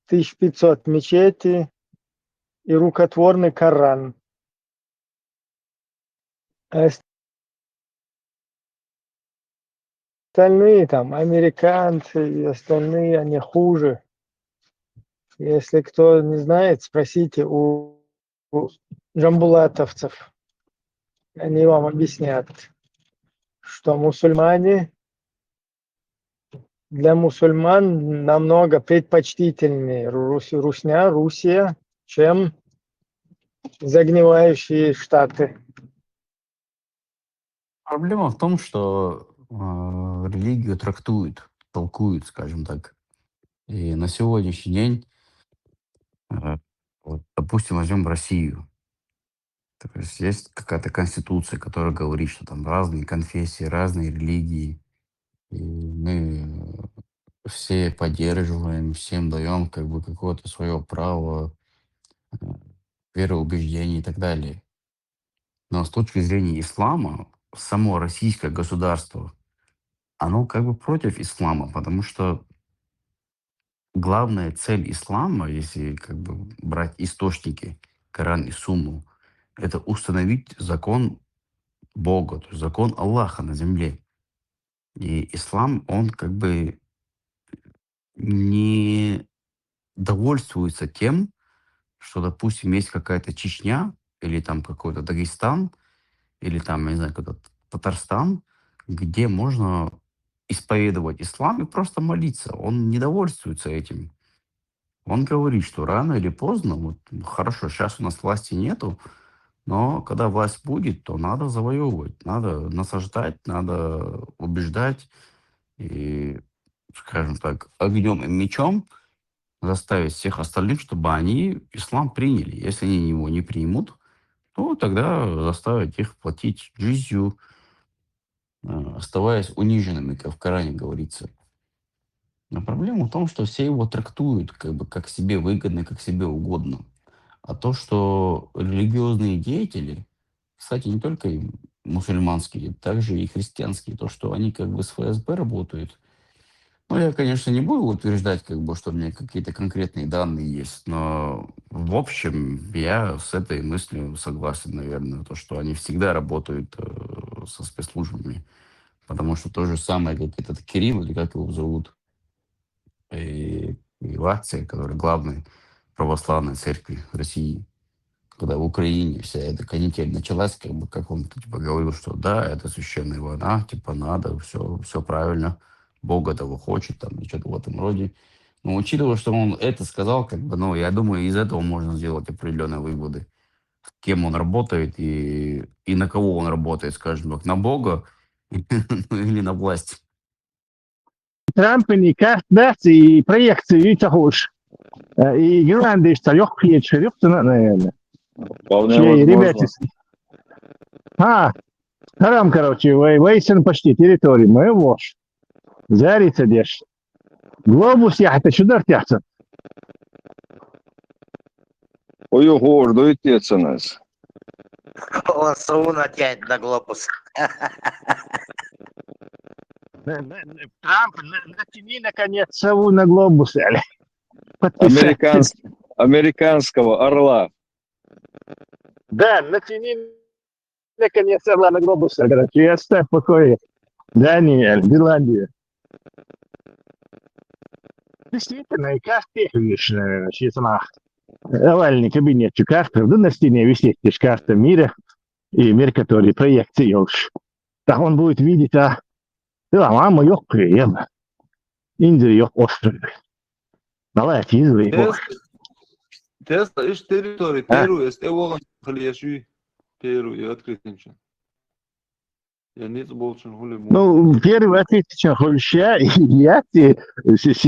1500 мечетей и рукотворный Коран. А остальные там, американцы и остальные, они хуже. Если кто не знает, спросите у джамбулатовцев. Они вам объяснят, что мусульмане для мусульман намного предпочтительнее Русия, чем загнивающие штаты. Проблема в том, что религию трактуют, толкуют, скажем так. И на сегодняшний день, вот, допустим, возьмем Россию. То есть какая-то конституция, которая говорит, что там разные конфессии, разные религии. И мы все поддерживаем, всем даем как бы какое-то свое право, вероубеждений и так далее. Но с точки зрения ислама, само российское государство, оно как бы против ислама, потому что главная цель ислама, если как бы брать источники, Коран и Сунну, это установить закон Бога, то есть закон Аллаха на земле. И ислам, он как бы не довольствуется тем, что, допустим, есть какая-то Чечня или там какой-то Дагестан, или там, я не знаю, какой-то Татарстан, где можно исповедовать ислам и просто молиться. Он не довольствуется этим. Он говорит, что рано или поздно, вот хорошо, сейчас у нас власти нету, но когда власть будет, то надо завоевывать, надо насаждать, надо убеждать и, скажем так, огнем и мечом заставить всех остальных, чтобы они ислам приняли. Если они его не примут, то тогда заставить их платить жизнью, оставаясь униженными, как в Коране говорится. Но проблема в том, что все его трактуют как бы как себе выгодно, как себе угодно. А то, что религиозные деятели, кстати, не только и мусульманские, также и христианские, то, что они как бы с ФСБ работают. Ну, я, конечно, не буду утверждать, как бы, что у меня какие-то конкретные данные есть, но в общем я с этой мыслью согласен, наверное, то, что они всегда работают со спецслужбами. Потому что то же самое, как этот Кирилл, или как его зовут, и Латция, который главный православной церкви России, когда в Украине вся эта канитель началась, как бы, как он типа говорил, что да, это священная война, типа надо, все правильно, Бог этого хочет, там, и что-то в этом роде. Но учитывая, что он это сказал, как бы, ну, я думаю, из этого можно сделать определенные выводы, с кем он работает и на кого он работает, скажем так, на Бога или на власть. Трампini kāstācija projekcija Витахуш. И Гренландия что легкие шрифты, наверное. Вполне Чьи ребята... возможно. Тарам, короче, вейсен почти территории. Мы вож. Зарится дешь. Глобус я это сюда тяхтся. Ой, ого, ждуете нас. Лосову натянет на глобус. Трамп, натяни наконец сову на глобус. Американского орла. Да, натяни наконец орла на глобус. Короче, и оставь в покое. Даниэль, Гренландия. Действительно, и карты видишь, на овальный кабинетчик карты, да на стене висит карта мира, и мир, который проекции уж. Так он будет видеть, да, мама ёк прием. Индия ёк остров. Давайте изли. Тесла, иш территории Перу, если его хлещу Перу и открыть ничего. Я не забыл, что он Ну, первый ответ, что хольща,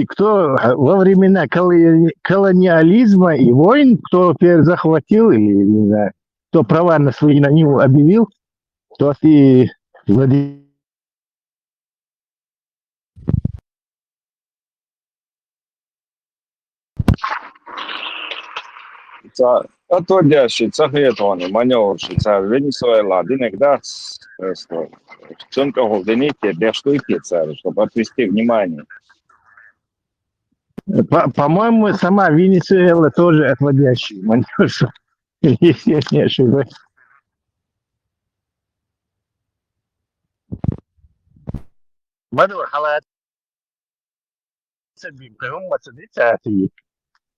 кто во времена колониализма и войн, кто захватил или, не знаю, кто права на свои на него объявил, тот и владеет. Отводящий, цахветованный, маневрший, Венесуэла, Динегдас, Цунка Голдените, Бештуйки, чтобы отвести внимание. По-моему, сама Венесуэла тоже отводящий маневр, если я не ошибаюсь. Мадур, халат.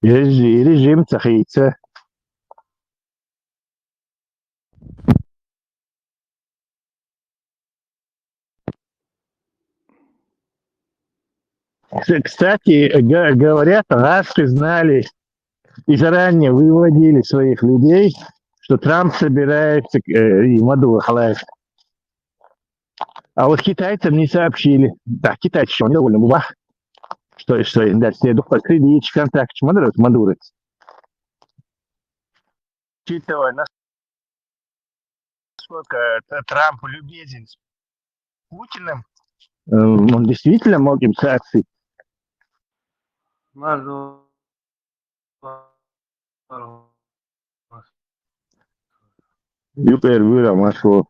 Режим цахица. Кстати, говорят, наши знали и заранее выводили своих людей, что Трамп собирается и Мадуро халает. А вот китайцам не сообщили. Да, китайцы еще недовольны была. Что дальше следует под кредит, контракт, Мадуро. Учитывая, насколько Трамп любезен с Путиным, он действительно мог им сообщить. Юпер Вира Машло.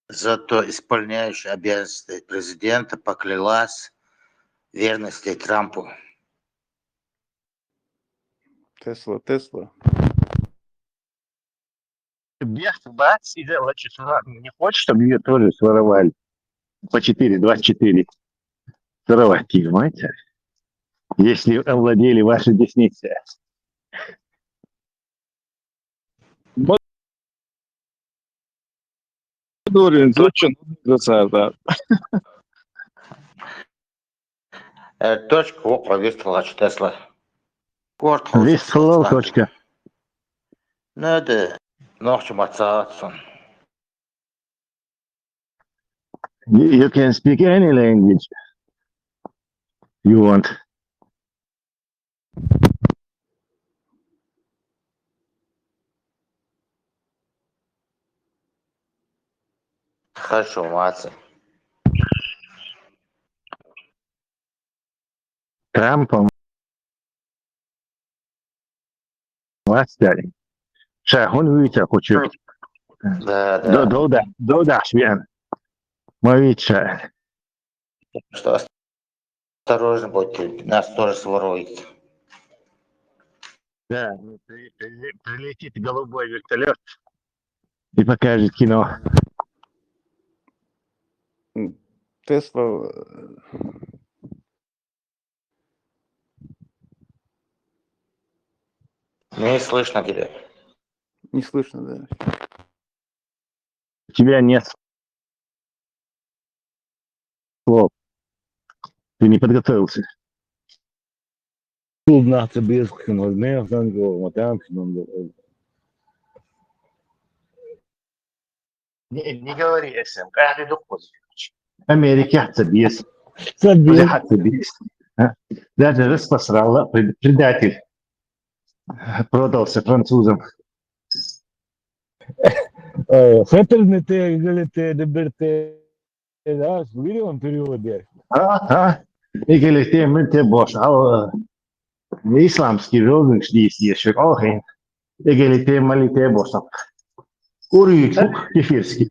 Зато исполняющая обязанности президента поклялась верности Трампу. Тесла. Бег, бац, и делать часа. Не хочешь, чтобы ее тоже своровали? По 4, 24. Своровать, понимаете? Если овладели ваши десницы. Дурин, зачем это? Точка около выстрела Тесла. Выстрел, точка. Надо. Ночью мацаться. You can speak any language you want. Хорошо, молодцы. Трампом вас дали. Шахун витя хочу. Да. Да, швен. Мовича. Что осторожно будьте, нас тоже своруют. Да, прилетит голубой вертолет и покажет кино. Тесла Не слышно тебя. не слышно, да. У тебя нет слов. Ты не подготовился. Не говори СМ, каждый духот. Америка цабис. Цабис. Даже распространял предатель. Продался французам. Феттерните, говорите, деберте, да, в миллион переводе. Ik eliteer met de bos. De islamske rovningsdienst is ook geen. Ik eliteer militair bos. Урюк, кефирский.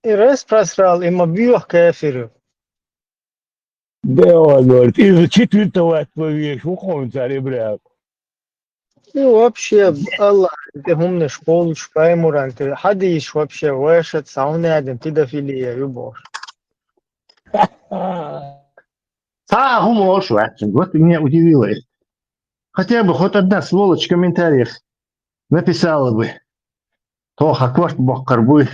И распространял, и мобилах кефиру. Да, он говорит, из-за четвертого твоих уходит, ребят. И вообще, Аллах, ты умный школу, шпаймуран, ты хадиш вообще, вешет, сауны один, ты дофилия, любовь. Humor, вот меня удивило. Хотя бы хоть одна сволочь в комментариях написала бы. То хакварт боккарбуй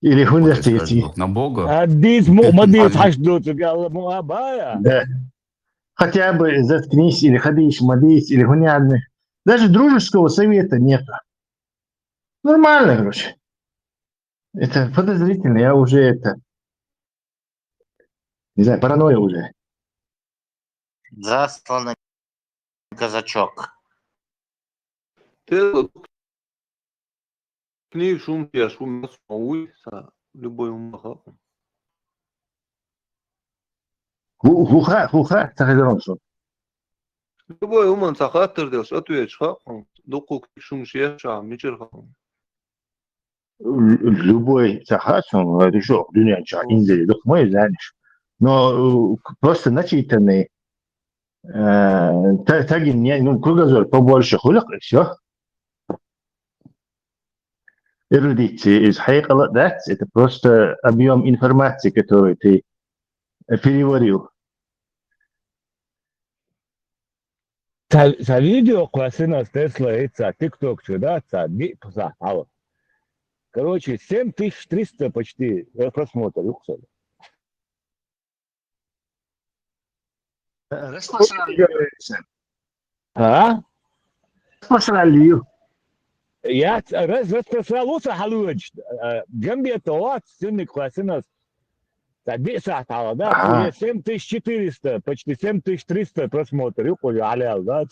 или хундертети. На Бога. Адис мумадис хашдут, муабая. Да. Хотя бы заткнись, или ходишь, мадись, или гунядны. Даже дружеского совета нету. Нормально, короче. Это подозрительно, я уже это... Не знаю, паранойя уже. Засланный казачок. Ты книг шум я шум уйса любой умахал. Хуха, сахаронсо. Любой уман сахатыр дел, отвечь хапом. Доку шум шеша, мичер хапом. Любой сахасон, это что, дунянча, индели, дух мой, знаешь. Но просто начитанный таги, ну, кругозор побольше хулик, и все. Эрудиция из хайкала, да, это просто объем информации, который ты переварил. За видео классина с Тесла, это ТикТок, да, короче, 7300 почти просмотров. Распространяется. А? Распространяю. Я распространялся халуч. Джамби это вот, сильный классина. Две сахара, да, уже 7400, почти 7300 просмотров, да.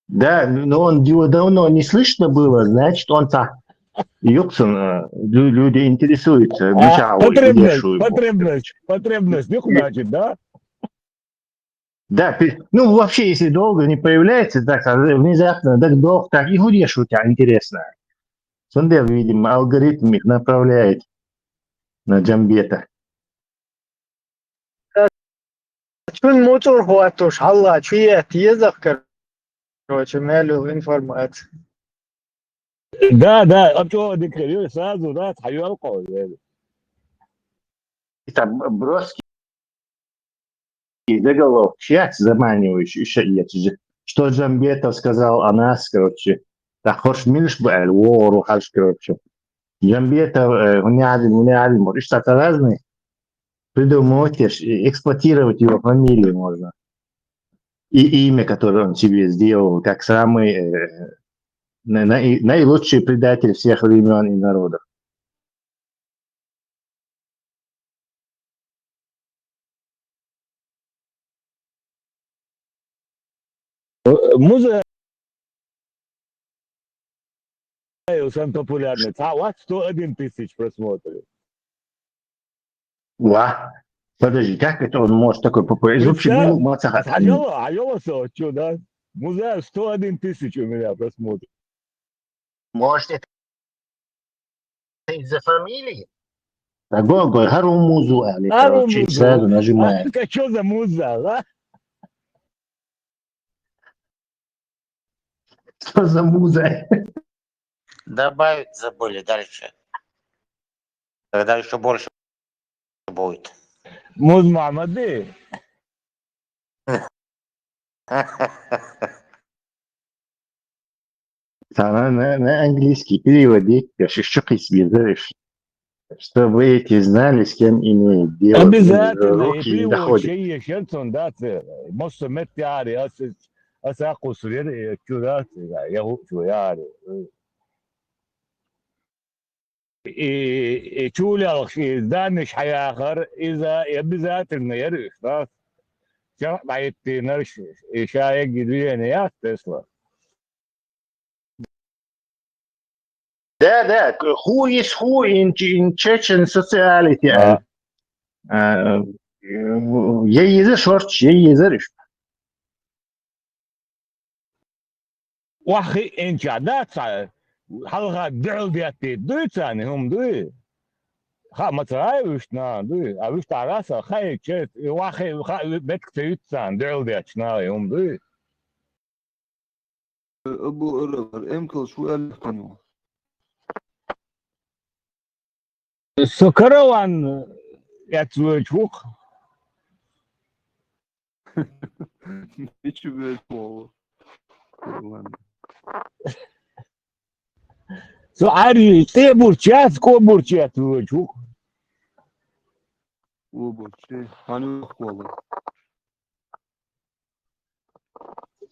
Да, но он его давно не слышно было, значит, он так. Юксон, люди интересуются. Потребность, значит, да? Да, ну вообще, если долго не появляется, так внезапно, так долго, так и гудешь у тебя интересно. Сундер, видимо, алгоритм их направляет на джамбета. Чун мотор хуатуш, Аллах, чует, езах, короче, мелю информацию. Да, обчего декорирую сразу, да, тарелку. Там броски заголовок. Чат заманивающий. Что Джамбетов сказал о нас, короче. Так хош милш ба'аль, вору хаш, короче. Джамбетов, не что-то разные. Придумывать, эксплуатировать его фамилию можно. И имя, которое он себе сделал, как самый наилучший предатель всех времен и народов. Музыка самый популярный. Вот 101 тысяч просмотров. Ва. Подожди, как это он может такой популярный? Представь, алло, что, да? Музыка 101 тысяч у меня просмотров. Может, это из-за фамилии? Гогой, Харумузу, короче, сразу нажимаем. А что за муза, а? Что за муза? Добавить забыли дальше. Тогда еще больше будет. Муз Мамады. На английский переводи, еще себе, чтобы эти знали, с кем имеют дело. Обязательно. Руки не доходят. Шерцон, да, может, метяри, асакусрир, чудасы, я чуяри. تشولي دانش حياخر إذا يبزات النيرش بس شرط عيتي نرش إشاء جديد تسلا. Да, who is who in Chechen society? Yeyize short, yeyize rish. واخي إن شادات حلقة دعو بياتي دوي تاني هم دوي خا متراي وشنا دوي أبيش تعراسة خاي كت واخي بيتك تيتسان دعو بياتنا هم دوي أبو أربر إمكل شو ألفنو سكروان يتوجوك Hiç böyle oldu. So عاري تي برشات كو برشات وجوك Bu şey hani yok vallahi.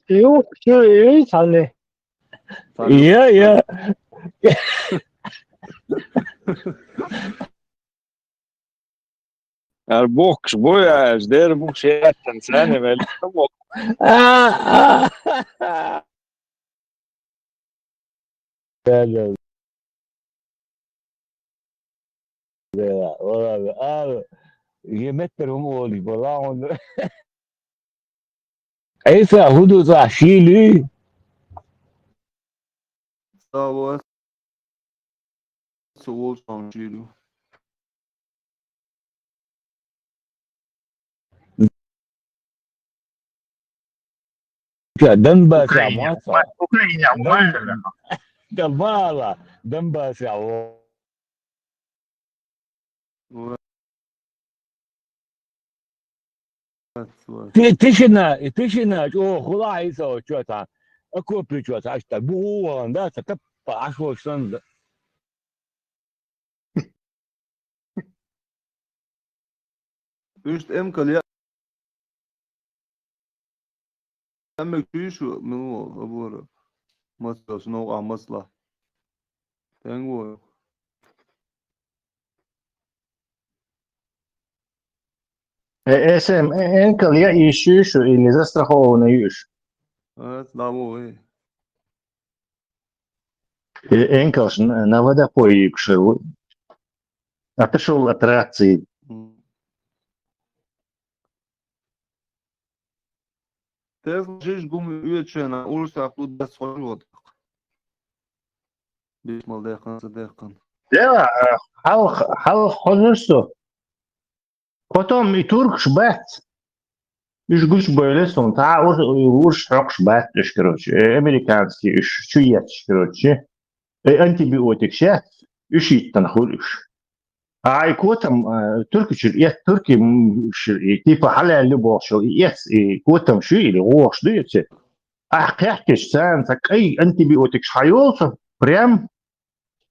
Yok, iyi tane. يا Boks, bojas, der boks jätten sen är väl يمتر همولي بلاون ايسا هدو شيلي Sağ ol. Soğuk sançıydı. دنبا Украина, دمالا دنبا تشنا او خلاص يسوي شوتا اكو بيشوت عشتا بو وندا تكب عشو شن İşte emkal ya. Emek şu mu abu masla şunu masla. Tengo. SM, Enkel, я ищу и не застрахованный ищу. Evet, lavo. Энкел на водопое икшил. Отошел от рации. Tez jiş gum üyetçena olursa bu da soru Beş mal dehkan. Да, хал хозерсо. Потом и турк шбат. Иш гуш бойлесон, та уж шок шбат, короче, американский, иш чует, короче. антибиотик شات يشي تنخولش هاي كوتم تركي شر تركي كيف حلا اللي بوشو يس كوتم شيء اللي هو شديت احكيش سان так اي антибиотик حيوصف прям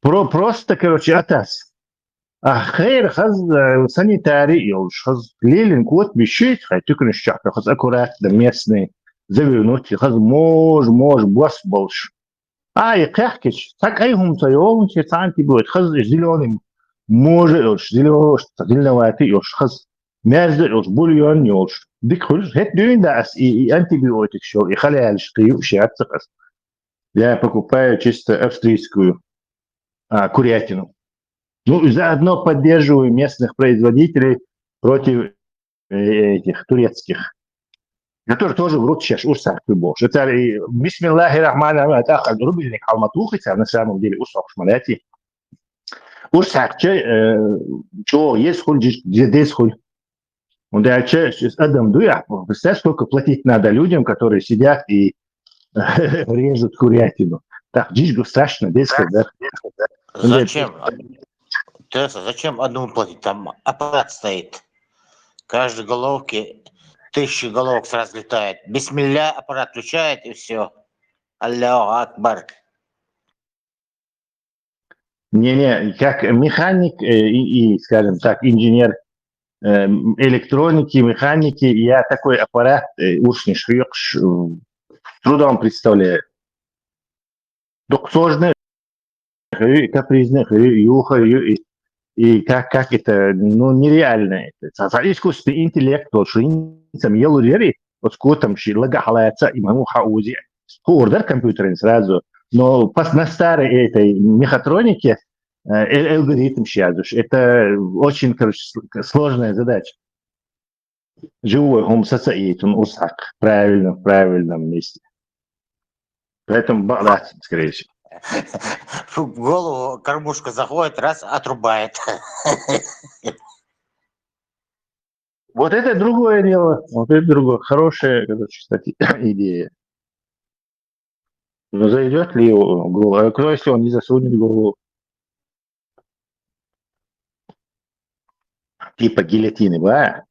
просто короче атас خير خز سانيتاري يوش خز ليلن كوت بشيت خي تكن الشعب خز اكورات دميسني زي نوتي خز موج بوس بولش قاحكش так اي هم تيوم شي антибиотик خز زيلون موج يوش زيلوش زيلواتي يوش خز ناز يوش بوليون يوش ديك خرج هت دوين دا اس антибиотик شو يخلي الشقيو شي اتقص я покупаю чисто австрийскую курятину. Ну, заодно поддерживаю местных производителей против этих турецких, которые тоже врут сейчас урсах любовь. Это бисмиллахи рахмани рахим, это рубильник алматухица, на самом деле урсах шмаляти. Урсах, что есть хуль, здесь хуль. Он дальше с Адам Дуя, представь, сколько платить надо людям, которые сидят и режут курятину. Так, дичь страшно, детская, да? Зачем? Терesa, зачем одному платить? Там аппарат стоит. Каждой головке 1000 головок сразу летает. Бисмилля, аппарат включает и все. Аллаху Акбар. Не, как механик и, скажем так, инженер электроники, механики, я такой аппарат уж не шьешь, трудом представляю. Только сложный, капризный, юха, и как это, ну, нереально это. Искусственный интеллект, вот что инсам елурери, вот скотом ши лагахалается, и могу хаузи. Ордер компьютерин сразу. Но на старой этой мехатронике алгоритм сейчас. Это очень, короче, сложная задача. Живой он состоит, он усак, правильно, в правильном месте. Поэтому да, скорее всего. В голову кормушка заходит, раз, отрубает. Вот это другое дело. Вот это другое. Хорошая, кстати, идея. Но зайдет ли его голову? А кто, если он не засунет голову? Типа гильотины, да?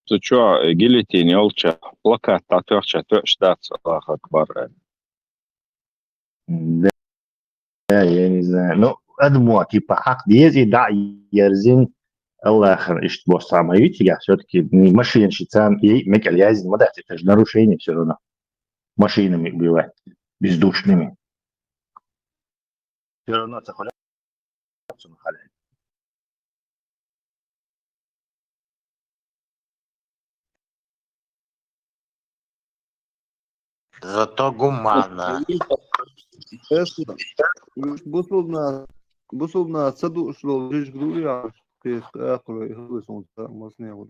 Ты что, гильотин, елча, плакат, так штаться, Аллах Акбар. Да, я не знаю. Ну, одно, типа, хак дези, да, ерзин, Аллах, что самое, видите, я все-таки машинщицам и мекальязин, вот это же нарушение все равно. Машинами убивать, бездушными. Все равно захвалят, нахалят. Зато гуманно. Бусубна саду шло лишь груя, ты ахло и глысон масне вот.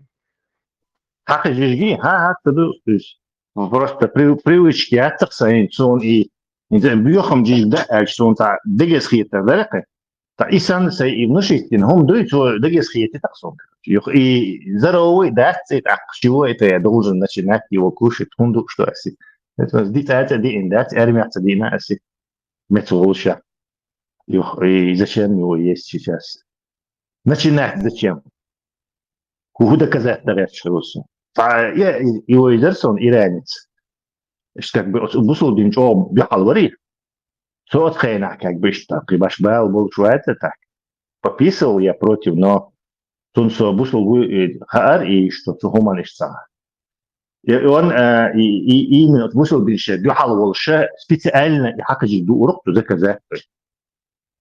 Хак жижги, хак саду, просто привычки ацакса инсон и бьёхам жиж да аксон та дегес хита верке. Та исан сей внушитин хом дует что дегес хита таксон. И здоровый да, так чего это я должен начинать его кушать хунду что оси. Это дит это дин да, эрмяца дина оси. Метолша. И зачем его есть сейчас? Начинать зачем? Куда доказать дальше русу? Я его идерсон иранец. Как бы бусул дин чё бихал вари. Сот хейна как бы что, и баш бал был это так. Пописал я против, но тунсо бусул хаар и что хуманишца. И он и именно бусул бишь бихал волша специально и хакаji ду урок доказать.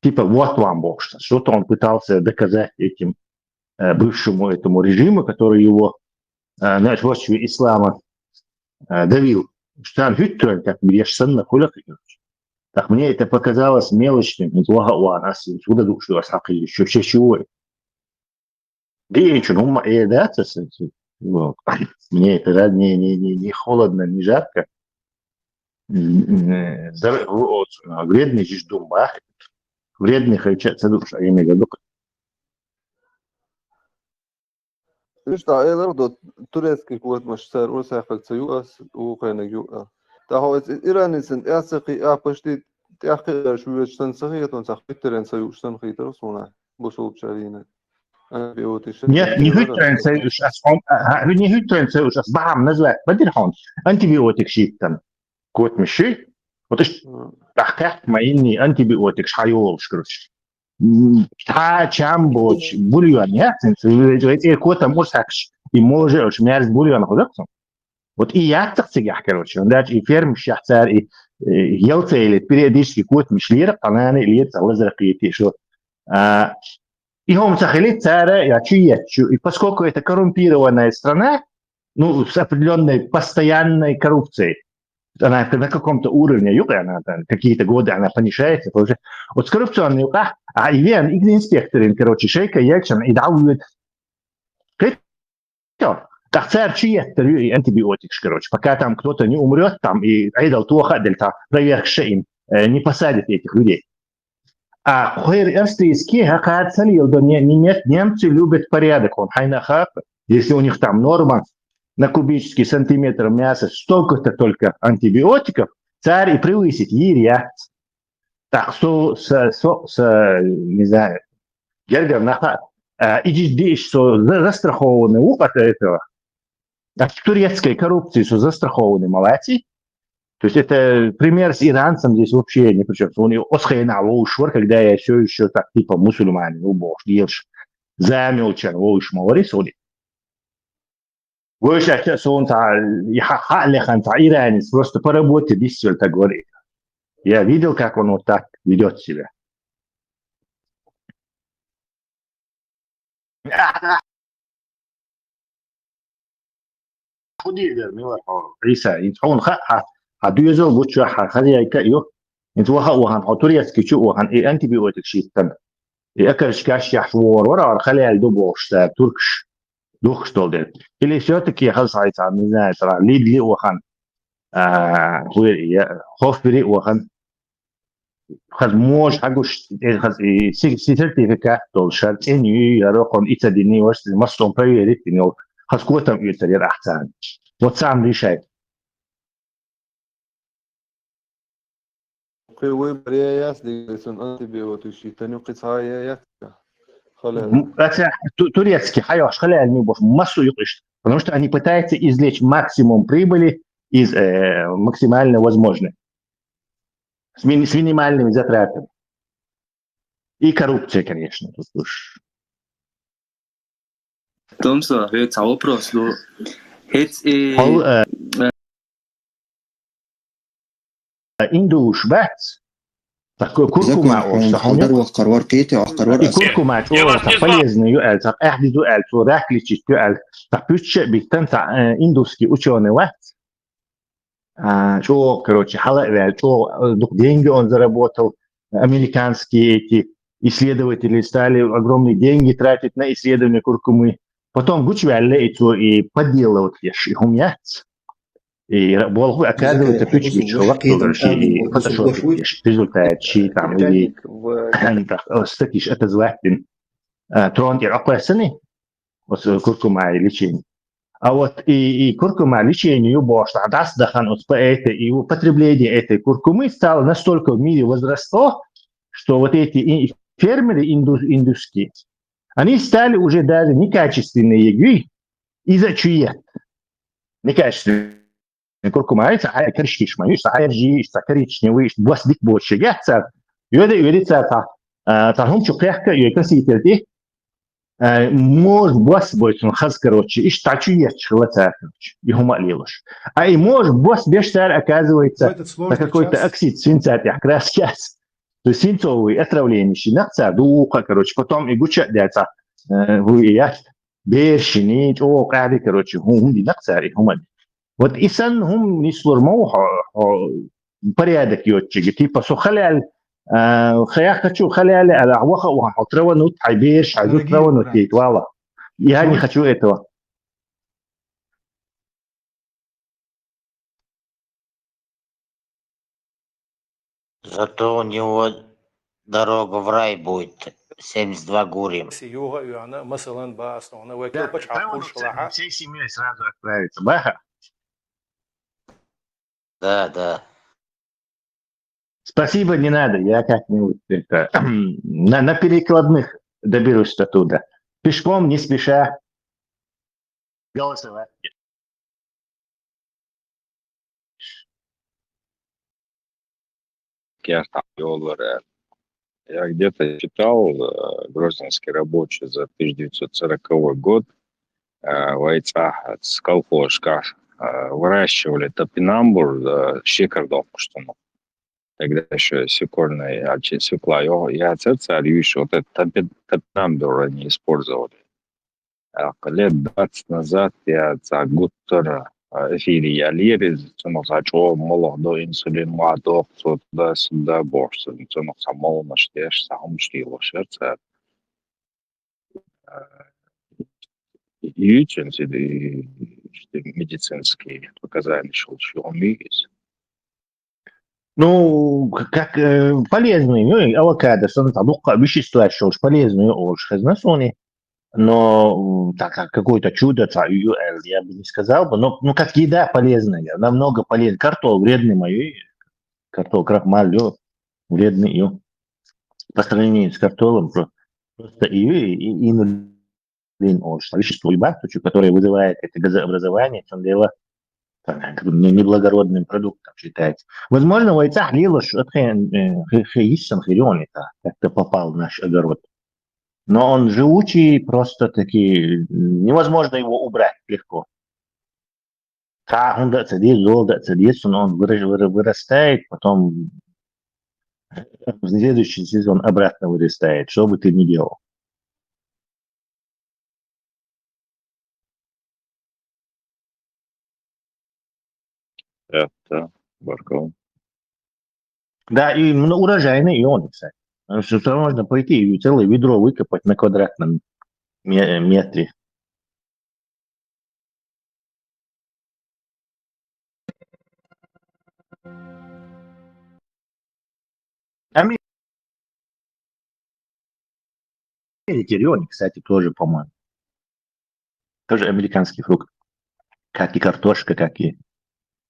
Типа вот вам бог что-то он пытался доказать этим бывшему этому режиму, который его на почве ислама давил. Что он хитрый, как бьешься на кулак. Так мне это показалось мелочным, неплохо у нас, сюда душу асхаки, еще чего. Дичь, ну, да, мне это не холодно, не жарко. Вредный жиж дума, вредный хайчаться душа, я имею в виду. Está el турецкий код машсар урсафакцию Украина юа. Таховец Иранисен эрсахи апашти тяхкер швечтан сахият он сахитерен саюштан хитер сона бусулчарина. Нет, не hytteren Zeus, не hytteren Zeus, as bam называют, بديرهم антибиوتик شيتن. كوت مشي وتش تحكي ما إني أنتيبيوتيك حيول شكرش تا чамбоч бульон я эти кота мусакш и можешь мерз бульон ходаксом вот и я так sige короче он даже и ферм шахтар и елцели периодически кот мишлер قنانه اللي يطلع زرقيتي شو и هم сахалит цара я чует и поскольку это коррумпированная страна ну с определенной постоянной коррупцией она на каком-то уровне юга, она там, какие-то годы она понижается, уже вот с коррупционной юга, а ивен игры инспекторин, короче, шейка Ельчин и даует, что? Так царь чиеттер и антибиотик, короче, пока там кто-то не умрет, там и айдал туха дельта проверх шейн не посадит этих людей. А хойр австрийский хакат салил, да немцы любят порядок, он хайна хап, если у них там норма на кубический сантиметр мяса столько-то только антибиотиков, царь и превысит реакцию. Так что не знаю, Гергер нахат, идешь, что застрахованы от этого, от турецкой коррупции, что застрахованы молодцы. То есть это пример с иранцем здесь вообще не причем. У него осхайна лоушвар, когда я все еще так типа мусульманин, убож, ешь, замелчан, лоуш маварис, وش أكسون تاع يحقق تاع إيران просто поработать действительно так говорит. Я видел, как он вот так ведет себя. عيسى يتحون خا هدوزو بوتشا خلي كيو انتوا وهن турецкий شو وهن انتي بيوتك شيء تن ياكلش كاش يحور ورا خلي الدبوش تركش дух что ли? Или все-таки хасайца, не знаю, лидли ухан, хофбери ухан, хаз мож хагуш, хаз сертификат толшар, эню ярокон итадини ваш, мастон проверить, но хаз котам ютарир ахтан. Вот сам решает. ويبر ياسدي سن антибиотики تاني قطعة ياسدي Это турецкий хайош халял не бож массу юкиш, потому что они пытаются извлечь максимум прибыли из максимально возможной, с минимальными затратами. И коррупция, конечно, тут уж. Томсо, это вопрос, но индуш бац. такой куркума قرار كيتي قرار كركمة полезный юэль так эхди дуэль то ракличи юэль так пүче биттенца индусский ученый ват что короче халавель что деньги он заработал американские эти исследователи стали огромные деньги тратить на исследование куркумы потом гучвелле и подделывают их умят и оказывается ключ чувак и фотошоп результат شيء там или статиш это звать трон и опасный вот куркума лечение а вот и куркума лечению бошта даст дахан от это и употребление этой куркумы стало настолько в мире возросло что вот эти фермеры индусские они стали уже даже некачественные ягви из-за чует некачественные كركم ساعة كرشكيش ما ساعة جي ساعة كريتشني بوس ديك بوش جاهزة يودي ساعة تاهم شو قيحك يكسي تلتي موج بوس بويتون خز كروتشي إيش تعشية شغلة يهم قليلش أي موج بوس بيشتر أكازويتsa какой-то оксид свинца تحكراس كاس то свинцовый отравлений нахца духа короче потом и гуча дяца هو бешеный о قاعد короче هم دي نقص هم вот и сан هم нислормау порядок يوتشي типа со خلال хочу خلال على وخا وحطرونوت حيبيش حيزوترونوت والله я не хочу этого Зато у него дорога в рай будет. 72 гурим. مثلا باستونا وكل Да, بچ правильно, عقول شلاحة. всей семьей сразу отправиться. Баха. Да. Спасибо, не надо. Я как-нибудь это, на перекладных доберусь оттуда. Пешком, не спеша. Голосовать. $. Я где-то читал, грозненский рабочий за 1940 год в Айцах с колхозка выращивали топинамбур, щекардовку, что ну. Тогда еще свекольная свекла. Я царь еще вот этот топинамбур они использовали. Лет 20 назад я за гуттер эфире я лирис, ценок зачем молодой инсулин молодой, сюда борщ, ценок самол на штеш, сам штило шерца. И медицинские показания шелчуомигис. Ну, как полезный, ну, авокадо, санта-лука, вещества, что уж полезные, уж хазнасони. Но так как какое-то чудо, я бы не сказал бы, но ну, как еда полезная, намного полезнее. Картофель вредный мою, картофель крахмаль, вредный ее. По сравнению с картофелем, просто ее и вещество, которое вызывает это газообразование, в дело неблагородным продуктом считается. Возможно, в яйцах лилош как-то попал в наш огород. Но он живучий, просто-таки невозможно его убрать легко. Он вырастает, потом в следующий сезон обратно вырастает, что бы ты ни делал. Это барков. Да, и урожайный, и он, кстати. Что можно пойти и целое ведро выкопать на квадратном метре. Риони, кстати, тоже, по-моему. Тоже американский фрукт. Как и картошка, как и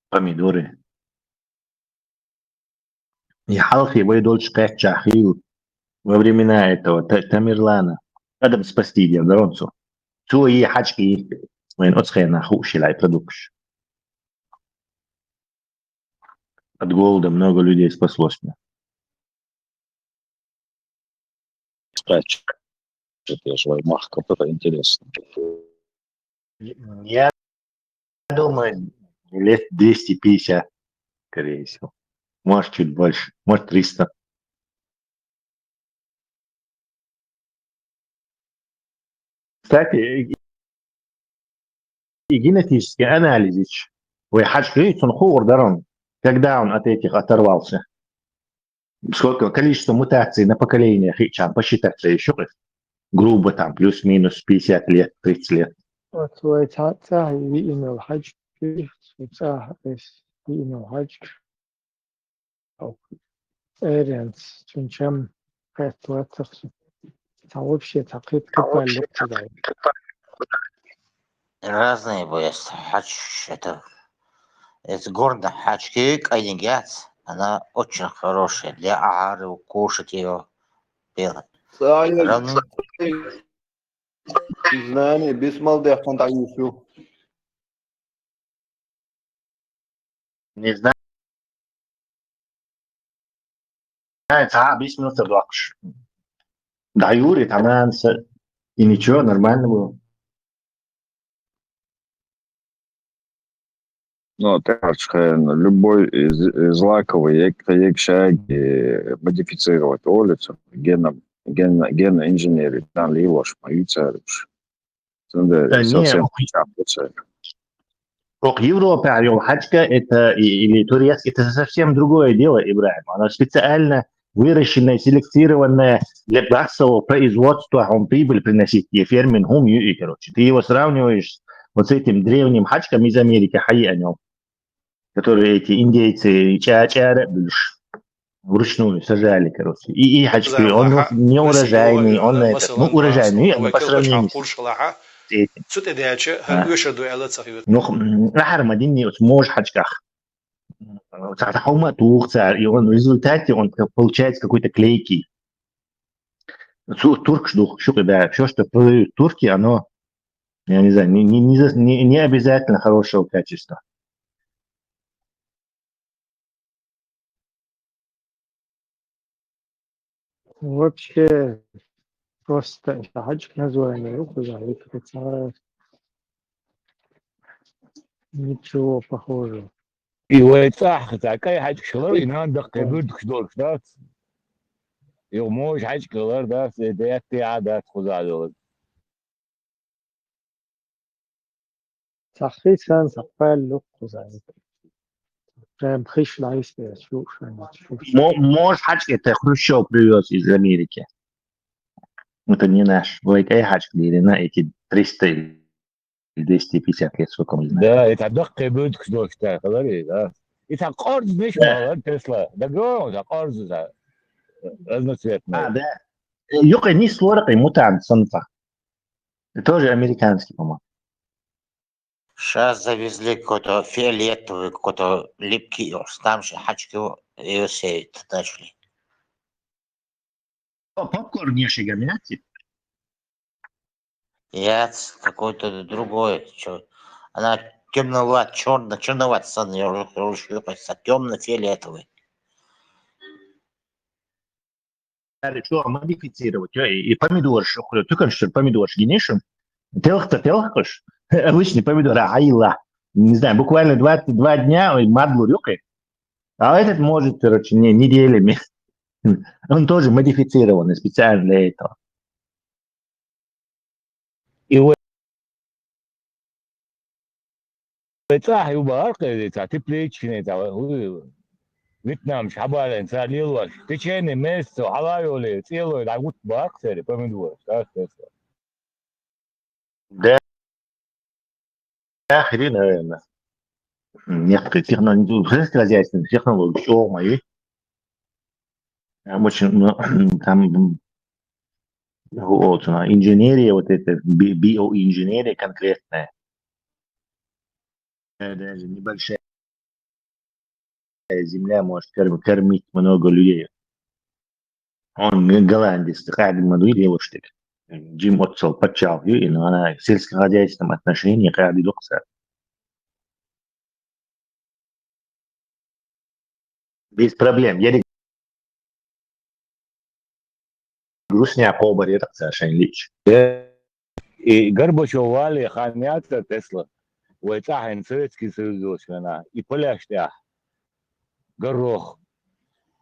помидоры. Яхалхи выйдут шкафчахил во времена этого Тамерлана. Адам спасти Донцу. Цуи хачки. Вен отсхена хушилай продукш. От голода много людей спаслось. Скач. Это же махка, это интересно. Я думаю, лет 250, скорее всего. Может, чуть больше. Может, 300. Кстати, и генетический анализ. Когда он от этих оторвался? Сколько количество мутаций на поколениях, посчитать еще раз. Грубо там, плюс-минус 50 лет, 30 лет. Разные бывают. Это гордо. Хачкик, айдингяц. Она очень хорошая. Для агары, кушать ее. Бело. Знание без молдых фантазию. Не знаю. Без минуты блокш. Да, Юрий, там и ничего, нормально было. Ну, любой из лаковый, модифицировать улицу, генно инженерии, там лилош, мою царюш. Совсем Европа, Хачка, это или турецкий, это совсем другое дело, Ибрахим. Она специально выращенная, селектированная для массового производства, он прибыль приносит, и фермин хум, и, короче. Ты его сравниваешь вот с этим древним хачком из Америки, хаи о нем, которые эти индейцы, ча-ча, вручную сажали, короче. И хачки, он Заалаха, не Василова, урожайный, он Юана, этот, ну, Масалан, урожайный, Басна, но по Вакил, сравнению Хачакур, Шалаха, с этим. Сут Эдяче, А, Юша Дуэла Цахивет. ну, нахар мадинни, мож хачках. Хаума тухца, и он в результате он получается какой-то клейкий. Турк, что да, все, что продают турки, оно, я не знаю, не обязательно хорошего качества. Вообще просто шагачек название руку за ничего похожего. И вот такая хачкалар, и надо кабель кшдор кштат. И мож хачкалар, да, это я хузадил. صحيح كان سقال لقو زي прям خش العيش شو Мож хачки это Хрущев привез из Америки. Это не наш. Вот эти хачки, на эти 300 или 250 лет, сколько мы знаем. Да, это дак кабель кшдор кштат, да. Это корз не шмал, Тесла. Да говорю, это корз, да. Разноцветный. Да. Юка не сложный, мутант, санта. Тоже американский, по-моему. Сейчас завезли какой-то фиолетовый, какой-то липкий, там же хачки ее сеять начали. Попкорн не шигамяти. Нет, какой-то другой. Она темноват, черноват, темно-фиолетовый. Что модифицировать? И помидор, что ты кажешь, помидор генешим? Телхаш. Обычный помидор, айла. Не знаю, буквально 2 дня мадлу рюкой. А этот может, короче, неделями. Он тоже модифицированный специально для этого. И вот это يبقى أرقى تبليتشين فيتنام شعبالة إنسان ليلوش تشيني ميسو حلايو لي تيلو يلعبوت بأكثر помидор. Да, хрен, наверное. Некоторые сельскохозяйственные технологии, все мои. Там вот, инженерия, вот это биоинженерия конкретная. Даже небольшая земля может кормить много людей. Он голландец, قاعد مدوي девушек. Джим Отцел почал, и она в сельскохозяйственном отношении قاعد يدقسها. Без проблем. Я грустня кобари عشان ليش. И Горбачев вали ханята Тесла. ويتاحن سويتسكي سوزوش هنا يبلاش تاح قروخ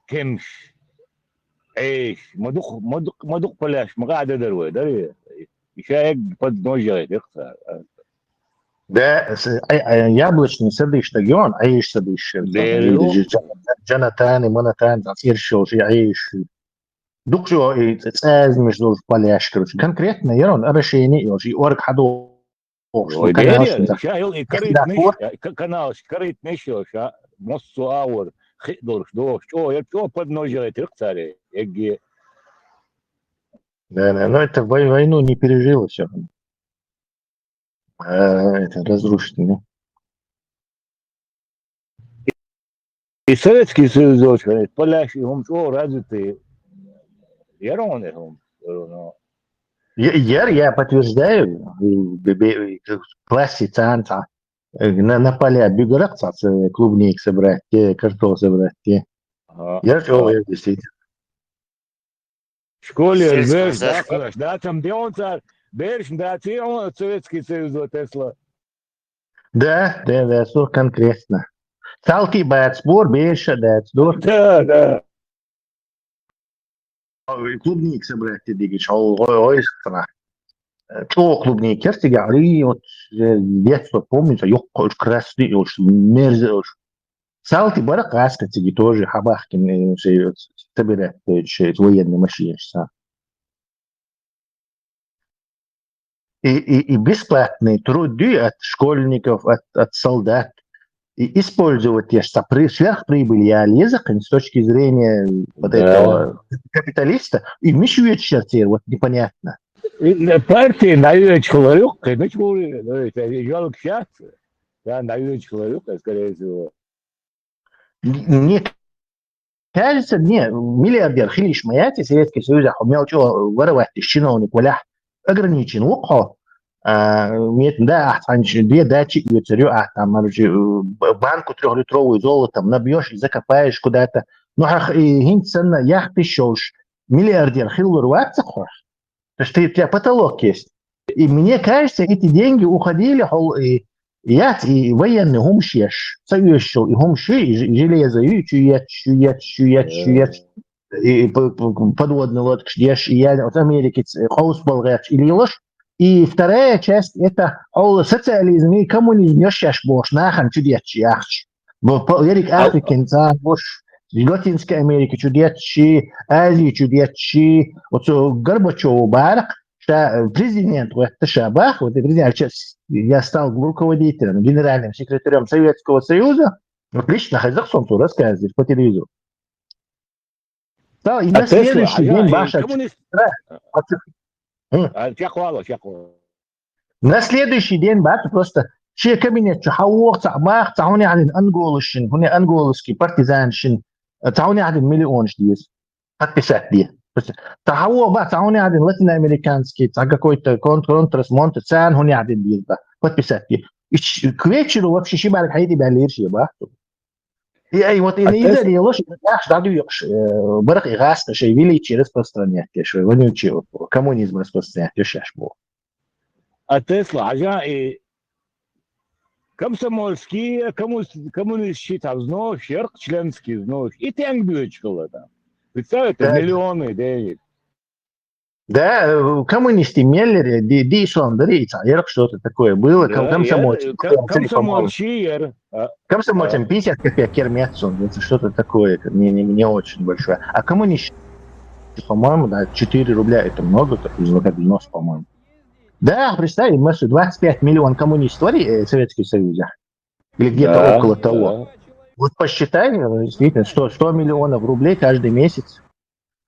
كمش عيش مدق بلاش مقاعدة دروي دري يشايق под ножи يخسر. Да, яблочный садыш тагион, аиш садыш. Джанатан и Монатан, иршош, и аиш. Дукшо, и цез между поляш, короче. Конкретно, ярон, решение, и орг хаду. Ой, деревья, шаил и корыт нищ, канал, корыт нищ, ша, моссу аур, хидор, что, я что под ножи йхсаре, егги. Да, но это войну не пережило все. Это разрушено. И Советский Союз, поляки, он что, развитые, ярон их, Я подтверждаю, классе цанца, на поля бегорак клубник собрать, картофель собрать. Я что, действительно. В школе рвешь, да, класс, да, там где он царь, берешь, да, он Советский Союз, Тесла. Да, что конкретно. Салки бэт спор, беша, да, Да. Клубник собрать, ты дигиш, ой, страна. Что клубник, я говорю, вот детство помнится, ёх, красный, уж мерзый, уж. Салки бара каска, тебе тоже хабахкин, собирать, военные машины, и бесплатные труды от школьников, от солдат. использовать те же сверхприбыль я лезок с точки зрения вот этого капиталиста, и мешают сейчас вот непонятно. Партии наивный человек, жалко сейчас, да, наивный человек, скорее всего. Мне кажется, миллиардер Хилиш Маяти, Советский Союз, умел что воровать из чиновник, валя ограничен лукхо. Да, две дачи и царю, там, банку 3-литровую золотом набьешь и закопаешь куда-то. Ну, гинценно, яхты шоуш, миллиардер Хил ворваться хочешь. То есть у тебя потолок есть. И мне кажется, эти деньги уходили, и военный гумшеш, союзшил, и гумши, и железо, и чует, и подводный лодка, и я от Америки, хаусболгач, или ложь. И вторая часть – это социализм и коммунизм. Ёшаш бош, нахан чудетчи, ахч. Ерик Африкин, бош, Латинской Америки чудетчи, Азии чудетчи. Вот Горбачеву барак, что президент, вот Шабах, вот президент, сейчас я стал руководителем, генеральным секретарем Советского Союза, вот лично Хазахсон рассказывает по телевизору. И на следующий день Баша... На следующий день бат просто شيء كابينت حوق تعباخ تعوني على الانغولشين هنا انغولسكي بارتيزانشين تعوني على المليون ديز подписать دي بس تحوق بقى تعوني على اللاتين امريكانسكي تاع какой-то контрас монт цан هنا على دي بقى подписать دي к вечеру вообще шибалик хайди балирши бах и вот из-за дело что дадуешь барах игас что величие распространять что вонючий коммунизм распространять сейчас был а Тесла ажа комсомольские коммунисты там знают шерк членский знают и тянгбючкало там представляете миллионы денег. Да, коммунисты Меллере, Дишон, Дрица, что-то такое было, комсомольцы. Комсомольцам 50 копеек Кермецон, это что-то такое, не очень большое. А коммунисты, по-моему, да, 4 рубля, это много, как взнос, по-моему. Да, представь, мы 25 миллионов коммунистов в Советском Союзе. Или где-то около того. Вот посчитай, действительно, 100 миллионов рублей каждый месяц.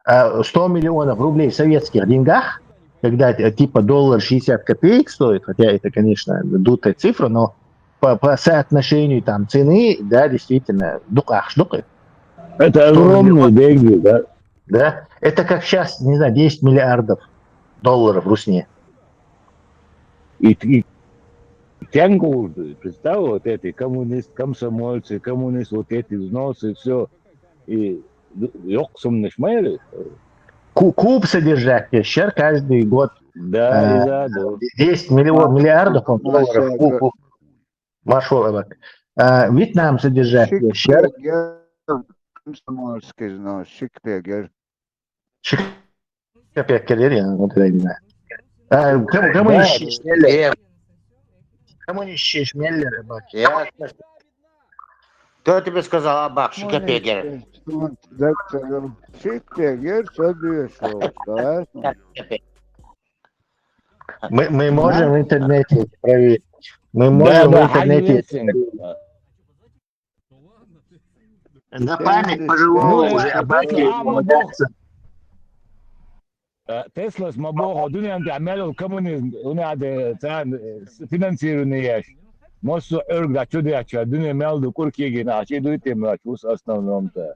100 миллионов рублей в советских деньгах, когда типа $60 копеек стоит, хотя это, конечно, дутая цифра, но по соотношению там цены, да, действительно, штука. Это огромные деньги, да? Да, это как сейчас, не знаю, $10 миллиардов в Русне. И тянгу, представь, вот эти комсомольцы, коммунисты, вот эти взносы, все, и Куб содержать пещер каждый год. Да, 10 миллиардов долларов куб. Машовок. Вьетнам содержать пещер. Коммунисты Шмеллер. Кто тебе сказал Абак Шикапегер? Мы можем в интернете проверить. Мы можем в интернете. На память пожилого уже Абаки. Тесла с Мабого, Дуня Амело коммунизм, у нас финансирование. Мосу örgda чудача, dünya meldu kurkiye na, şey duydum ya, bu основном-то.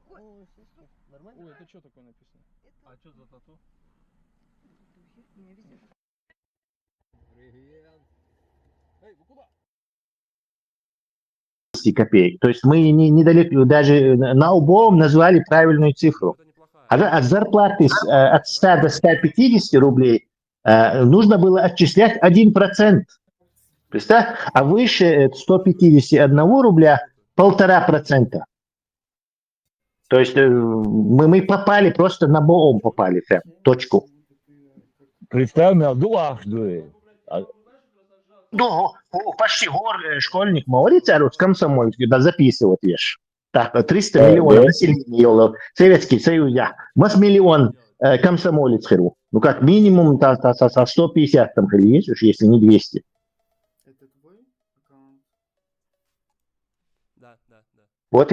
Ой, это что такое написано? А что за тату? Эй, вы куда? Копеек. То есть мы недалеко, даже на обом назвали правильную цифру. А от зарплаты от 100 до 150 рублей нужно было отчислять 1%. Представь? А выше 151 рубля 1,5%. То есть мы попали, просто на БОМ попали, прям, точку. Представь, дуах дует. Ну, почти школьник говорится, с комсомольский, да, записывать вещь. Так, 300 миллионов населения, Советский Союз, мы с миллион комсомолец херу. Ну, как минимум, 150 там есть, если не 200. Вот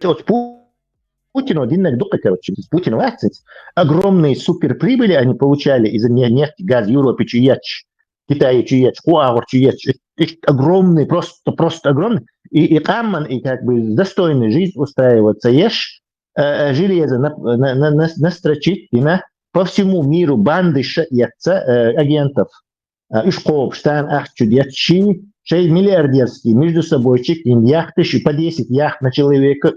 вот Путину один докtor, короче, Путину акцент. Огромные суперприбыли они получали из-за нефти, газа, Европы, чуяч, Китая, чуяч, Хуавар, чуяч. Огромные, просто огромные. И там, и как бы достойную жизнь устраиваться. Ешь железо настрочить по всему миру банды агентов. Ишкоп, Штан, Ахчудет, шей миллиардерские между собой им яхты, по 10 яхт на человека,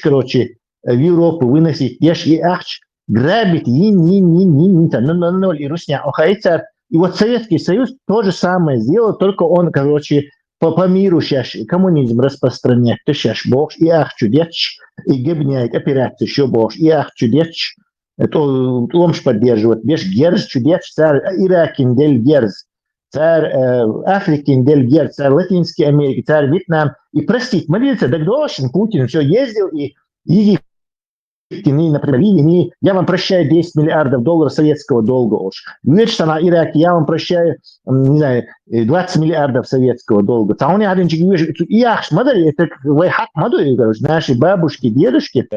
короче, в Европу выносить, и ахч, грабить, ноль, и русня, охайцар. И вот Советский Союз то же самое сделал, только он, короче, по миру сейчас коммунизм распространяет, то сейчас бог, и ахчудеч, и гибняет операцию, еще бог, и ахчудеч, то он же поддерживает, беш герз, чудеч, царь Иракин, дель герз, царь Африкин, дель герз, царь Латинской Америки, царь Вьетнам. И простить, молиться, так должен Путин все ездил, и например, я вам прощаю 10 миллиардов долларов советского долга уж. Видишь, на Ираке, я вам прощаю, не знаю, 20 миллиардов советского долга. Там один человек, я смотри, это вайхак мадури, наши бабушки, дедушки,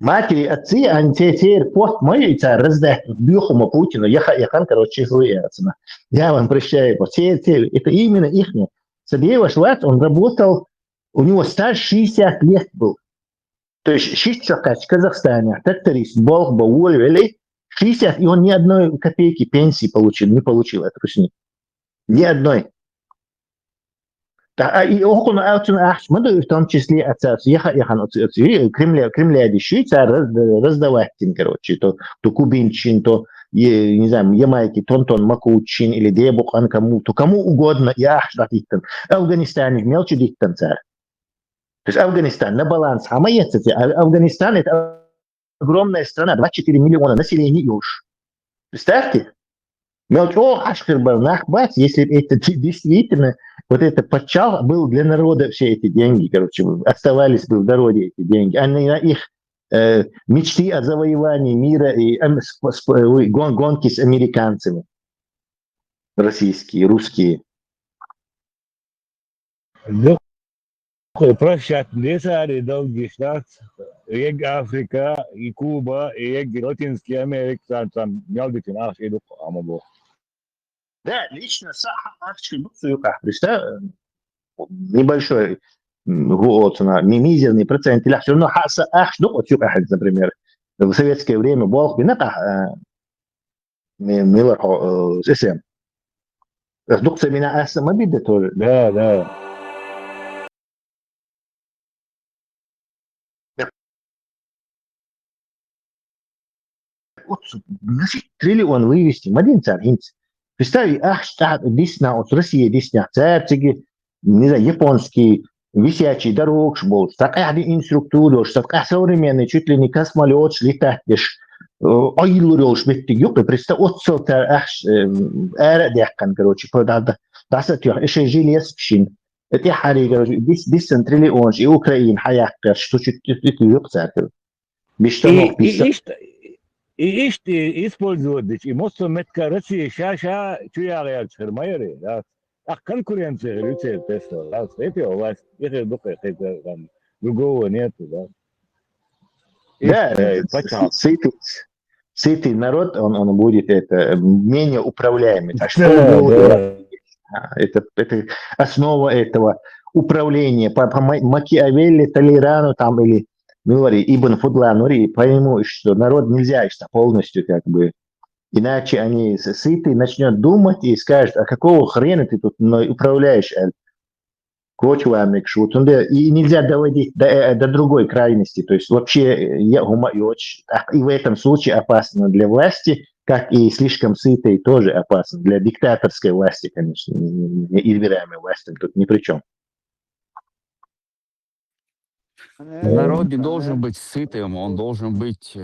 матери, отцы, они теперь пост мой, раздать бьюхому Путину, я короче, хуяцна. Я вам прощаю, это именно их. Садеева Шварц, он работал, у него стаж 60 лет был. То есть 60 в Казахстане, тракторист, Бог, Бауль, 60, и он ни одной копейки пенсии не получил, это точнее. Ни одной. И он в том числе отца, Кремля дещица раздавать, короче, то кубинчин, то, не знаю, Ямайки, Тонтон, Макучин, или Дебухан, кому угодно, Афганистане, мелчи диктан царь. То есть Афганистан на баланс, Афганистан это огромная страна, 24 миллиона населения уж. Представьте? Если это действительно, вот это подчал был для народа все эти деньги, короче, оставались бы в народе эти деньги, а не на их мечты о завоевании мира и гонки с американцами. Российские, русские. Прощать лесари долгий штат, ег Африка, и Куба, и ег Латинская Америка, там мелдики наш идут, амабо. Да, лично небольшой мизерный процент, или все равно например, в советское время Бог СМ. Раздукция меня АСМ обиды тоже. Да. Триллион вывести, один царь. Представь, десна, от России десна, царь, не знаю, японский, висячий дорог, был, такая инструктура, такая современная, чуть ли не космолет, летать, ойлурил, шбеттик, представь, от царь, дехкан, короче, продал, еще железкшин, это хари, короче, 10 триллион, и Украина, хаяк, что чуть царь, бештанов, И использовать, и моцо метка Россия, ша, чуя реакция, майори, да. Конкуренция, лице Тесла, да, это у вас, это там, другого нету, да. Да, сытый народ, он будет менее управляемый. Это основа этого управления. По Макиавелли, Толерану там или Ибн Фудлан, пойму, что народ нельзя полностью как бы, иначе они сыты, начнут думать и скажут, а какого хрена ты тут управляешь? И нельзя доводить до другой крайности. То есть вообще и в этом случае опасно для власти, как и слишком сытый тоже опасно. Для диктаторской власти, конечно, неизбираемой власти тут ни при чем. Народ не должен быть сытым, он должен быть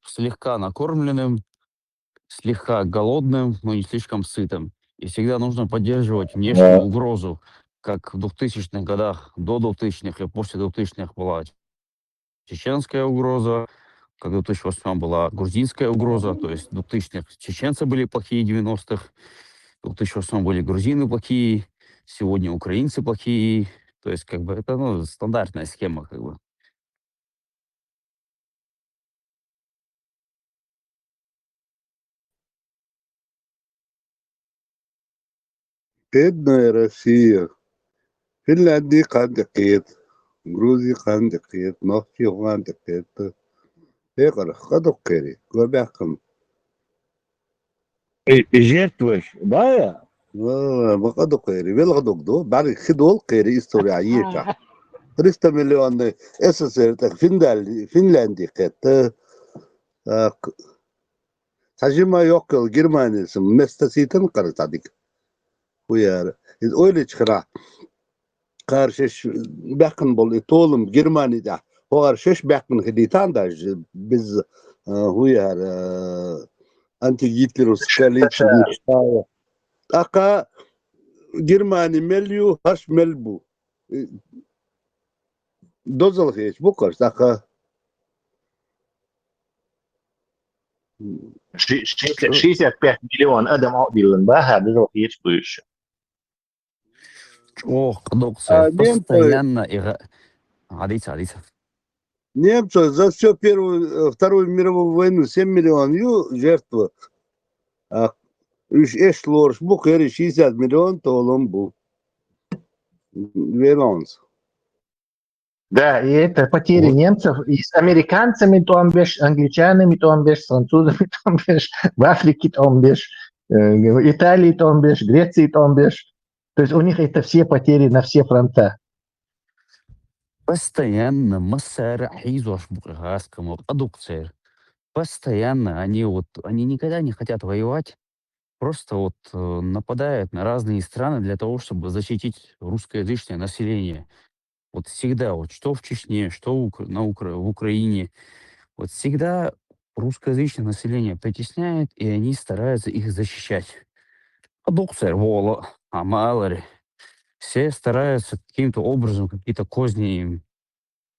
слегка накормленным, слегка голодным, но не слишком сытым. И всегда нужно поддерживать внешнюю угрозу, как в 2000-х годах, до 2000-х и после 2000-х была чеченская угроза, как в 2008 была грузинская угроза, то есть в 2000-х чеченцы были плохие, 90-х, в 2008 были грузины плохие, сегодня украинцы плохие. То есть, как бы, это, ну, стандартная схема, как бы. Бедная Россия. Финляндия кандидат, Грузия кандидат, Норвегия кандидат. Эकर, ходок кери, гобяком. Жертвуешь, да? ما ходок кери, вел ходок до, барик хидол кери история аиша. 300 миллионов СССР, так Финляндия кет. Сажима йокел Германия, место ситен каратадик. Хуяр. Öyle çıkara. Karşış bakın bol etolum Germaniyada. O karşış bakın hiditan da biz huyar anti Hitler Stalin aka Germani melyu haş melbu. Dozal hiç bu kadar aka 65 مليون ادم عقدي بقى هذا يشبش. Ох, Кадокцев, немцы постоянно Адица. немцы за всю Вторую мировую войну 7 миллионов жертв. Üç eş lorş bu kere 60 milyon толом bu. Веронс. Да, и это потери немцев. И с американцами там бишь, англичанами там бишь, с французами там бишь, в Африке там бишь, в Италии там бишь, Греции там бишь. То есть у них это все потери на все фронта. Постоянно Массара Хизош Бухаскому, Кадокцев. Постоянно они никогда не хотят воевать. Просто нападают на разные страны для того, чтобы защитить русскоязычное население. Вот всегда, что в Чечне, что в Украине, вот всегда русскоязычное население притесняет, и они стараются их защищать. Адукция, Вола, Амалари, все стараются каким-то образом какие-то козни им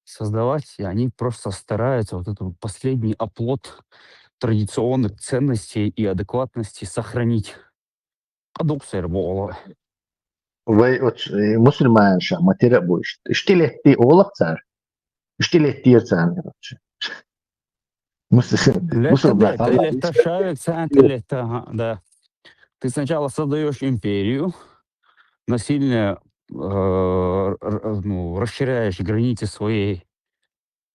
создавать, и они просто стараются вот этот последний оплот традиционных ценностей и адекватности сохранить. Адукция, Вола. Вы мусульман ша, матера будешь. Что ли ты олах царь? Что ли ты царь? Да. Ты сначала создаешь империю, насильно расширяешь границы своей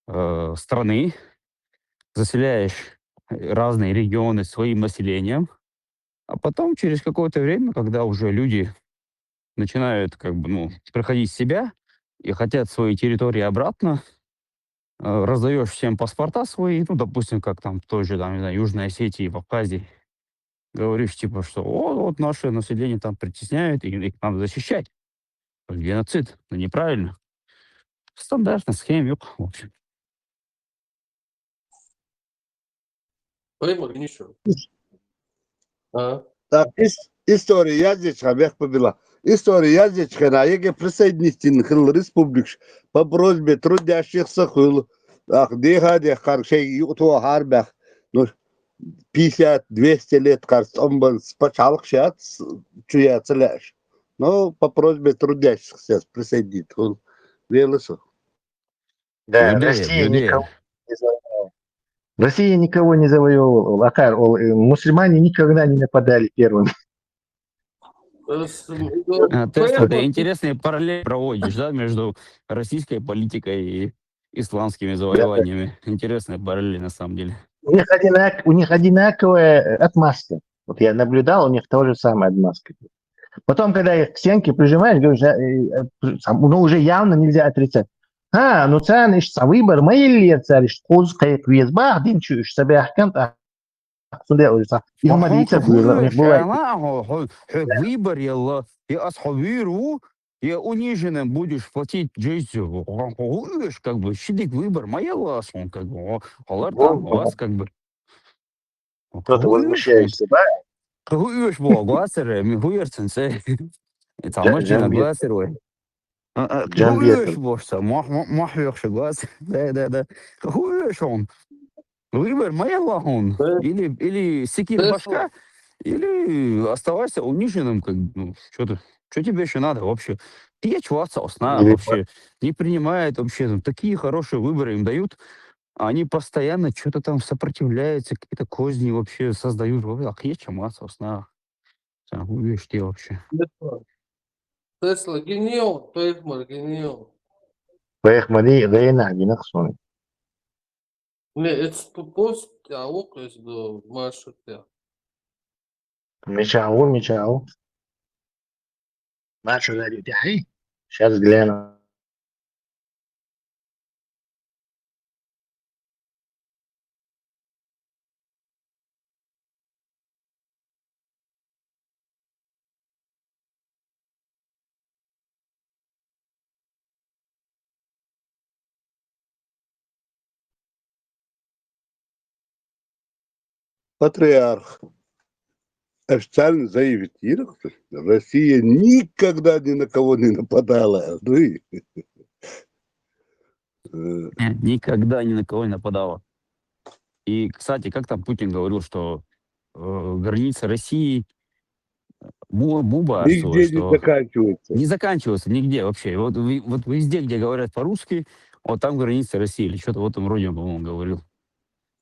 страны, заселяешь разные регионы своим населением, а потом через какое-то время, когда уже люди начинают приходить в себя и хотят свои территории обратно, раздаешь всем паспорта свои, допустим, как там в той же, не знаю, Южной Осетии, в Абхазии, говоришь, что вот наше население там притесняют, и их надо защищать. Геноцид, неправильно. Стандартная схема, в общем. Так, история язычка, век побила. История язычка, на еге присоединительный хил республик по просьбе трудящихся хил. Ах, деха, каршей, ютуа харбах, 50-200 лет, кажется, он был спочалк сейчас, чуя целяешь. Но по просьбе трудящихся присоединить хил. Велесо. Да, Россия никого не завоевывала. Мусульмане никогда не нападали первыми. Ты интересные параллели проводишь, да, между российской политикой и исламскими завоеваниями. Интересная параллель, на самом деле. У них одинаковая отмазка. Вот я наблюдал, у них то же самое отмазка. Потом, когда их к стенке прижимаешь, говоришь, уже явно нельзя отрицать. Цан ишь выбор мои царь коз кайк везбах динчу ишь себе ахкент выбор я асхавиру я униженным будешь платить жизнью, как бы щадик выбор моя лас, он как бы алартан вас как бы. Кто-то возмущаешься, да? Хуешь было глазеры, мигуерценse. Это мужчина глазеры. Хуешь бошса, махвёхши глаз. Да. Хуешь он. Выбор моя лахун. Или секир башка, или оставайся униженным, как что-то. Что тебе еще надо вообще? Печь сна Или вообще не принимает вообще. Там такие хорошие выборы им дают, а они постоянно что-то там сопротивляются, какие-то козни вообще создают. Сна. Видишь, ты вообще. Тесла гениал, Тейхмар гениал. Поехали, Рейна, Гинаксони. Не, это пост, а окрес до маршрута. Мечау. Машу радио тяхи. Сейчас гляну. Патриарх официально заявит, Россия никогда ни на кого не нападала. Ну и, Никогда ни на кого не нападала. И, кстати, как там Путин говорил, что граница России Буба, нигде не что заканчивается. не заканчивается нигде вообще. Вот везде, где говорят по-русски, вот там граница России или что-то в этом роде, по-моему, говорил.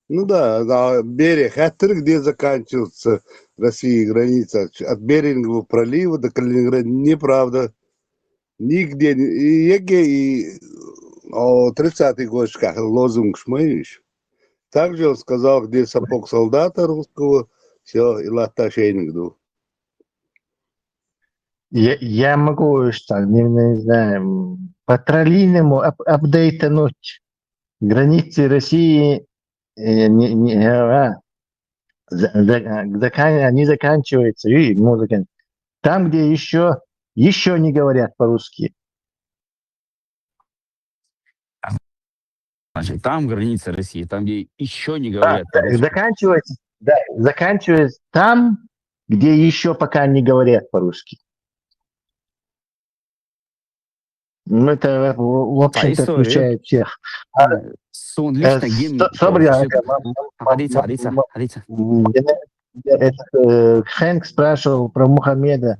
Ну да, на берег, где заканчивается Россия граница, от Берингового пролива до Калининграда, неправда. Нигде. И Еге, и 30-й год, как лозунг Шмаевич. Также он сказал, где сапог солдата русского, все, и лата шейнингду. Я могу, что, не знаю, по троллиному апдейтануть границы России, они заканчиваются, там, где еще не говорят по-русски. Значит, там граница России, там, где еще не говорят по-русски. Заканчивается там, где еще пока не говорят по-русски. Ну, это, в общем-то, история. включает всех. Сон лично гимн. Хэнк спрашивал про Мухаммеда.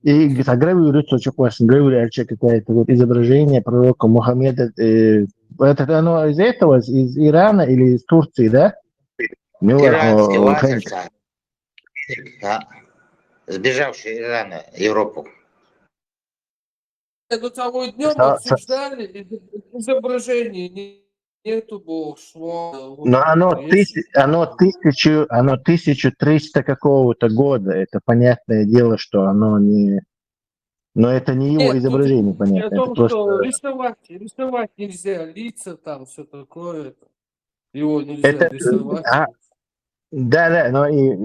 И говорит, а гравируется очень классно, гравируется какое-то вот изображение пророка Мухаммеда. Это оно из этого, из Ирана или из Турции, да? Иранский лазер, сбежавший из Ирана, Европу. Это того днем обсуждали, изображений нету больше. Но оно 1300 какого-то года. Это понятное дело, что оно не... Но это не его изображение, понятно. О том, это что просто... рисовать нельзя, лица там, все такое. Его нельзя рисовать. Да, но и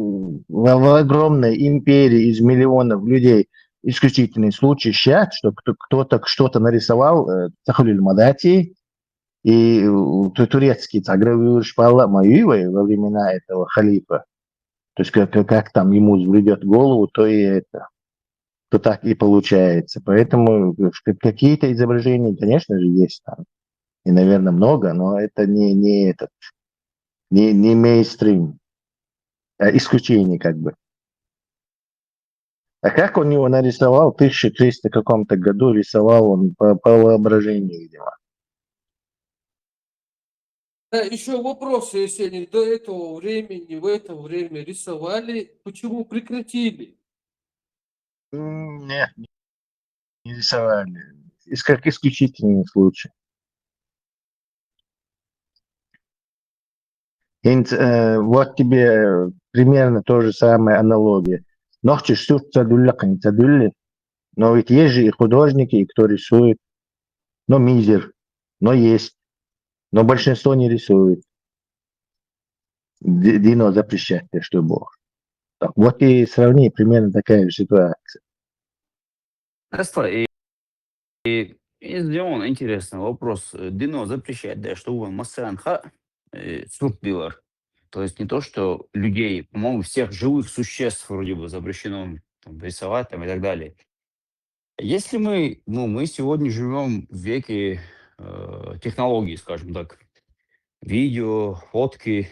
в огромной империи из миллионов людей исключительный случай сейчас, что кто-то что-то нарисовал, Цахулюль Мадати, и турецкий гравюр Шпала Маюевой во времена этого халифа. То есть как там ему взбредет голову, то и это, то так и получается. Поэтому какие-то изображения, конечно же, есть там. И, наверное, много, но это не мейнстрим. Исключение как бы. А как он его нарисовал в 1300 каком-то году, рисовал он по воображению, видимо. Еще вопрос, если они до этого времени, в это время рисовали, почему прекратили? Нет, не рисовали. Как исключительный случай. Вот тебе примерно то же самое аналогия. Но ведь есть же и художники, и кто рисует. Но мизер, но есть. Но большинство не рисует. Дино запрещает, что Бог. Так, вот и сравни, примерно такая же ситуация. И сделан интересный вопрос. Дино запрещает, да, что он Масранха Суртбилар. То есть не то, что людей, по-моему, всех живых существ вроде бы запрещено там, рисовать там, и так далее. Если мы сегодня живем в веке технологий, скажем так, видео, фотки,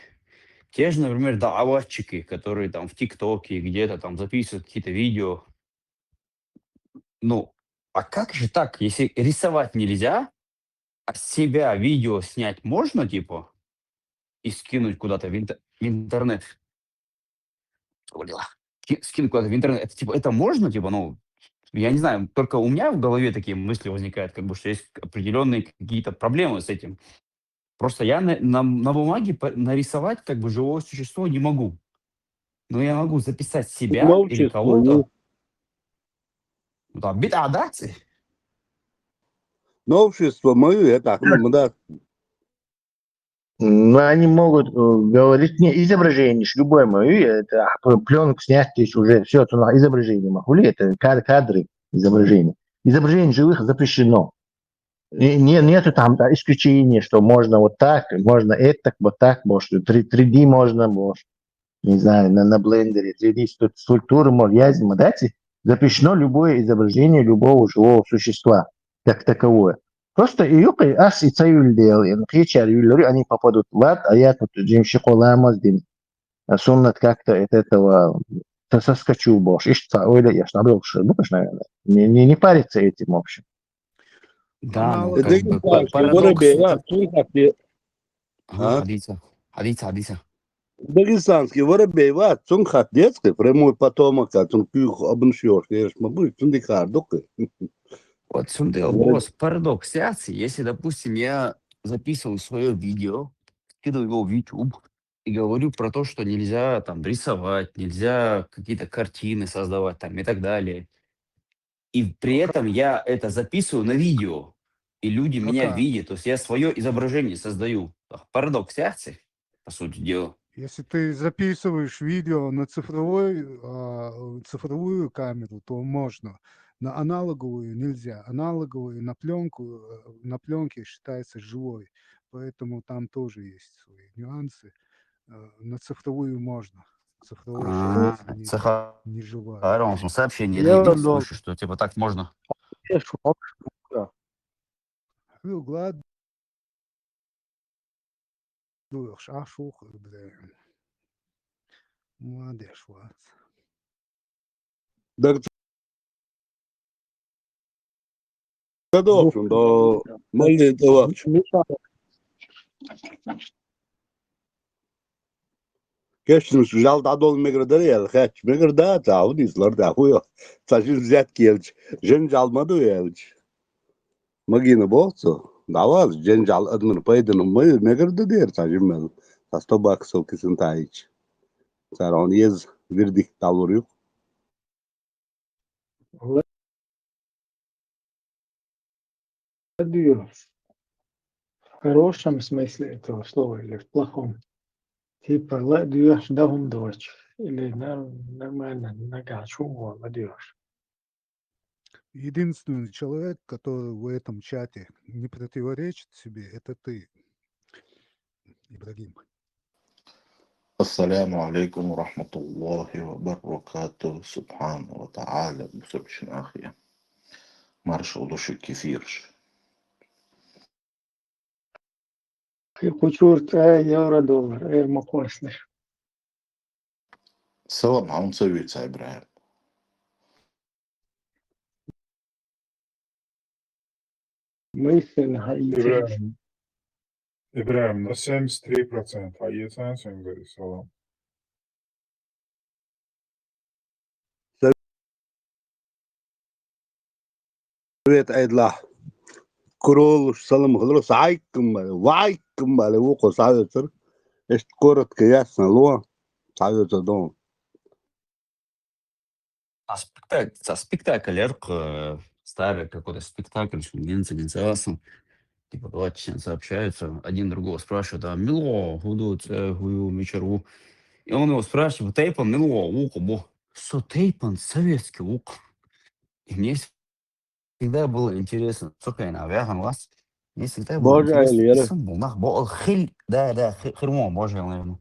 те же, например, дааватчики, которые там в ТикТоке где-то там записывают какие-то видео, Ну, а как же так, если рисовать нельзя, а с себя видео снять можно, типа, и скинуть куда-то в интернет? О, дела. Скинуть куда-то в интернет. Это, типа, это можно, типа, ну, я не знаю, только у меня в голове такие мысли возникают, как бы, что есть определенные какие-то проблемы с этим. Просто я на бумаге нарисовать, как бы, живое существо не могу. Но я могу записать себя или Новшество, кого-то. Ну, там, битадации. новшество мое, это, ну, да. Ну, они могут говорить, не, изображение, ж любое мое, это пленку снять, здесь уже все, это на изображение махули, это кадры изображения. Изображение живых запрещено. Нету там исключения, что можно вот так, можно это, вот так, может, 3D можно, может, не знаю, на блендере, 3D скульптуры, может, языма, дайте, запрещено любое изображение любого живого существа, как таковое. Просто юқи ас и цаюльдел, кичар юллери, они попадут в ад, а я тут джимши коламаз дим, суннат как-то от этого соскочу бош, ишца, ойля, я ж набрел, что, наверное, не париться этим, в общем. Да, ну, Это как бы парадокс. Хадица. Дагестанский воробей, вот, он детский, прямой потомок, он пьюх обншёшь, я ж могу, он дикар, докы. Вот в чем дело, босс. Парадокс ситуации. Если, допустим, я записываю свое видео, скидываю его в YouTube и говорю про то, что нельзя там рисовать, нельзя какие-то картины создавать там и так далее. И при этом я это записываю на видео, и люди меня Пока. видят. То есть я свое изображение создаю. Парадокс ситуации, по сути дела. Если ты записываешь видео на цифровую камеру, то можно. На аналоговую нельзя. Аналоговую на пленке считается живой. Поэтому там тоже есть свои нюансы. На цифровую можно. Цифровой считается не живая. Сообщение Я дают, думал, слышу, что типа так можно. Ну, гладно. Шашух, молодец, вот. Годов, но маленького. Geçtim jal da dol megre ya, kaç megre da tavu dizler da huyo. Taşın zet gelç. Jen jalmadı ya. Magina bolso. Davaz jen jal adını paydını megre de der taşın men. Tasto bak so kisin tayç. Saron yez verdik tavuruyor. Ладуешь. В хорошем смысле этого слова или в плохом? Типа ладуешь дом дочь. Или нормально нагачу ладуешь. Единственный человек, который в этом чате не противоречит себе, это ты, Ибрагим. السلام عليكم ورحمة الله وبركاته سبحانه وتعالى بسبش أخي марш удуши кефирш. Кучурт, евро-доллар, макоснеш. Салам عم سويتها إبراهيم. Мысленно Хаити. İbrahim, на 73%. Hayır sen söyle salam. Совет айдла. Крол салам хлос вайкм бale уко савецер. Эст коротко ясно ло. Савецер дом. Спектакль, старый какой-то спектакль, что немцы не согласны. Типа два чеченца общаются, один другого спрашивает, а мило, гудут, гую, вечеру. И он его спрашивает, тейпан, мило, уко, бо. Со тейпан, советский ук. И мне всегда было интересно, сколько я навяган вас, мне всегда было Боже, интересно, Лера. Истанбул, нахбол, хиль, да, хермо, боже, наверное.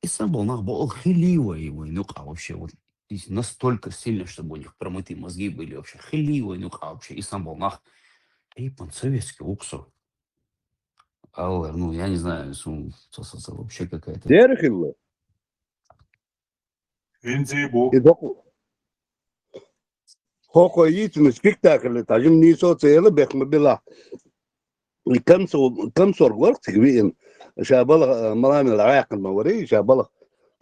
Истанбул, нахбол, хиливый, нука вообще, вот. Настолько сильно, чтобы у них промытые мозги были вообще. Хиливый, нука вообще, Истанбул, нах. Тейпан, советский уксу. Ну, я не знаю, вообще какая-то... Дерхилла. Винди bu. И доку. Хоко яйцами спектакль, тажим не социалы бехмабила. И كم صور وقت كبير شابلا ملام العراق الموري شابلا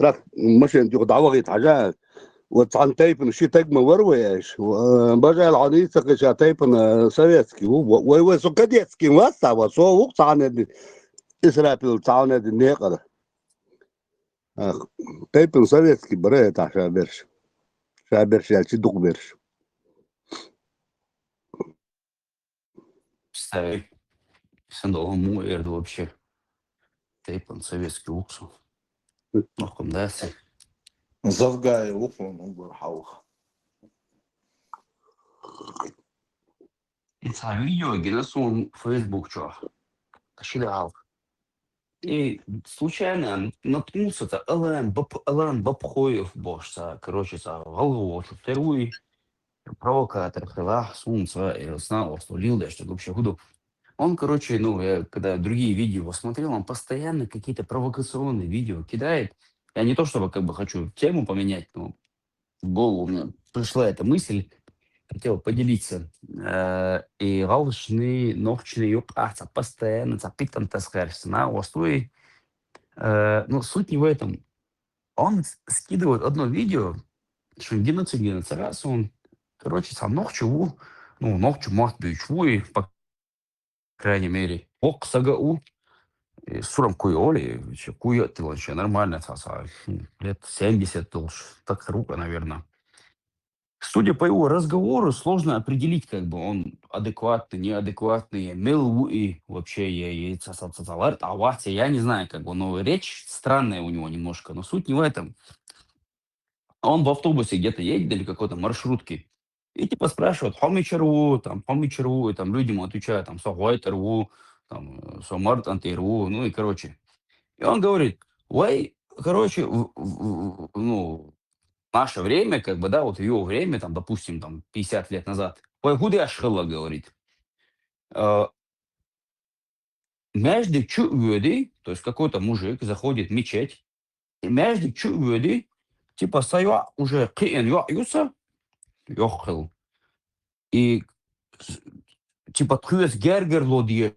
راك مش انت دعوه حاجات وطعن تايبن شي تجمع ورويش بجا العنيد سك شا تايبن سويتسكي و سكديتسكي واسا وسو وقت عن اسرائيل تعاون النيقه تايبن سويتسكي بري تاع شابرش شي دوق برش Представь, сандалому эрду вообще. Тейпан советский уксу. Нохом дасы. Завгай уфун убархаух. Это видео геносон Facebook чё. Кашидал. И случайно наткнулся-то Алан Бабхоев бошса, короче, голову, второй провокатор, хрела, солнце, и знал, что Лилда, что вообще худу. Он, короче, ну, я когда другие видео его смотрел, он постоянно какие-то провокационные видео кидает. Я не то чтобы как бы хочу тему поменять, но в голову мне пришла эта мысль, хотел поделиться. И галшны, ночные юпаца, постоянно запитан таскарься на остой. Но суть не в этом. Он скидывает одно видео, что геноцид раз он, короче, сам ночью, ну, ночью может быть, по крайней мере, ок сагау, сурам куйоли, куя ты вообще нормально, лет 70 толщ, так рука, наверное. Судя по его разговору, сложно определить, как бы он адекватный, неадекватный, мил и вообще я не знаю, как бы, но речь странная у него немножко, но суть не в этом. Он в автобусе где-то едет или какой-то маршрутке, и типа спрашивают, хомичеру, и там люди ему отвечают, там, согойтеру, там, сомарт антиру, ну и короче. И он говорит, ой, короче, ну, наше время, как бы, да, вот в его время, там, допустим, там, 50 лет назад, ой, худы ашхыла, говорит. Между чувыды, то есть какой-то мужик заходит в мечеть, и между чувыды, типа, сая уже киен юса, йохыл, и типа, тхюес гергерло дие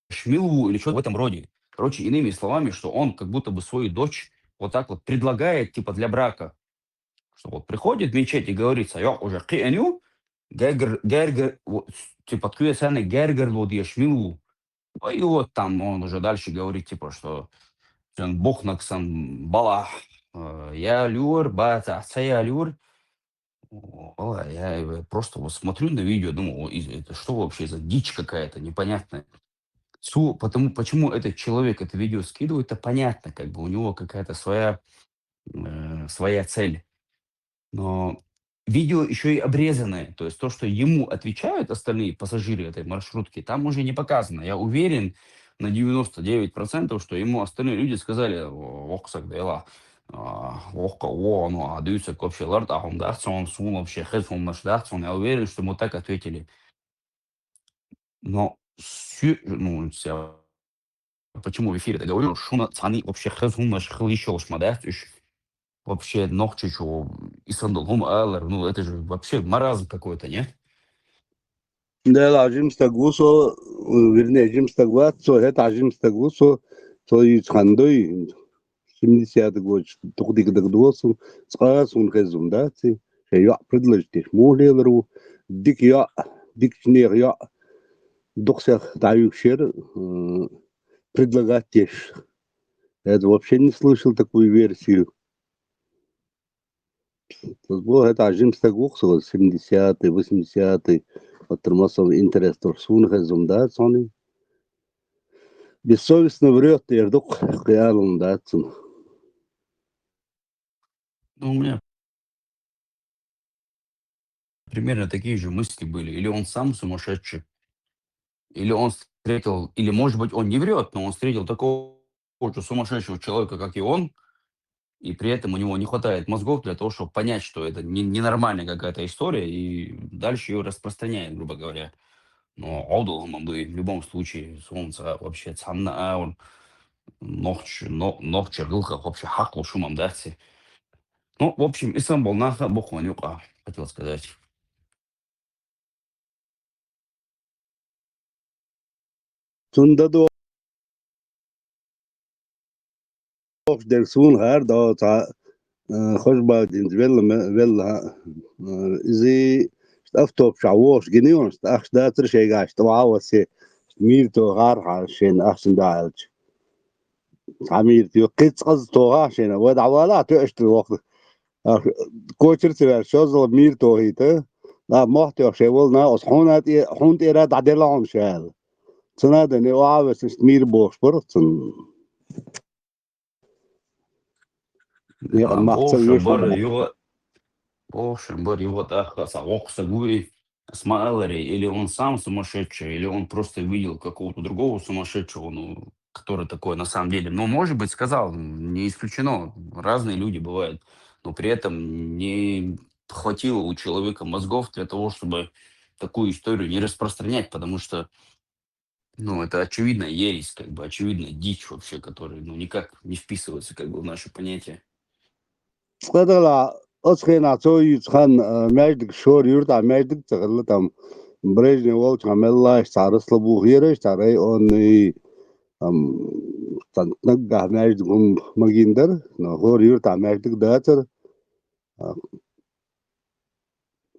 шмилу или что-то в этом роде. Короче, иными словами, что он как будто бы свою дочь вот так вот предлагает, типа, для брака. Что вот приходит в мечеть и говорит, я уже киеню, гергер, типа, тхюесаны гергерло дие шмилу. И вот там он уже дальше говорит, типа, что он бог наксан бала, я люр, бата, я люр. Я просто вот смотрю на видео, думаю, это что вообще за дичь какая-то непонятная. Почему этот человек это видео скидывает, это понятно, как бы у него какая-то своя цель. Но видео еще и обрезанное, то есть то, что ему отвечают остальные пассажиры этой маршрутки, там уже не показано. Я уверен на 99%, что ему остальные люди сказали, оксак дела, ну, адаются к общей лард, а он дастся, он сун вообще, хэс он наш дастся, я уверен, что ему так ответили. Но, ну, почему в эфире это говорю, шуна цаны вообще хэс он наш хэл еще уж вообще ногчичу и сандалом аллар, ну это же вообще маразм какой-то, не? Да, лажим стагусо, вернее, жим стагватсо, это ажим стагусо, то и хандой 70 год, тухдик дагдосу, скасун хезум, да, ти, я предложить, молелеру, дик снег я, доксах тающер, предлагать тешь. Я вообще не слышал такую версию. Это ажим стагусо, 70-й, 80-й, от массовый интерес торсун хезум, да, сони. Бессовестно врет, я жду реалом, да, цун. Ну, у меня примерно такие же мысли были. Или он сам сумасшедший, или он встретил, или, может быть, он не врет, но он встретил такого же сумасшедшего человека, как и он, и при этом у него не хватает мозгов для того, чтобы понять, что это ненормальная какая-то история, и дальше ее распространяет, грубо говоря. Но в любом случае, солнце вообще цамна, ногче гылка вообще хакло шумом дати. Ну, в общем, и сам был наха бухонюка, хотел сказать. Tunda da der sun her da ta خوش بعدين ولا زي افتوب شعوش جنيون اخ دا ترشي قاش طبعا ميرتو غار عشان احسن داعج عميرتي قيت قص توغاشين ود عوالا تشت الوقت كوتشر تبع شوزل ميرتو هيته لا محتي شيولنا اصحونات حونت اراد عدلهم شال تنادني وعاوس مير بوش برتن يعني ما Оушен تسويش бар его Оксагури с Малори, или он сам сумасшедший, или он просто видел какого-то другого сумасшедшего, ну, который такой на самом деле. Ну, может быть, сказал, не исключено, разные люди бывают, но при этом не хватило у человека мозгов для того, чтобы такую историю не распространять, потому что, ну, это очевидная ересь, как бы, очевидная дичь вообще, которая, ну, никак не вписывается, как бы, в наши понятия. قدلا أسخنا توي خان ماجد شور يرتع ماجد تغلى تام بريجني والش عمل الله استعرس لبو غيرش تعري أني تنقع ماجد هم مجندر نهور يرتع ماجد داتر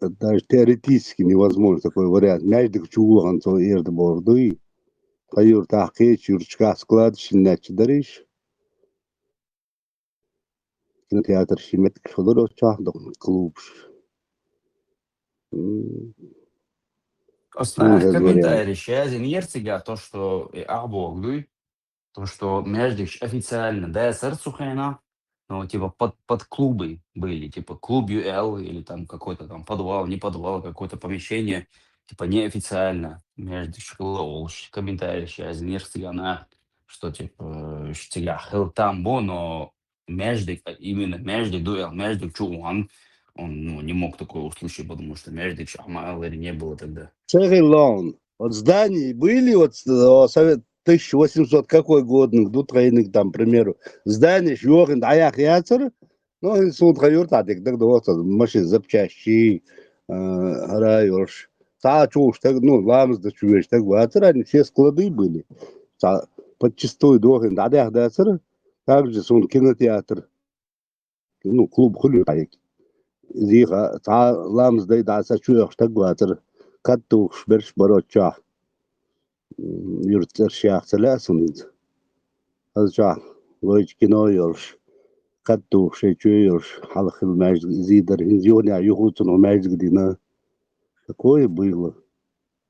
даже теоретически невозможно такой вариант. Мяждик чулган то ирд бордуй. Хайур тахкеч юрчка склад шиннач дариш. Кинотеатр Шеметик Шодороча, клуб. Основная комментарий сейчас инерция, то, что то, что Междич официально ДСР Сухайна, ну, типа под клубы были, типа клуб ЮЛ или там какой-то там подвал, не подвал, какое-то помещение, типа неофициально. Междич Лоулш, комментарий сейчас инерция, она, что типа, штиля там но Междик, именно Междик дуэл, Междик Чуан, он ну, не мог такого услышать, потому что Междик Шахмаэлэри не было тогда. Цегелон. Вот зданий были, вот совет 1800 какой год, до тройных там, к примеру, здания, швёрен, аяк яцер, ну, суд хайур татик, так вот, машин запчасти, райорш, та чушь, так, ну, ламс да чувеш, так вот, они все склады были, подчистую дорогин, аяк яцер, также суд кинотеатр, ну, клуб хули, зиха, та ламс да и да, чувеш, так вот, каттуш, берш, бароча, يرتر شاخ ثلاثة هذا ويج كنو يرش كتو شيء يرش حلق الماجد زيدر هنزيوني يخوتن الماجد دينا такое было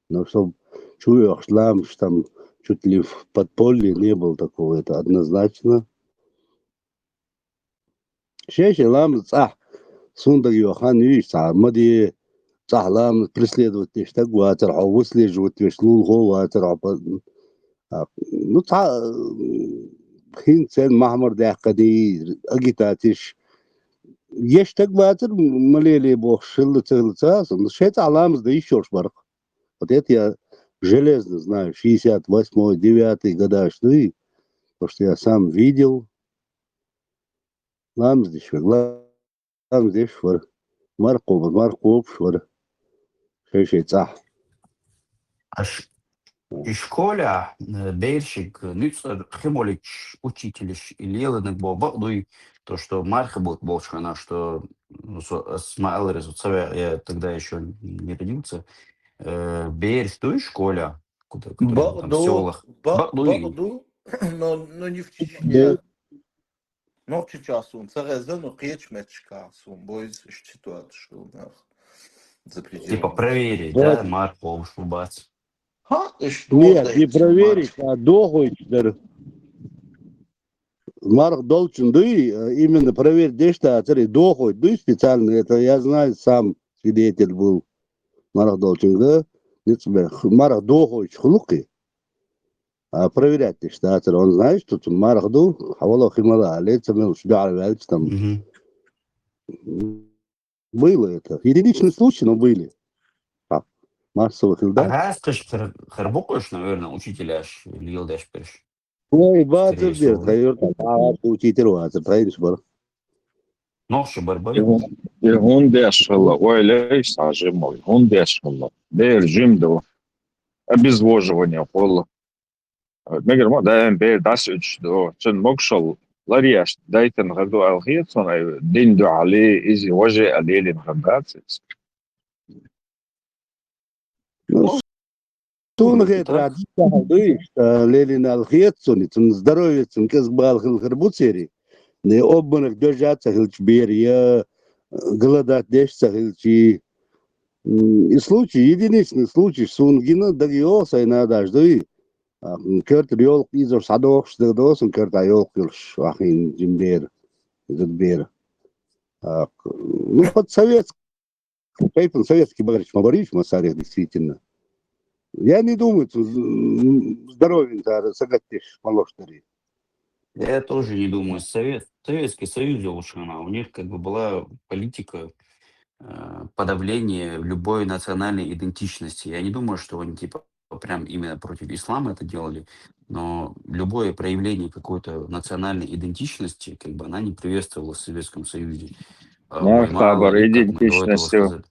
но чтоб чуешь лам там чуть ли в подполье не было такого это однозначно шесть лам сундак йохан юж мади لام преследовать так ватер а выслеживать вешлу ватер ну та хинцен махмар дакади агитатиш есть так ватер малели бог шилца шесть алам да еще шбарк вот это я железно знаю 68-й 9-й годашный потому что я сам видел лам здесь швар марков швар И школа, бейрщик, нützer, хемолич, учитель, Лены Бобой, то, что Марха был больше, она, что с Майлерис, я тогда еще не родился, бейрс, то и школа, которая там в селах. Бахду, но не в Чечне. Но сейчас он царезану кечмечка, сум бойз ситуация, что у нас. Типа проверить, да, Марков, шубац. Нет, не проверить, а дохуй. Марк должен, да, именно проверить, где что, дохуй, да, специально, это я знаю, сам свидетель был. Марк должен, да, Марк дохуй, хлуки. А проверять, что, он знает, что Марк ду, а волох и мала, лица мы уж дали, там. Было это. Единичный случай, но были. Массовых, да? Раз ты харбукаешь, наверное, учителя или елдаш перш. Ой, базар дер, хайор, учитель вазар, тайнш бар. Ноши барбай. Игун дешало, ой, лейс, мой, игун дешало. Дель, жимдо, обезвоживание пола. Megar ma da bir das üç do tun mogshal لارياش دايتا غدو الغيت صنع دين دو عليه إزي وجه عليه غبات Ну, Ну, говорит, так. ради что Ленина Алхетсон, здоровье, казбал Хилхарбуцери, не обманок держаться Хилчберия, голодать дешься Хилчи. И случай, единичный случай, Сунгина, Дагиоса и надажды. Керт Риол Изор Садох, Сдадос, Керт Айол Килш, Ахин Джимбер, Задбер. Ну, под советский, Пейпен советский Мабарич Масарих, действительно. Я не думаю, что здоровье-то сагатишь малоштари. Я тоже не думаю. Советский Союз, Лушана, у них как бы была политика подавления любой национальной идентичности. Я не думаю, что они типа прям именно против ислама это делали, но любое проявление какой-то национальной идентичности, как бы она не приветствовалась в Советском Союзе. Мало, и как мы до этого сказали.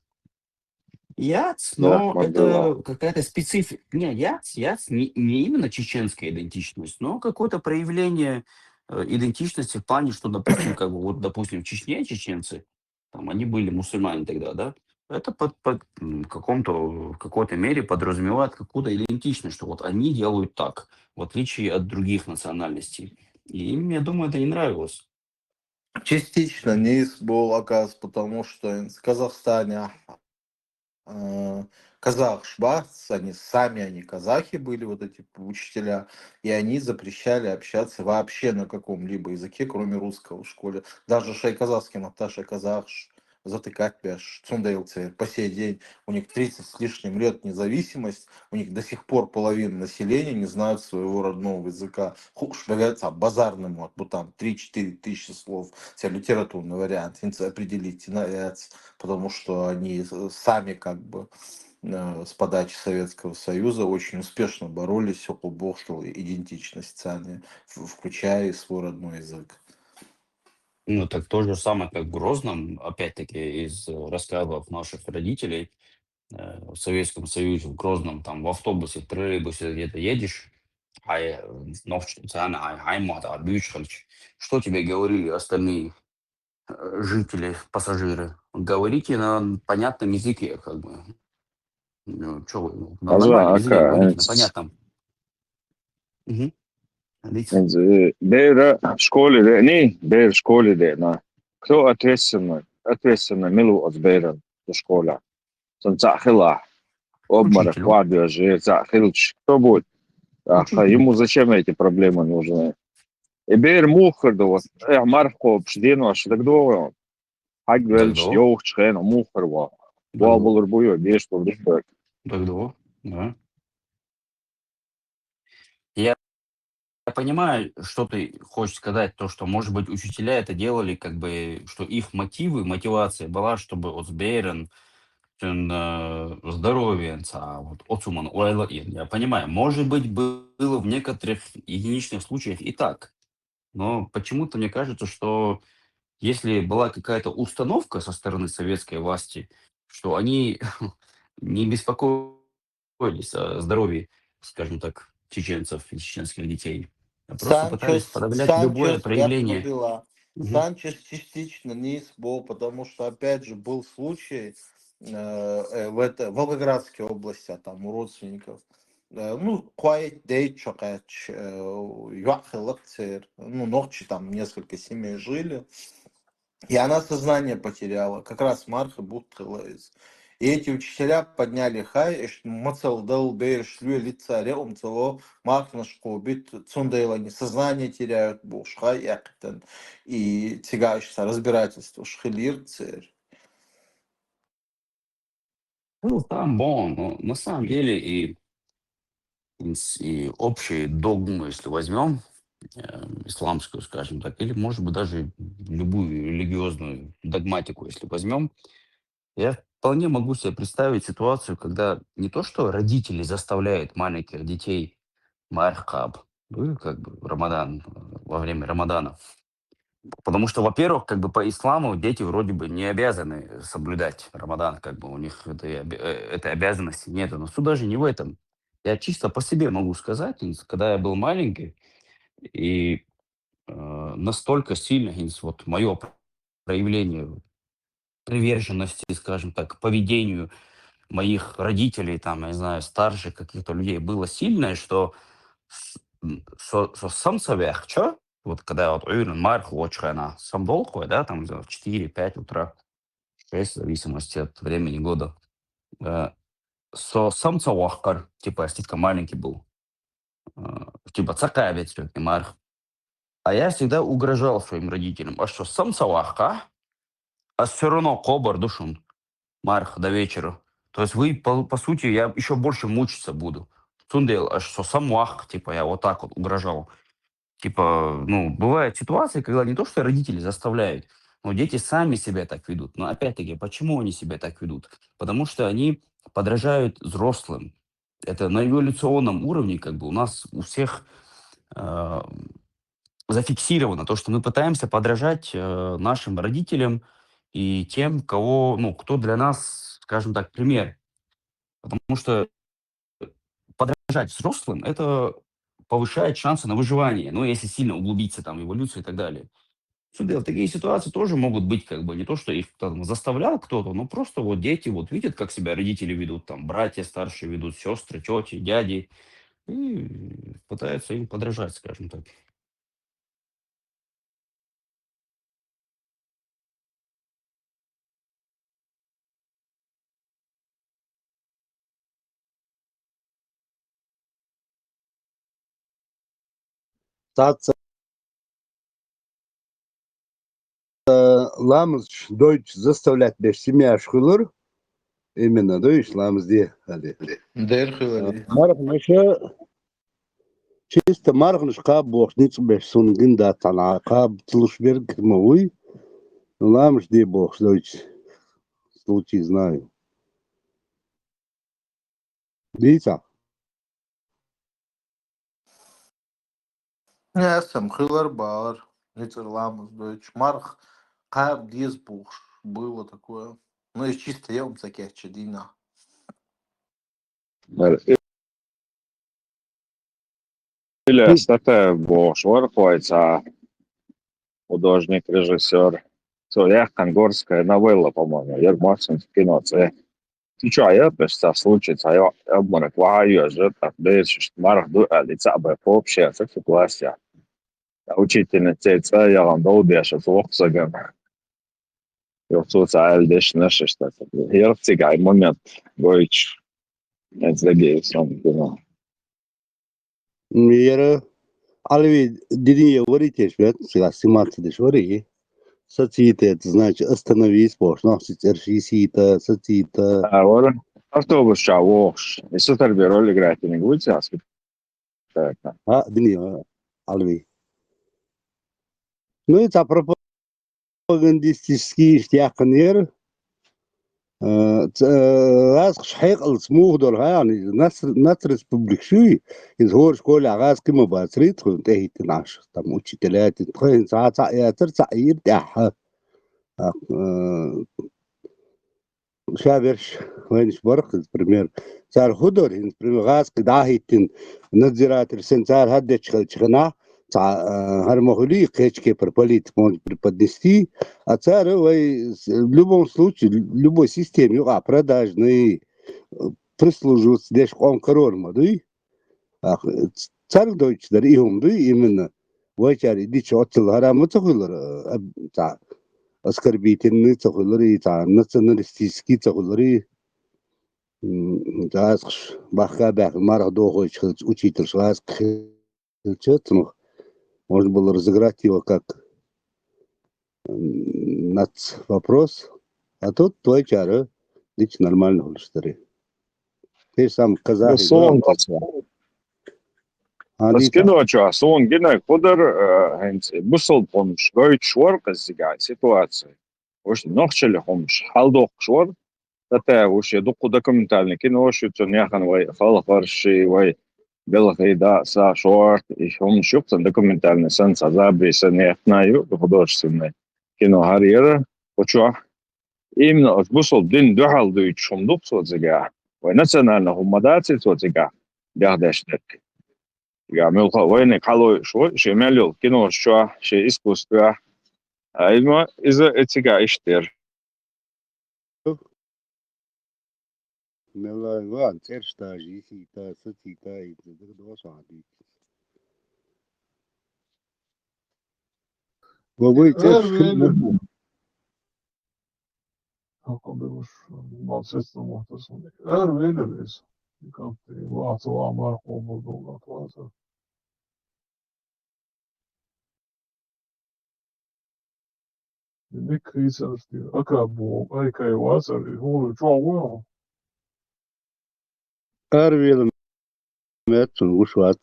Яц, но это какая-то специфика. Не, яц не именно чеченская идентичность, но какое-то проявление идентичности в плане, что, допустим, как бы, вот, допустим, в Чечне чеченцы, там, они были мусульмане тогда, да, это в какой-то мере подразумевает какую-то идентичность, что вот они делают так, в отличие от других национальностей. И им, я думаю, это не нравилось. Частично низ был, оказывается, потому что в Казахстане казахшбац, они казахи были, вот эти учителя, и они запрещали общаться вообще на каком-либо языке, кроме русского в школе. Даже шайказахский, Наташа казахш, затыкать бяш, цундейлцы, по сей день, у них 30 с лишним лет независимость, у них до сих пор половина населения не знают своего родного языка. Хуш, базарному, вот там 3-4 тысячи слов, это литературный вариант, определить, потому что они сами как бы с подачи Советского Союза очень успешно боролись с обобщенной идентичностью, включая и свой родной язык. Ну, так то же самое, как в Грозном, опять-таки, из рассказов наших родителей, в Советском Союзе, в Грозном, там, в автобусе, в троллейбусе где-то едешь, что тебе говорили остальные жители, пассажиры? Говорите на понятном языке, как бы. Ну, что вы, на нормальном языке говорите, на понятном. Мгм. Бейра школе де, не, бейр школе де, на. Кто ответственно милу от бейра до школа? Сон цахила, обморок, Учителю. квадро, же цахилч, кто будет? Ему зачем эти проблемы нужны? И бейр мухар, да вот, марко, пшдену, аш так долго. Хагвельч, Дагдо. йох, чхена, мухар, ва. Вабл рбуё, бейш, повдышбек. Дагдо, да. Я понимаю, что ты хочешь сказать, то, что, может быть, учителя это делали, как бы, что их мотивация была, чтобы Озбейрен, здоровье, а вот Оцуман, Уайлаин. Я понимаю, может быть, было в некоторых единичных случаях и так. Но почему-то мне кажется, что если была какая-то установка со стороны советской власти, что они не беспокоились о здоровье, скажем так, чеченцев и чеченских детей, а просто пытались подавлять любое Санчес, я проявление. пробила. Мгм. Санчес частично низ был, потому что, опять же, был случай в Волгоградской области, а там у родственников. Ну, quite day чокач, ну, ночи там несколько семей жили. И она сознание потеряла, как раз Марха Буттелайз. И эти учителя подняли хай, что мацал дал бейр шлю лица реум цело Мархна шкобит цундейла не сознание теряют буш хай яктен и тягаешься разбирательство шхилир церь. Ну, там, но на самом деле и общие догмы, если возьмем, исламскую, скажем так, или, может быть, даже любую религиозную догматику, если возьмем, я вполне могу себе представить ситуацию, когда не то, что родители заставляют маленьких детей мархаб, ну, как бы Рамадан, во время Рамадана. Потому что, во-первых, как бы по исламу дети вроде бы не обязаны соблюдать Рамадан, как бы у них этой обязанности нет. Но суть даже не в этом. Я чисто по себе могу сказать, когда я был маленький, и настолько сильно, вот мое проявление приверженности, скажем так, к поведению моих родителей, там, я не знаю, старших каких-то людей было сильное, что сам совях, чё? Вот когда вот уверен, марх, на сам долгой, да, там в 4-5 утра, 6, в зависимости от времени года. Э, сам цавахкар, типа, я ститка маленький был. Э, типа, цакая ведь, марх. А я всегда угрожал своим родителям. А что, сам цавахка, а все равно кобар душун. Марх до вечера. То есть вы, по сути, я еще больше мучиться буду. Сундел, аж что сам вах, типа, я вот так вот угрожал. Типа, ну, бывают ситуации, когда не то, что родители заставляют, но дети сами себя так ведут. Но опять-таки, почему они себя так ведут? Потому что они подражают взрослым. Это на эволюционном уровне, как бы, у нас у всех э, зафиксировано то, что мы пытаемся подражать нашим родителям и тем, кого, ну, кто для нас, скажем так, пример. Потому что подражать взрослым — это повышает шансы на выживание, ну, если сильно углубиться там в эволюцию и так далее. Сюда такие ситуации тоже могут быть, как бы, не то, что их там заставлял кто-то, но просто вот дети вот видят, как себя родители ведут, там, братья старшие ведут, сестры, тети, дяди, и пытаются им подражать, скажем так. Таться ламыз дойч заставлять беш семья шхулыр, именно дойч ламыз де, хали. Дер хилари. Марх наша чисто мархнаш каб бохниц беш сунгин да тана каб тлушберг мауи, ламыз де бох дойч, случай знаю. Дица. Ясам хилар бар. Ницер ламус дойч. Марх каб диз бух. Было такое. Ну и чисто я вам таких чадина. Или статья Бошвар, художник, режиссер. Це Конгорская новелла, по-моему. Я Марсин в кино. Це я пишется случится. Я обморок вагаю, же так дальше. Марх дуэли, цабе вообще, це ситуация. Учительница, це я вам долбеша, злохсаган. Я социальдеш наше что-то. Herziger момент. Гойч. Это надеюсь, он кино. Мира, алви дидинья варите швед, сега симаться деш вари. Сациите, это значит остановись, пош, но ситерши сита, сацита. А вот автобус чавош. И сутер роль играет, не будет аски. Так. А, динья, алви. Ну, это пропагандистический штяхнер. غاز حقيقة السموه دول يعني ناس ريسبوبليك شوي يظهر شكون غاز كيما باسري تخون تهي تنعش تم وشي تلاتي تخين ساعة يا ترسع يرتاح شابرش وينش برق بريمير صار خدر إن بريمير غاز قداهيتن نزرات رسن صار هدى شخنا هرمохули кечки прополит может преподнести, а царь в любом случае, в любой системе, продажный, прислуживаться, дешь он корорма, да? Царь дойч, да, им, да, именно, вайчари, дичь отцел харамы цахулар, оскорбительный цахулар, и националистический цахулар, бахка бах, марах дохойч, учитель, шваз, ну, можно было разыграть его как вопрос, а тут твой чара, дичь нормально в лиштере. Ты сам казах. Сон скидываю, что сон гинек подер, бусол помнишь, говорит швар казига ситуация. Уж ночели помнишь, халдох швар, это уж я дуку документальный кино, что то няхан вай халфарши вай. Белгайда са шорт, и он шуптан документальный сенс, а забриса не знаю, художественное кино Харьера, почему? Именно от бусол дин духал дует шумдук соцега, вой национально хумадаци соцега, بياخداشتك يعمل وين قالوا شو شيء مليو كينو شو شيء искусство أيما إذا إتيجا إشتر Nella van cerstagi sita sita itu dua sadi. Baba cerst film. Kako bi už malo sredstvo to sam nekaj. Videli su. Kam ti vacova Marko budu atvaza. Ne kriselsti. Aka bu, aj kaj vasari, hulu čogu. Arviyelim metsun ušvat.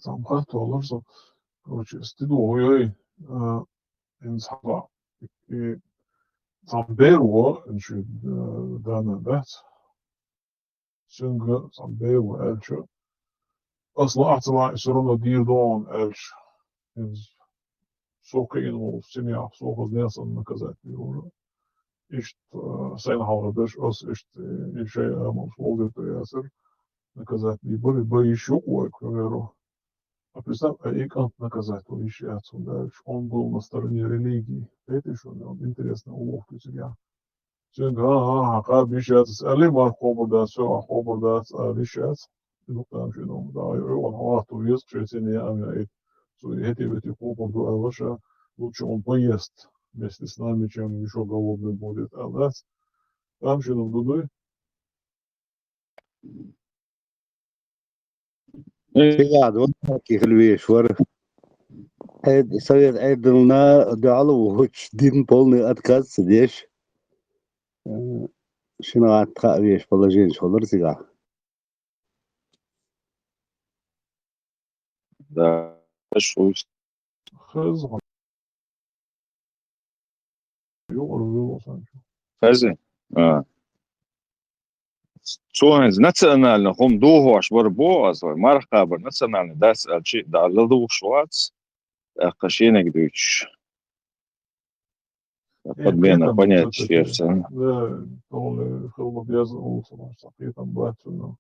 Tam hafta olursa. Короче, стидуой инсаба. И там беру, значит, данный бет. Синга там беру эльчо. أصلا أحسن يصيرون دير دون إيش سوق إنه سميع سوق الناس النكزات بيقولوا إيش سين حول بيش أص إيش شيء مفروض ياسر نكزات بيقولوا بيشوق ويكبروا а представь, и Кант наказать еще отсюда. Он был на стороне религии. Это еще интересно, уловка у тебя. Все, как вещаться. Али мархобу да, все, хобу да, вещаться. Ну, там же, ну, да, и он то вес, что это не амяет. Эти ведь хобу да, лучше он поест вместе с нами, чем еще голодный будет. А да, там же, ну, дуды. Sigad waki khilweshwar. Совет Эйдельна дало хоть один полный отказ здесь. Шина отхавешь положение шолдер сега. Да, шо. Хаза. Хази. Цоинз национально хом дугош барбоаз мархабар национально дас алчи да ладу швац قشينك دوتش подмена понять сердце. Да, он был обязан улучшаться, при этом братью,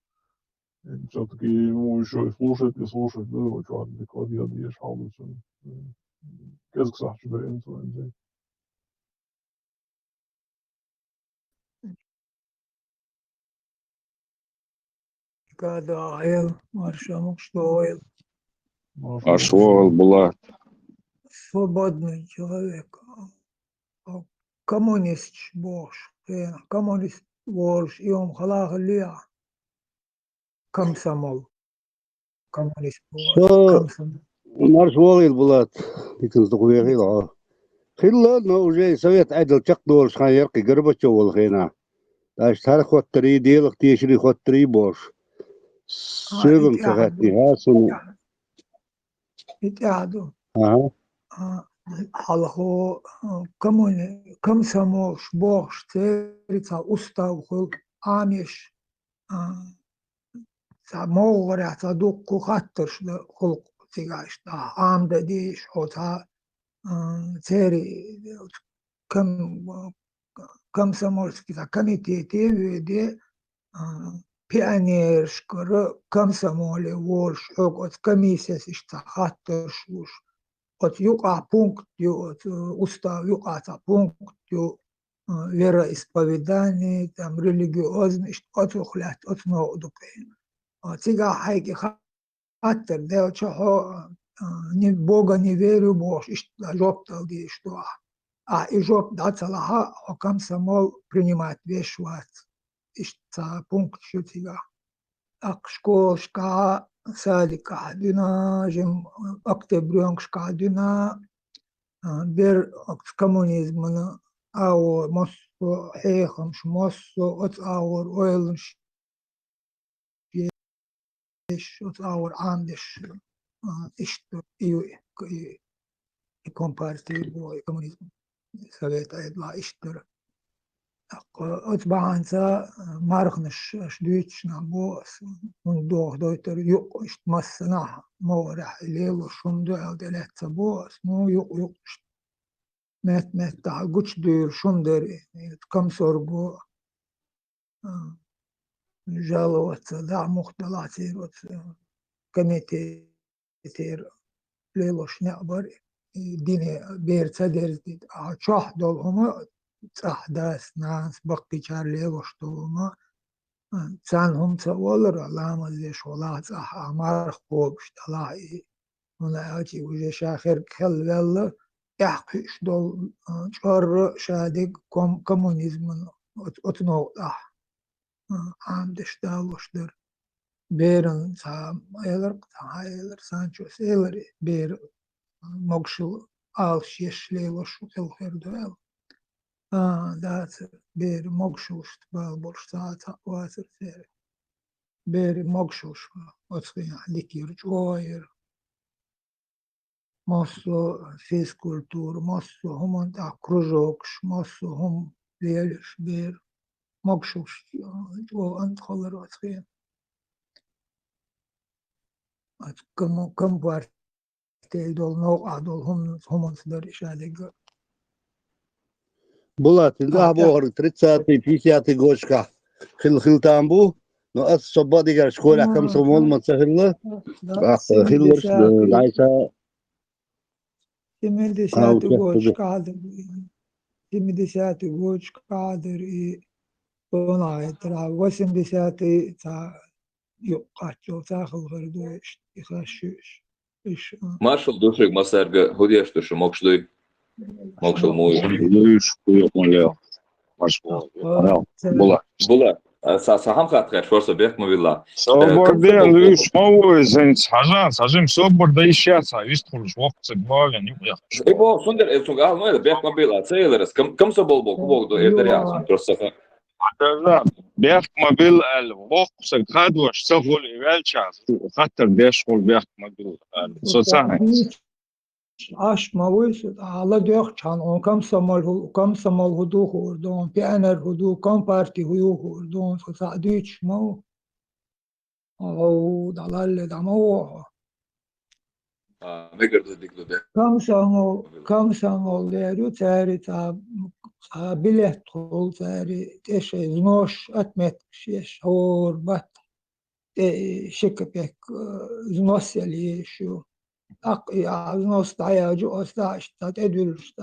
все-таки ему еще и слушать, да, что он декладирует, я шалду, qu'est-ce que ça, tu veux dire? Когда Аэл, Маршамук, что Аэл. Ашвал была. Свободный человек. Коммунист Бош. Коммунист Бош. И он халах лия. Комсомол. Коммунист Бош. Маршвал Булат. Дикн сдугвегила. خلال نوجي سويت عدل تقدول شخيرقي قربتشو والخينا. داش تار خوتري ديلق تيشري خوتري بوش. سيبم تغتني هاسون. يتعادوا. حلقو комсомол Бош. Церица устав хул амеш. مو ورا صدوق خاطرش خلق تيجاش عام ده ديش حوتها تيري كم سمولسكي تا كميتي تي دي بيانيرش كر كم سمولي ورش حقوق كميسيس اشتا خاطرش وش от юка пункт устав юка пункт вероисповедание там религиозность от ухлят от ноудупейн Цига хайки хаттер, да чого не Бога не верю, Бог, и жоптал ди что. И жоп да целаха, окам самол принимать вещь ват. И пункт что цига. Школшка, садика, дюна, жем октябрёншка, дюна, бер коммунизм, аур, моссо, хейхамш, моссо, от аур, ойлнш, от аур андеш ишто и компартии бой коммунизм совета едла иштор от баанца мархнеш шдвична бос он дох дойтер юк ишт массана мора лело шунду алделетса бос ну юк мет та гуч dur шундер кам сорго жаловаться, да, мухталатир, вот, комитетир, лелош нябар, дine берца дердит, а чах долгома, цах дас нас, бактичар лелош долгома, цанхум цаволра, лама зеш вала цах амар خوبش تلاقي هنا أتي وجه شاخر كل ولا يحقش دول شر شادق كومونيزم أتنو عندش دالوش بيرن ايلر سانشو سيلر بير مقشل شيش ليلوش الخير دوال دات بير مقشوش بالبرش ساعة واسر سير بير مقشوش وصفين لكير جوير مصو физкультур, مصو هم кружокш, مصو هم ليلش بير مقشوش جو أنت خلر وصفين كم بارتي دول نوع دول هم صدر إشادة Булат, инда богор 30-й, 50-й годшка. Хил тамбу, но ас собади гар школа кам сомол мацахилла. Хиллерс дайса 70-й год шкадр, 70-й год шкадр и понайтра, 80-й та يقاتلوا تاخذ غردوش يخشوش إيش Marshall dušig masarga hudiesh tušu mokšdui, mokšal mūju. Lūš, kujok Marshall. Bula, saham katkač forsa biek mavilla. Соборден лūš мову, сажим соборда ищаться, висткулш вокце бавен, юк. Ebo, sunder, sunga alnoida biek mavilla, ceileres, kam sabolbo kubogdu evdariasun prosaha. بيحكم بالوقت الخدوش سهل يوالشاز خاطر بيشغل بيحكم بالسوسايتي عاش ما ويسد على ديخ كان on كم سمال هدو خوردون بيانر هدو كم بارتي هيو خوردون سعديش مو أو دلال دمو Megardu diklu de. كم سمال ليرو تاري تا bilet tol tari teşe znoş atmet şeş hor bat şekepek znoseli şu ak ya znos tayacı osta işte edül işte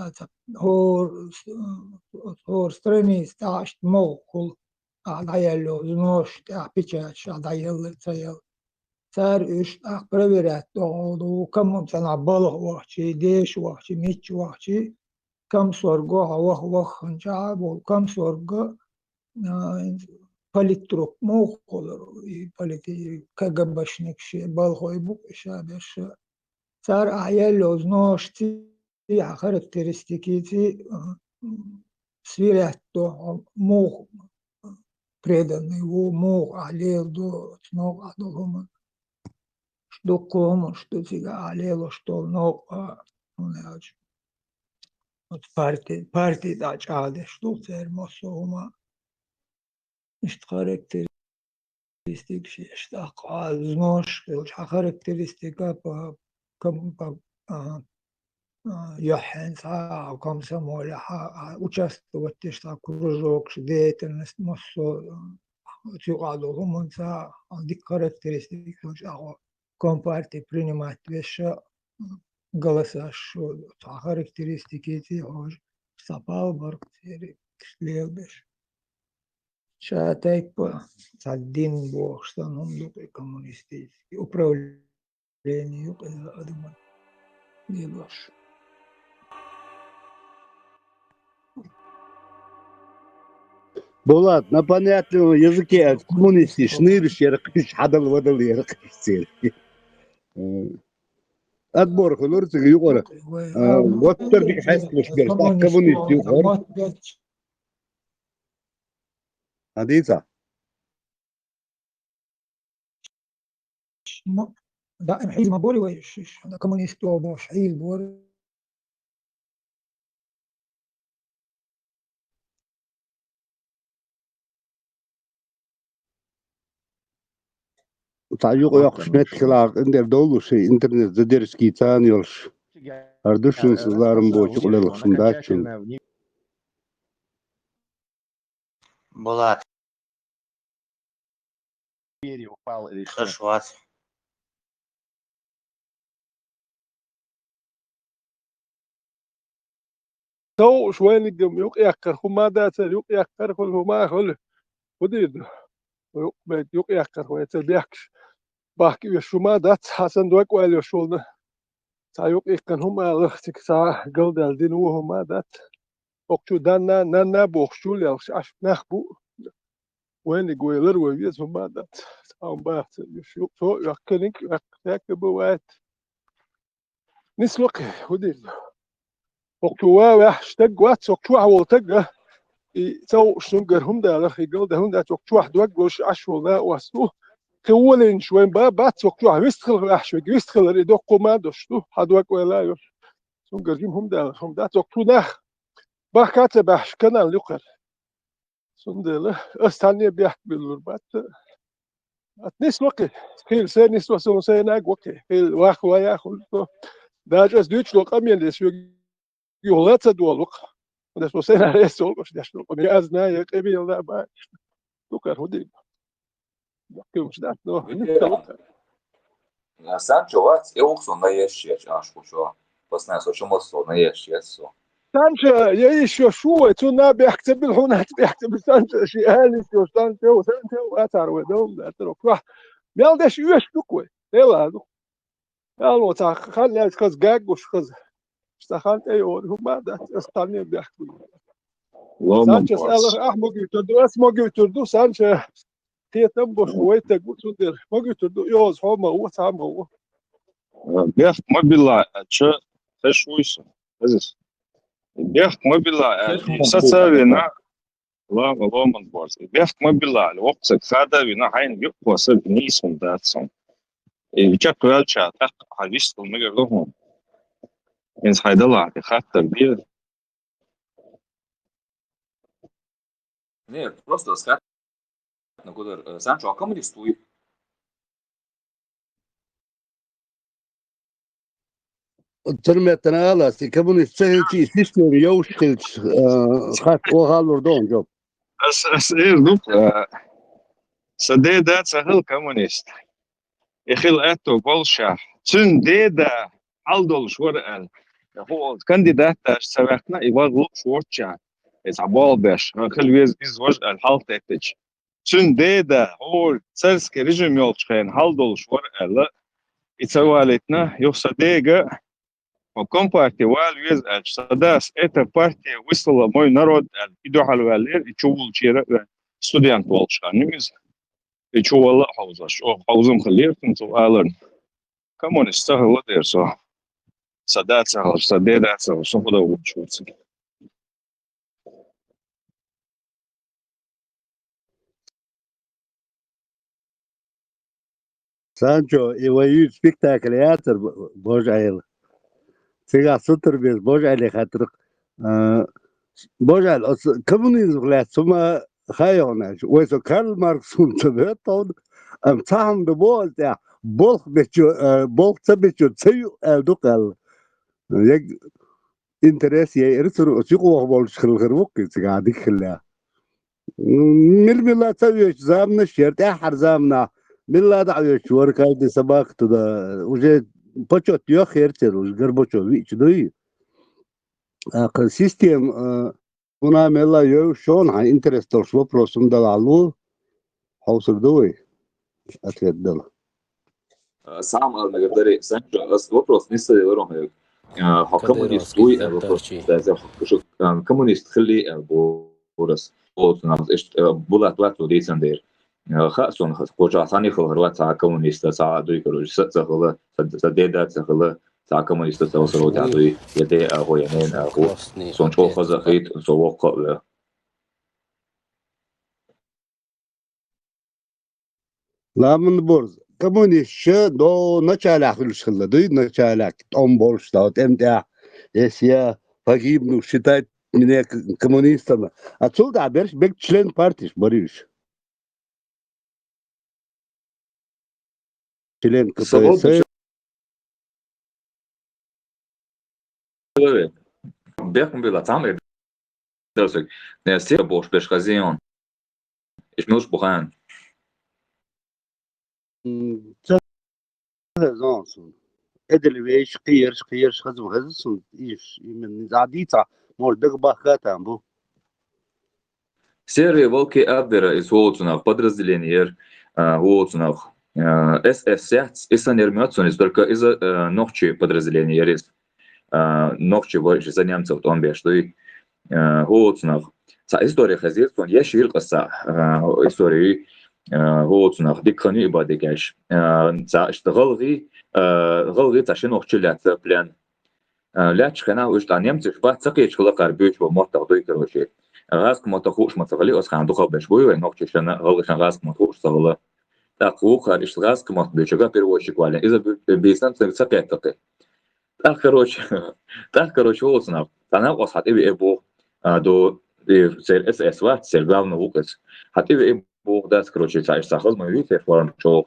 hor stremi sta işte mokul adayello znoş ta piçaç adayello tayel tar üç ak preverat doğdu kam sana balık vakti deş vakti miç vakti كم سورغو هوه وخنجاب وكم سورغو политрук موخولر политي كغبشنك شي بالخوي بو شابش صار عيالوز نوشتي характеристики свирятто мох преданный его мох алел до снова адолома что кому что тебя алело что но partida çağdaş doktor masuma işte karakteristik şey işte aznoş karakteristik يحن كم سموله участвовать что кружок деятельность массо тюгадо гуманца дик характеристик компартии принимать вещи голоса, что характеристики эти уже сапал барктери шлебеш. Шатай по один бог, что нам дупы коммунистический управление адама не ваш. Булат, на понятном языке коммунисты шнырш, яркиш, хадал водал, яркиш цель. أدبر خلورت يقول وتر دي حاسس مش بيرتاح كومونيست يقول حديثة دائم حيل ما بوري ويش كومونيست وبوش حيل بوري تعيقوا يقش نت خلاق إن دولو شيء إنترنت زدرسكي تاني يلش أردوشن سلارم بوش ولا لخشن داتشن Булат, доверие упало или что? Хашват. تو شوية نجم يوك يأكر هما دات يوك يأكر كل هما كل وديد يوك بيت يوك يأكر ويت بيحكش بحكي يشوما دات حسن دوك ويل يشولنا تا يوك يكن هما لختك تا قلد الدين وهما دات وقتو دانا نانا بوخشول يلش عش نخبو وين يقويلر ويز هما دات تاهم بات يشوك تو يأكلنك يأكبو ويت نسلوك وديد وقتو واحد تق وات وقتو عول تق تو شنقر هم دا لخ يقول ده هم دا وقتو واحد وقوش عشو لا واسلو كولين شوين بات وقتو واحد يستخل أحشو يستخل يدقو ما دوشتو حد وقو لا يوش شنقر جيم هم دا هم دا وقتو نخ بحكات بحش كنا لقر سندله استاني بيحك بالربات اتنس وقي خيل سينس وسون سيناق وقي خيل واخ وياخل داج اس دوتش لو قمين ديس يولات دول وقع das você era isso hoje deixa eu comer as na eu que vi lá ba tu quer rodar que eu já não Sancho vats eu sou na ещё acho que eu posso não sou chamo sou na ещё سانشا يعيش شو تنا بيحسب الهونات بيحسب سانشا شيء هالي شو سانشا واتار ودوم اتروح راح يالدش يش دوكوي يلا يلا تا خلي كز جاج وش كز اشتغلت ايوه هم ده استاني بيحكوا سانشا سأل احمد يتردو اسمه يتردو سانشا هي تنبش ويتا قلت له ما يتردو يوز هما هو سام هو بيخ مبلا شو تشويش هذس بيخ مبلا ساتسوينا لا والله من بورس بيخ مبلا الوقت هذا بنا عين يقوى سب نيسون داتسون يجاك والشا تق حديث المجر لهم إنس هيدلع خاطر بيه Нет, просто сказать, на куда Санчо, а кому рисует? ترميتنا على كمون السهل سيستم يوشل خات وغالور دون جوب اس ايه دوك سديدا سهل كومونيست يخيل اتو بولشا تن ديدا عالدول شورال هو كانديدات سبقنا يبغى شورتشا از عبال باش خل ويز از وجه الحالت اتج تن ديدا هو سرسك ريجيم يولشخين عالدول شورال يتسوالتنا يوصديغا وكمبارتي والويز الشداس эта партия выслала мой народ идуалвалер и чувул чира студент волшанымыз и чувала хаузаш о хаузым хлертин суалын коммунист сахла дерсо садатса садедатса сохуда учуться سانشو يويو سبيكتاكل ياتر بوجعيل سيغا سطر بيز بوجعيل خاطر بوجعيل كومونيزم لا ثم خايوناش ويسو كارل ماركس سنتبهتون ام تاهم ببول تاع بولخ بيتشو بولخ تبيتشو تسيو دوكال يك انتريس يرسلوا سيقوا بولش خلغروك سيغا ديك خلا ملا تسويش زامنا الشرط احر زامنا ملا دعوش وركاي دي سباق تدا وجه بوچو تيو خيرتر وج غربوچو ويچ دوي سيستم una mela eu شلون هاي انترست شو بروسم دلالو حوصل دوي اتقدل Сам нагадари Санчо, вопрос не стоит ровно. Коммунист туй, вопрос да, коммунист خلي بورس вот нам была плату децендер خاصون خوجا ثاني خلوا تاع كومونيست تاع دوي كروج ساتخلا سديدا تخلا تاع كومونيست تاع سرو تاع دوي يدي هو ينين هو سونشو خذ خيط سوق لا من بورز كمونيش دو نچالا خلشخلا دوي نچالا ام بولش داوت امتع اسيا فاجيبنو считать меня коммунистом отсюда берешь бек член партии борис член КПСС Бехм была там درسك نسيت بوش بش خزيون إيش مش بخان Johnson. Edelweiss قيرش خزم هزسون إيش من زعديتا مول بغباخات بو. Серые волки Абвера из Волцунах, подразделение Волцунах, СС, и санермёцунис, только из-за ногчи подразделения есть. Ногчи больше за немцев, он бежит, что и Волцунах. История хозяйства, я ширкаса истории Волцунах, дикхани и бадикаш. Что غلغي تاشين وخشلات بلان لاش خنا وش تانيمت شبات سقيش خلا قربيش وموت تغدي كروشي غاسك ما تخوش ما تغلي أس خان دخل بشوي وينوك تشنا غلغي شان غاسك ما تخوش تغلا تأخو خارج غاسك ما تبيشجع بيروش كوالا إذا بيسان سقيت تقي تأخروش هو صنع أنا قص حتى بيبو دو سير اس وات سير главный وقت حتى بيبو داس كروشي تعيش تأخذ ما يفيد فورم شو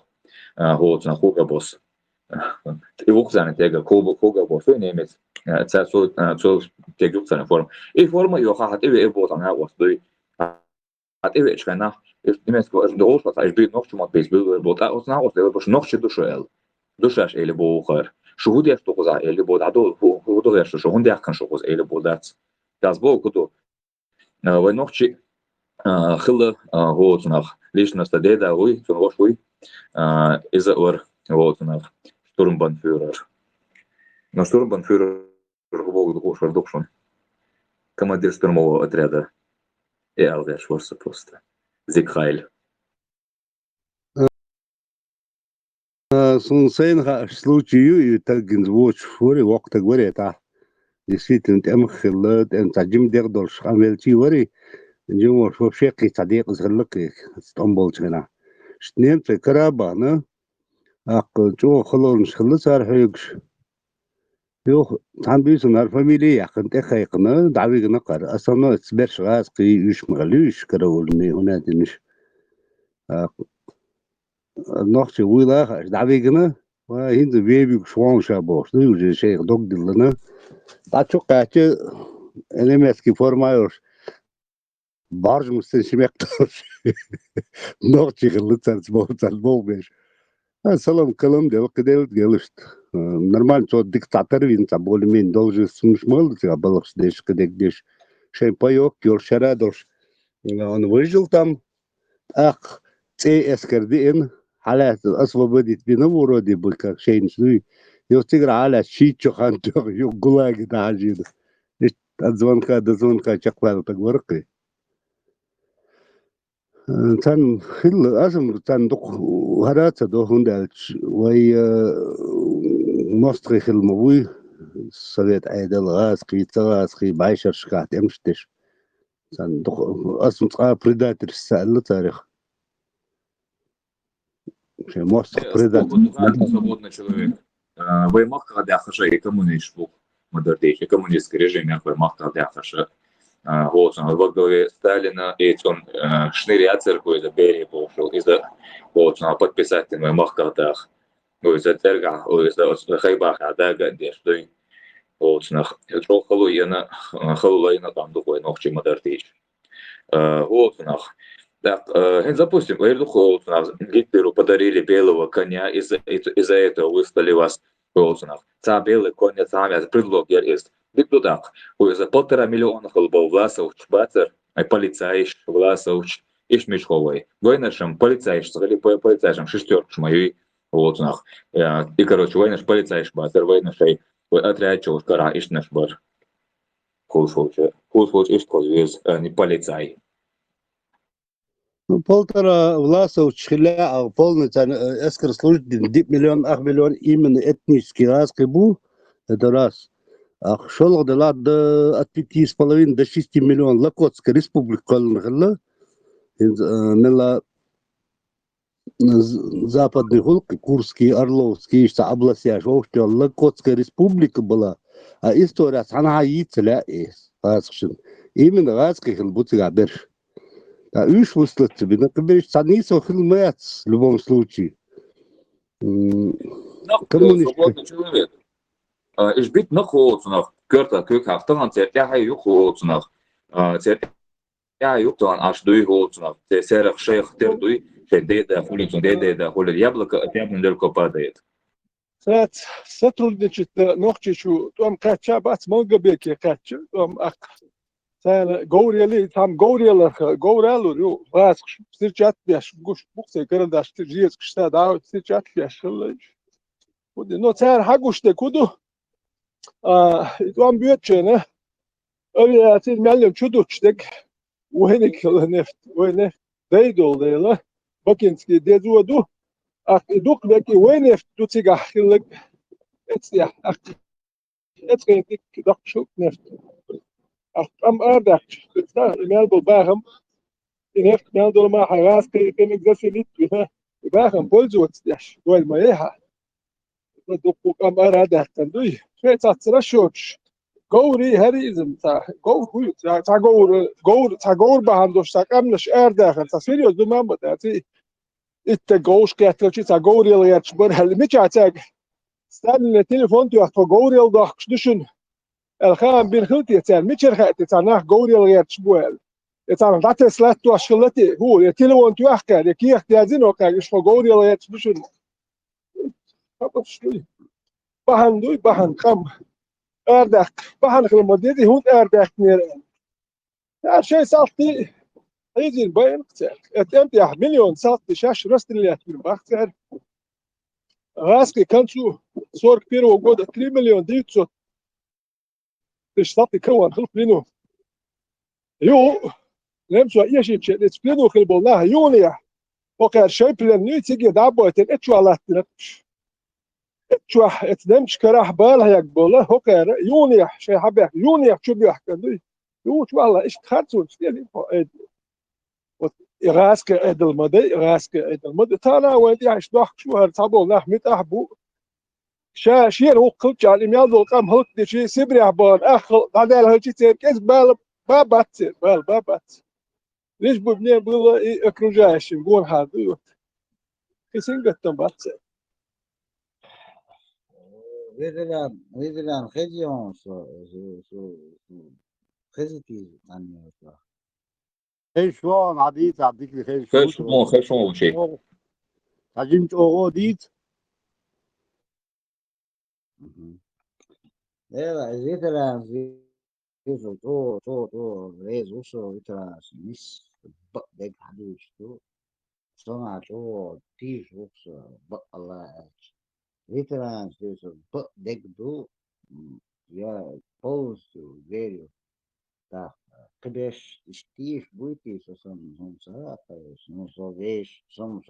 هو صنع خوك بوس Ивук за нетега кога бошо немец цасо тегук за форма и форма ё хат и вот она вот дой хат и чкана немец го дол что аж бит ночь мот бейс был вот а вот вот бош ночь душел душаш или бохар шухуд я что за или бод адо худо я что он дяхан что или бодат das бо куто в ночь хилла вот нах личность деда ой что ваш ой из-за вот нах Sturmbannführer. Но Sturmbannführer глубоко вдох шон. Командир штурмового отряда. И Алгаш просто просто. Зигхайль. Сунсейн случаю и так гинзвоч фори вакта говорит, действительно тем хиллет эн таджим дердолш амелчи вори. Джумош вообще китадек згыллык Стамбулчына. Штнем карабана جو خلون خلص هرهيكش يو تنبيسون الفاميلي يخن تخيقنا دعويقنا قر أصلا تسبرش غاسقي يش مغلوش كرولني هنا دنش نوخش ويلا دعويقنا وهند بيبي شوان شابوش يوجد شيخ دوك دلنا تاتشو قاتش أنا ماسكي فورمايوش بارج مستنشميقتوش نوخش خلص هرسبو بيش Салам калам дел кадел гелышт. Нормально, что диктатор винца более-менее должен смешмал, а балахс деш кадек деш. Шей паёк, кёршара дош. Он выжил там. Ах, эскардин, халат освободить вина вроде бы как шейн снуй. Его тигра аля щичо хантер, ё гулаги дажид. От звонка до звонка чаклал так воркой. تان خل أزم تان دق هرات ده هندالش وي مصر خل موي سويت عيدل غاسقي تغاسقي بعشر شكات امشتش تان دق أزم تقا بريداتر السأل تاريخ شيء مصر بريداتر Свободный человек. Ваймах когда хаша и коммунист был модердейки коммунистский режим я ваймах когда хаша вот он во главе Сталина и он шныря церковь из-за Берии пошел из-за вот он подписать на махкатах из-за церкви из-за хайбах да где что вот он это холуяна там такой ночи модертич вот он так допустим вот Гитлеру подарили белого коня из-за этого выставили вас вот он белый конь это предлог есть Диктатор, за 1,5 миллиона холбов Власович, Бацер, полицаиш Власович, Ишмешховой. Войнашем полицаиш, сказали полицаишем шестерку мою, вот нах. И короче, войнаш полицаиш Бацер, войнашей отряд чувствара Ишнаш бар. Кулфолч Ишколвез, не полицай. Полтора Власович хиля, полностью эскер служит 10 миллион, 8 миллион именно этнический раз был, это раз. Ах, шел до 5,5 до 6 миллион Локотская республика на западный Волк, Курский, Орловский, области, что Локотская республика была, а история она яйцеля есть, именно Радский Хилбуцга берж. А уж выслать тебе, например, Санисов Хилмец в любом случае. Свободный человек. Ich bitte noch hochzunach, Körter, Kökhaft, dann zählt ja Juch hochzunach, zählt ja Juch dann, als du hochzunach, der Serach Sheikh, der du, да хулицу да хулит яблоко, от яблока падает. Сотрудничать нохчичу, там кача бац малгабеки кача, там ак. Говорили, там говорили, вас встречать беш, гуш буксы, карандаш, жиец, кшта, да, встречать беш. Но царь хагуште куду, там бьетче, öyle mellim çudukçtek uhenik neft uhenik deydol deyla bakinski dezudu ak duk veki uhenef dutiga hillik etsia ak etgendik dakşuk neft ak am ardak ta melbol baham neft meldol ma haras kemek zasilit baham polzu etstiaş doel mayeha duk am ardak tanduy şet atsra şoç Gowri herizm ta gowri ta gowr bahandosh ta kamnash erdakhel ta serios dumam badati itte gowsh ketlochi ta gowri yach bor hel michatek stan telefon tu ta gowri dag düşün el kham bin khult yetel micher khat ta nach gowri yach bol ta dat slat tu ashkhilati hu telefon tu akhka ki ihtiyazin o ka ish gowri yach düşün bahan kam Erdak. Bahan kılma dedi, hund erdak nere. Her şey sattı. Hayır, bayan kısa. Emtiyah milyon sattı, şaş rastilliyat bir bakter. Raski kançu, sork первого года 3 миллиона 900 тысяч sattı kıvan kılıp linu. Yo, nemşu yeşil çedet, linu kılbolna, yuniya. O kadar şey planlıyor, tigi dabba eten, etçu alattı. شو اتنمش كراح بالها يقبله هو كان يونيح شيء حبيح يونيح شو بيحكي يو شو والله ايش تخرجون ستيلي غاسك عيد المدى تانا ودي عش ضحك شو هرتابو نحمد احبو شير هو قلت على يميازو قام هلك دي شي سبري عبان اخل هذا هالشي تركز بابات بابات ليش ببني بلا اكرجاش نقول هذا كسين قتم بات Verilen hediyon heziti anlıyorlar. خشوان عديد عديك لي خشوان شيء عجمت اوغو ديت Evet, verilen to rezuso vitras mis deg haduştu. Sonra to tijux Allah Ветеран, дегду, я полностью верю. Так, когда стишь будете, что сам царапаешь, ну, словешь, сам,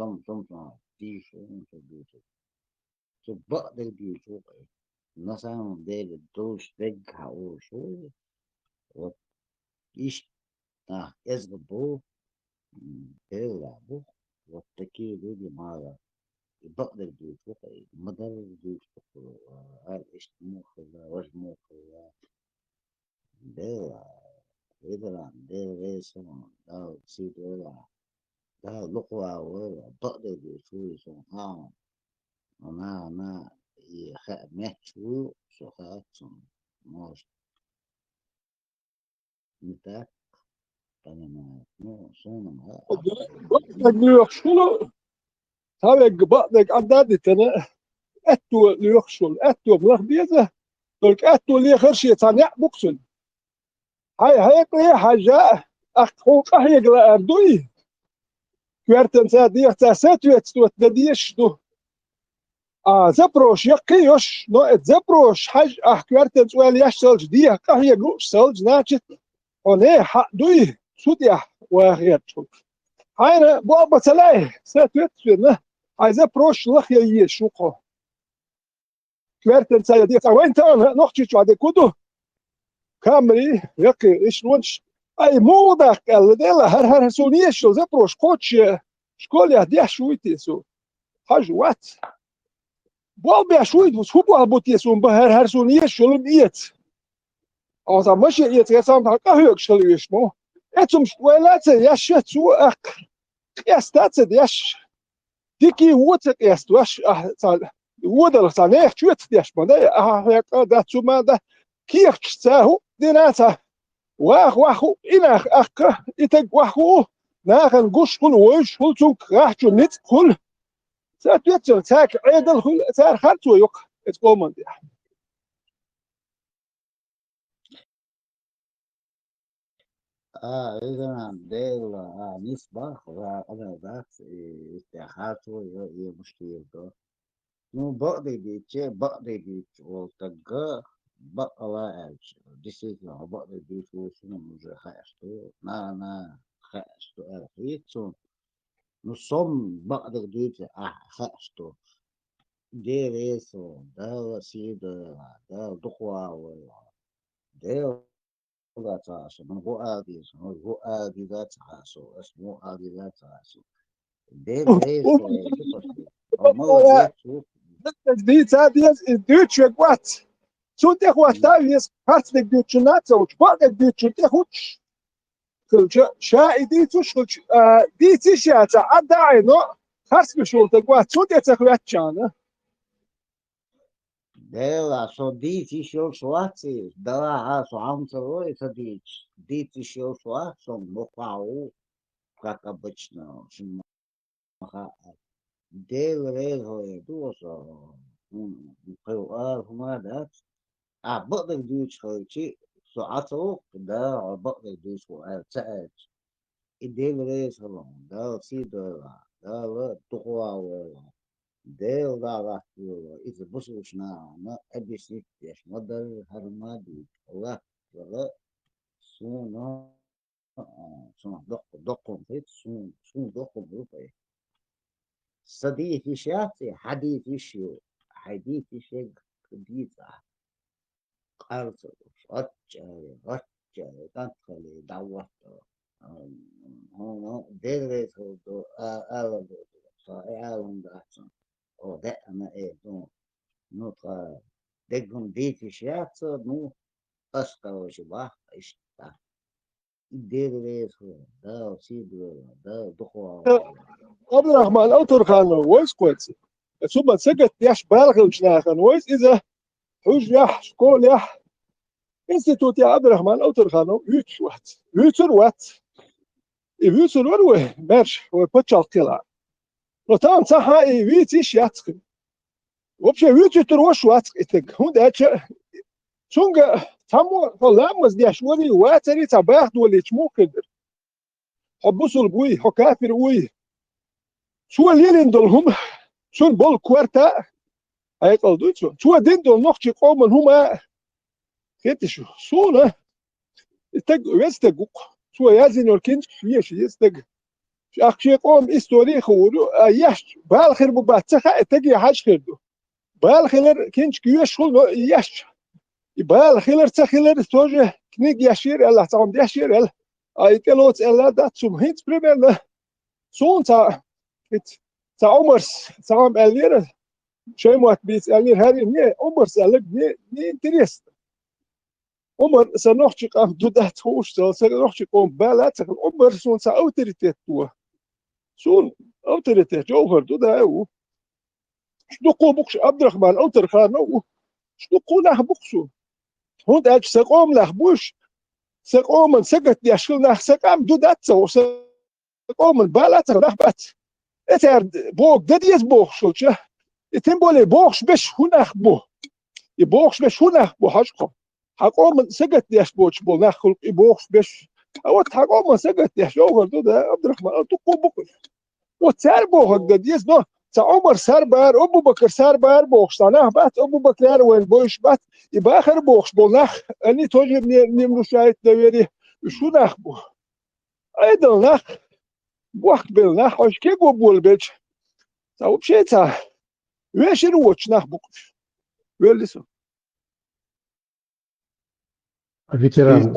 тише, ну, что будет. Что дегду, на самом деле, душ, дег, хаошу, вот, ищ, эсгбу, белабу, вот такие люди мало. بقدر بيتوقع مدرب بيتوقع هل إيش مخلا وش مخلا ده إذا ده ريسون ده سيد ولا ده لقوا ولا بقدر بيشوي سون أنا يخاف مهشو شو خاف سون ماش متى أنا ما مو سون ما Tabii bak adadi tane ettu liyoksul ettu bırakbiyeze tolk ettu liye kırşiye tane buksun hayek liye haja akhu kahye gla ardui kverten sa diye tasat yetstu dediyeş du zaproş yakiyoş no et zaproş haj kverten sual yaşsalj diye kahye gussalj nachit one dui sudya wa ghayatul hayra bu abatalay satwetna عايزاه بروش لخ يشوقه كوارتن سايا دي وين انا نحكي بعد كده كامري يقي ايش ونش اي موضع قال ديلا هر سونيه شو زبروش كوتش شكول دي شويتي سو حاج وات بوبي شويت وسو بوتي سو هر سونيه شو لميت او زعما ماشي يتسام هكا هيك شو يشمو اتم ولا يا شتو اك يا ستات ديش Diki wutek erst was wurde da nicht schütz der Spanne ja da zu mal da kirch zahu dinata wah inach aka itek wahu ناخن قش كل وش كل سوق راح جو نت كل ساتويتشن ساك عيدل كل سار خرطو يق اتقومن دي إذا ديل نسبة أنا ذات استحاته مشكلته نو بعض بيتش والتجار بقى действительно بعض بيتش شنو مش خاصته أنا خاصته أرخيصه نصم بعض بيتش خاصته دير إيسو ده سيد ده دخوة ولا دير لا تعسو من هو آدي لا تعسو اسمه آدي لا تعسو دير إيسو المرة دي تابيز الدوتش قوات شو تخوات تابيز هات لك دوتش ناتو وتبقى دوتش تخوتش كل شاي دي تشخش دي تشات عدا عينو خاص بشول تقوات شو تخوات شانه دير شو دي تشيل شواتي دراعة شو عم تروي تديش دي تشيل شوات شو مقاو как обычно شو دير ريزو يدوسو قوار هما دات بقدر دوش خويتي شو عطوك دا بقدر دوش وارتأج الدير ريزو دا سيدو دا لا تقوى دير دا راح إذا بصوشنا ما أبي سيكتش مدر هرمادي الله ولا سونا سونا دقم فيت سون دقم روبي صديقي شافي حديثي شو حديثي شيء كبيرة قرص رجع تدخل دعوته هنا درس هو أول صايعون دعسون أو ده أنا إيه نو دقم ديتي شيات نو أشكر شبه إشتا درس هو ده سيد ده دخوة عبد الرحمن أوتر خانو ويس كويس ثم سجت ياش بالغ وشناخن ويس إذا حوج ياح شكول ياح انستيتوت يا عبد الرحمن أوتر خانو يوتر وات يوتر وروه مارش هو بتشال كلا وطبعا صح يوتيش ياتخ وبش يوتر وش واتخ إتك هون ده شونغ تامو فلامز دي أشوري واتري تباخد ولا تشمو كدر حبوسل بوي حكافر وي شو الليلين دولهم شو بول كوارتا هيقل دوتشو شو دين دول نقشي قومن هما كيتشو سونا تق ويستقوق شو يازين الكنج فيش يستق شاخشي قوم استوري خورو ياش بالخير بباتخا تقي حاج خيردو بالخير كنج كيوش خل ياش بالخير تخير توجه كنيج ياشير الله تعم ياشير ال ايتلوت الا داتسوم هيت بريمير سون تا عمرس تعم الير شيء موت بيس الير هاري ني عمرس الك ني انتريست عمر سنوحشي قام دودات هوش سنوحشي قوم بالات عمر سون سا اوتوريتيت تو سون اوتوريتيت جوهر دودا او شنو بوكش عبد الرحمن اوتر خانو شنو قوله بوكسو هون اج سقوم لخبوش سقوم سقت يشكل نخ سقام دودات سقوم بالات رحبت اتر بوك دديت بوك شوچه اتم بولي بوكش بش هنخ بو يبوكش بش هنخ بو حاجكم حقوم سقت يش بوش بو نخل يبوكش بش اوت حقوم سقت يش اوغر دودا عبد الرحمن تقو بوك وتسار بوك دديت نو عمر سربر ابو بكر سربر بوكش نخ بات ابو بكر وين بوش بات يبقى اخر بوكش بو نخ اني توجب نمرو شايت دويري شو نخ بو ايضا نخ وقت بالنخ اش كي بو بول بيج او بشيتا ويش الوتش نخ بوكش ويلسو ветеран,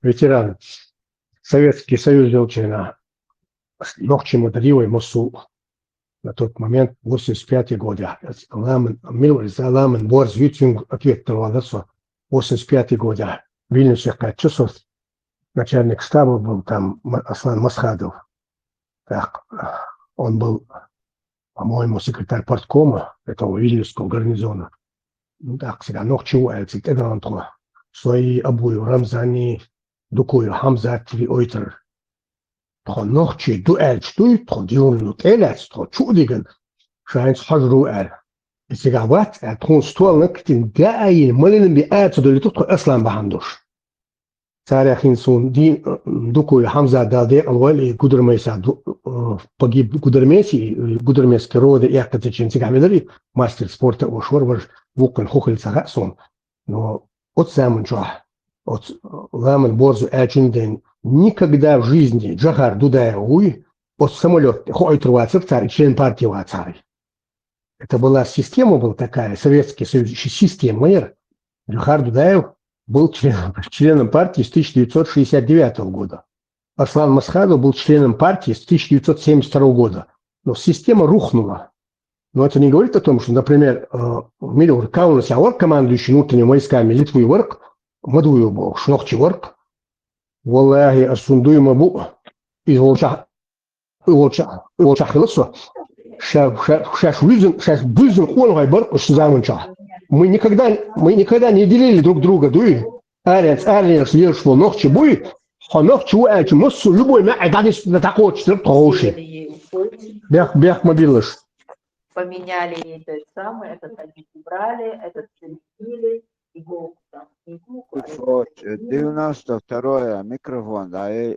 ветеран. Советский Союз Елчина ногчему дарил мосу на тот момент 85 года. Милвар Заламен Борз Витинг ответил на 85 года. Вильнюсе 5 часов. Начальник штаба был там Аслан Масхадов. Так, он был, по-моему, секретарь парткома этого Вильнюсского гарнизона. Ну так, сега ногчего, это антро. Свои обои Рамзани, دكوي حمزة تري أويتر تخو نوخشي دو شتوي تخو ديون نوتيلات تخو شو ديجن شاين حجرو السيجاوات تكون ستوال نكتين داعي مالين بيئات دولي تدخل أصلا بهندوش ساري خينسون دين دوكو حمزة دادي الوالي قدر ميسا بجيب قدر ميس كرودة إيقا تجين سيجاميلري ماستر سبورت وشور وقن خوخل سغاسون но от самого от ламен борзу день никогда в жизни Джахар Дудаев от самолета хойтруаться в царь, член партии царь. Это была система, была такая, Советский Союз, система. Джахар Дудаев был членом партии с 1969 года. Аслан Масхадов был членом партии с 1972 года. Но система рухнула. Но это не говорит о том, что, например, Милюр Каунас Яворк, командующий внутренними войсками Литвы Ворк, Мадуев был, Шнохчи Ворк, Валлахи Асундуй Мабу, из Волчах Хилосо, Шаш Бюзен Хуангай Борк, Шузаманча. Мы никогда не делили друг друга, дуй. Аренс, Лиршвол, Нохчи Буй, Хонохчи Уэч, Моссу, любой мягкий, на такой четвертый. Бях мобилыш. Поменяли этот самый, этот они убрали, этот перекрыли, иголку там, иголку. 92-е, микрофон, да, и...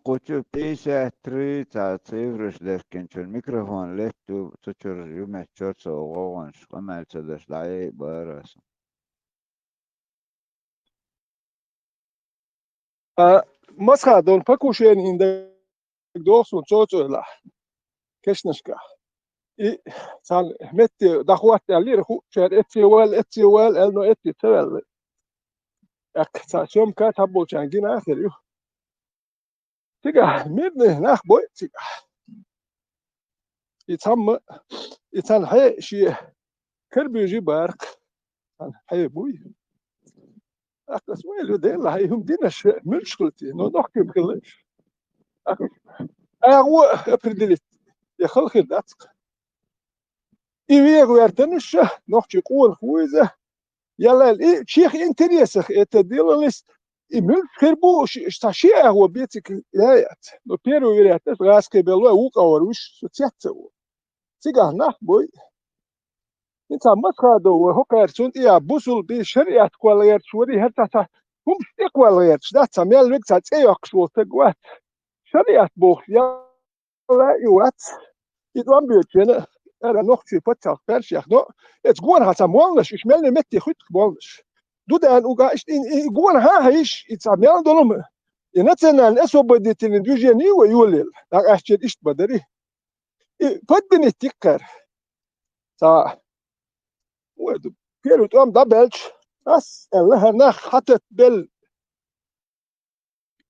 Кучу 53 цифрыш дескенчен микрофон летту тучур юмес чорсо оғанш қамалцадаш дайы барасın. مسخة فكوشين عندك دوس وتوتو لا كشنشكا سال متي دخوات اللي رخو شاد اتسيوال انو اتي تول اك ساشوم كاتبو جانجينا اخر يو تيجا ميدني ناخ بوي تيجا يتم حي شي كربيجي بارك حي بوي أكس ويلو ديلا هيهم ديناش مشكلتي نحكي بكلش أقوى أبردلت يا خلق داتك إيوه ويرتنش نحكي قول خويزة يلا الإيه شيخ إنتريسخ إتديللس إمل خربو شتاشي هو بيتك يايات نو بيرو ويرياتس غاسكي بلوا وقاور وش سوتياتسو سيجا نح بوي انت مسخادو هوكارسون يا بوسل بشريعه كوالير شوري هتا هم اكوالير دات ميل وقت ايوكس وتقوات شريعه بوخ يا لا يوات يدوان بيتنا انا نوختي فتح فرشيخ نو اتقون هتا مولش اش ملني متي خيت مولش دودان اوغا اش يقون ها هيش يتعمل دولم ينتنا الاسو بديتين دوجيني ويولل دا اشتي اش بدري بدني تكر تا ودو كيلو توم دبلش بس الله نخ حتى بال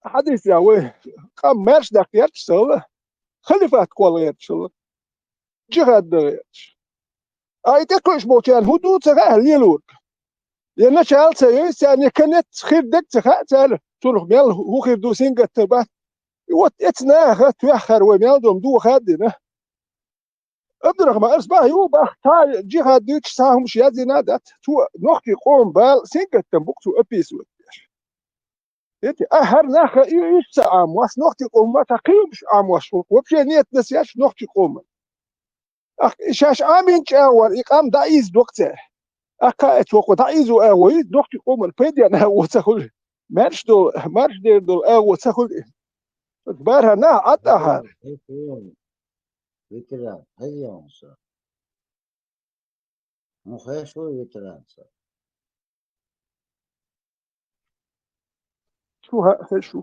حديث يا وي قام مارش دقيقة شغل خلفات كواليت شغل جهاد دقيقة أي تكلش بوكان هدوء تغاه ليلور لأن شال سيئس يعني كانت خير دك تغاه تال تروح ميل هو خير دوسين قتبات يوت اتنا خات ويخر وميل دوم دو خادنا أبدرغ ما أرسباه يوبا تا جهاد ديك ساهم شيازي نادت تو نحكي قوم بال سينك تنبوكتو أبيسود إنتي أهر ناخا إيش عامواس نحكي قوم ما تقيمش عامواس وبشي نيت نسياش نحكي قوم أخ إشاش عامين شاور إقام دايز دوكتر أكا أتوقع دايزو أوي نحكي قوم البيديا نهو تخل مارش دير دول أوي تخل بارها نا عطاها Veteran, hadi olsa. No خيشو veteran sa. خيشو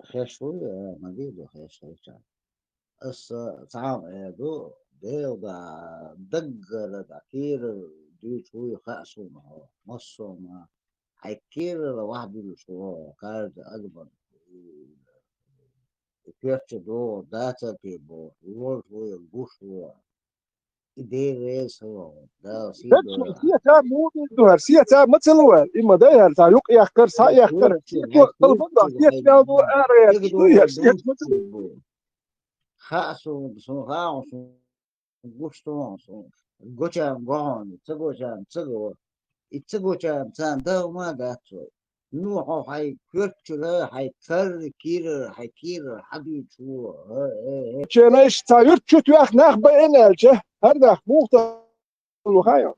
خيشو ما بيدو خيشو كان. تعام دو دا دقر دكير دي شوي خاصو ما هو مصو ما حيكير لوحده شو كارد أكبر Pietrze do data tipo world war bush ideia isso da sia ta مو دو sia ta مثلا إما ده يرتاح يحكر سا يحكر طلبنا sia ta دو أريد خاصو بسمو خاصو Gustos, gocham gone, tsagocham tsago, itsagocham san dama gatso. Nu ho hai kürtçüle, hay kar kir, hay kir, hadi chu. Tjena, sta yurt chut weg nach bij ineltje. Her dag mocht Luhaja.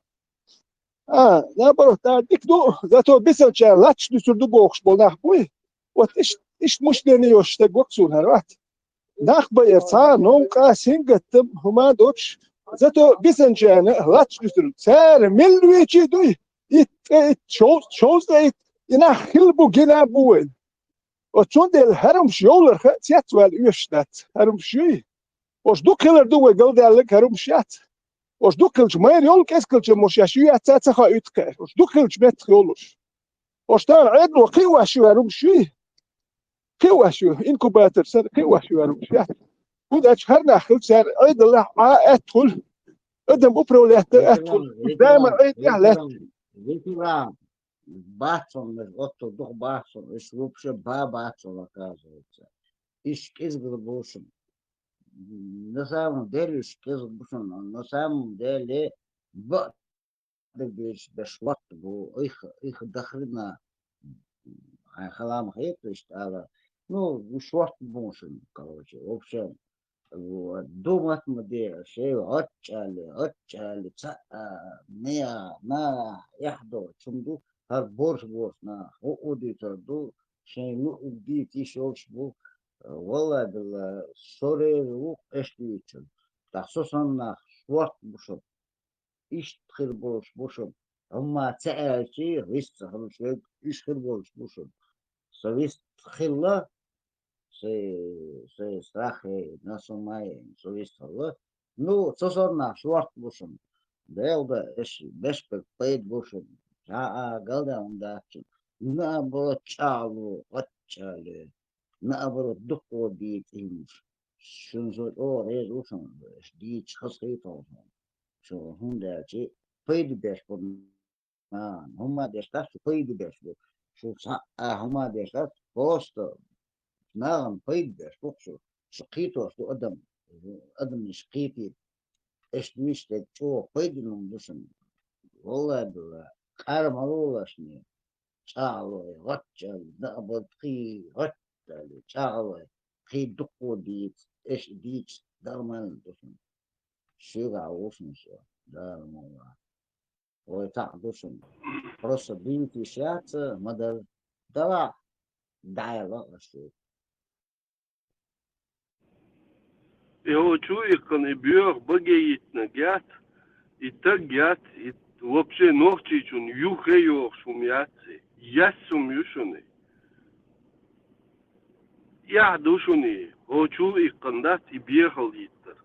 Ne baro ta dikdu, zato bisel çe laç düşürdü gox bol nach buy. Wat iş müşteni işte goksun her vat. Nach bei erza non ka singetim huma doç. Zato bisel çe laç düşürdü. Ser milviçi duy. It shows that inach hilbu gina buy. O çundel herum şoler het wel üstet. Herum şuy. Os dukkeler duwe geldelik herum şat. Os dukkeltje meer jol keskeltje mos ja shu atsa kha utke. Os dukkeltje met jolos. Os taan edlo qiwa shu herum shu. Qiwa shu incubator sen qiwa shu herum shu. Goed her nacht ser edel a etul. Edem uprolet etul. Daimer ed yahlet. Виктора Батсон, отто дух Батсон, иш вообще ба Батсон оказывается. Иш кизгл бушин. На самом деле иш кизгл бушин, на самом деле ба беш бешлат бу их дохрена халам хейтыш, ала ну шварт бушин, короче, вообще думать мы де шей отчали ца не на яхдо чумду har borç na o diyordu şey nu bir tişört bu vallahi billahi soru eşli için tahsosanna sport bu iş tkir borç ama çelçi risk şey iş tkir borç bu savist tkilla şey strach nasomay savist tkilla nu sosanna sport bu Belda eş beş pek bu galda onda naabot çalu atçalı naabot dukko diyetmiş şunzo o rezultan diye çıkasayt olsun şu hundacı paydı beş bu huma destas paydı beş bu şu huma destas posto nağın paydı beş bu şu qito şu adam şqiti eşmişte çok paydı düşün vallahi billahi Karmalulaşni, çağloy, gatçal, nabadki, gatçal, çağloy, ki dukku dit, eş dit, darman dursun. Şuga olsun şu, darman. Oy tak dursun. Просто binti şatı, madar, dava, dialog şu. Его чуйкан и бьёр багеит на гят, и так гят, и вообще ногчичун юхеёр шумяци, яссум юшуни. Я душуни, о чуйкан дат и бьехал иттер.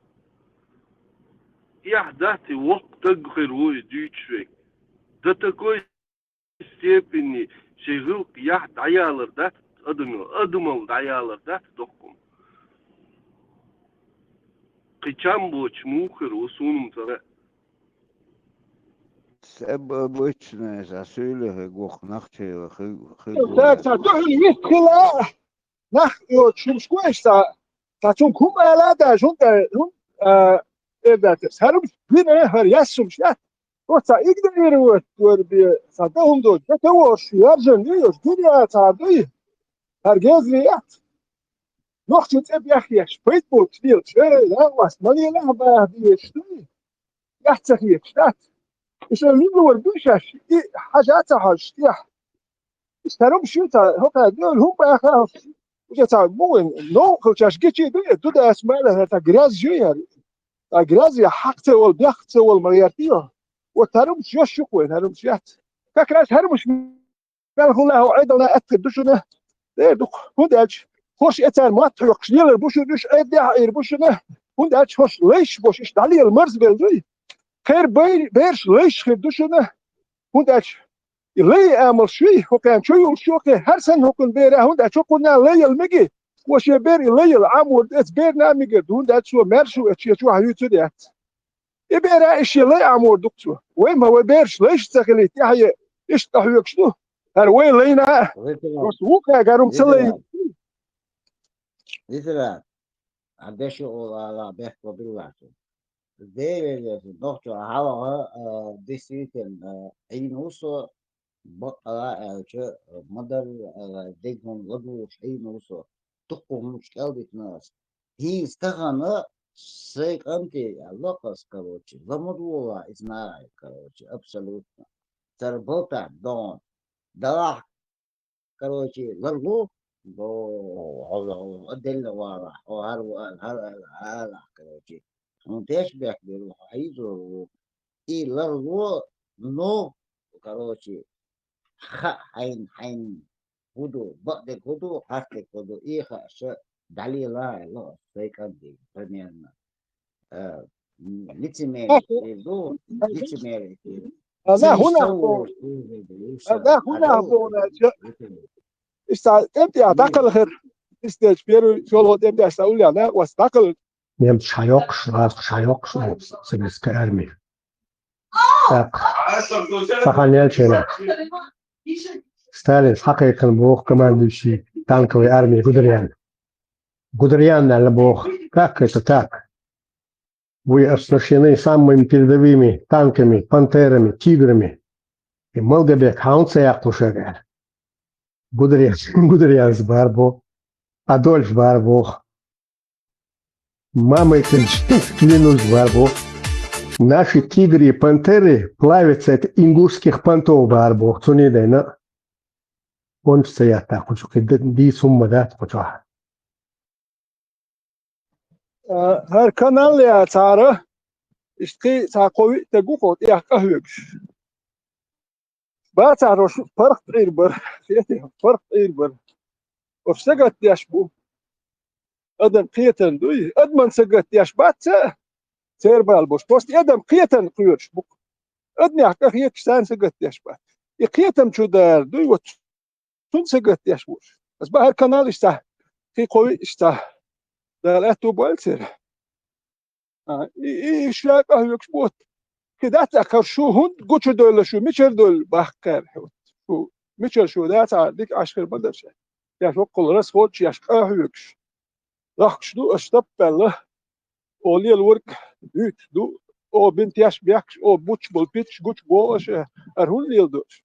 Я дат и вок тагхеруй дючвек. До такой степени, шегыл я даялар дат, адымал даялар дат доккум. Кычам боч мухер усунум тара. Себ обычно за сюле гох нахче Так, doch nicht klar. Nach zum squesta. Ta zum kumala da junta das harum bine her yasum şat. Ota igdeniyor bir sadahum do. Ta o şiyarjın diyor. Dünya tadı. Herkes riyat. Noch jetzt yahiş. Futbol spiel. Şöyle was man yela ba diye işte. Yahtsach hier statt. Ich liebe والبوشش حاجاتها اشتياح اشتروا بشوتا هوكا دول هم بقى وجا مو نو كوتش جيتي دو ده اسمع لها تا جراز جوير تا جراز يا حقته والبيخته والمرياتيو وترم شو شكوين هرم شات فكرت هرمش قال الله عيدنا اكد دشنا دو هوداج خوش اتر ما تحقش لي البوش دوش ادي بوشنا هوداج خوش ليش بوش اشتعلي المرز بلدوي خير بيرش ليش خير دوشنا هوداج اللي اعمل شيء هو كان شو يشوك هر سنه هو بيره هوداج شو قلنا لي المجي وش بير اللي العمود ات بيرنا ميجي هوداج شو مرشو شو هيوتو ديت يبيره ايش اللي عمود دكتور وين ما هو بيرش ليش تخليت يا ايش تحويك شنو هر وين لينا بس هو كان مسلي Literal. Adesso o la becco billato. ده نقطة هوا действительно إنه بقى شو مدر ديجون لدوش إنه تقوم مشكلة ناس هي استغنى سيك أنت لقص كروتشي لمدولا إسماعيل كروتشي أبسولوتنا تربطة دون دراح كروتشي لرغو أدل ورا هر كروتشي منتش بيروح عايزه إيه لرغو نو كروتشي حين هدو بعد هدو حتى هدو إيه خاص دليل لا سيكندي فنينا لتماري دو لتماري هذا هنا سيسووا هذا هنا استعدت أعتقد خير استجبروا شغل تبدأ أقول أنا واستقل Nem šajoks, vārds šajoks, seviska armija. Так, Сахалинщина. Сталин حقيقة بوخ командующий танковой армией Гудериан. Гудериан, наверное, бог. Как это так? Вы оснащены самыми передовыми танками, пантерами, тиграми. И Малгабек, а он цеях лушагар. Гудериан с Барбо. Адольф Барбо. Мама клянусь Барбо. Наши тигры и пантеры плавятся от ингушских понтов Барбо. Цунидайна. Он стоят так, хочу ди сумма да, хочу. هر kanal ya ترى إشتكي تقوي تقوقت إيه كهوكش بعد شو فرق غير بر فيه فرق غير بر وفسقت يشبو أدم قيتن دوي أدمن سقت يشبات سير بالبوش بوست أدم قيتن قيرش بوك أدني حكا سان سقت يشبات يقيتم شو دار دوي وتون سقت يشبوش بس بقى الكنال إشته في قوي إشته دار أتو بالسر إيه شاك أهوكش بوت كده تأخر شو هند قوتش دول شو ميشر دول بحكر شو ميشر شو ده تعديك عشر بدر شيء يا شو كل راس فوتش يا شو أهوكش راح شو أشتب بالله أولي الورك بيت دو أو بنت ياش بيحكش أو بوتش بالبيتش قوتش بوش أرهون ليل دوش